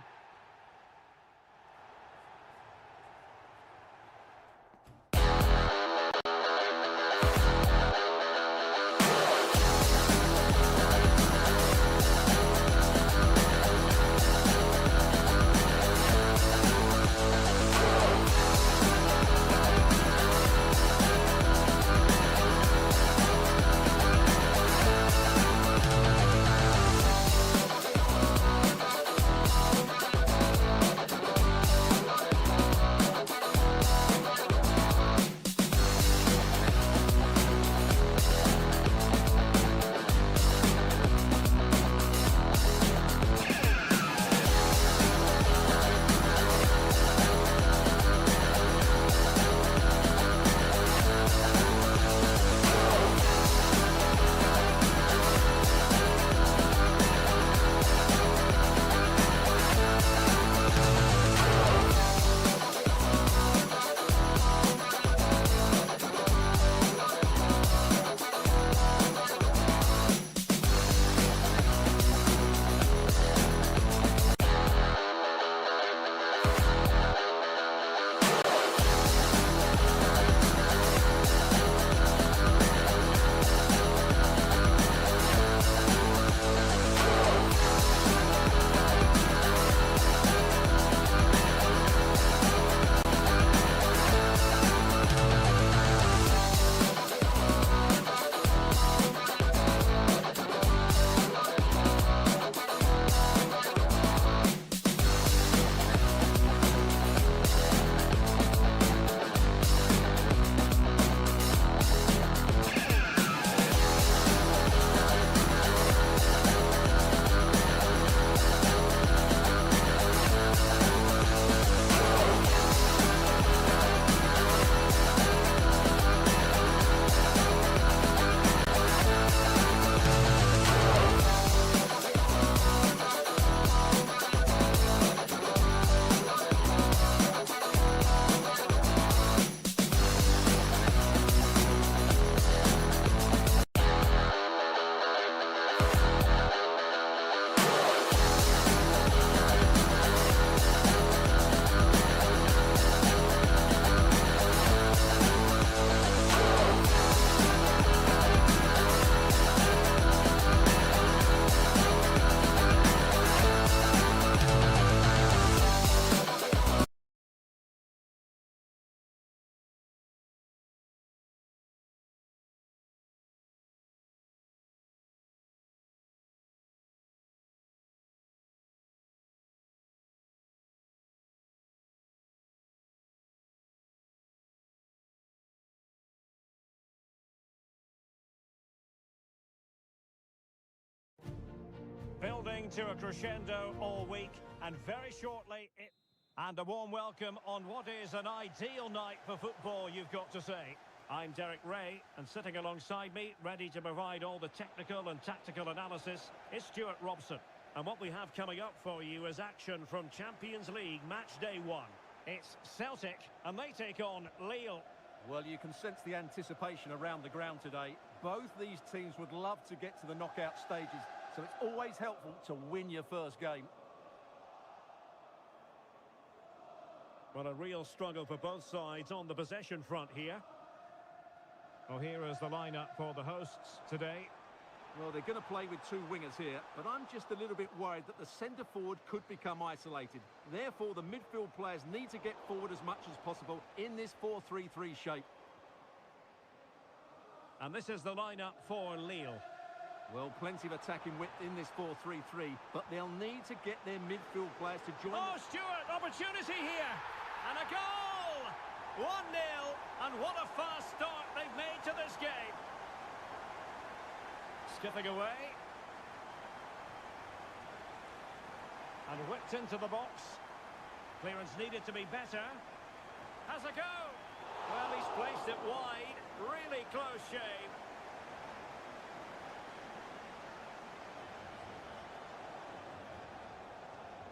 Speaker 4: Building to a crescendo all week, and very shortly and a warm welcome on what is an ideal night for football, you've got to say. I'm Derek Ray, and sitting alongside me, ready to provide all the technical and tactical analysis, is Stuart Robson. And what we have coming up for you is action from Champions League match day 1. It's Celtic, and they take on Lille.
Speaker 5: Well, you can sense the anticipation around the ground today. Both these teams would love to get to the knockout stages, so it's always helpful to win your first game.
Speaker 4: Well, a real struggle for both sides on the possession front here. Well, here is the lineup for the hosts today.
Speaker 5: Well, they're going to play with two wingers here, but I'm just a little bit worried that the centre-forward could become isolated. Therefore, the midfield players need to get forward as much as possible in this 4-3-3 shape.
Speaker 4: And this is the lineup for Lille.
Speaker 5: Well, plenty of attacking width in this 4-3-3, but they'll need to get their midfield players to join.
Speaker 4: Oh, Stuart, opportunity here. And a goal! 1-0, and what a fast start they've made to this game. Skipping away. And whipped into the box. Clearance needed to be better. Has a go. Well, he's placed it wide. Really close shave.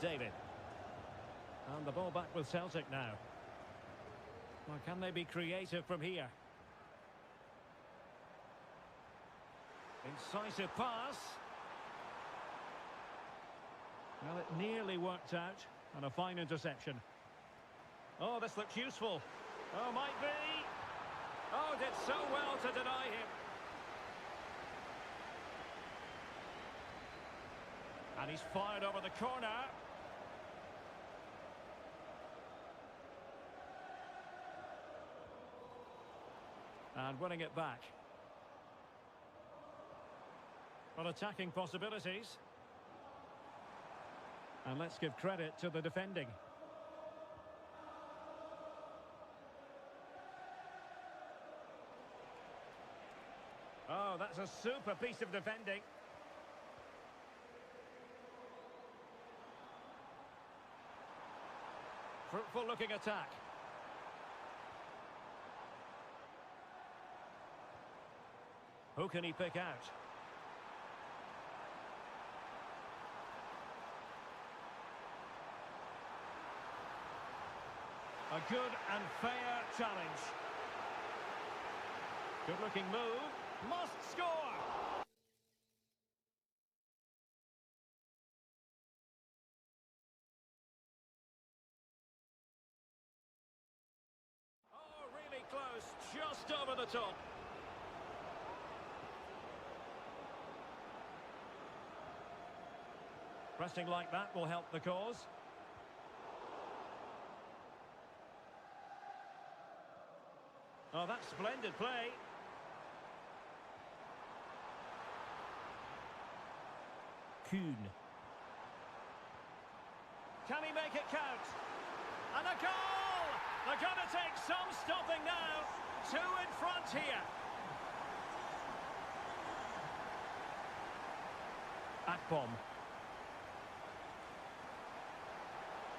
Speaker 4: David. And the ball back with Celtic now. Well, can they be creative from here? Incisive pass. Well, it nearly worked out. And a fine interception. Oh, this looks useful. Oh, might be. Oh, did so well to deny him. And he's fired over the corner. And winning it back. Well, attacking possibilities. And let's give credit to the defending. Oh, that's a super piece of defending. Fruitful looking attack. Who can he pick out? A good and fair challenge. Good looking move. Must score! Oh, really close. Just over the top. Pressing like that will help the cause. Oh, that's splendid play. Kuhn. Can he make it count? And a goal! They're going to take some stopping now. 2 in front here. Akpom.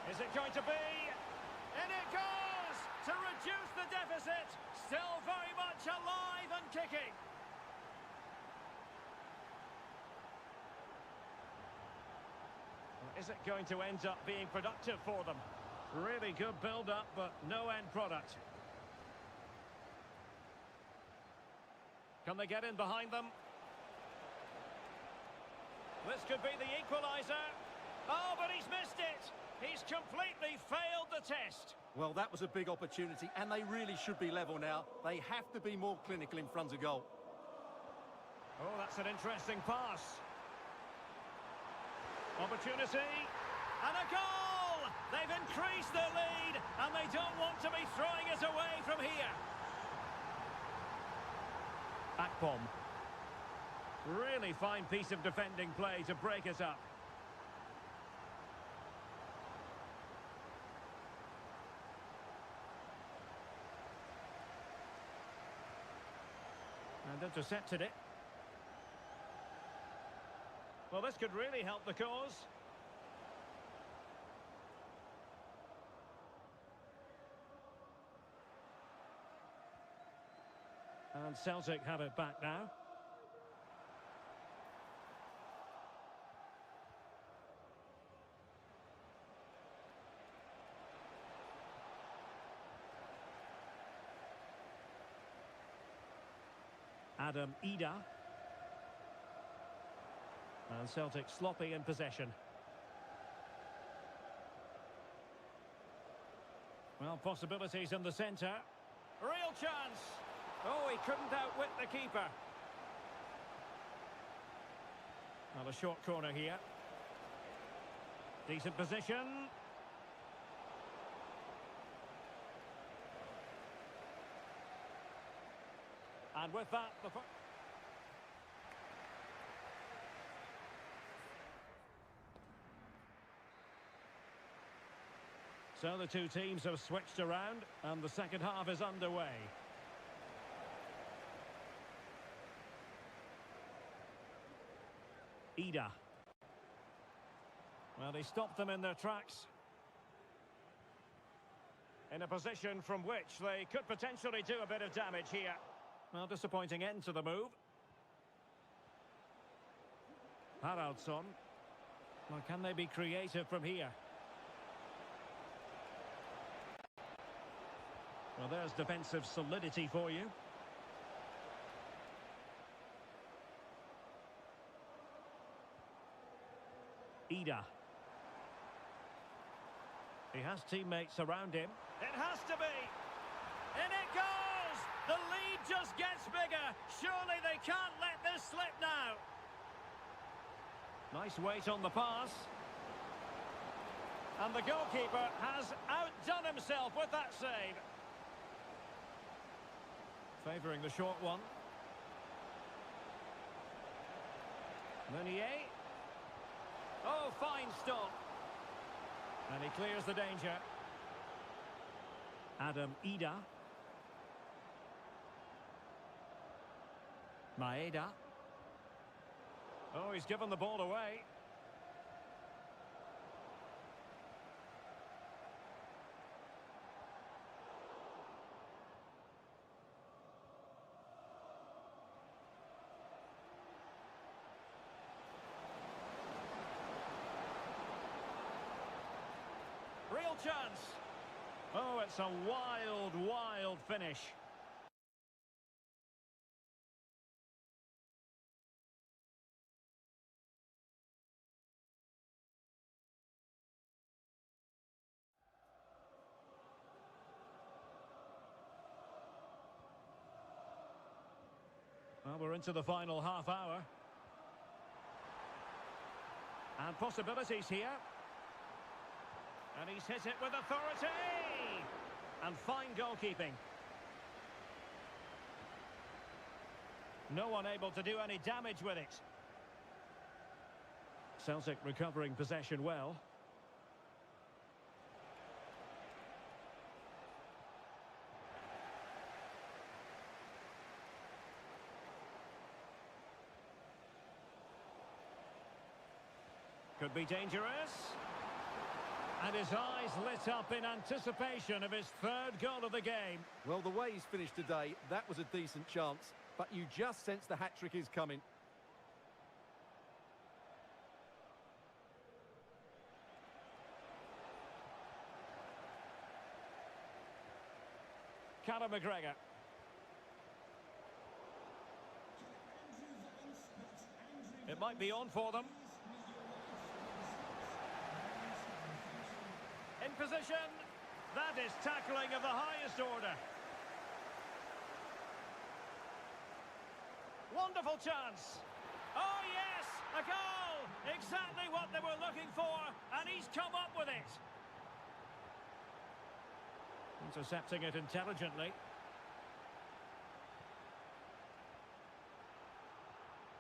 Speaker 4: Is it going to be? In it goes! To reduce the deficit. Still very much alive and kicking. Is it going to end up being productive for them? Really good build-up, but no end product. Can they get in behind them? This could be the equaliser. Oh, but he's missed it. He's completely failed the test.
Speaker 5: Well, that was a big opportunity, and they really should be level now. They have to be more clinical in front of goal.
Speaker 4: Oh, that's an interesting pass. Opportunity. And a goal! They've increased their lead, and they don't want to be throwing it away from here. Akpom. Really fine piece of defending play to break it up. And intercepted it. Well, this could really help the cause. And Celtic have it back now. Adam Ida. And Celtic sloppy in possession. Well, possibilities in the centre. Real chance. Oh, he couldn't outwit the keeper. Well, a short corner here. Decent position. And with that, the... So the two teams have switched around, and the second half is underway. Ida. Well, they stopped them in their tracks. In a position from which they could potentially do a bit of damage here. Well, disappointing end to the move. Haraldsson. Well, can they be creative from here? Well, there's defensive solidity for you. Ida. He has teammates around him. It has to be. In it goes! The lead just gets bigger. Surely they can't let this slip now. Nice weight on the pass. And the goalkeeper has outdone himself with that save. Favouring the short one. Meunier. Oh, fine stop. And he clears the danger. Adam Ida. Maeda. Oh, he's given the ball away. Real chance. Oh, it's a wild, wild finish. Well, we're into the final half hour. And possibilities here. And he's hit it with authority! And fine goalkeeping. No one able to do any damage with it. Celtic recovering possession well. Could be dangerous. And his eyes lit up in anticipation of his third goal of the game.
Speaker 5: Well, the way he's finished today, that was a decent chance. But you just sense the hat-trick is coming.
Speaker 4: Callum McGregor. It might be on for them. In position. That is tackling of the highest order. Wonderful chance. Oh, yes, a goal. Exactly what they were looking for, and he's come up with it. Intercepting it intelligently.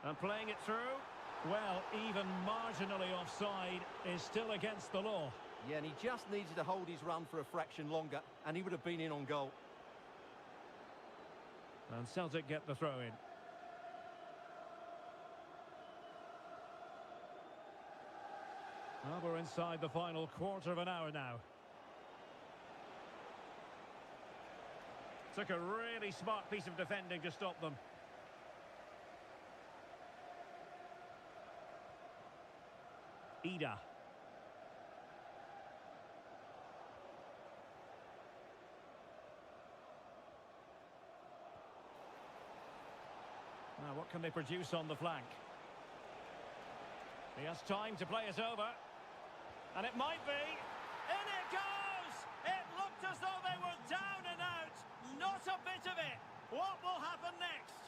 Speaker 4: And playing it through. Well, even marginally offside is still against the law.
Speaker 5: Yeah, and he just needed to hold his run for a fraction longer, and he would have been in on goal.
Speaker 4: And Celtic get the throw in. Well, we're inside the final quarter of an hour now. Took a really smart piece of defending to stop them. Ida. Now, what can they produce on the flank? He has time to play it over. And it might be. In it goes! It looked as though they were down and out. Not a bit of it. What will happen next?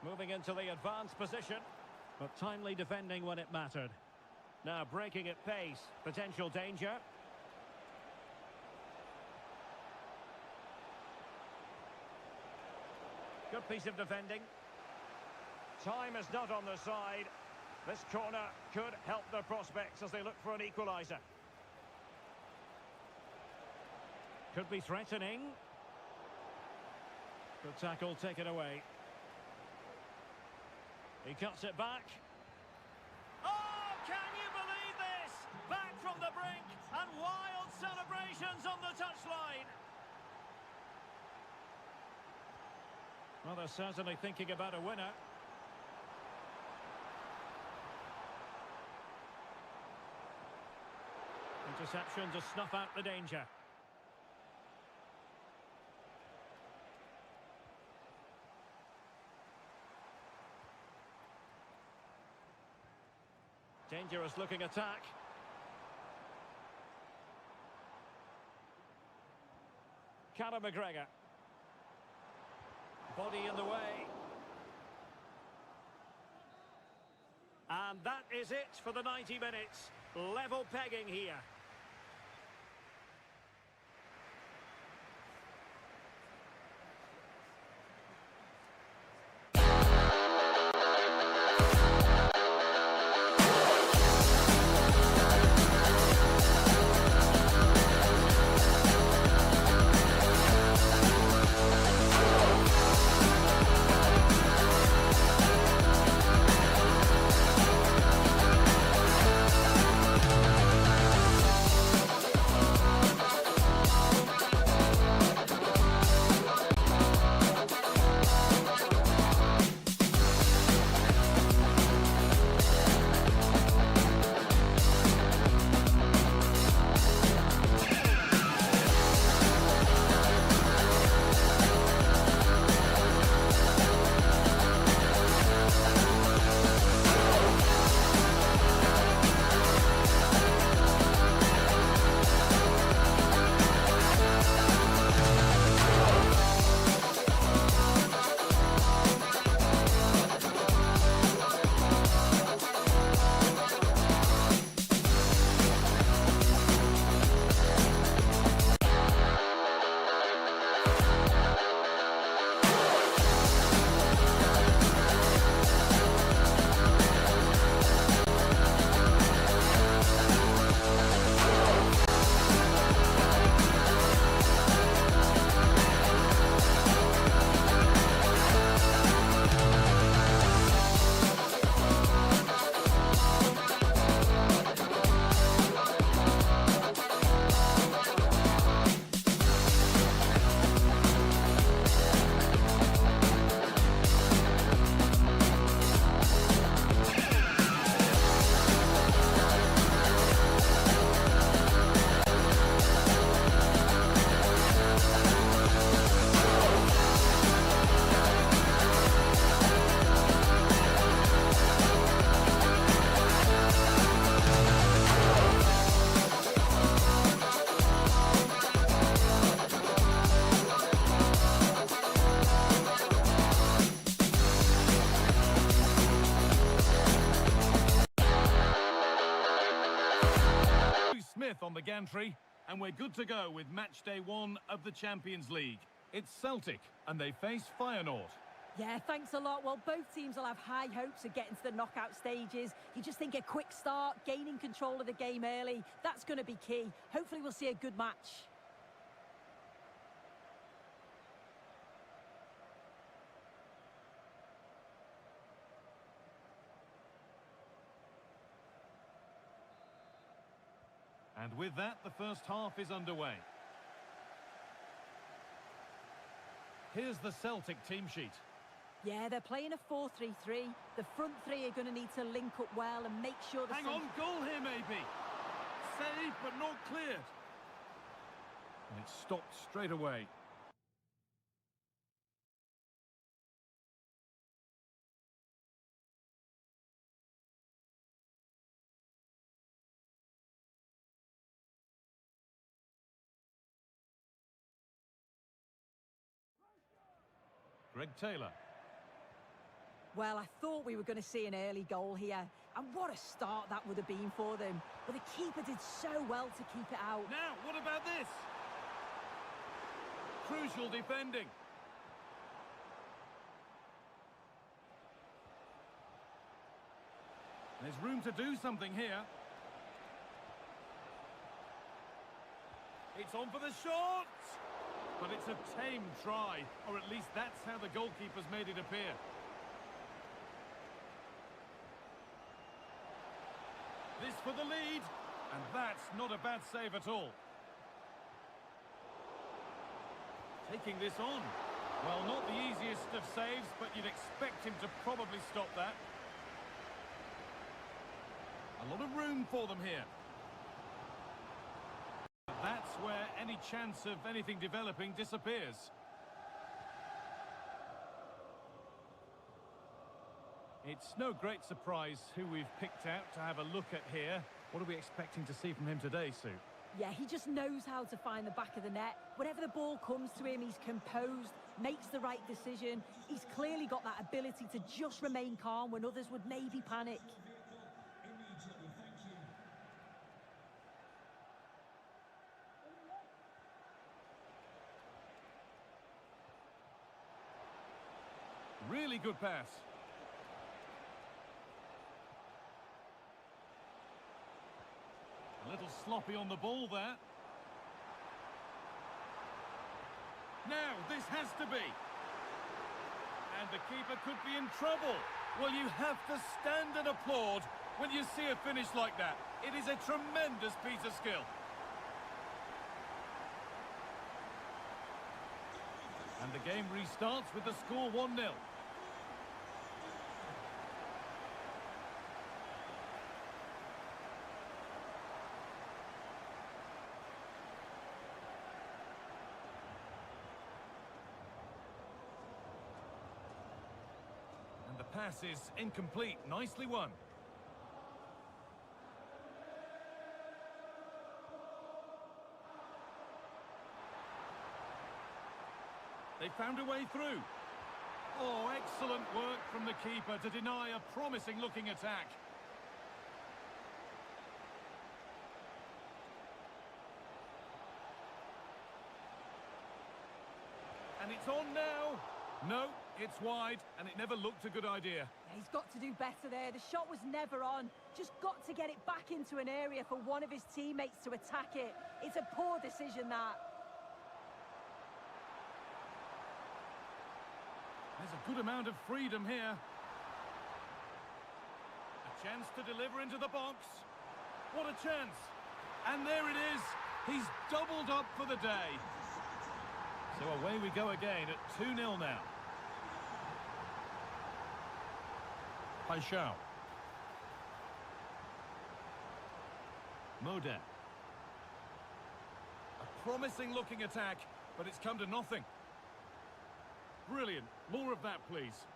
Speaker 4: Moving into the advanced position. But timely defending when it mattered. Now breaking at pace. Potential danger. Good piece of defending. Time is not on their side. This corner could help their prospects as they look for an equaliser. Could be threatening. Good tackle taken away. He cuts it back. Oh, can you believe this? Back from the brink, and wild celebrations on the touchline. Well, they're certainly thinking about a winner. Interception to snuff out the danger. Dangerous looking attack. Callum McGregor. Body in the way. And that is it for the 90 minutes. Level pegging here.
Speaker 2: Smith on the gantry, and we're good to go with match day 1 of the Champions League. It's Celtic, and they face Feyenoord.
Speaker 3: Yeah, thanks a lot. Well, both teams will have high hopes of getting to the knockout stages. You just think a quick start, gaining control of the game early, that's going to be key. Hopefully we'll see a good match.
Speaker 2: And with that, the first half is underway. Here's the Celtic team sheet.
Speaker 3: Yeah, they're playing a 4-3-3. The front three are going to need to link up well and make sure the...
Speaker 2: Hang on, goal here maybe. Saved but not cleared. And it's stopped straight away. Greg Taylor.
Speaker 3: Well, I thought we were going to see an early goal here. And what a start that would have been for them. But the keeper did so well to keep it out.
Speaker 2: Now, what about this? Crucial defending. There's room to do something here. It's on for the shot! But it's a tame try, or at least that's how the goalkeeper's made it appear. This for the lead. And that's not a bad save at all. Taking this on. Well, not the easiest of saves, but you'd expect him to probably stop that. A lot of room for them here. That's where any chance of anything developing disappears. It's no great surprise who we've picked out to have a look at here. What are we expecting to see from him today, Sue?
Speaker 3: Yeah, he just knows how to find the back of the net. Whenever the ball comes to him, he's composed, makes the right decision. He's clearly got that ability to just remain calm when others would maybe panic.
Speaker 2: Really good pass. A little sloppy on the ball there. Now, this has to be. And the keeper could be in trouble. Well, you have to stand and applaud when you see a finish like that. It is a tremendous piece of skill. And the game restarts with the score 1-0. The pass is incomplete. Nicely won. They found a way through. Oh, excellent work from the keeper to deny a promising-looking attack. And it's on now. No, it's wide, and it never looked a good idea.
Speaker 3: Yeah, he's got to do better there. The shot was never on. Just got to get it back into an area for one of his teammates to attack it. It's a poor decision, that.
Speaker 2: There's a good amount of freedom here. A chance to deliver into the box. What a chance. And there it is. He's doubled up for the day. So away we go again at 2-0 now. Paixão. Modé. A promising looking attack, but it's come to nothing. Brilliant. More of that, please.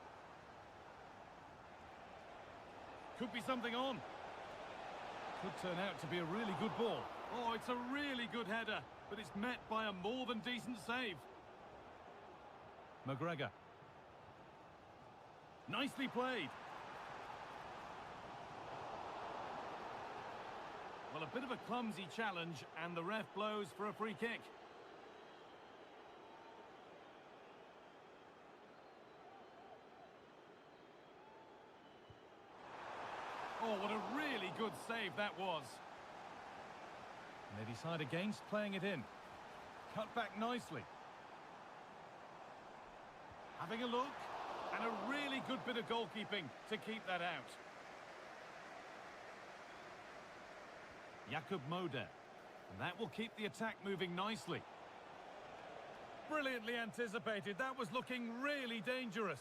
Speaker 2: Could be something on. Could turn out to be a really good ball. Oh, it's a really good header, but it's met by a more than decent save. McGregor. Nicely played. Well, a bit of a clumsy challenge, and the ref blows for a free kick. Oh, what a really good save that was. And they decide against playing it in. Cut back nicely. Having a look, and a really good bit of goalkeeping to keep that out. Jakub Modé, and that will keep the attack moving nicely. Brilliantly anticipated. That was looking really dangerous.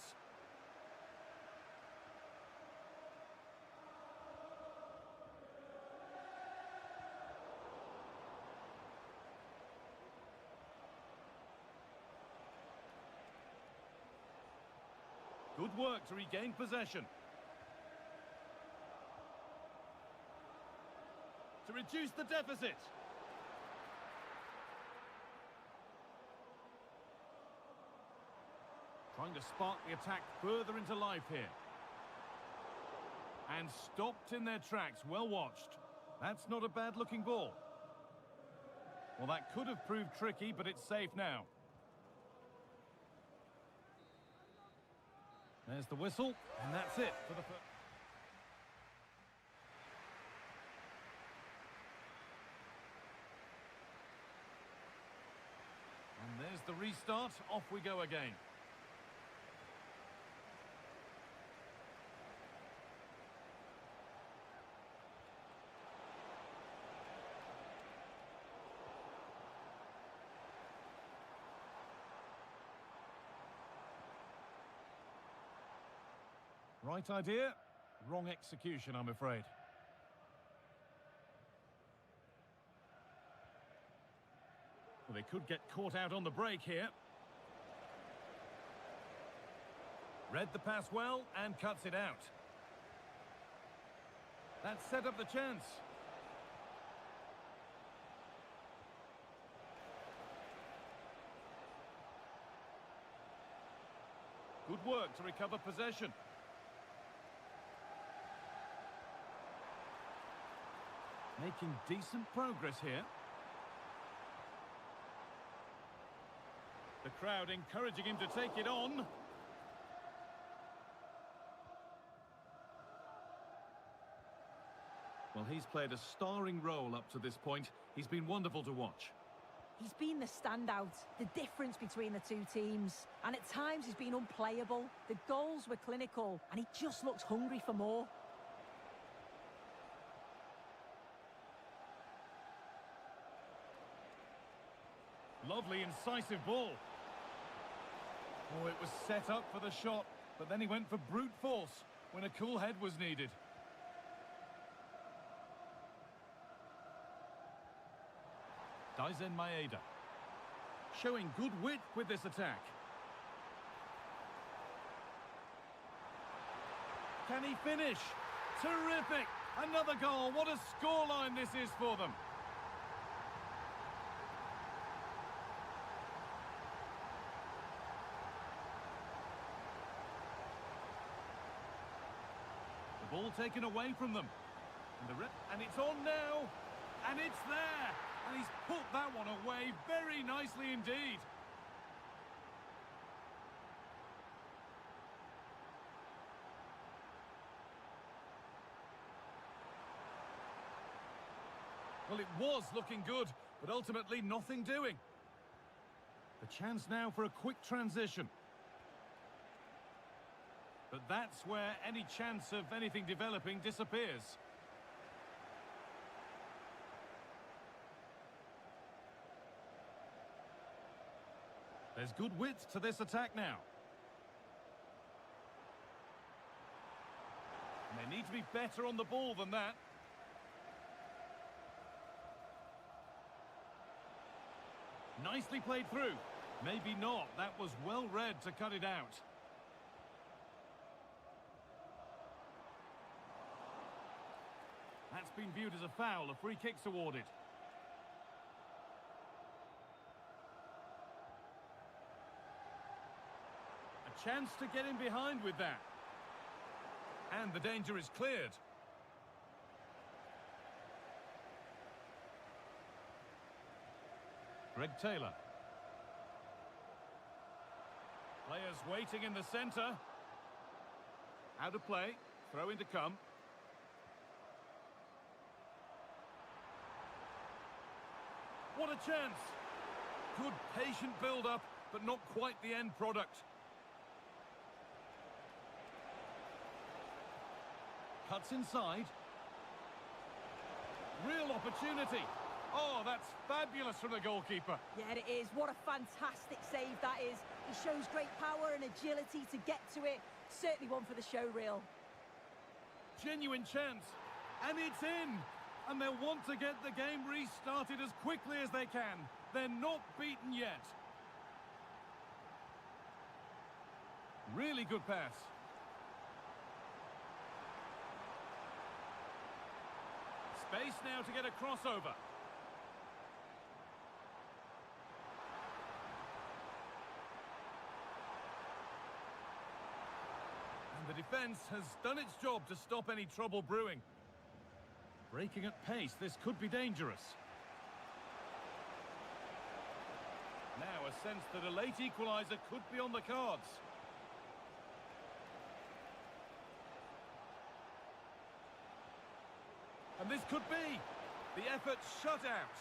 Speaker 2: Good work to regain possession. To reduce the deficit. Trying to spark the attack further into life here. And stopped in their tracks. Well watched. That's not a bad looking ball. Well, that could have proved tricky, but it's safe now. There's the whistle, and that's it for the first. And there's the restart. Off we go again. Right idea, wrong execution, I'm afraid. Well, they could get caught out on the break here. Read the pass well and cuts it out. That set up the chance. Good work to recover possession. Making decent progress here. The crowd encouraging him to take it on. Well, he's played a starring role up to this point. He's been wonderful to watch.
Speaker 3: He's been the standout, the difference between the two teams. And at times he's been unplayable. The goals were clinical, and he just looks hungry for more.
Speaker 2: Lovely, incisive ball. Oh, it was set up for the shot, but then he went for brute force when a cool head was needed. Daizen Maeda. Showing good wit with this attack. Can he finish? Terrific! Another goal. What a scoreline this is for them. The ball taken away from them. And it's on now. And it's there. And he's put that one away very nicely indeed. Well, it was looking good, but ultimately nothing doing. The chance now for a quick transition. But that's where any chance of anything developing disappears. There's good width to this attack now. And they need to be better on the ball than that. Nicely played through. Maybe not. That was well read to cut it out. That's been viewed as a foul. A free kick's awarded. A chance to get in behind with that. And the danger is cleared. Greg Taylor. Players waiting in the centre. Out of play. Throw in to come. What a chance! Good patient build-up, but not quite the end product. Cuts inside. Real opportunity. Oh, that's fabulous from the goalkeeper.
Speaker 3: Yeah, it is. What a fantastic save that is. He shows great power and agility to get to it. Certainly one for the show reel.
Speaker 2: Genuine chance. And it's in. And they'll want to get the game restarted as quickly as they can. They're not beaten yet. Really good pass. Space now to get a crossover. And the defence has done its job to stop any trouble brewing. Breaking at pace, this could be dangerous. Now a sense that a late equaliser could be on the cards. And this could be. The effort shut out.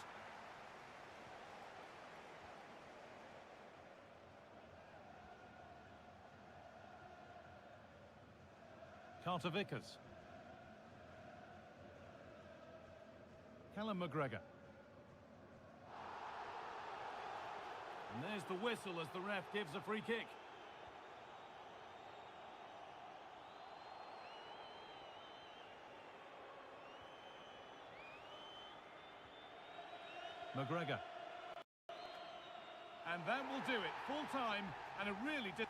Speaker 2: Carter Vickers. Callum McGregor. And there's the whistle as the ref gives a free kick. McGregor. And that will do it. Full time, and it really did.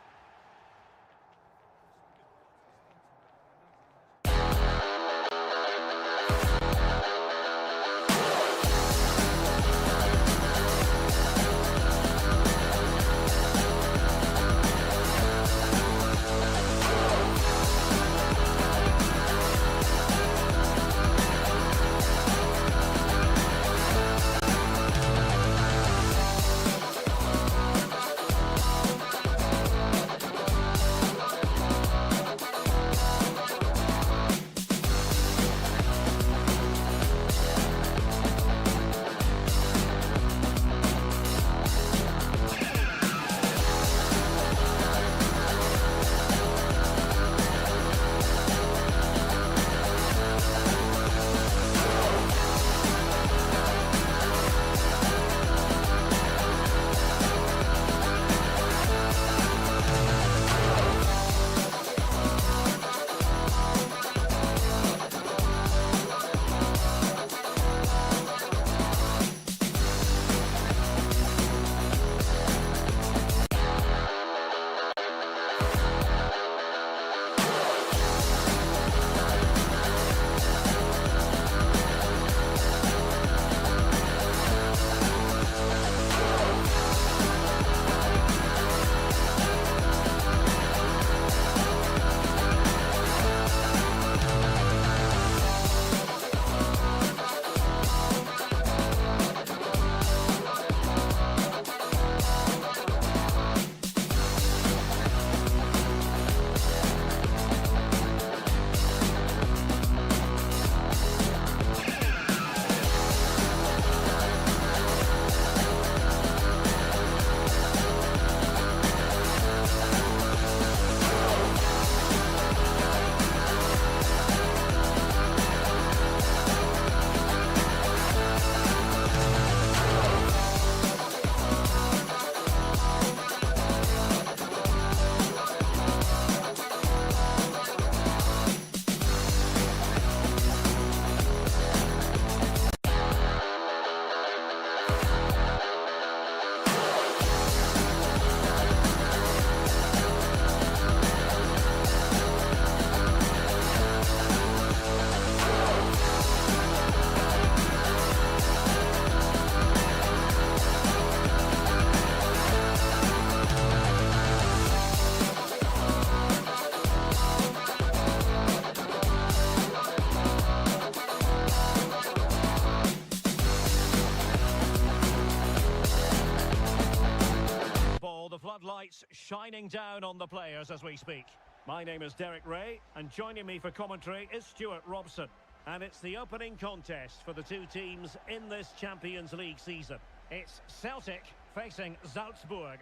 Speaker 4: Floodlights shining down on the players as we speak. My name is Derek Ray, and joining me for commentary is Stuart Robson. And it's the opening contest for the two teams in this Champions League season. It's Celtic facing Salzburg.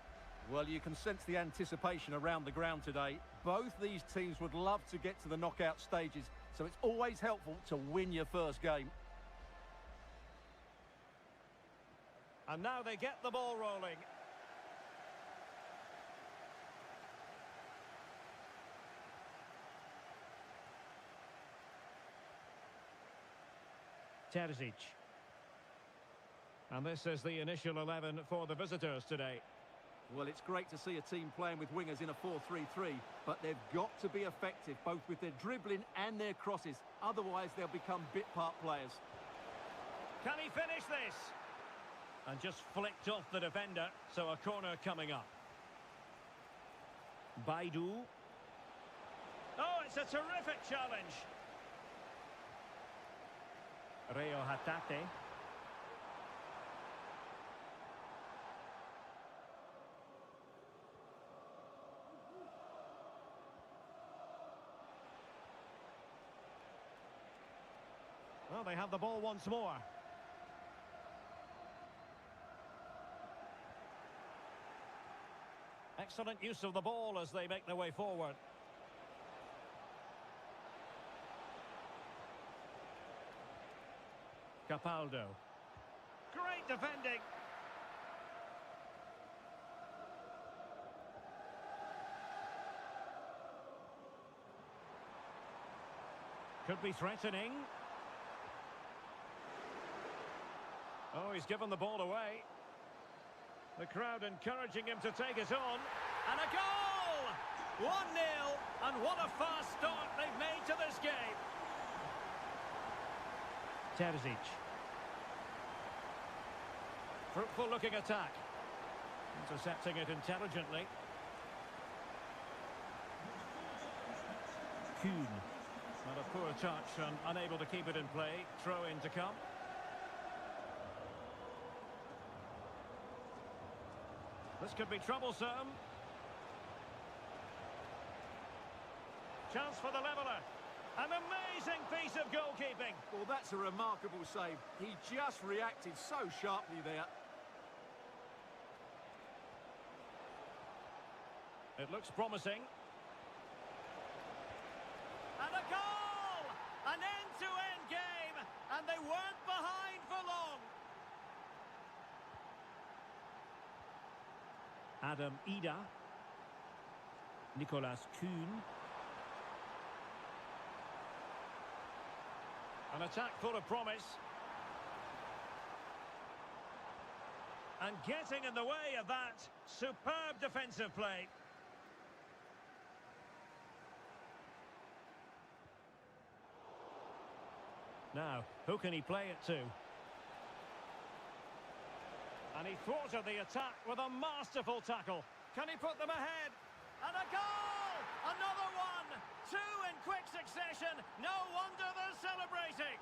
Speaker 5: Well, you can sense the anticipation around the ground today. Both these teams would love to get to the knockout stages, so it's always helpful to win your first game.
Speaker 4: And now they get the ball rolling. Terzic. And this is the initial 11 for the visitors today.
Speaker 5: Well, it's great to see a team playing with wingers in a 4-3-3, but they've got to be effective, both with their dribbling and their crosses. Otherwise, they'll become bit-part players.
Speaker 4: Can he finish this? And just flicked off the defender, so a corner coming up. Baidu. Oh, it's a terrific challenge. Rio Hatate. Well, they have the ball once more. Excellent use of the ball as they make their way forward. Capaldo. Great defending. Could be threatening. Oh, Oh, he's given the ball away. The crowd encouraging him to take it on. And a goal! 1-0. And what a fast start they've made to this game. Terzic. Fruitful looking attack. Intercepting it intelligently. Kuhn. Not a poor touch and unable to keep it in play. Throw in to come. This could be troublesome. Chance for the leveller. An amazing piece of goalkeeping.
Speaker 5: Well, that's a remarkable save. He just reacted so sharply there.
Speaker 4: It looks promising. And a goal! An end-to-end game, and they weren't behind for long. Adam Ida. Nicolas Kuhn. An attack full of promise. And getting in the way of that, superb defensive play. Now, who can he play it to? And he thwarted the attack with a masterful tackle. Can he put them ahead? And a goal! Another one! Two in quick succession. No wonder they're celebrating.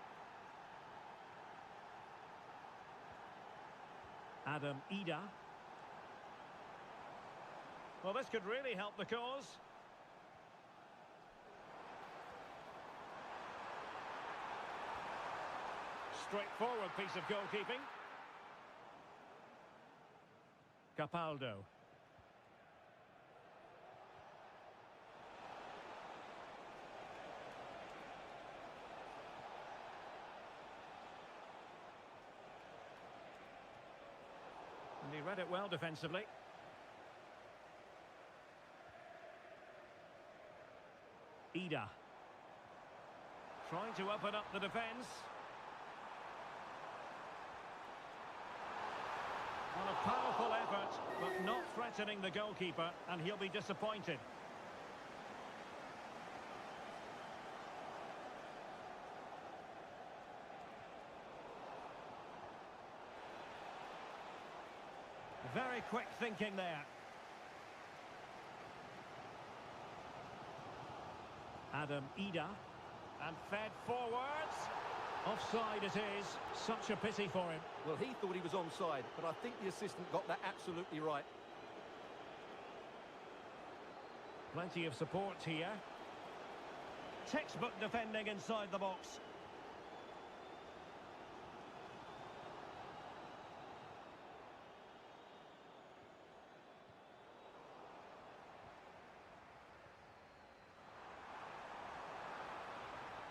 Speaker 4: Adam Ida. Well, this could really help the cause. Straightforward piece of goalkeeping. Capaldo. And he read it well defensively. Ida. Trying to open up the defence. On a powerful effort, but not threatening the goalkeeper, and he'll be disappointed. Very quick thinking there. Adam Ida, and fed forwards. Offside it is. Such a pity for him.
Speaker 5: Well, he thought he was onside, but I think the assistant got that absolutely right.
Speaker 4: Plenty of support here. Textbook defending inside the box.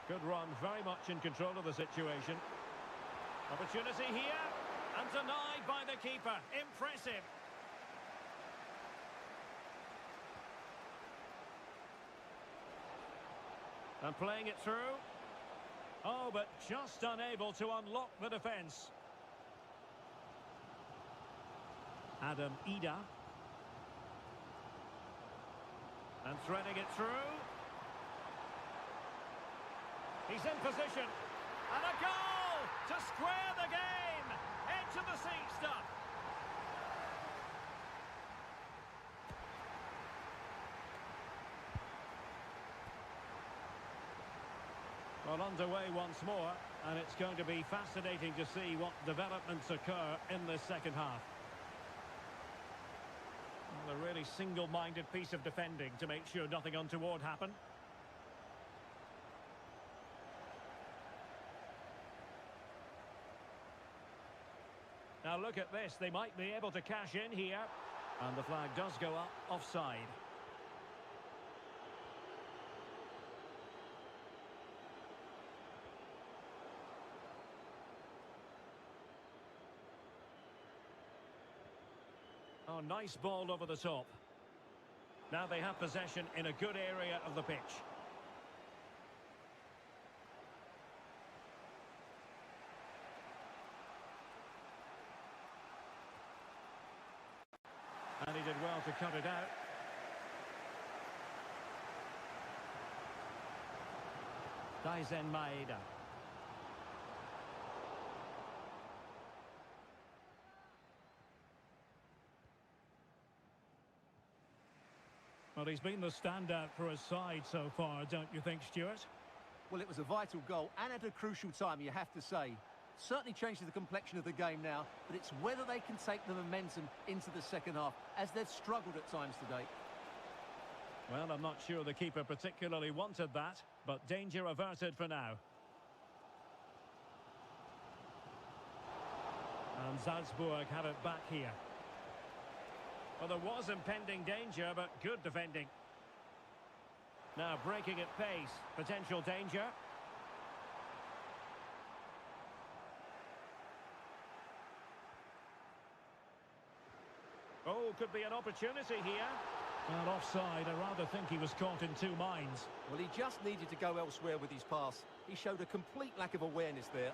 Speaker 4: Good run, very much in control of the situation. Opportunity here, and denied by the keeper. Impressive. And playing it through. Oh, but just unable to unlock the defence. Adam Ida. And threading it through. He's in position. And a goal to square the game. Edge of the seat stuff. Well, underway once more, and it's going to be fascinating to see what developments occur in this second half. Well, a really single-minded piece of defending to make sure nothing untoward happened. Now look at this, they might be able to cash in here. And the flag does go up, offside. Oh, nice ball over the top. Now they have possession in a good area of the pitch. did well to cut it out. Daizen Maeda. Well, he's been the standout for his side so far, don't you think, Stuart?
Speaker 5: Well, it was a vital goal and at a crucial time, you have to say. Certainly changes the complexion of the game now, but it's whether they can take the momentum into the second half, as they've struggled at times today.
Speaker 4: Well, I'm not sure the keeper particularly wanted that, but danger averted for now. And Salzburg have it back here. Well, there was impending danger, but good defending. Now breaking at pace, potential danger. Oh, could be an opportunity here. Well, offside, I rather think he was caught in two minds.
Speaker 5: Well, he just needed to go elsewhere with his pass. He showed a complete lack of awareness there.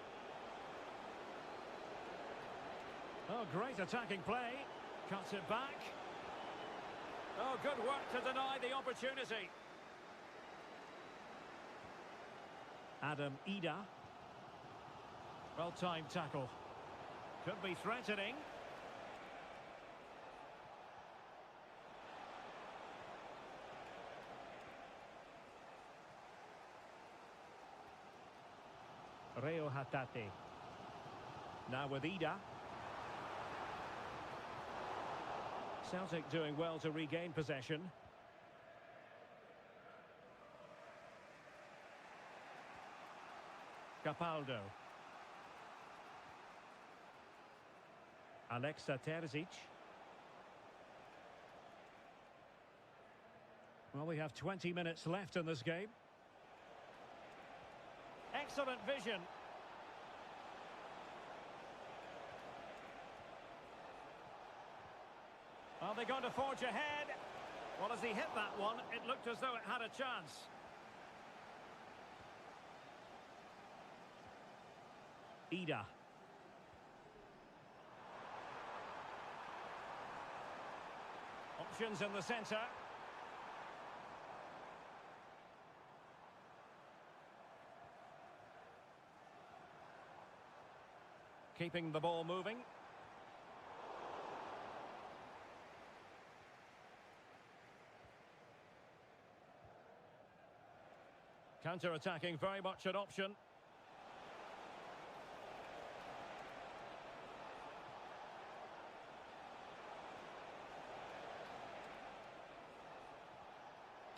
Speaker 4: Oh, great attacking play. Cuts it back. Oh, good work to deny the opportunity. Adam Ida. Well-timed tackle. Could be threatening. Reo Hatate. Now with Ida. Celtic doing well to regain possession. Capaldo. Alexa Terzic. Well, we have 20 minutes left in this game. Excellent vision. Are they going to forge ahead? Well, as he hit that one, it looked as though it had a chance. Ida. Options in the centre. Keeping the ball moving. Counter-attacking, very much an option.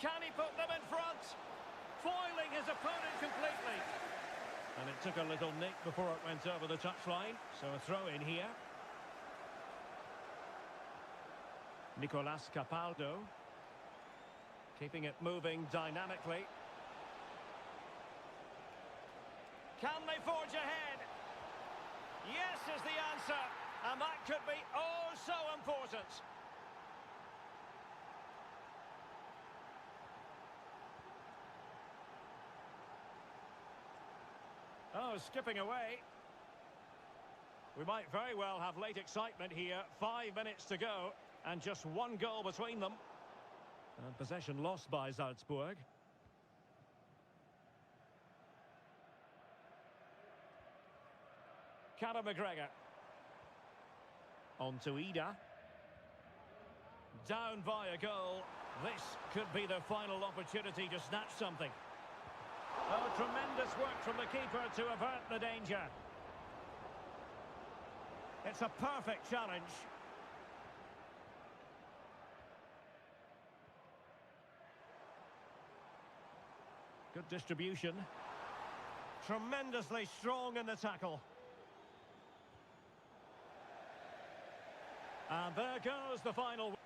Speaker 4: Can he put them in front? Foiling his opponent completely. And it took a little nick before it went over the touchline. So a throw in here. Nicolas Capaldo. Keeping it moving dynamically. Can they forge ahead? Yes is the answer. And that could be oh so important. Oh, skipping away. We might very well have late excitement here. 5 minutes to go and just one goal between them. And possession lost by Salzburg. Conor McGregor. On to Ida. Down by a goal. This could be their final opportunity to snatch something. Oh, tremendous work from the keeper to avert the danger. It's a perfect challenge. Good distribution. Tremendously strong in the tackle. And there goes the final.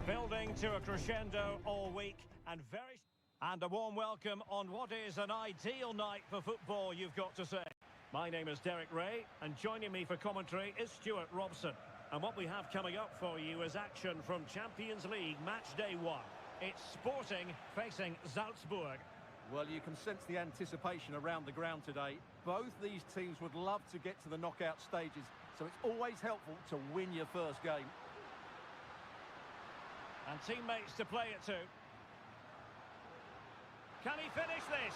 Speaker 4: Building to a crescendo all week and a warm welcome on what is an ideal night for football, you've got to say. My name is Derek Ray, and joining me for commentary is Stuart Robson. And what we have coming up for you is action from Champions League match day 1. It's Sporting facing Salzburg.
Speaker 5: Well, you can sense the anticipation around the ground today. Both these teams would love to get to the knockout stages, so it's always helpful to win your first game.
Speaker 4: And teammates to play it to. Can he finish this?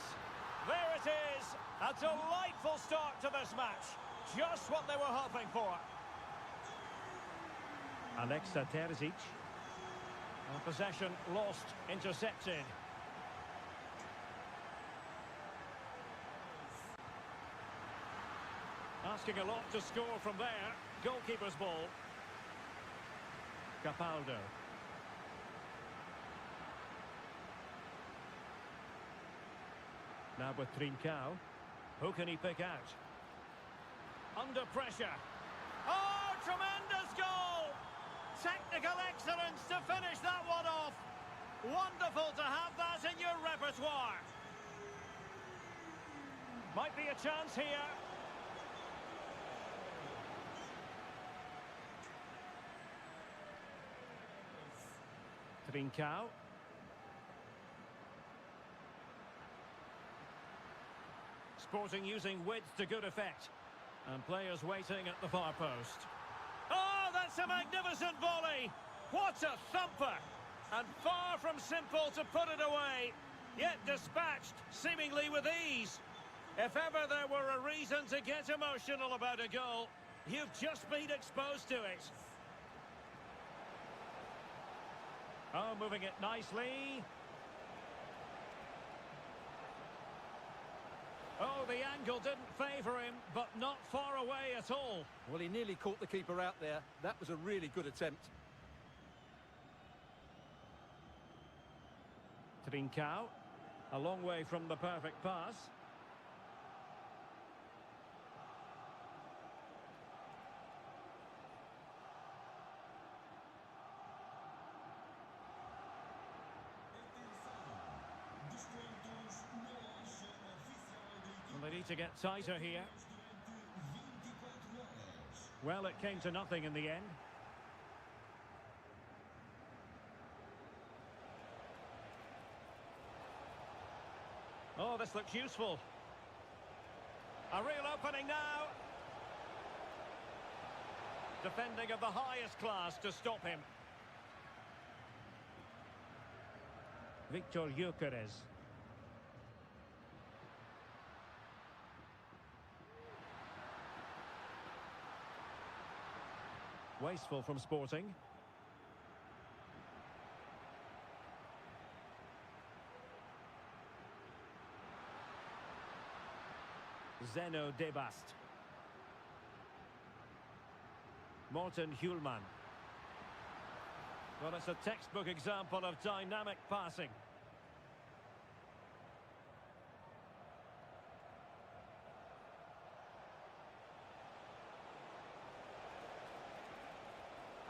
Speaker 4: There it is! A delightful start to this match. Just what they were hoping for. Alexa Terzic. And possession lost, intercepted. Asking a lot to score from there. Goalkeeper's ball. Capaldo. Now with Trincao. Who can he pick out? Under pressure. Oh, tremendous goal! Technical excellence to finish that one off. Wonderful to have that in your repertoire. Might be a chance here. Trincao. Sporting using width to good effect. And players waiting at the far post. Oh, that's a magnificent volley! What a thumper! And far from simple to put it away, yet dispatched seemingly with ease. If ever there were a reason to get emotional about a goal, you've just been exposed to it. Oh, moving it nicely. Oh, the angle didn't favour him, but not far away at all.
Speaker 5: Well, he nearly caught the keeper out there. That was a really good attempt.
Speaker 4: Trincao, a long way from the perfect pass. They need to get tighter here. Well, it came to nothing in the end. Oh, this looks useful. A real opening now. Defending of the highest class to stop him. Victor Gyökeres. Wasteful from Sporting. Zeno Debast. Morten Hjulman. Well, it's a textbook example of dynamic passing.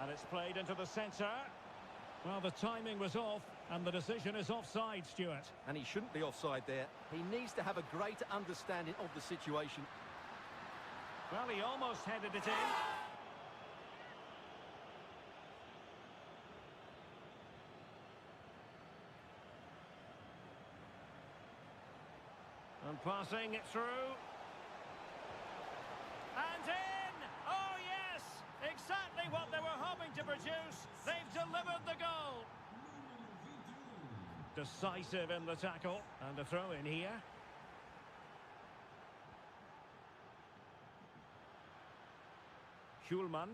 Speaker 4: And it's played into the centre. Well, the timing was off, and the decision is offside, Stuart.
Speaker 5: And he shouldn't be offside there. He needs to have a greater understanding of the situation.
Speaker 4: Well, he almost headed it in. And passing it through. And in! Oh, yes! Exactly what they were hoping to produce. They've delivered the goal. Decisive in the tackle. And a throw in here. Hjulman.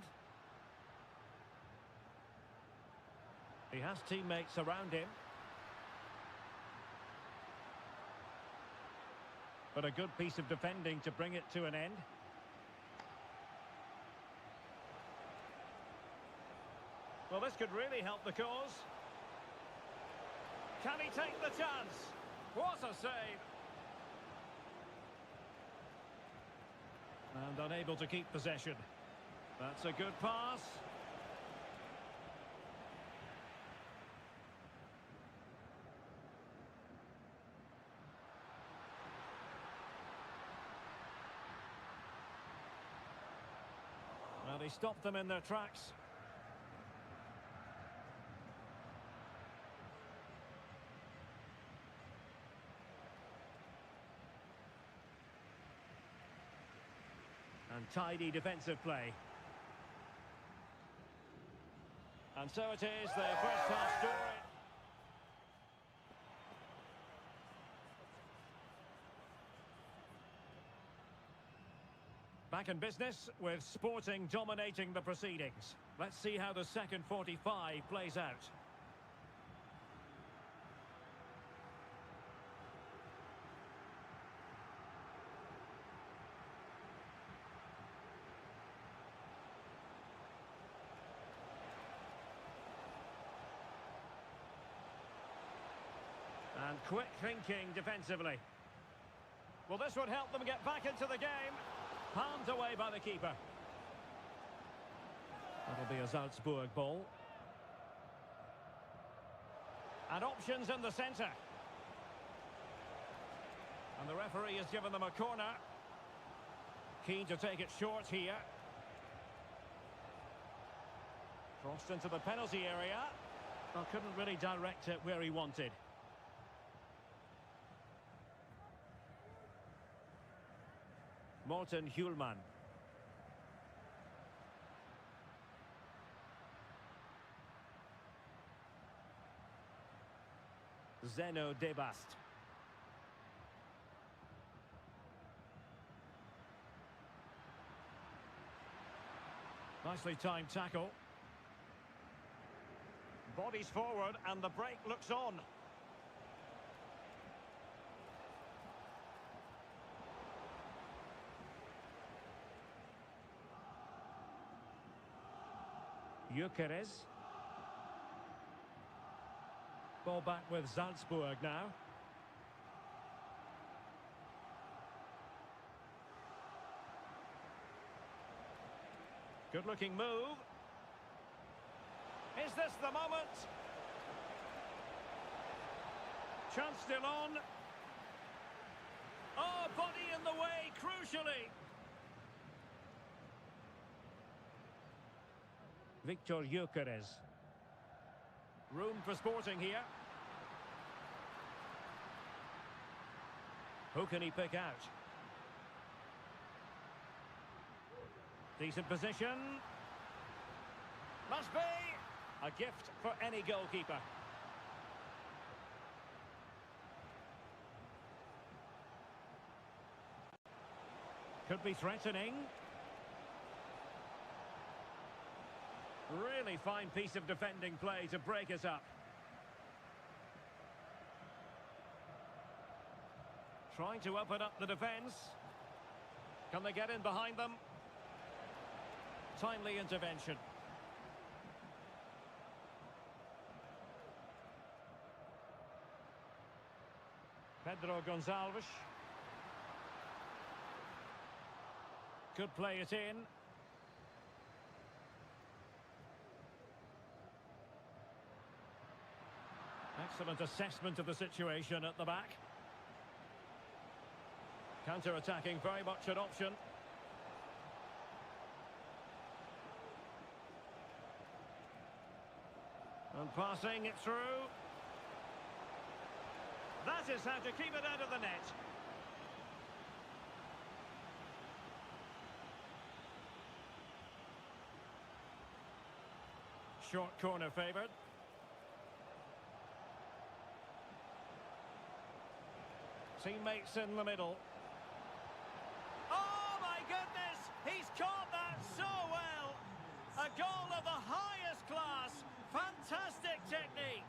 Speaker 4: He has teammates around him. But a good piece of defending to bring it to an end. Well, this could really help the cause. Can he take the chance? What a save! And unable to keep possession. That's a good pass. he stopped them in their tracks. And tidy defensive play. And so it is, the first half story. Back in business with Sporting dominating the proceedings. Let's see how the second 45 plays out. And quick thinking defensively. Well, this would help them get back into the game. Palmed away by the keeper. That'll be a Salzburg ball. And options in the centre. And the referee has given them a corner. Keen to take it short here. Crossed into the penalty area. Well, couldn't really direct it where he wanted. Morten Hjulman. Zeno Debast. Nicely timed tackle. Bodies forward and the break looks on. Gyökeres. Ball back with Salzburg now. Good looking move. Is this the moment? Chance still on. Oh, body in the way, crucially. Victor Gyökeres. Room for Sporting here. Who can he pick out? Decent position. Must be a gift for any goalkeeper. Could be threatening. Really fine piece of defending play to break us up. Trying to open up the defence. Can they get in behind them? Timely intervention. Pedro Gonçalves. Could play it in. Excellent assessment of the situation at the back. Counter-attacking, very much an option. And passing it through. That is how to keep it out of the net. Short corner favoured. Teammates in the middle. Oh my goodness! He's caught that so well! A goal of the highest class. Fantastic technique.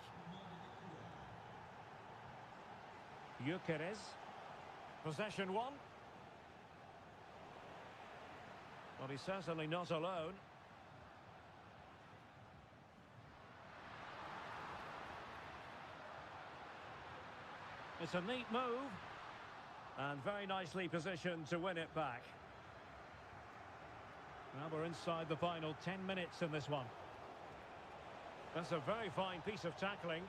Speaker 4: Gyökeres. Possession one. Well, he's certainly not alone. It's a neat move. And very nicely positioned to win it back. Now we're inside the final 10 minutes in this one. That's a very fine piece of tackling.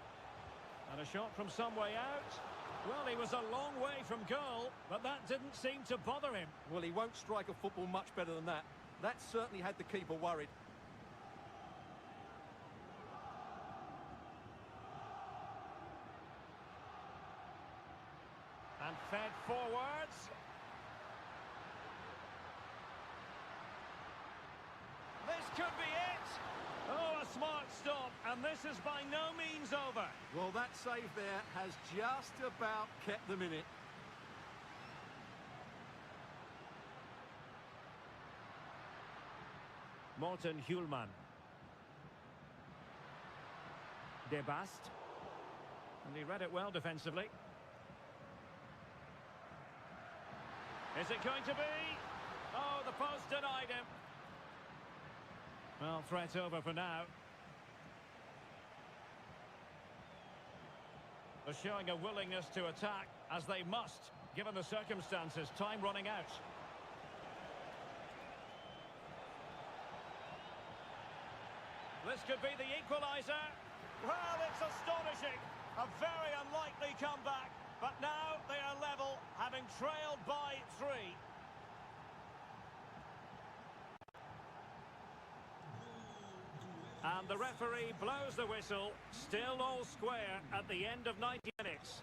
Speaker 4: And a shot from some way out. Well, he was a long way from goal, but that didn't seem to bother him.
Speaker 5: Well, he won't strike a football much better than that. That certainly had the keeper worried.
Speaker 4: And fed forwards. This could be it. Oh, a smart stop, and this is by no means over.
Speaker 5: Well, that save there has just about kept them in it.
Speaker 4: Morten Hjulman. De Bast. And he read it well defensively. Is it going to be? Oh, the post denied him. Well, threat over for now. They're showing a willingness to attack, as they must, given the circumstances. Time running out. This could be the equaliser. Well, it's astonishing. A very unlikely comeback. But now they are level, having trailed by 3. And the referee blows the whistle. Still all square at the end of 90 minutes.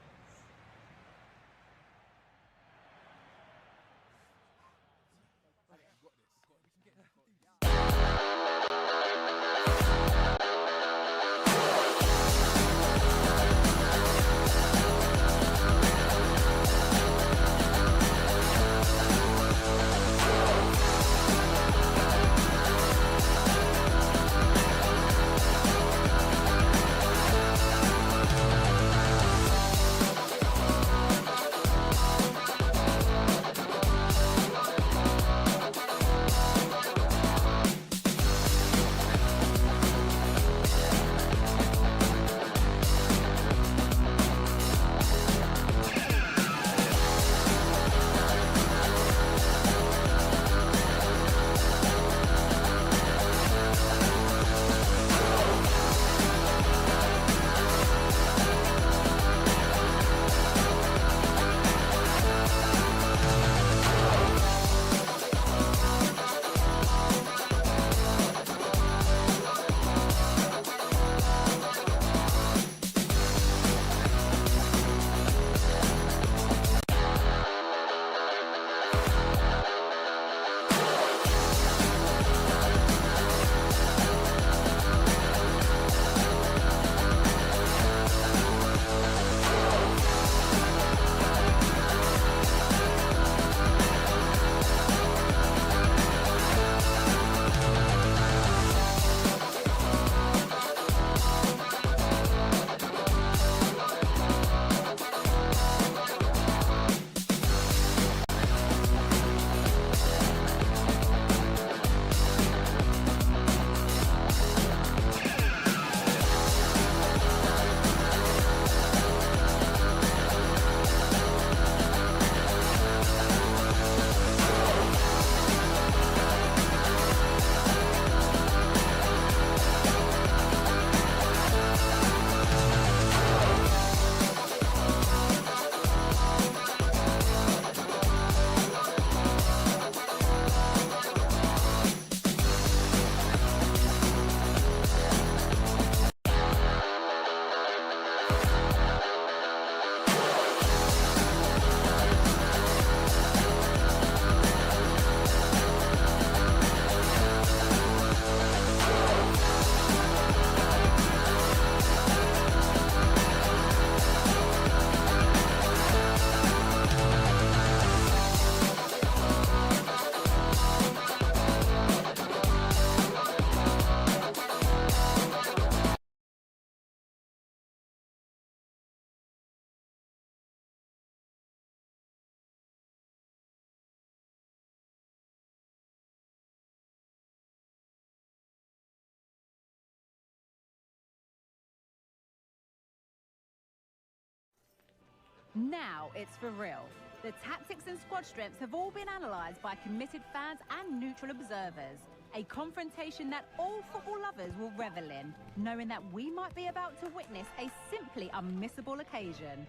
Speaker 1: Now it's for real. The tactics and squad strengths have all been analysed by committed fans and neutral observers. A confrontation that all football lovers will revel in, knowing that we might be about to witness a simply unmissable occasion.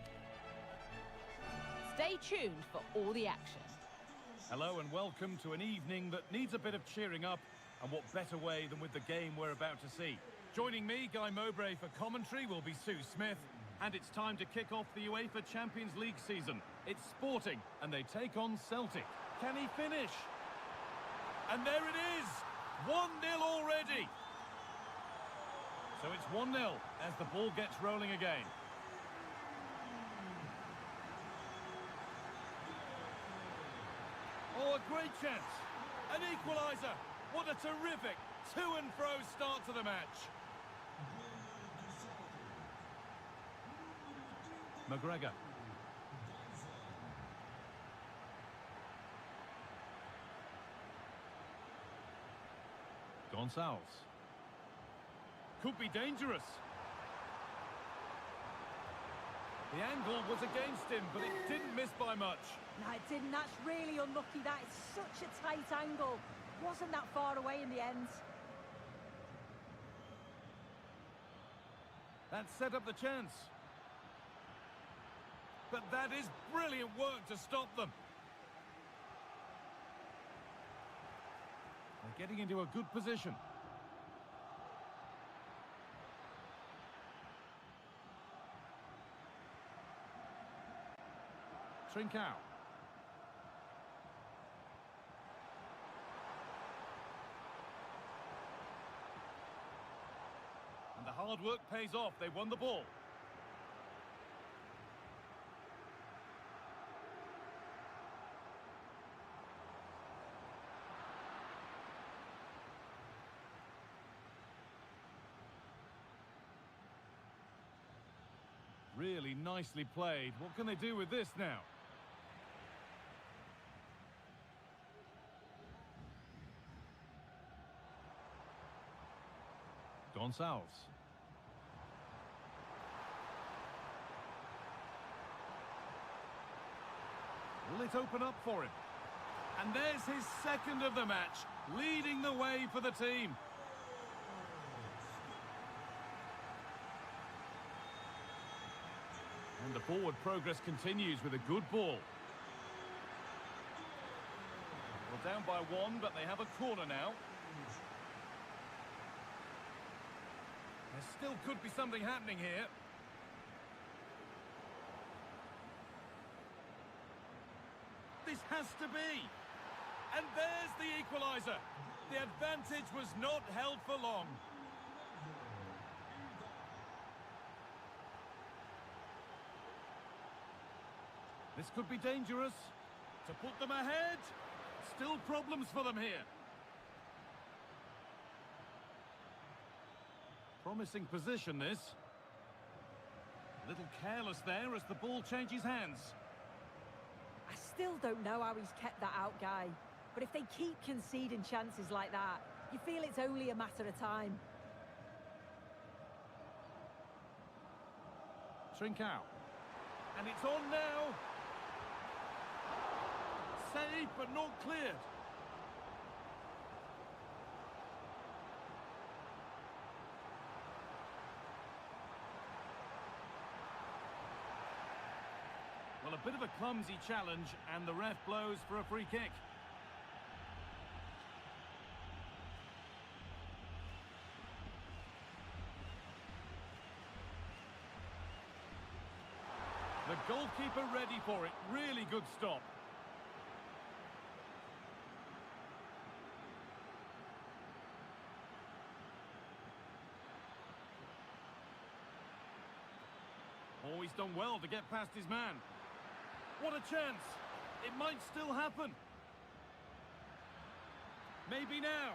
Speaker 1: Stay tuned for all the action.
Speaker 2: Hello and welcome to an evening that needs a bit of cheering up, and what better way than with the game we're about to see. Joining me, Guy Mowbray, for commentary will be Sue Smith, and it's time to kick off the UEFA Champions League season. It's Sporting, and they take on Celtic. Can he finish? And there it is! 1-0 already! So it's 1-0 as the ball gets rolling again. Oh, a great chance. An equaliser. What a terrific to-and-fro start to the match. McGregor. Gonçalves. Could be dangerous. The angle was against him, but it didn't miss by much.
Speaker 3: No, it didn't. That's really unlucky. That is such a tight angle. Wasn't that far away in the end.
Speaker 2: That set up the chance. But that is brilliant work to stop them. They're getting into a good position. Trincao. And the hard work pays off. They won the ball. Really nicely played. What can they do with this now? Gonçalves. Will it open up for him? And there's his second of the match, leading the way for the team. And the forward progress continues with a good ball. Well, down by one, but they have a corner now. There still could be something happening here. This has to be. And there's the equaliser. The advantage was not held for long. This could be dangerous. To put them ahead. Still problems for them here. Promising position, this. A little careless there as the ball changes hands.
Speaker 3: I still don't know how he's kept that out, Guy. But if they keep conceding chances like that, you feel it's only a matter of time.
Speaker 2: Trincao. And it's on now. Saved, but not cleared. Well, a bit of a clumsy challenge, and the ref blows for a free kick. The goalkeeper ready for it. Really good stop. Oh, he's done well to get past his man. What a chance! It might still happen. Maybe now.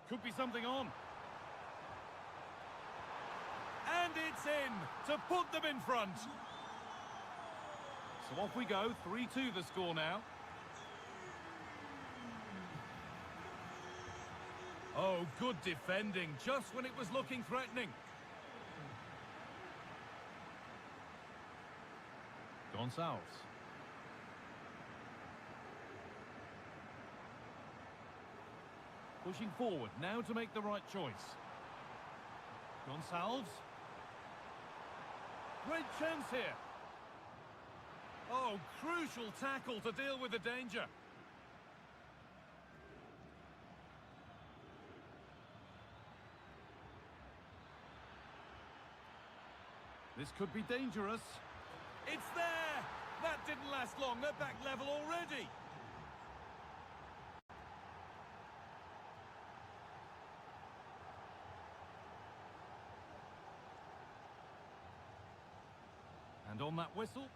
Speaker 2: Could be something on. And it's in to put them in front. So off we go, 3-2 the score now. Oh, good defending, just when it was looking threatening. Gonçalves. Pushing forward now to make the right choice. Gonçalves. Great chance here. Oh, crucial tackle to deal with the danger. This could be dangerous. It's there! That didn't last long. They're back level already. And on that whistle.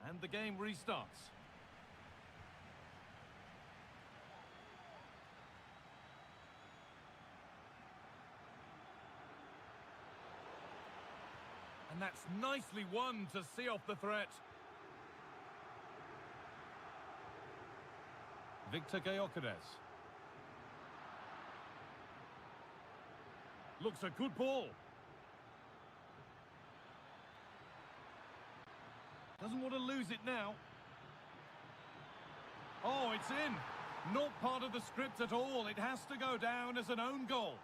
Speaker 2: And the game restarts. And that's nicely won to see off the threat. Victor Gyökeres. Looks a good ball. Doesn't want to lose it now. Oh, it's in. Not part of the script at all. It has to go down as an own goal.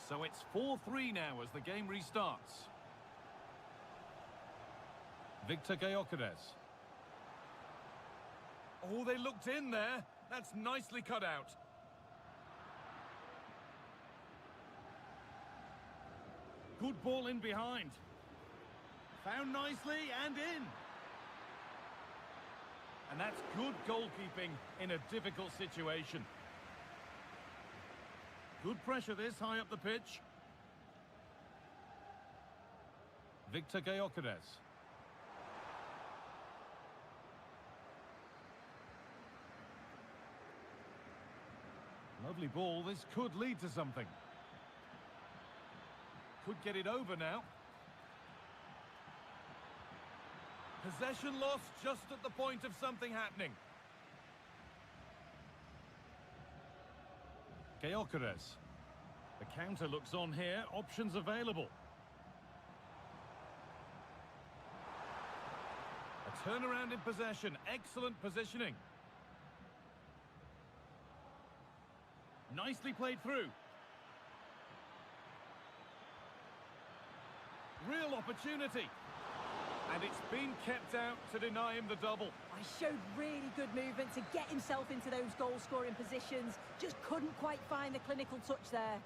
Speaker 2: So it's 4-3 now as the game restarts. Victor Gyökeres. Oh, they looked in there. That's nicely cut out. Good ball in behind. Found nicely and in. And that's good goalkeeping in a difficult situation. Good pressure this high up the pitch. Victor Gyökeres. Lovely ball. This could lead to something. Could get it over now. Possession lost just at the point of something happening. Gyökeres. The counter looks on here. Options available. A turnaround in possession. Excellent positioning. Nicely played through. Real opportunity. And it's been kept out to deny him the double.
Speaker 3: I showed really good movement to get himself into those goal-scoring positions. Just couldn't quite find the clinical touch there.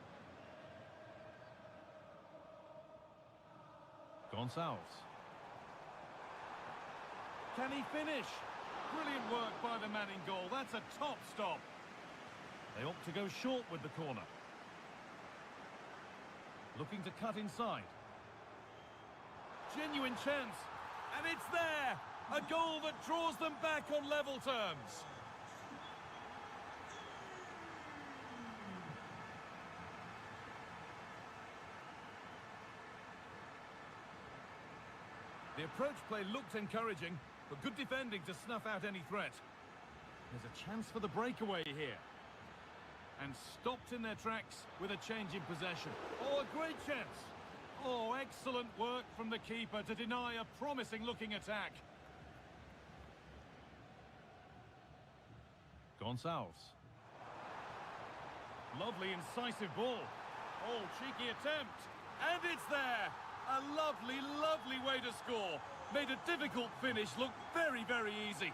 Speaker 2: Gonçalves. Can he finish? Brilliant work by the man in goal. That's a top stop. They opt to go short with the corner. Looking to cut inside. Genuine chance. And it's there! A goal that draws them back on level terms. The approach play looked encouraging, but good defending to snuff out any threat. There's a chance for the breakaway here. And stopped in their tracks with a change in possession. Oh, a great chance. Oh, excellent work from the keeper to deny a promising-looking attack. Gonçalves. Lovely, incisive ball. Oh, cheeky attempt. And it's there. A lovely, lovely way to score. Made a difficult finish look very, very easy.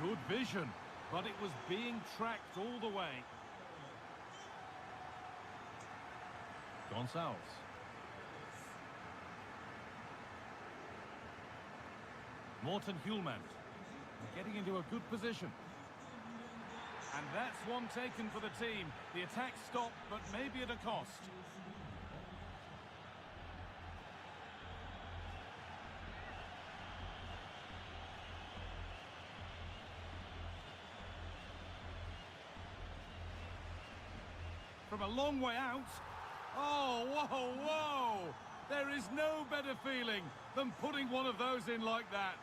Speaker 2: Good vision, but it was being tracked all the way. Gonçalves. Morten Hjulmand getting into a good position. And that's one taken for the team. The attack stopped, but maybe at a cost. From a long way out. Oh, whoa, whoa! There is no better feeling than putting one of those in like that.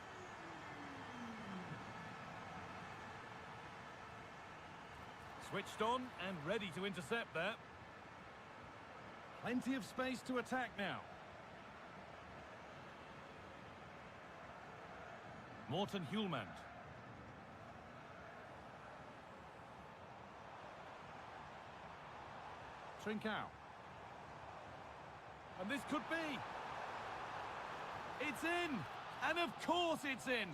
Speaker 2: Switched on and ready to intercept there. Plenty of space to attack now. Morten Hjulmand. Trincao. And this could be. It's in! And of course it's in!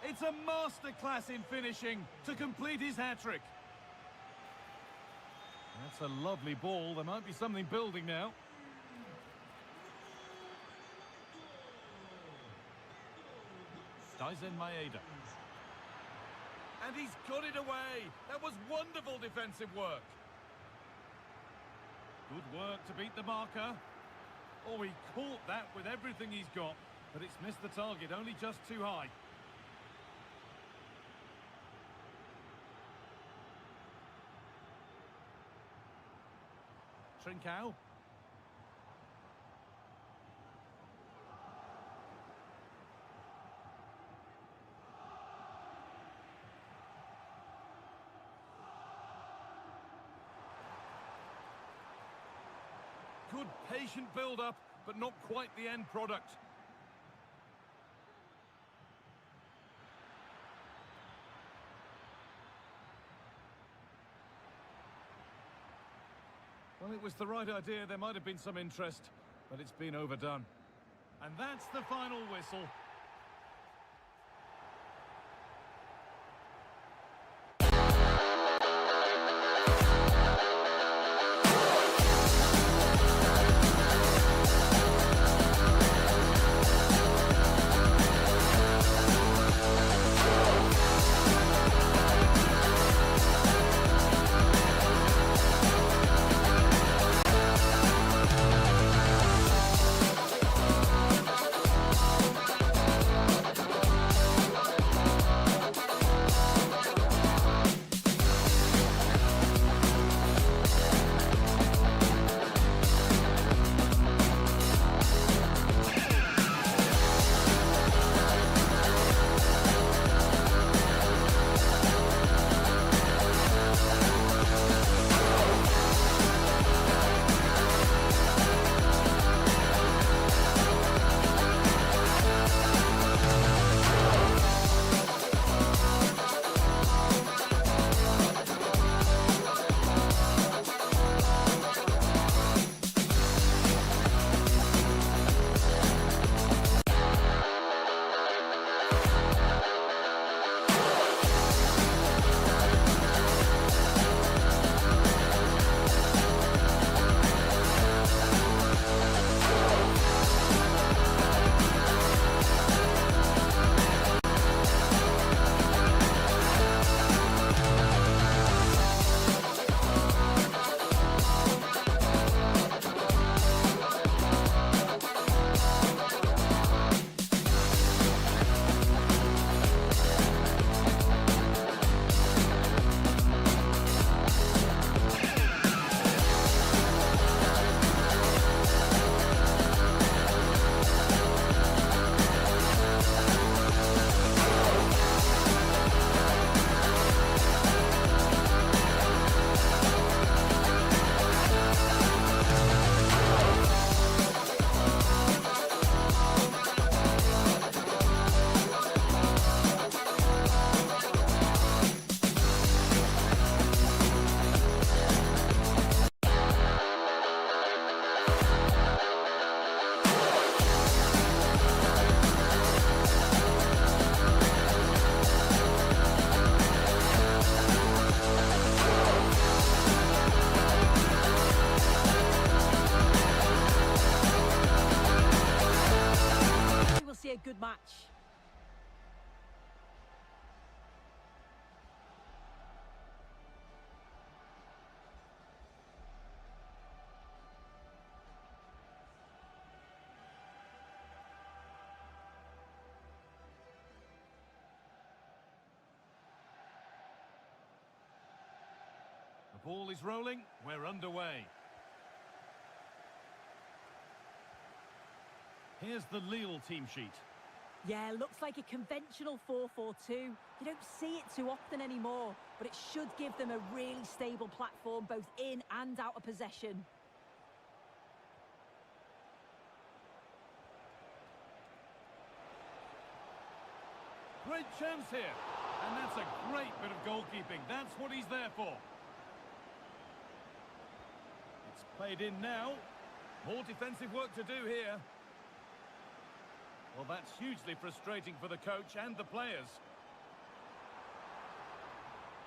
Speaker 2: It's a masterclass in finishing to complete his hat-trick. That's a lovely ball. There might be something building now. Dyson Maeda. And he's got it away. That was wonderful defensive work. Good work to beat the marker. Oh, he caught that with everything he's got, but it's missed the target, only just too high. Trincao. Good patient build-up, but not quite the end product. Well, it was the right idea. There might have been some interest, but it's been overdone. And that's the final whistle.
Speaker 3: A good match.
Speaker 2: The ball is rolling. We're underway. Here's the Lille team sheet.
Speaker 3: Yeah, looks like a conventional 4-4-2. You don't see it too often anymore, but it should give them a really stable platform both in and out of possession.
Speaker 2: Great chance here. And that's a great bit of goalkeeping. That's what he's there for. It's played in now. More defensive work to do here. Well, that's hugely frustrating for the coach and the players.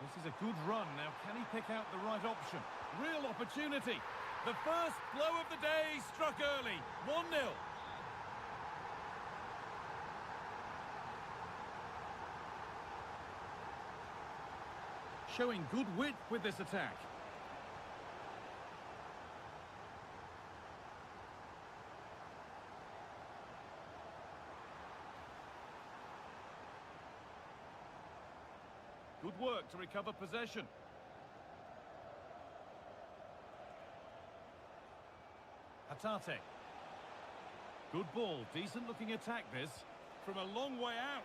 Speaker 2: This is a good run. Now, can he pick out the right option? Real opportunity. The first blow of the day struck early. 1-0. Showing good width with this attack. Good work to recover possession. Hatate. Good ball, decent looking attack this. From a long way out.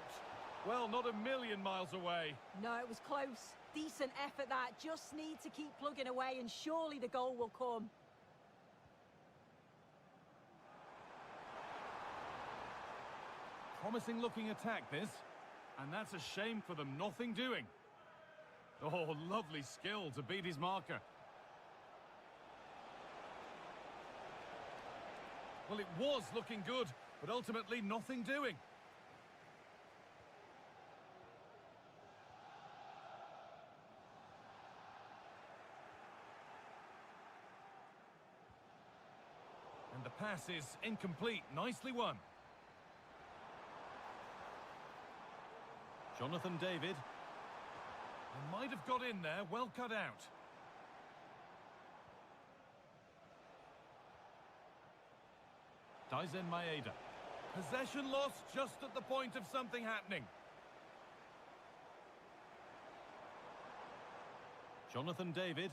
Speaker 2: Well, not a million miles away.
Speaker 3: No, it was close. Decent effort that. Just need to keep plugging away and surely the goal will come.
Speaker 2: Promising looking attack this. And that's a shame for them, nothing doing. Oh, lovely skill to beat his marker. Well, it was looking good, but ultimately nothing doing. And the pass is incomplete. Nicely won. Jonathan David. He might have got in there, well cut out. Daizen Maeda. Possession lost just at the point of something happening. Jonathan David.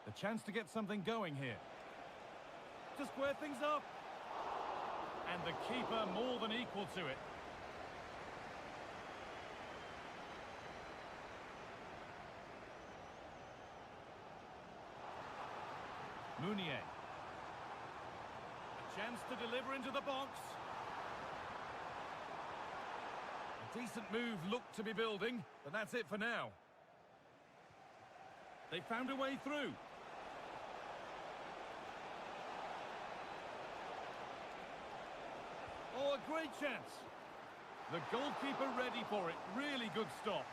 Speaker 2: The chance to get something going here. To square things up. And the keeper more than equal to it. Mounier. A chance to deliver into the box. A decent move looked to be building, but that's it for now. They found a way through. Oh, a great chance. The goalkeeper ready for it. Really good stop.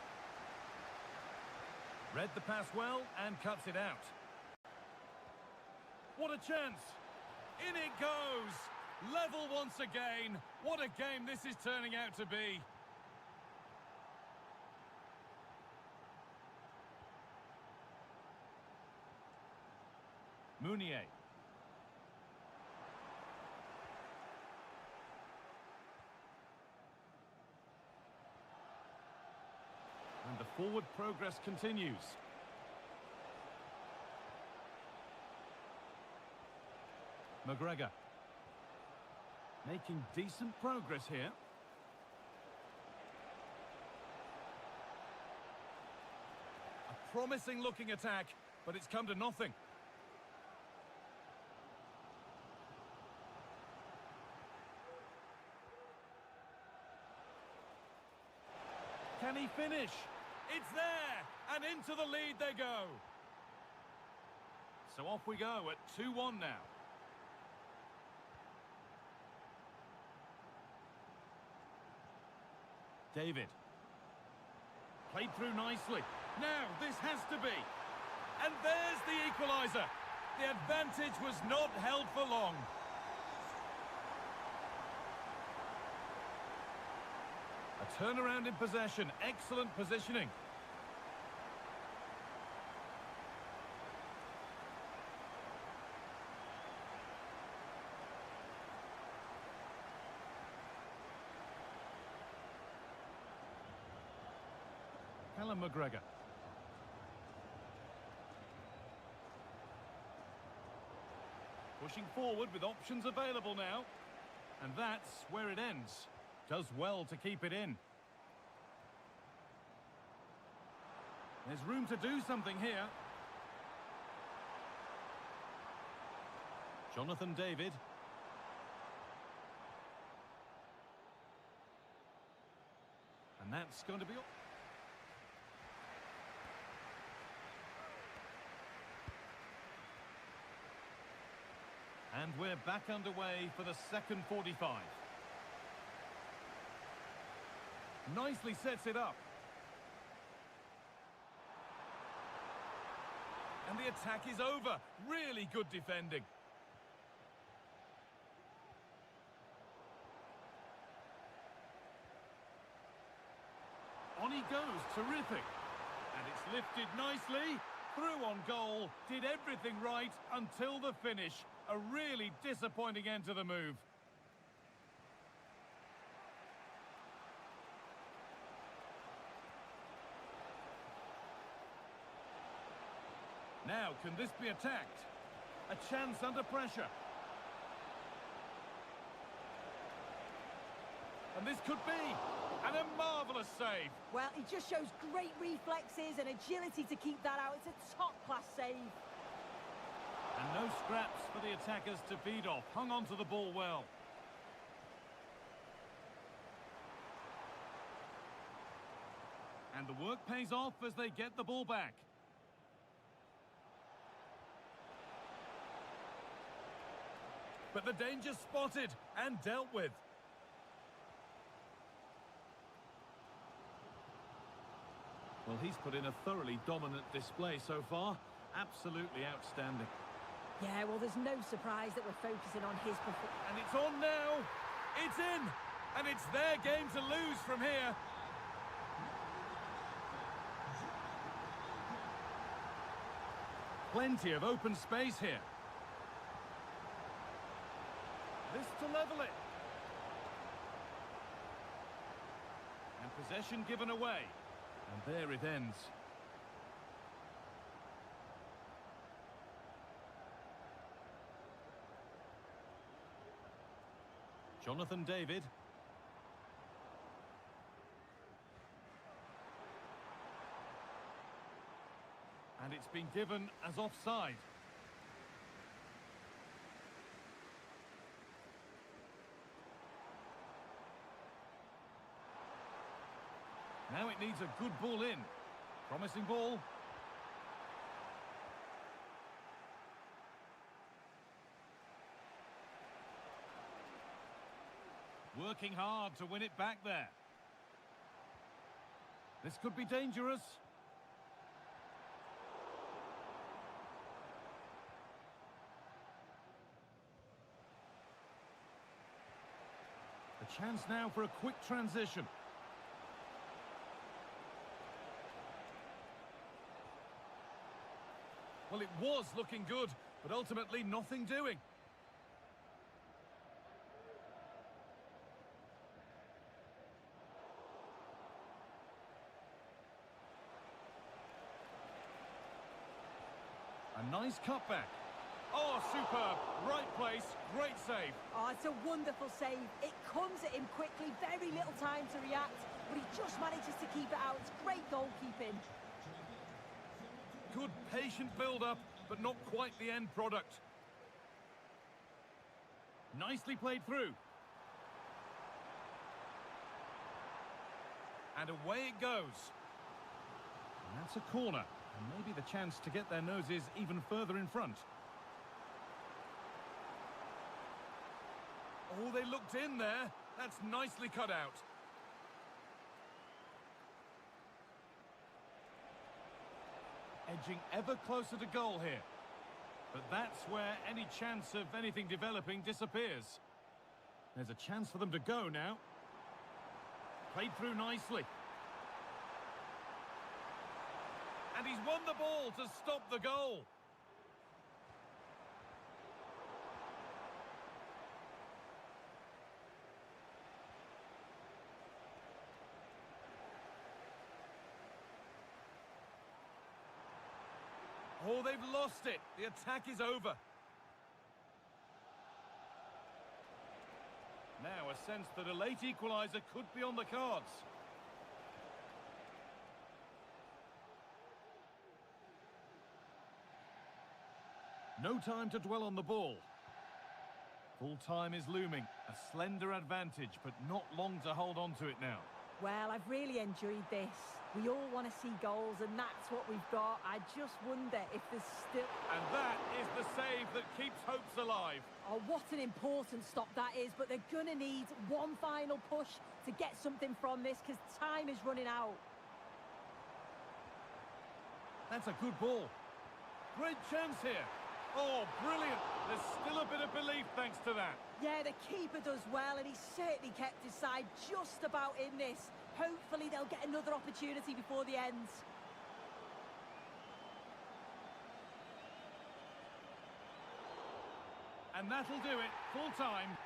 Speaker 2: Read the pass well and cuts it out. What a chance. In it goes. Level once again. What a game this is turning out to be. Mounier. And the forward progress continues. McGregor. Making decent progress here. A promising looking attack, but it's come to nothing. Can he finish? It's there, and into the lead they go. So off we go at 2-1 now. David. Played through nicely. Now, this has to be. And there's the equaliser. The advantage was not held for long. A turnaround in possession. Excellent positioning. Callum McGregor. Pushing forward with options available now. And that's where it ends. Does well to keep it in. There's room to do something here. Jonathan David. And that's going to be... And we're back underway for the second 45. Nicely sets it up. And the attack is over. Really good defending. On he goes, terrific. And it's lifted nicely. Through on goal, did everything right until the finish. A really disappointing end to the move. Now, can this be attacked? A chance under pressure. And this could be. And a marvellous save.
Speaker 3: Well, he just shows great reflexes and agility to keep that out. It's a top-class save.
Speaker 2: And no scraps for the attackers to feed off. Hung on to the ball well. And the work pays off as they get the ball back. But the danger spotted and dealt with. Well, he's put in a thoroughly dominant display so far. Absolutely outstanding.
Speaker 3: Yeah, well, there's no surprise that we're focusing on his performance.
Speaker 2: And it's on now. It's in. And it's their game to lose from here. Plenty of open space here. This to level it. And possession given away. And there it ends. Jonathan David. And it's been given as offside. Now it needs a good ball in. Promising ball. Working hard to win it back there. This could be dangerous. A chance now for a quick transition. Well, it was looking good, but ultimately nothing doing. A nice cutback. Oh, superb. Right place, great save.
Speaker 3: Oh, it's a wonderful save. It comes at him quickly, very little time to react, but he just manages to keep it out. It's great goalkeeping.
Speaker 2: Good patient build-up, but not quite the end product. Nicely played through. And away it goes. And that's a corner. And maybe the chance to get their noses even further in front. Oh, they looked in there. That's nicely cut out. Edging ever closer to goal here. But that's where any chance of anything developing disappears. There's a chance for them to go now. Played through nicely. And he's won the ball to stop the goal. Oh, they've lost it. The attack is over. Now a sense that a late equaliser could be on the cards. No time to dwell on the ball. Full time is looming. A slender advantage, but not long to hold on to it now.
Speaker 3: Well, I've really enjoyed this. We all want to see goals, and that's what we've got. I just wonder if there's still...
Speaker 2: And that is the save that keeps hopes alive.
Speaker 3: Oh, what an important stop that is, but they're going to need one final push to get something from this, because time is running out.
Speaker 2: That's a good ball. Great chance here. Oh, brilliant. There's still a bit of belief thanks to that.
Speaker 3: Yeah, the keeper does well, and he certainly kept his side just about in this. Hopefully they'll get another opportunity before the ends.
Speaker 2: And that'll do it. Full time.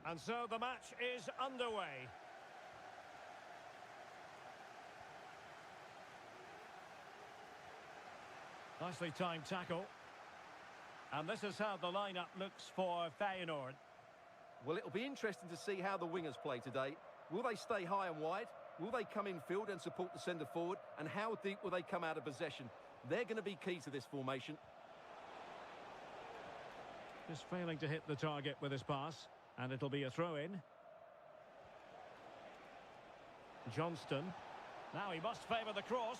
Speaker 4: And so the match is underway. Nicely timed tackle. And this is how the lineup looks for Feyenoord.
Speaker 5: Well, it'll be interesting to see how the wingers play today. Will they stay high and wide? Will they come in field and support the centre forward? And how deep will they come out of possession? They're going to be key to this formation.
Speaker 4: Just failing to hit the target with his pass. And it'll be a throw-in. Johnston. Now he must favour the cross.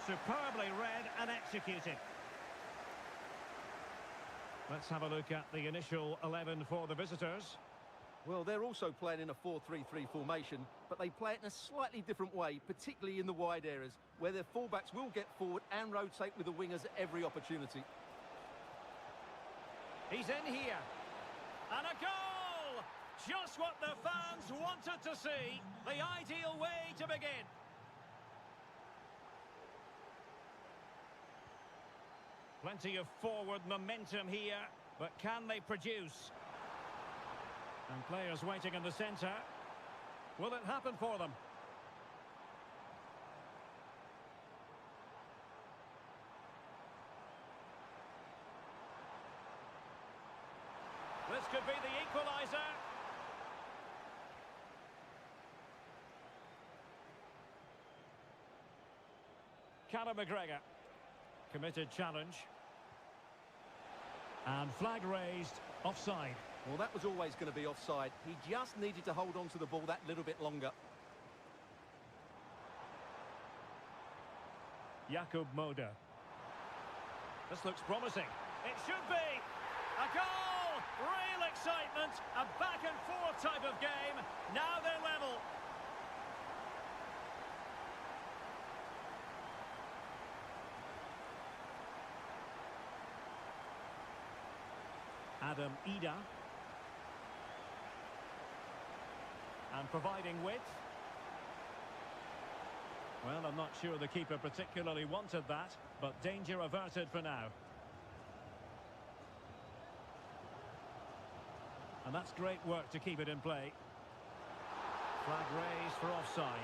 Speaker 4: Superbly read and executed. Let's have a look at the initial 11 for the visitors.
Speaker 5: Well, they're also playing in a 4-3-3 formation, but they play it in a slightly different way, particularly in the wide areas, where their fullbacks will get forward and rotate with the wingers at every opportunity.
Speaker 4: He's in here. And a goal! Just what the fans wanted to see. The ideal way to begin. Plenty of forward momentum here, but can they produce? And players waiting in the centre. Will it happen for them? This could be the equaliser. Callum McGregor. Committed challenge. And flag raised, offside.
Speaker 5: Well, that was always going to be offside. He just needed to hold on to the ball that little bit longer.
Speaker 4: Jakub Moder. This looks promising. It should be. A goal! Real excitement. A back and forth type of game. Now they're level. Adam Ida. And providing width. Well, I'm not sure the keeper particularly wanted that, but danger averted for now. And that's great work to keep it in play. Flag raised for offside.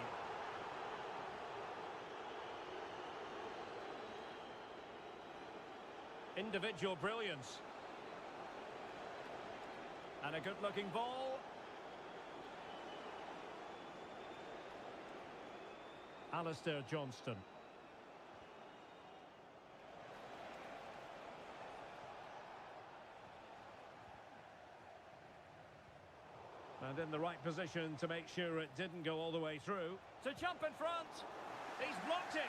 Speaker 4: Individual brilliance. And a good-looking ball. Alistair Johnston. And in the right position to make sure it didn't go all the way through. To jump in front. He's blocked it.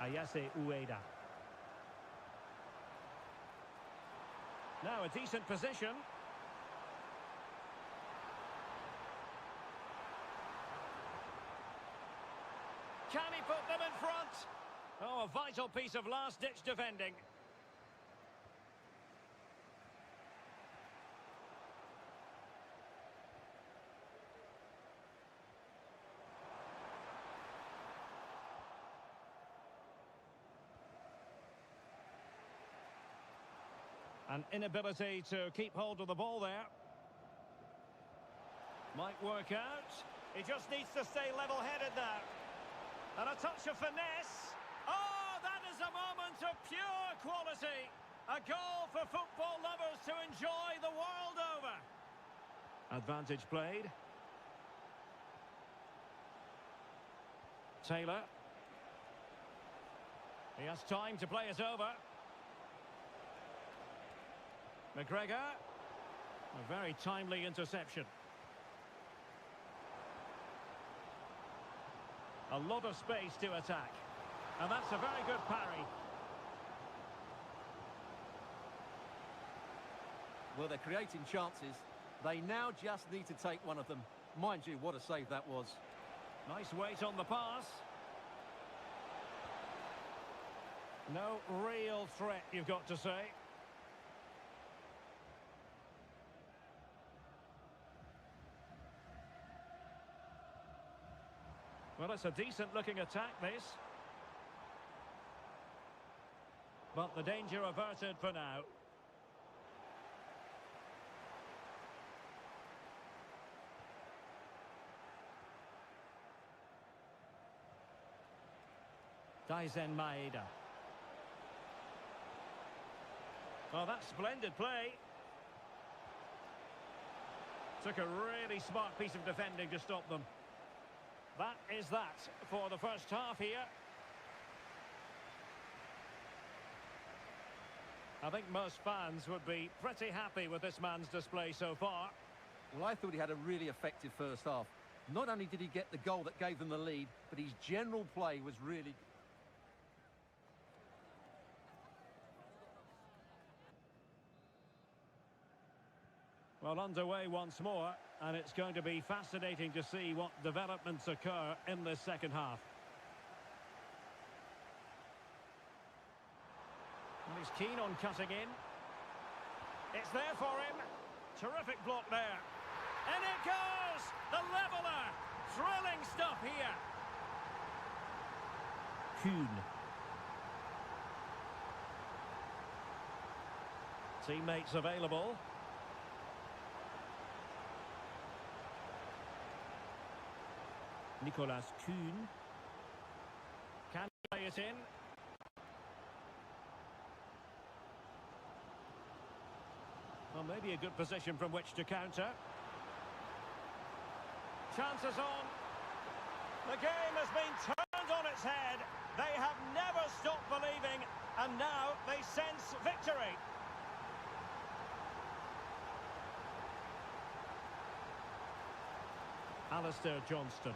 Speaker 4: Ayase Ueda. Now a decent position. Can he put them in front? Oh, a vital piece of last-ditch defending. An inability to keep hold of the ball there. Might work out. He just needs to stay level-headed now. And a touch of finesse. Oh, that is a moment of pure quality. A goal for football lovers to enjoy the world over. Advantage played. Taylor. He has time to play it over. McGregor. A very timely interception. A lot of space to attack. And that's a very good parry.
Speaker 5: Well, they're creating chances. They now just need to take one of them. Mind you, what a save that was.
Speaker 4: Nice weight on the pass. No real threat, you've got to say. Well, it's a decent-looking attack, this. But the danger averted for now. Daisen Maeda. Oh, that's splendid play. Took a really smart piece of defending to stop them. That is that for the first half here. I think most fans would be pretty happy with this man's display so far.
Speaker 5: Well, I thought he had a really effective first half. Not only did he get the goal that gave them the lead, but his general play was really...
Speaker 4: Well, underway once more, and it's going to be fascinating to see what developments occur in this second half. And he's keen on cutting in. It's there for him. Terrific block there. And it goes! The leveller! Thrilling stuff here. Kuhn. Teammates available. Nicolas Kuhn. Can play it in. Well, maybe a good position from which to counter. Chances on. The game has been turned on its head. They have never stopped believing, and now they sense victory. Alistair Johnston.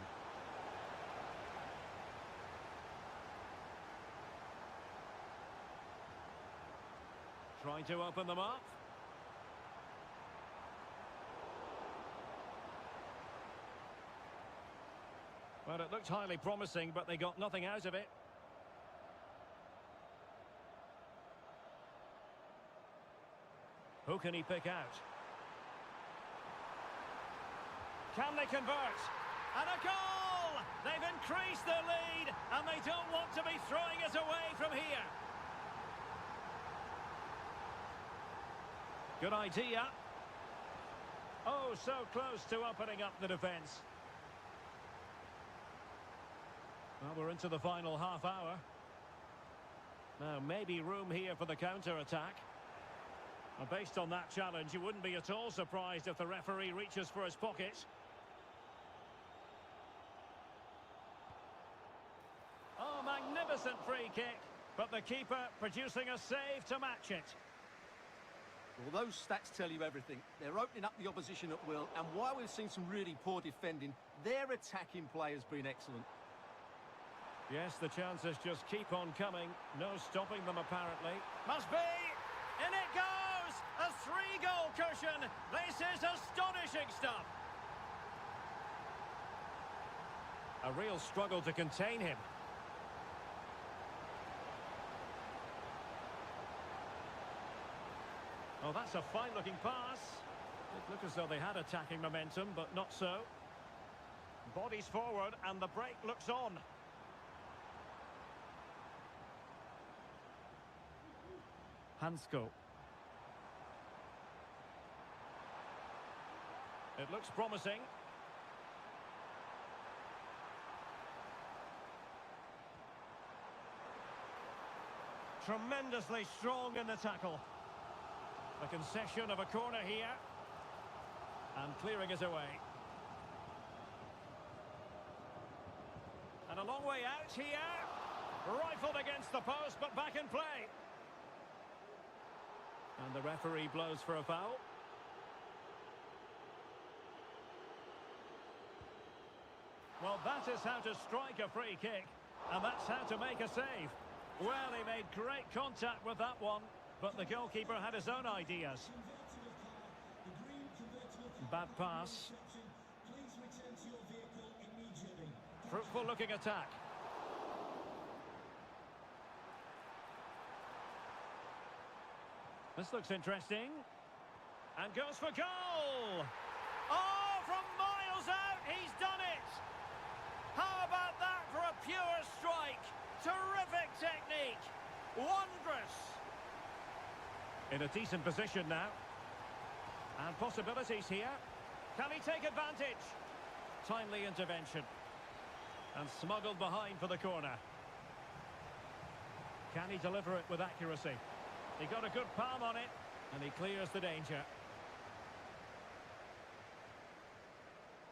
Speaker 4: Trying to open them up. Well, it looked highly promising, but they got nothing out of it. Who can he pick out? Can they convert? And a goal! They've increased their lead, and they don't want to be throwing it away from here. Good idea. Oh, so close to opening up the defence. Well, we're into the final half hour. Now, maybe room here for the counter-attack. And based on that challenge, you wouldn't be at all surprised if the referee reaches for his pocket. Oh, magnificent free kick. But the keeper producing a save to match it.
Speaker 5: Well, those stats tell you everything. They're opening up the opposition at will, and while we've seen some really poor defending, their attacking play has been excellent.
Speaker 4: Yes, the chances just keep on coming. No stopping them, apparently. Must be! In it goes! A 3-goal cushion! This is astonishing stuff! A real struggle to contain him. Oh, that's a fine-looking pass. It looked as though they had attacking momentum, but not so. Bodies forward, and the break looks on. Hansko. It looks promising. Tremendously strong in the tackle. A concession of a corner here. And clearing it away. And a long way out here. Rifled against the post, but back in play. And the referee blows for a foul. Well, that is how to strike a free kick. And that's how to make a save. Well, he made great contact with that one. But the goalkeeper had his own ideas. Bad pass. Fruitful looking attack. This looks interesting. And goes for goal! Oh, from miles out, he's done it! How about that for a pure strike? Terrific technique! Wondrous! In a decent position now. And possibilities here. Can he take advantage? Timely intervention. And smuggled behind for the corner. Can he deliver it with accuracy? He got a good palm on it, and he clears the danger.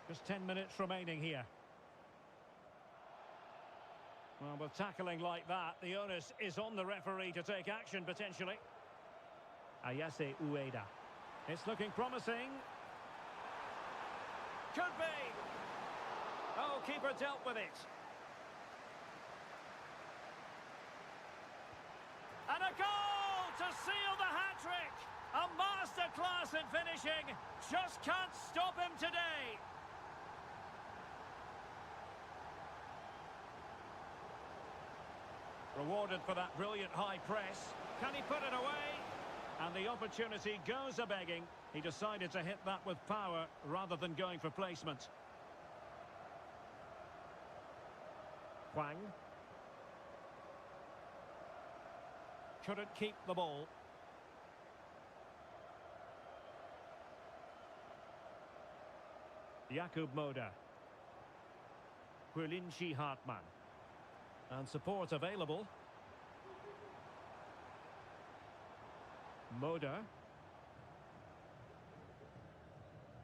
Speaker 4: Just 10 minutes remaining here. Well, with tackling like that, the onus is on the referee to take action, potentially. Ayase Ueda. It's looking promising. Could be. Oh, keeper dealt with it. And a goal to seal the hat-trick. A masterclass in finishing. Just can't stop him today. Rewarded for that brilliant high press. Can he put it away? And the opportunity goes a-begging. He decided to hit that with power rather than going for placement. Hwang. Couldn't keep the ball. Jakub Moder. Huilinshi Hartmann. And support available. Moder.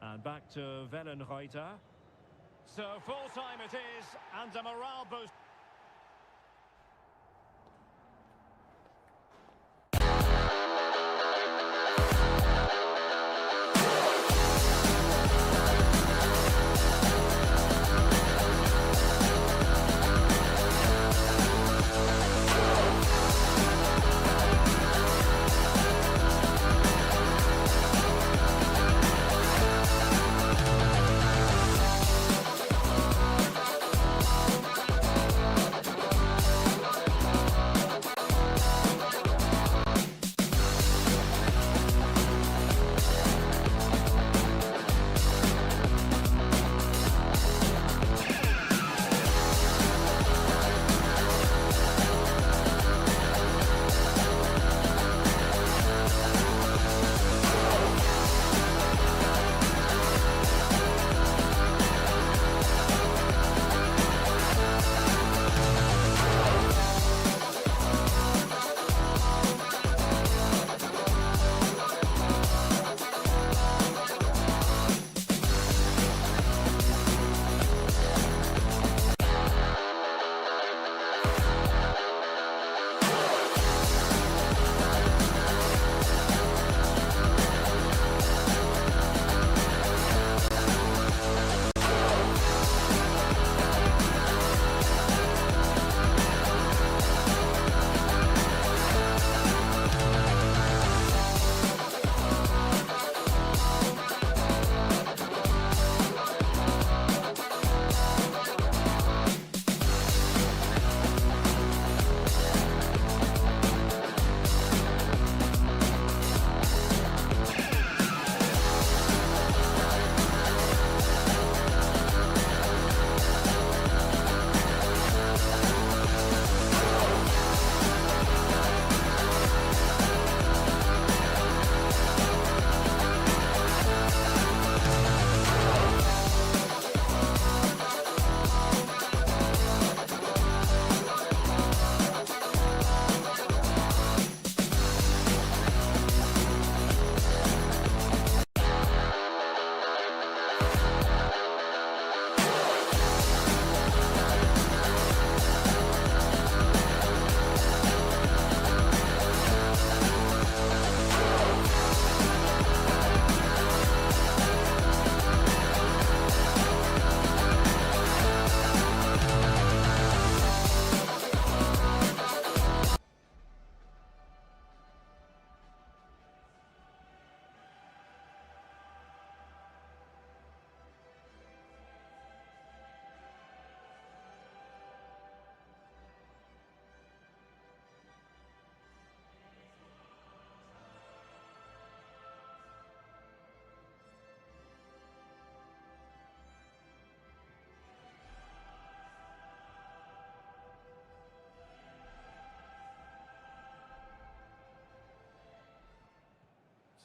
Speaker 4: And back to Wellenreuter. So full-time it is, and a morale boost.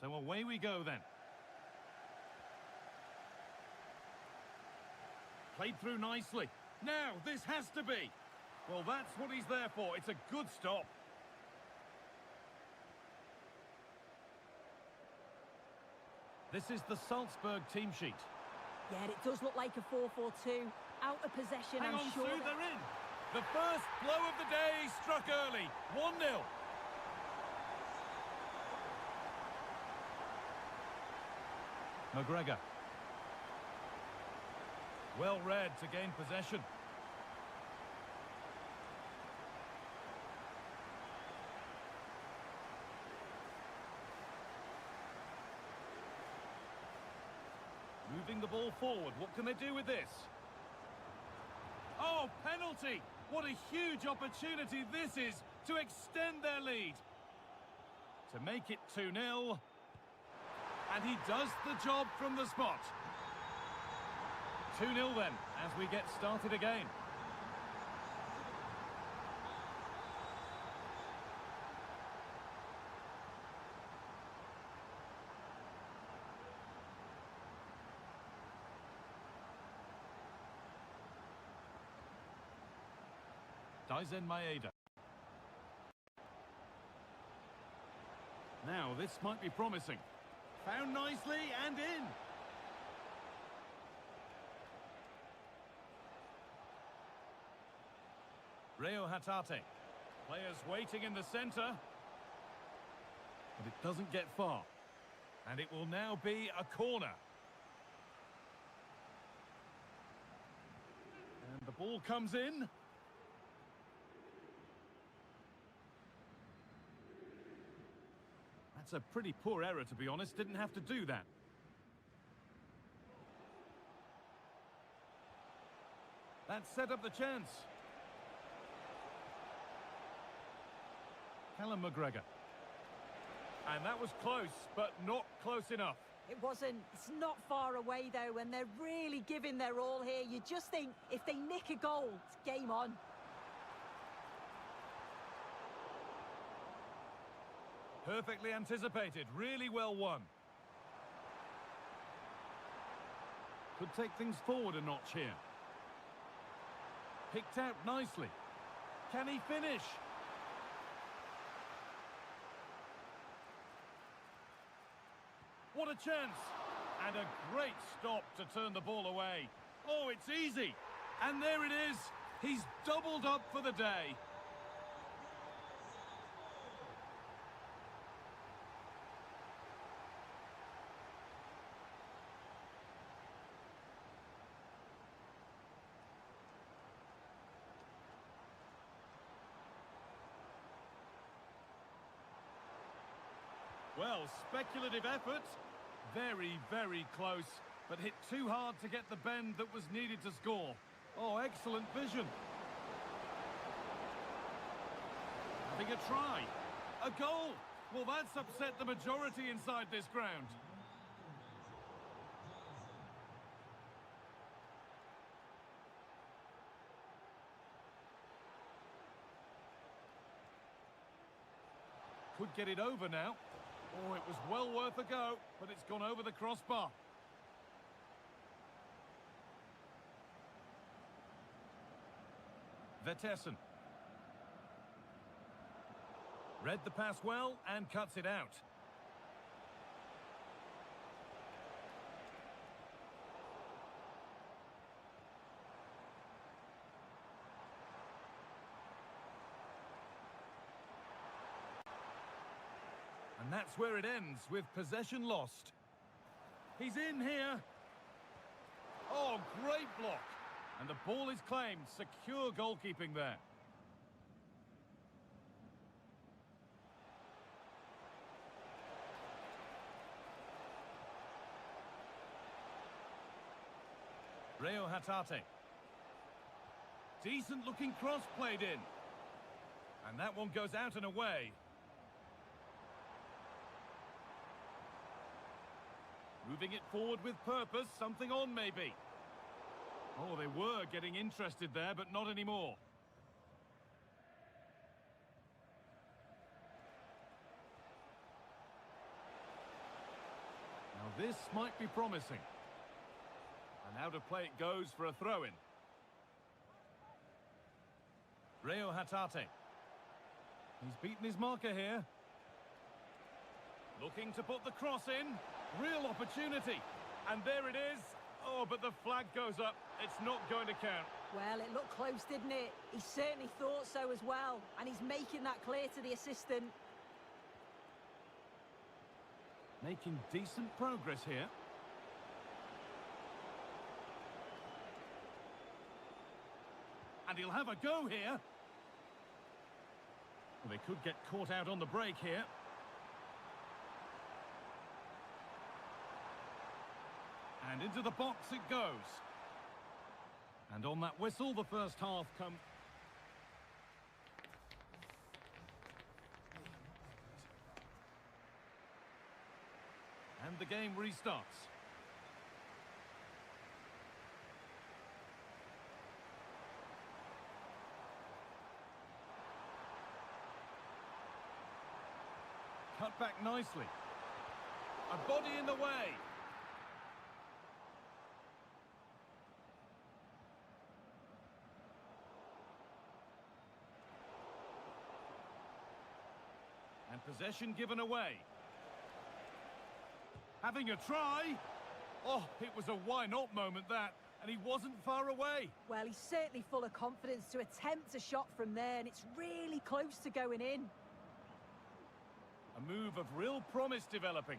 Speaker 2: So away we go then. Played through nicely. Now, this has to be. Well, that's what he's there for. It's a good stop. This is the Salzburg team sheet.
Speaker 3: Yeah, it does look like a 4-4-2. Out of possession,
Speaker 2: Hang
Speaker 3: I'm
Speaker 2: on,
Speaker 3: sure.
Speaker 2: Sue, they're in. The first blow of the day struck early. 1-0. McGregor. Well read to gain possession. Moving the ball forward. What can they do with this? Oh, penalty! What a huge opportunity this is to extend their lead. To make it 2-0. And he does the job from the spot. 2-0 then, as we get started again. Daisen Maeda. Now, this might be promising. Found nicely and in. Reo Hatate. Players waiting in the centre. But it doesn't get far. And it will now be a corner. And the ball comes in. That's a pretty poor error, to be honest. Didn't have to do that. That set up the chance. Callum McGregor. And that was close, but not close enough.
Speaker 3: It wasn't. It's not far away, though, and they're really giving their all here. You just think, if they nick a goal, it's game on.
Speaker 2: Perfectly anticipated, really well won. Could take things forward a notch here. Picked out nicely. Can he finish? What a chance! And a great stop to turn the ball away. Oh, it's easy. And there it is. He's doubled up for the day. Well, speculative effort. Very, very close, but hit too hard to get the bend that was needed to score. Oh, excellent vision. Having a try. A goal. Well, that's upset the majority inside this ground. Could get it over now. Oh, it was well worth a go, but it's gone over the crossbar. Vetessen. Read the pass well and cuts it out. And that's where it ends, with possession lost. He's in here. Oh, great block. And the ball is claimed. Secure goalkeeping there. Reo Hatate. Decent looking cross played in. And that one goes out and away. Moving it forward with purpose, something on maybe. Oh, they were getting interested there, but not anymore. Now this might be promising. And out of play it goes for a throw-in. Reo Hatate. He's beaten his marker here. Looking to put the cross in. Real opportunity. And there it is. Oh, but the flag goes up. It's not going to count.
Speaker 3: Well, it looked close, didn't it? He certainly thought so as well. And he's making that clear to the assistant.
Speaker 2: Making decent progress here. And he'll have a go here. Well, they could get caught out on the break here. And into the box it goes. And on that whistle, the first half comes. And the game restarts. Cut back nicely. A body in the way. And possession given away. Having a try. Oh, it was a why not moment that, and he wasn't far away.
Speaker 3: Well, he's certainly full of confidence to attempt a shot from there, and it's really close to going in.
Speaker 2: A move of real promise developing.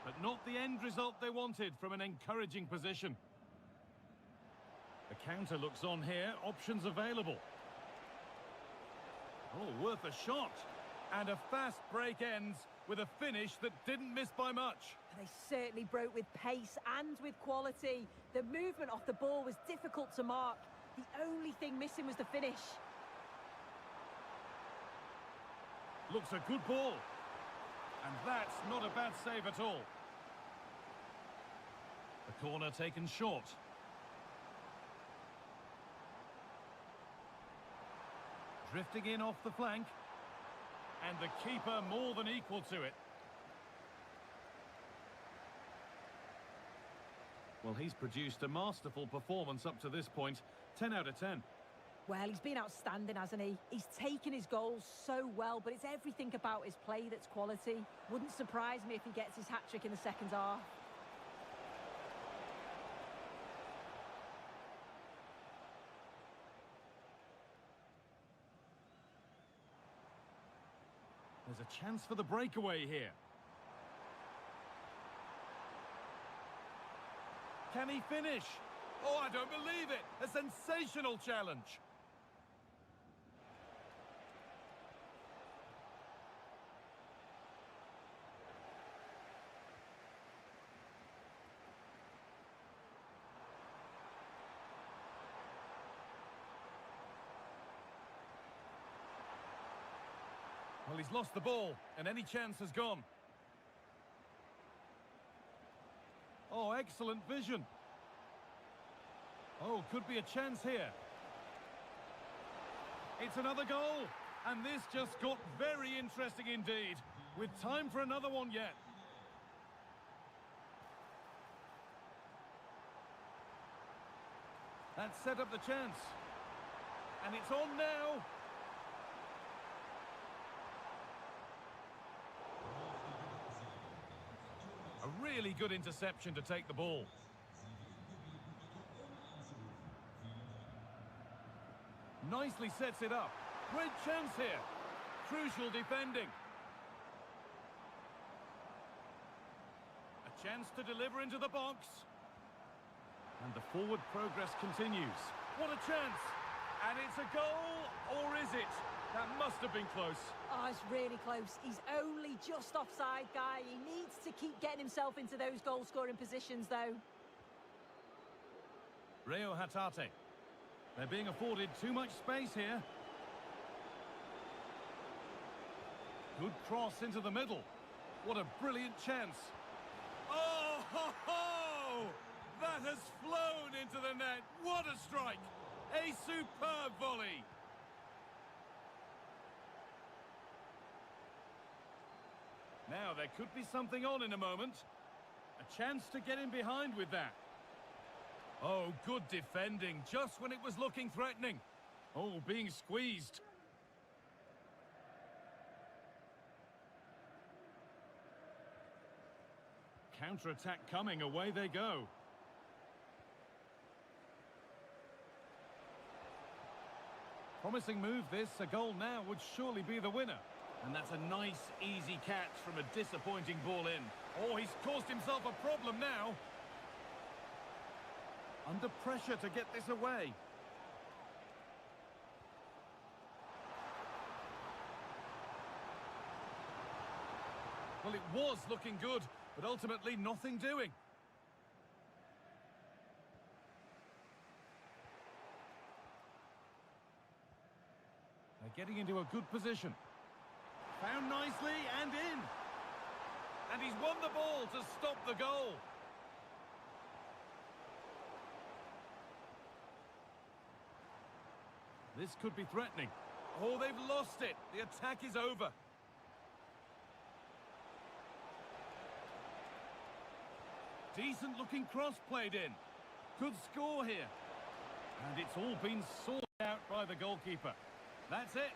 Speaker 2: But not the end result they wanted from an encouraging position. The counter looks on here, options available. Oh, worth a shot. And a fast break ends with a finish that didn't miss by much.
Speaker 3: They certainly broke with pace and with quality. The movement off the ball was difficult to mark. The only thing missing was the finish.
Speaker 2: Looks a good ball. And that's not a bad save at all. The corner taken short. Drifting in off the flank. And the keeper more than equal to it. Well, he's produced a masterful performance up to this point. 10 out of 10.
Speaker 3: Well, he's been outstanding, hasn't he? He's taken his goals so well, but it's everything about his play that's quality. Wouldn't surprise me if he gets his hat-trick in the second half.
Speaker 2: There's a chance for the breakaway here. Can he finish? Oh, I don't believe it! A sensational challenge! Well, he's lost the ball, and any chance has gone. Oh, excellent vision. Oh, could be a chance here. It's another goal, and this just got very interesting indeed, with time for another one yet. That set up the chance. And it's on now. A really good interception to take the ball. Nicely sets it up. Great chance here. Crucial defending. A chance to deliver into the box. And the forward progress continues. What a chance! And it's a goal, or is it? That must have been close.
Speaker 3: Oh, it's really close. He's only just offside, guy. He needs to keep getting himself into those goal-scoring positions, though.
Speaker 2: Rio Hatate. They're being afforded too much space here. Good cross into the middle. What a brilliant chance. Oh, ho, ho! That has flown into the net. What a strike! A superb volley. Now, there could be something on in a moment. A chance to get in behind with that. Oh, good defending, just when it was looking threatening. Oh, being squeezed. counter-attack coming, away they go. Promising move this, a goal now would surely be the winner. And that's a nice, easy catch from a disappointing ball in. Oh, he's caused himself a problem now. Under pressure to get this away. Well, it was looking good, but ultimately nothing doing. They're getting into a good position. Found nicely and in. And he's won the ball to stop the goal. This could be threatening. Oh, they've lost it. The attack is over. Decent looking cross played in. Good score here. And it's all been sorted out by the goalkeeper. That's it.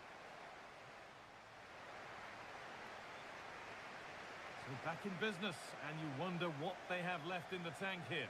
Speaker 2: So back in business, and you wonder what they have left in the tank here.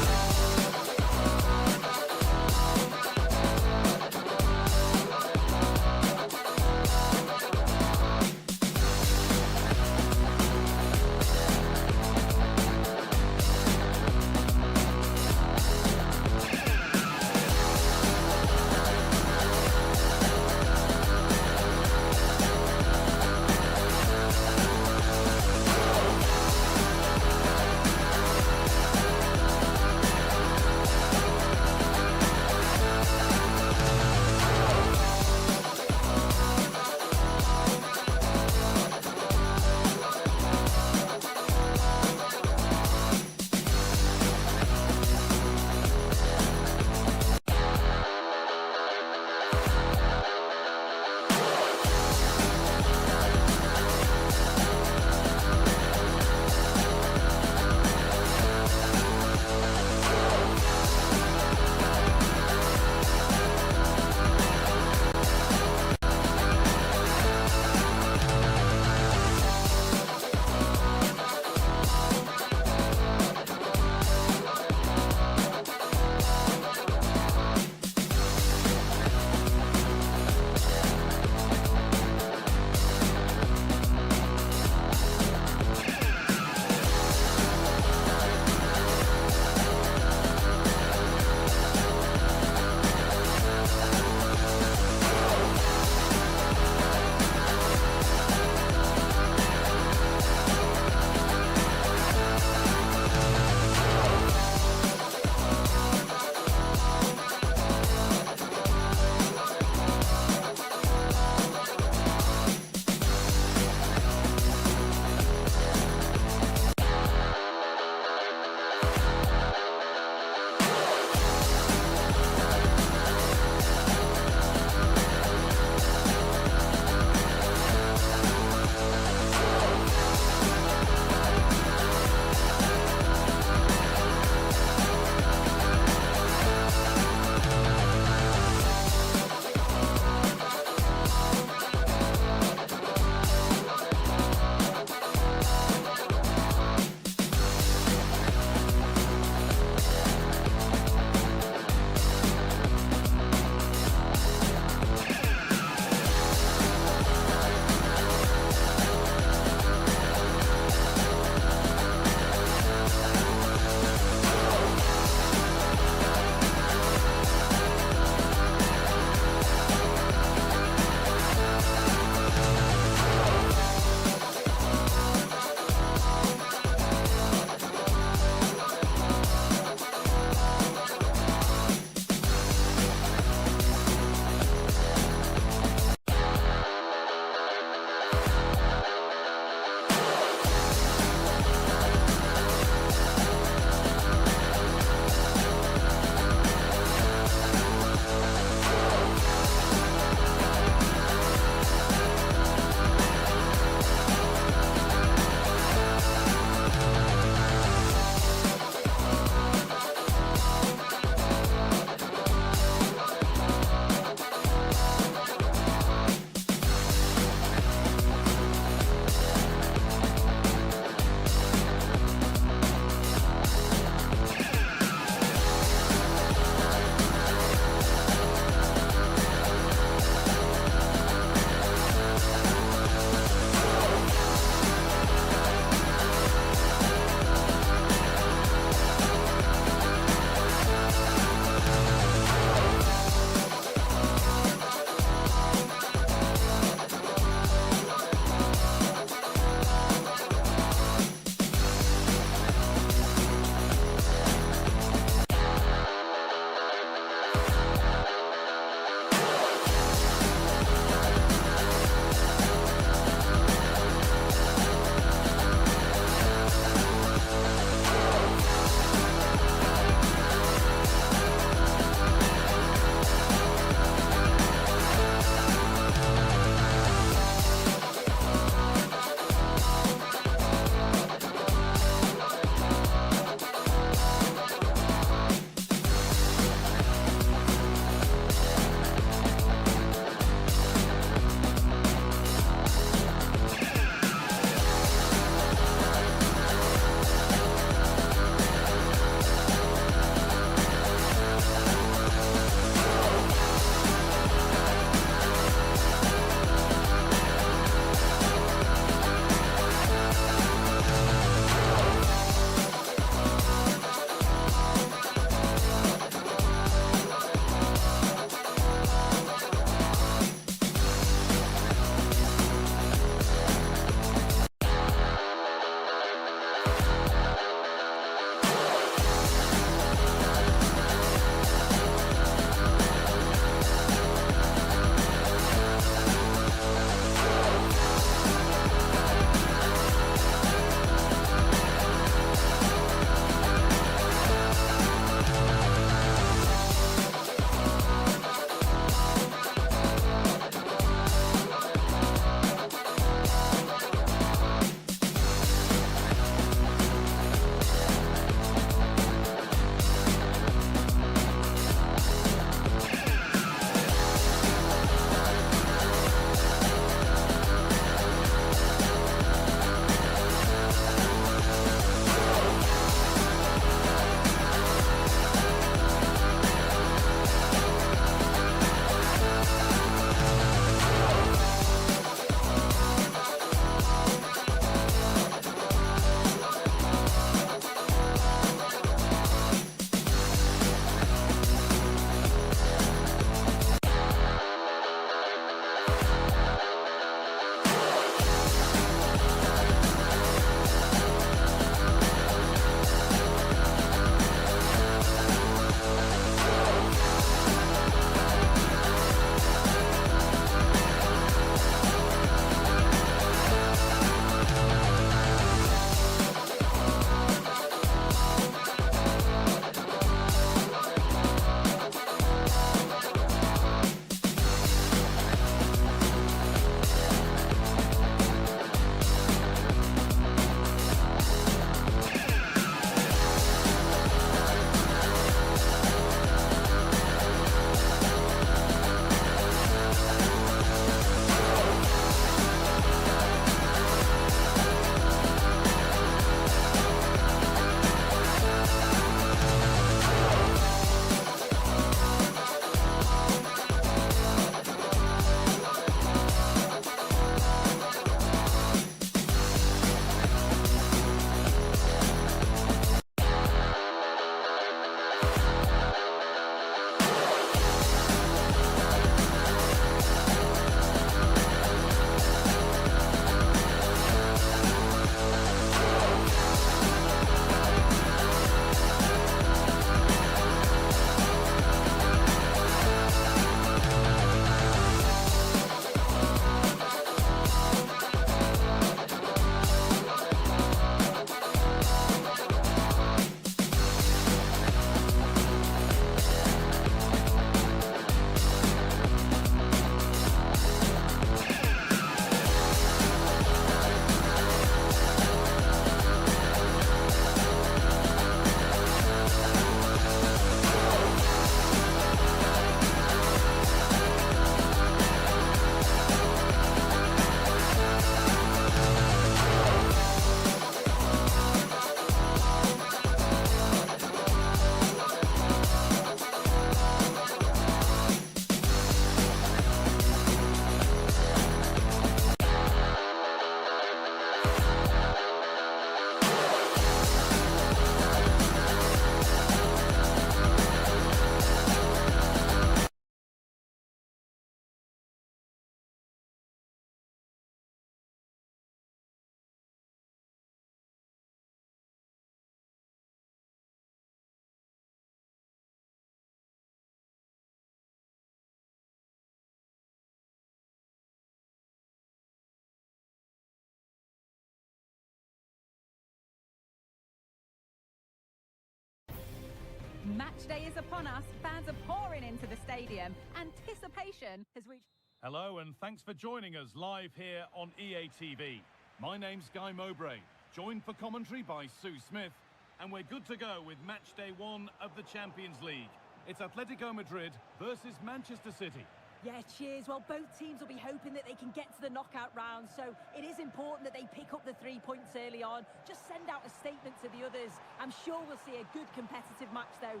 Speaker 1: Match day is upon us. Fans are pouring into the stadium. Anticipation has reached...
Speaker 2: Hello and thanks for joining us live here on EA TV. My name's Guy Mowbray, joined for commentary by Sue Smith, and we're good to go with match day 1 of the Champions League. It's Atletico Madrid versus Manchester City.
Speaker 3: Yeah, cheers. Well, both teams will be hoping that they can get to the knockout round, so it is important that they pick up the 3 points early on. Just send out a statement to the others. I'm sure we'll see a good competitive match, though.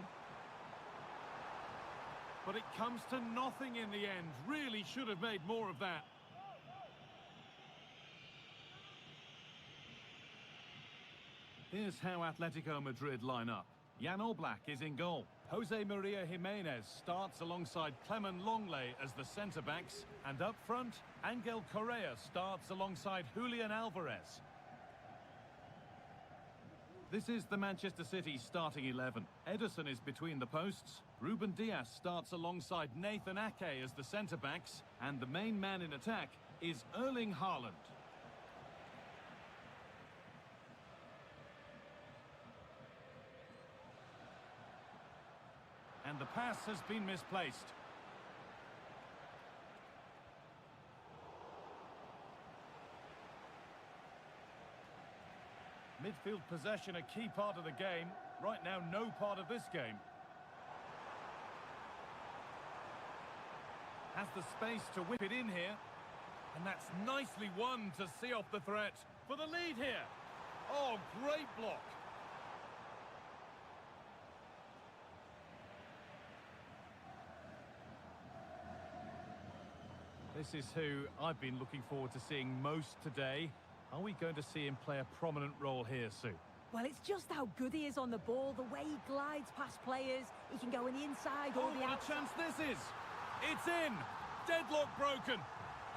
Speaker 2: But it comes to nothing in the end. Really should have made more of that. Here's how Atletico Madrid line up. Jan Oblak is in goal. Jose Maria Jimenez starts alongside Clement Longley as the centre-backs. And up front, Angel Correa starts alongside Julian Alvarez. This is the Manchester City starting 11. Ederson is between the posts. Ruben Dias starts alongside Nathan Ake as the centre-backs. And the main man in attack is Erling Haaland. And the pass has been misplaced. Midfield possession a key part of the game. Right now, no part of this game. Has the space to whip it in here. And that's nicely won to see off the threat. For the lead here. Oh, great block. This is who I've been looking forward to seeing most today. Are we going to see him play a prominent role here, Sue?
Speaker 3: Well, it's just how good he is on the ball, the way he glides past players. He can go on the inside or the
Speaker 2: what
Speaker 3: outside.
Speaker 2: a chance this is! It's in! Deadlock broken!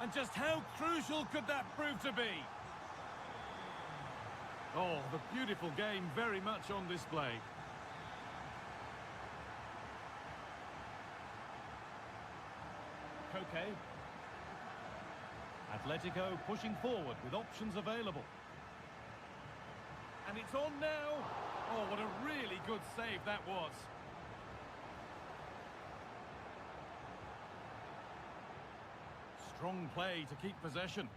Speaker 2: And just how crucial could that prove to be? Oh, the beautiful game very much on display. Koke. Atletico pushing forward with options available. And it's on now. Oh, what a really good save that was. Strong play to keep possession.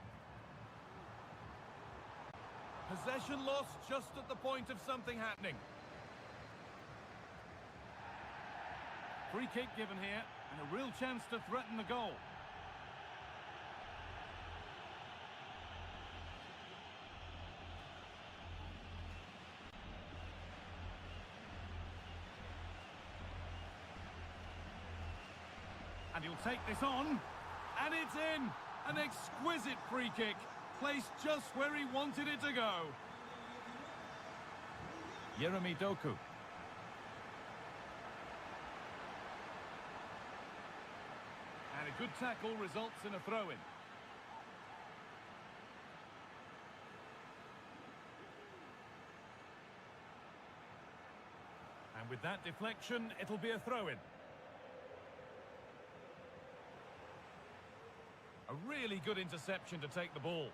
Speaker 2: Possession lost just at the point of something happening. Free kick given here, and a real chance to threaten the goal. And he'll take this on, and it's in! An exquisite free kick, placed just where he wanted it to go. Jeremy Doku. And a good tackle results in a throw-in. And with that deflection, it'll be a throw-in. A really good interception to take the ball.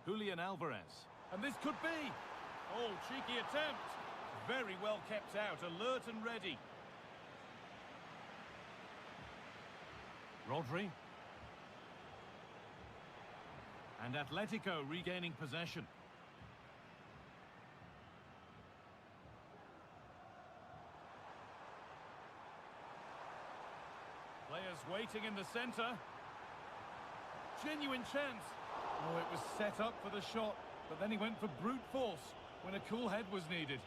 Speaker 2: Julian Alvarez. And this could be. Oh, cheeky attempt. Very well kept out, alert and ready. Rodri. And Atletico regaining possession. Players waiting in the centre. Genuine chance. Oh, it was set up for the shot, but then he went for brute force when a cool head was needed.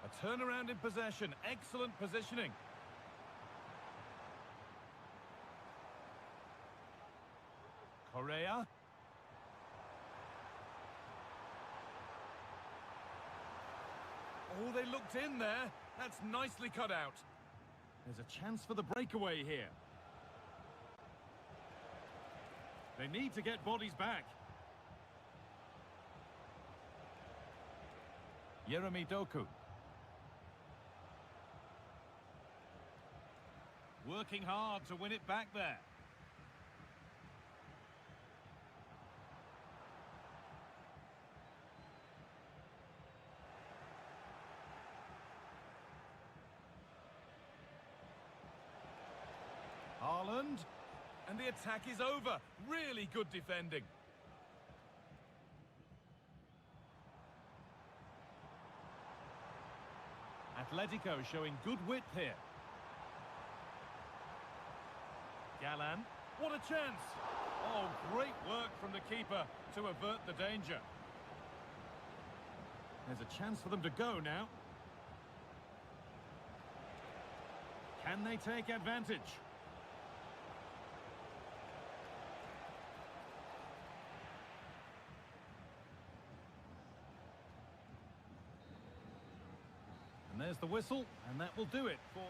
Speaker 2: A turnaround in possession. Excellent positioning. Correa. Oh, they looked in there. That's nicely cut out. There's a chance for the breakaway here. They need to get bodies back. Jeremy Doku. Working hard to win it back there. Haaland. And the attack is over. Really good defending. Atletico showing good width here. Galán. What a chance! Oh, great work from the keeper to avert the danger. There's a chance for them to go now. Can they take advantage? And there's the whistle, and that will do it for...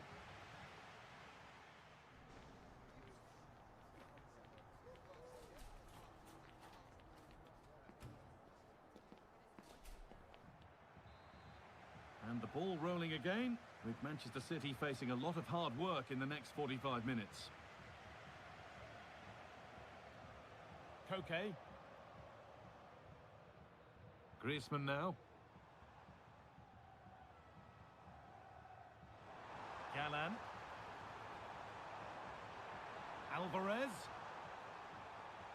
Speaker 2: And the ball rolling again, with Manchester City facing a lot of hard work in the next 45 minutes. Koke. Griezmann now. Galán. Alvarez.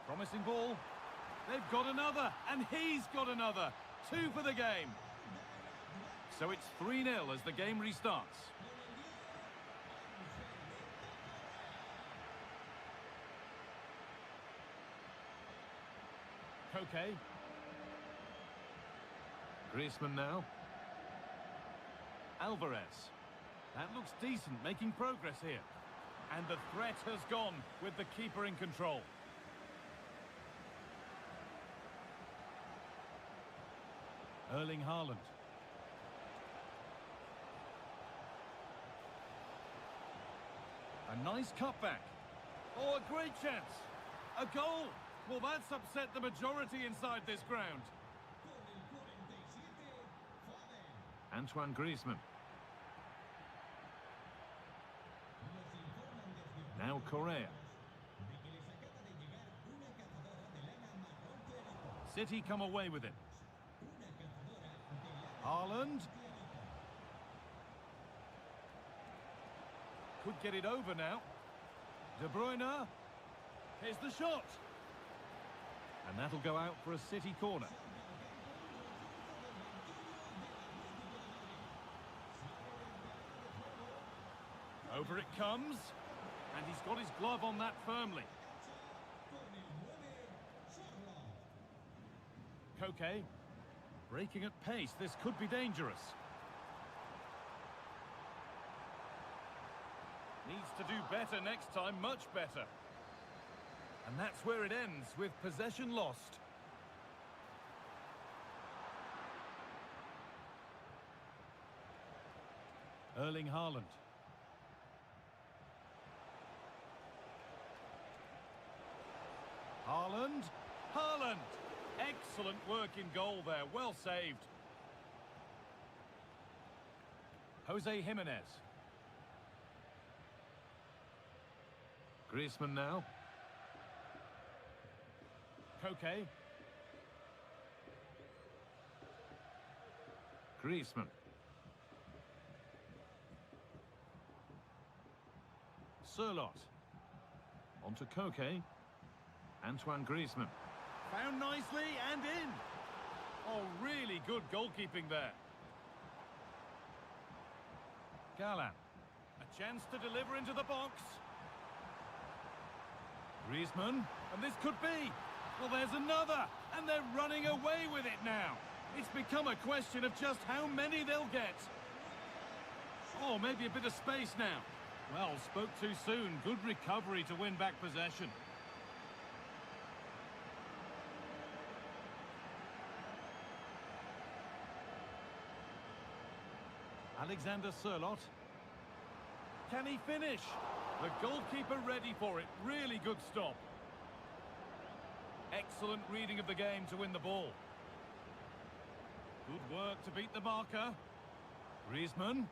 Speaker 2: Promising ball. They've got another, and he's got another. 2 for the game. So it's 3-0 as the game restarts. Koke. Griezmann now. Alvarez. That looks decent, making progress here. And the threat has gone with the keeper in control. Erling Haaland. A nice cutback. Oh, a great chance. A goal. Well, that's upset the majority inside this ground. Antoine Griezmann. Now Correa. City come away with it. Haaland. Could get it over now. De Bruyne. Here's the shot. And that'll go out for a City corner. Over it comes. And he's got his glove on that firmly. Koke. Breaking at pace. This could be dangerous. Needs to do better next time, much better. And that's where it ends, with possession lost. Erling Haaland. Haaland. Haaland! Excellent work in goal there, well saved. Jose Jimenez. Griezmann now. Koke. Griezmann. Sørloth. On to Koke. Antoine Griezmann. Found nicely and in. Oh, really good goalkeeping there. Galán. A chance to deliver into the box. Griezmann. And this could be. Well, there's another. And they're running away with it now. It's become a question of just how many they'll get. Oh, maybe a bit of space now. Well, spoke too soon. Good recovery to win back possession. Alexander Sørloth. Can he finish? The goalkeeper ready for it. Really good stop. Excellent reading of the game to win the ball. Good work to beat the marker. Griezmann.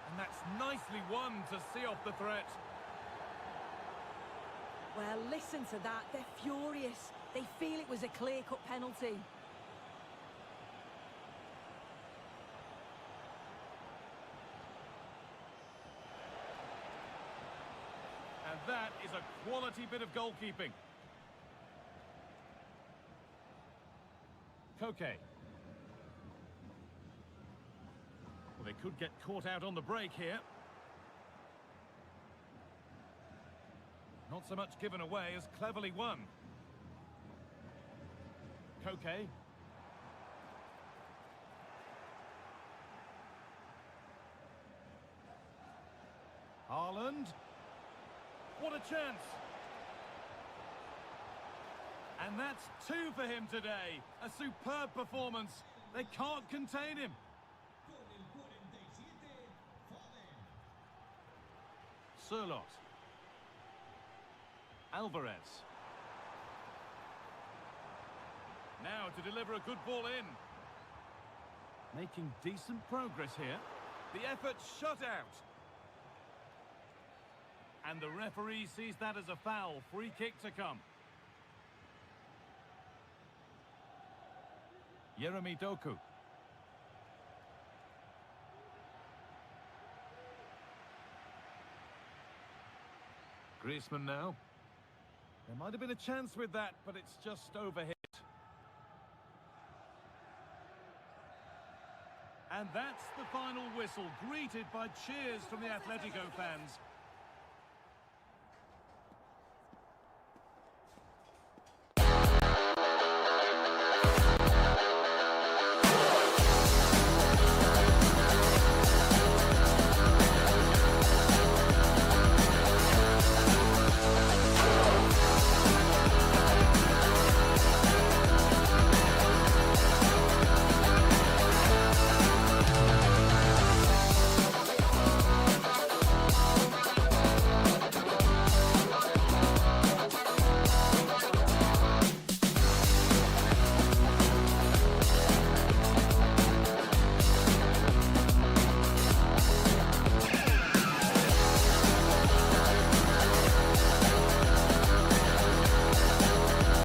Speaker 2: A And that's nicely won to see off the threat.
Speaker 3: Well, listen to that. They're furious. They feel it was a clear-cut penalty.
Speaker 2: And that is a quality bit of goalkeeping. Koke. Well, they could get caught out on the break here. Not so much given away as cleverly won. Koke. Haaland. What a chance! And that's 2 for him today. A superb performance. They can't contain him. Sirlot. Alvarez. Now to deliver a good ball in. Making decent progress here. The effort shut out. And the referee sees that as a foul. Free kick to come. Jeremy Doku. Griezmann now. There might have been a chance with that, but it's just overhit. And that's the final whistle, greeted by cheers from the Atletico fans.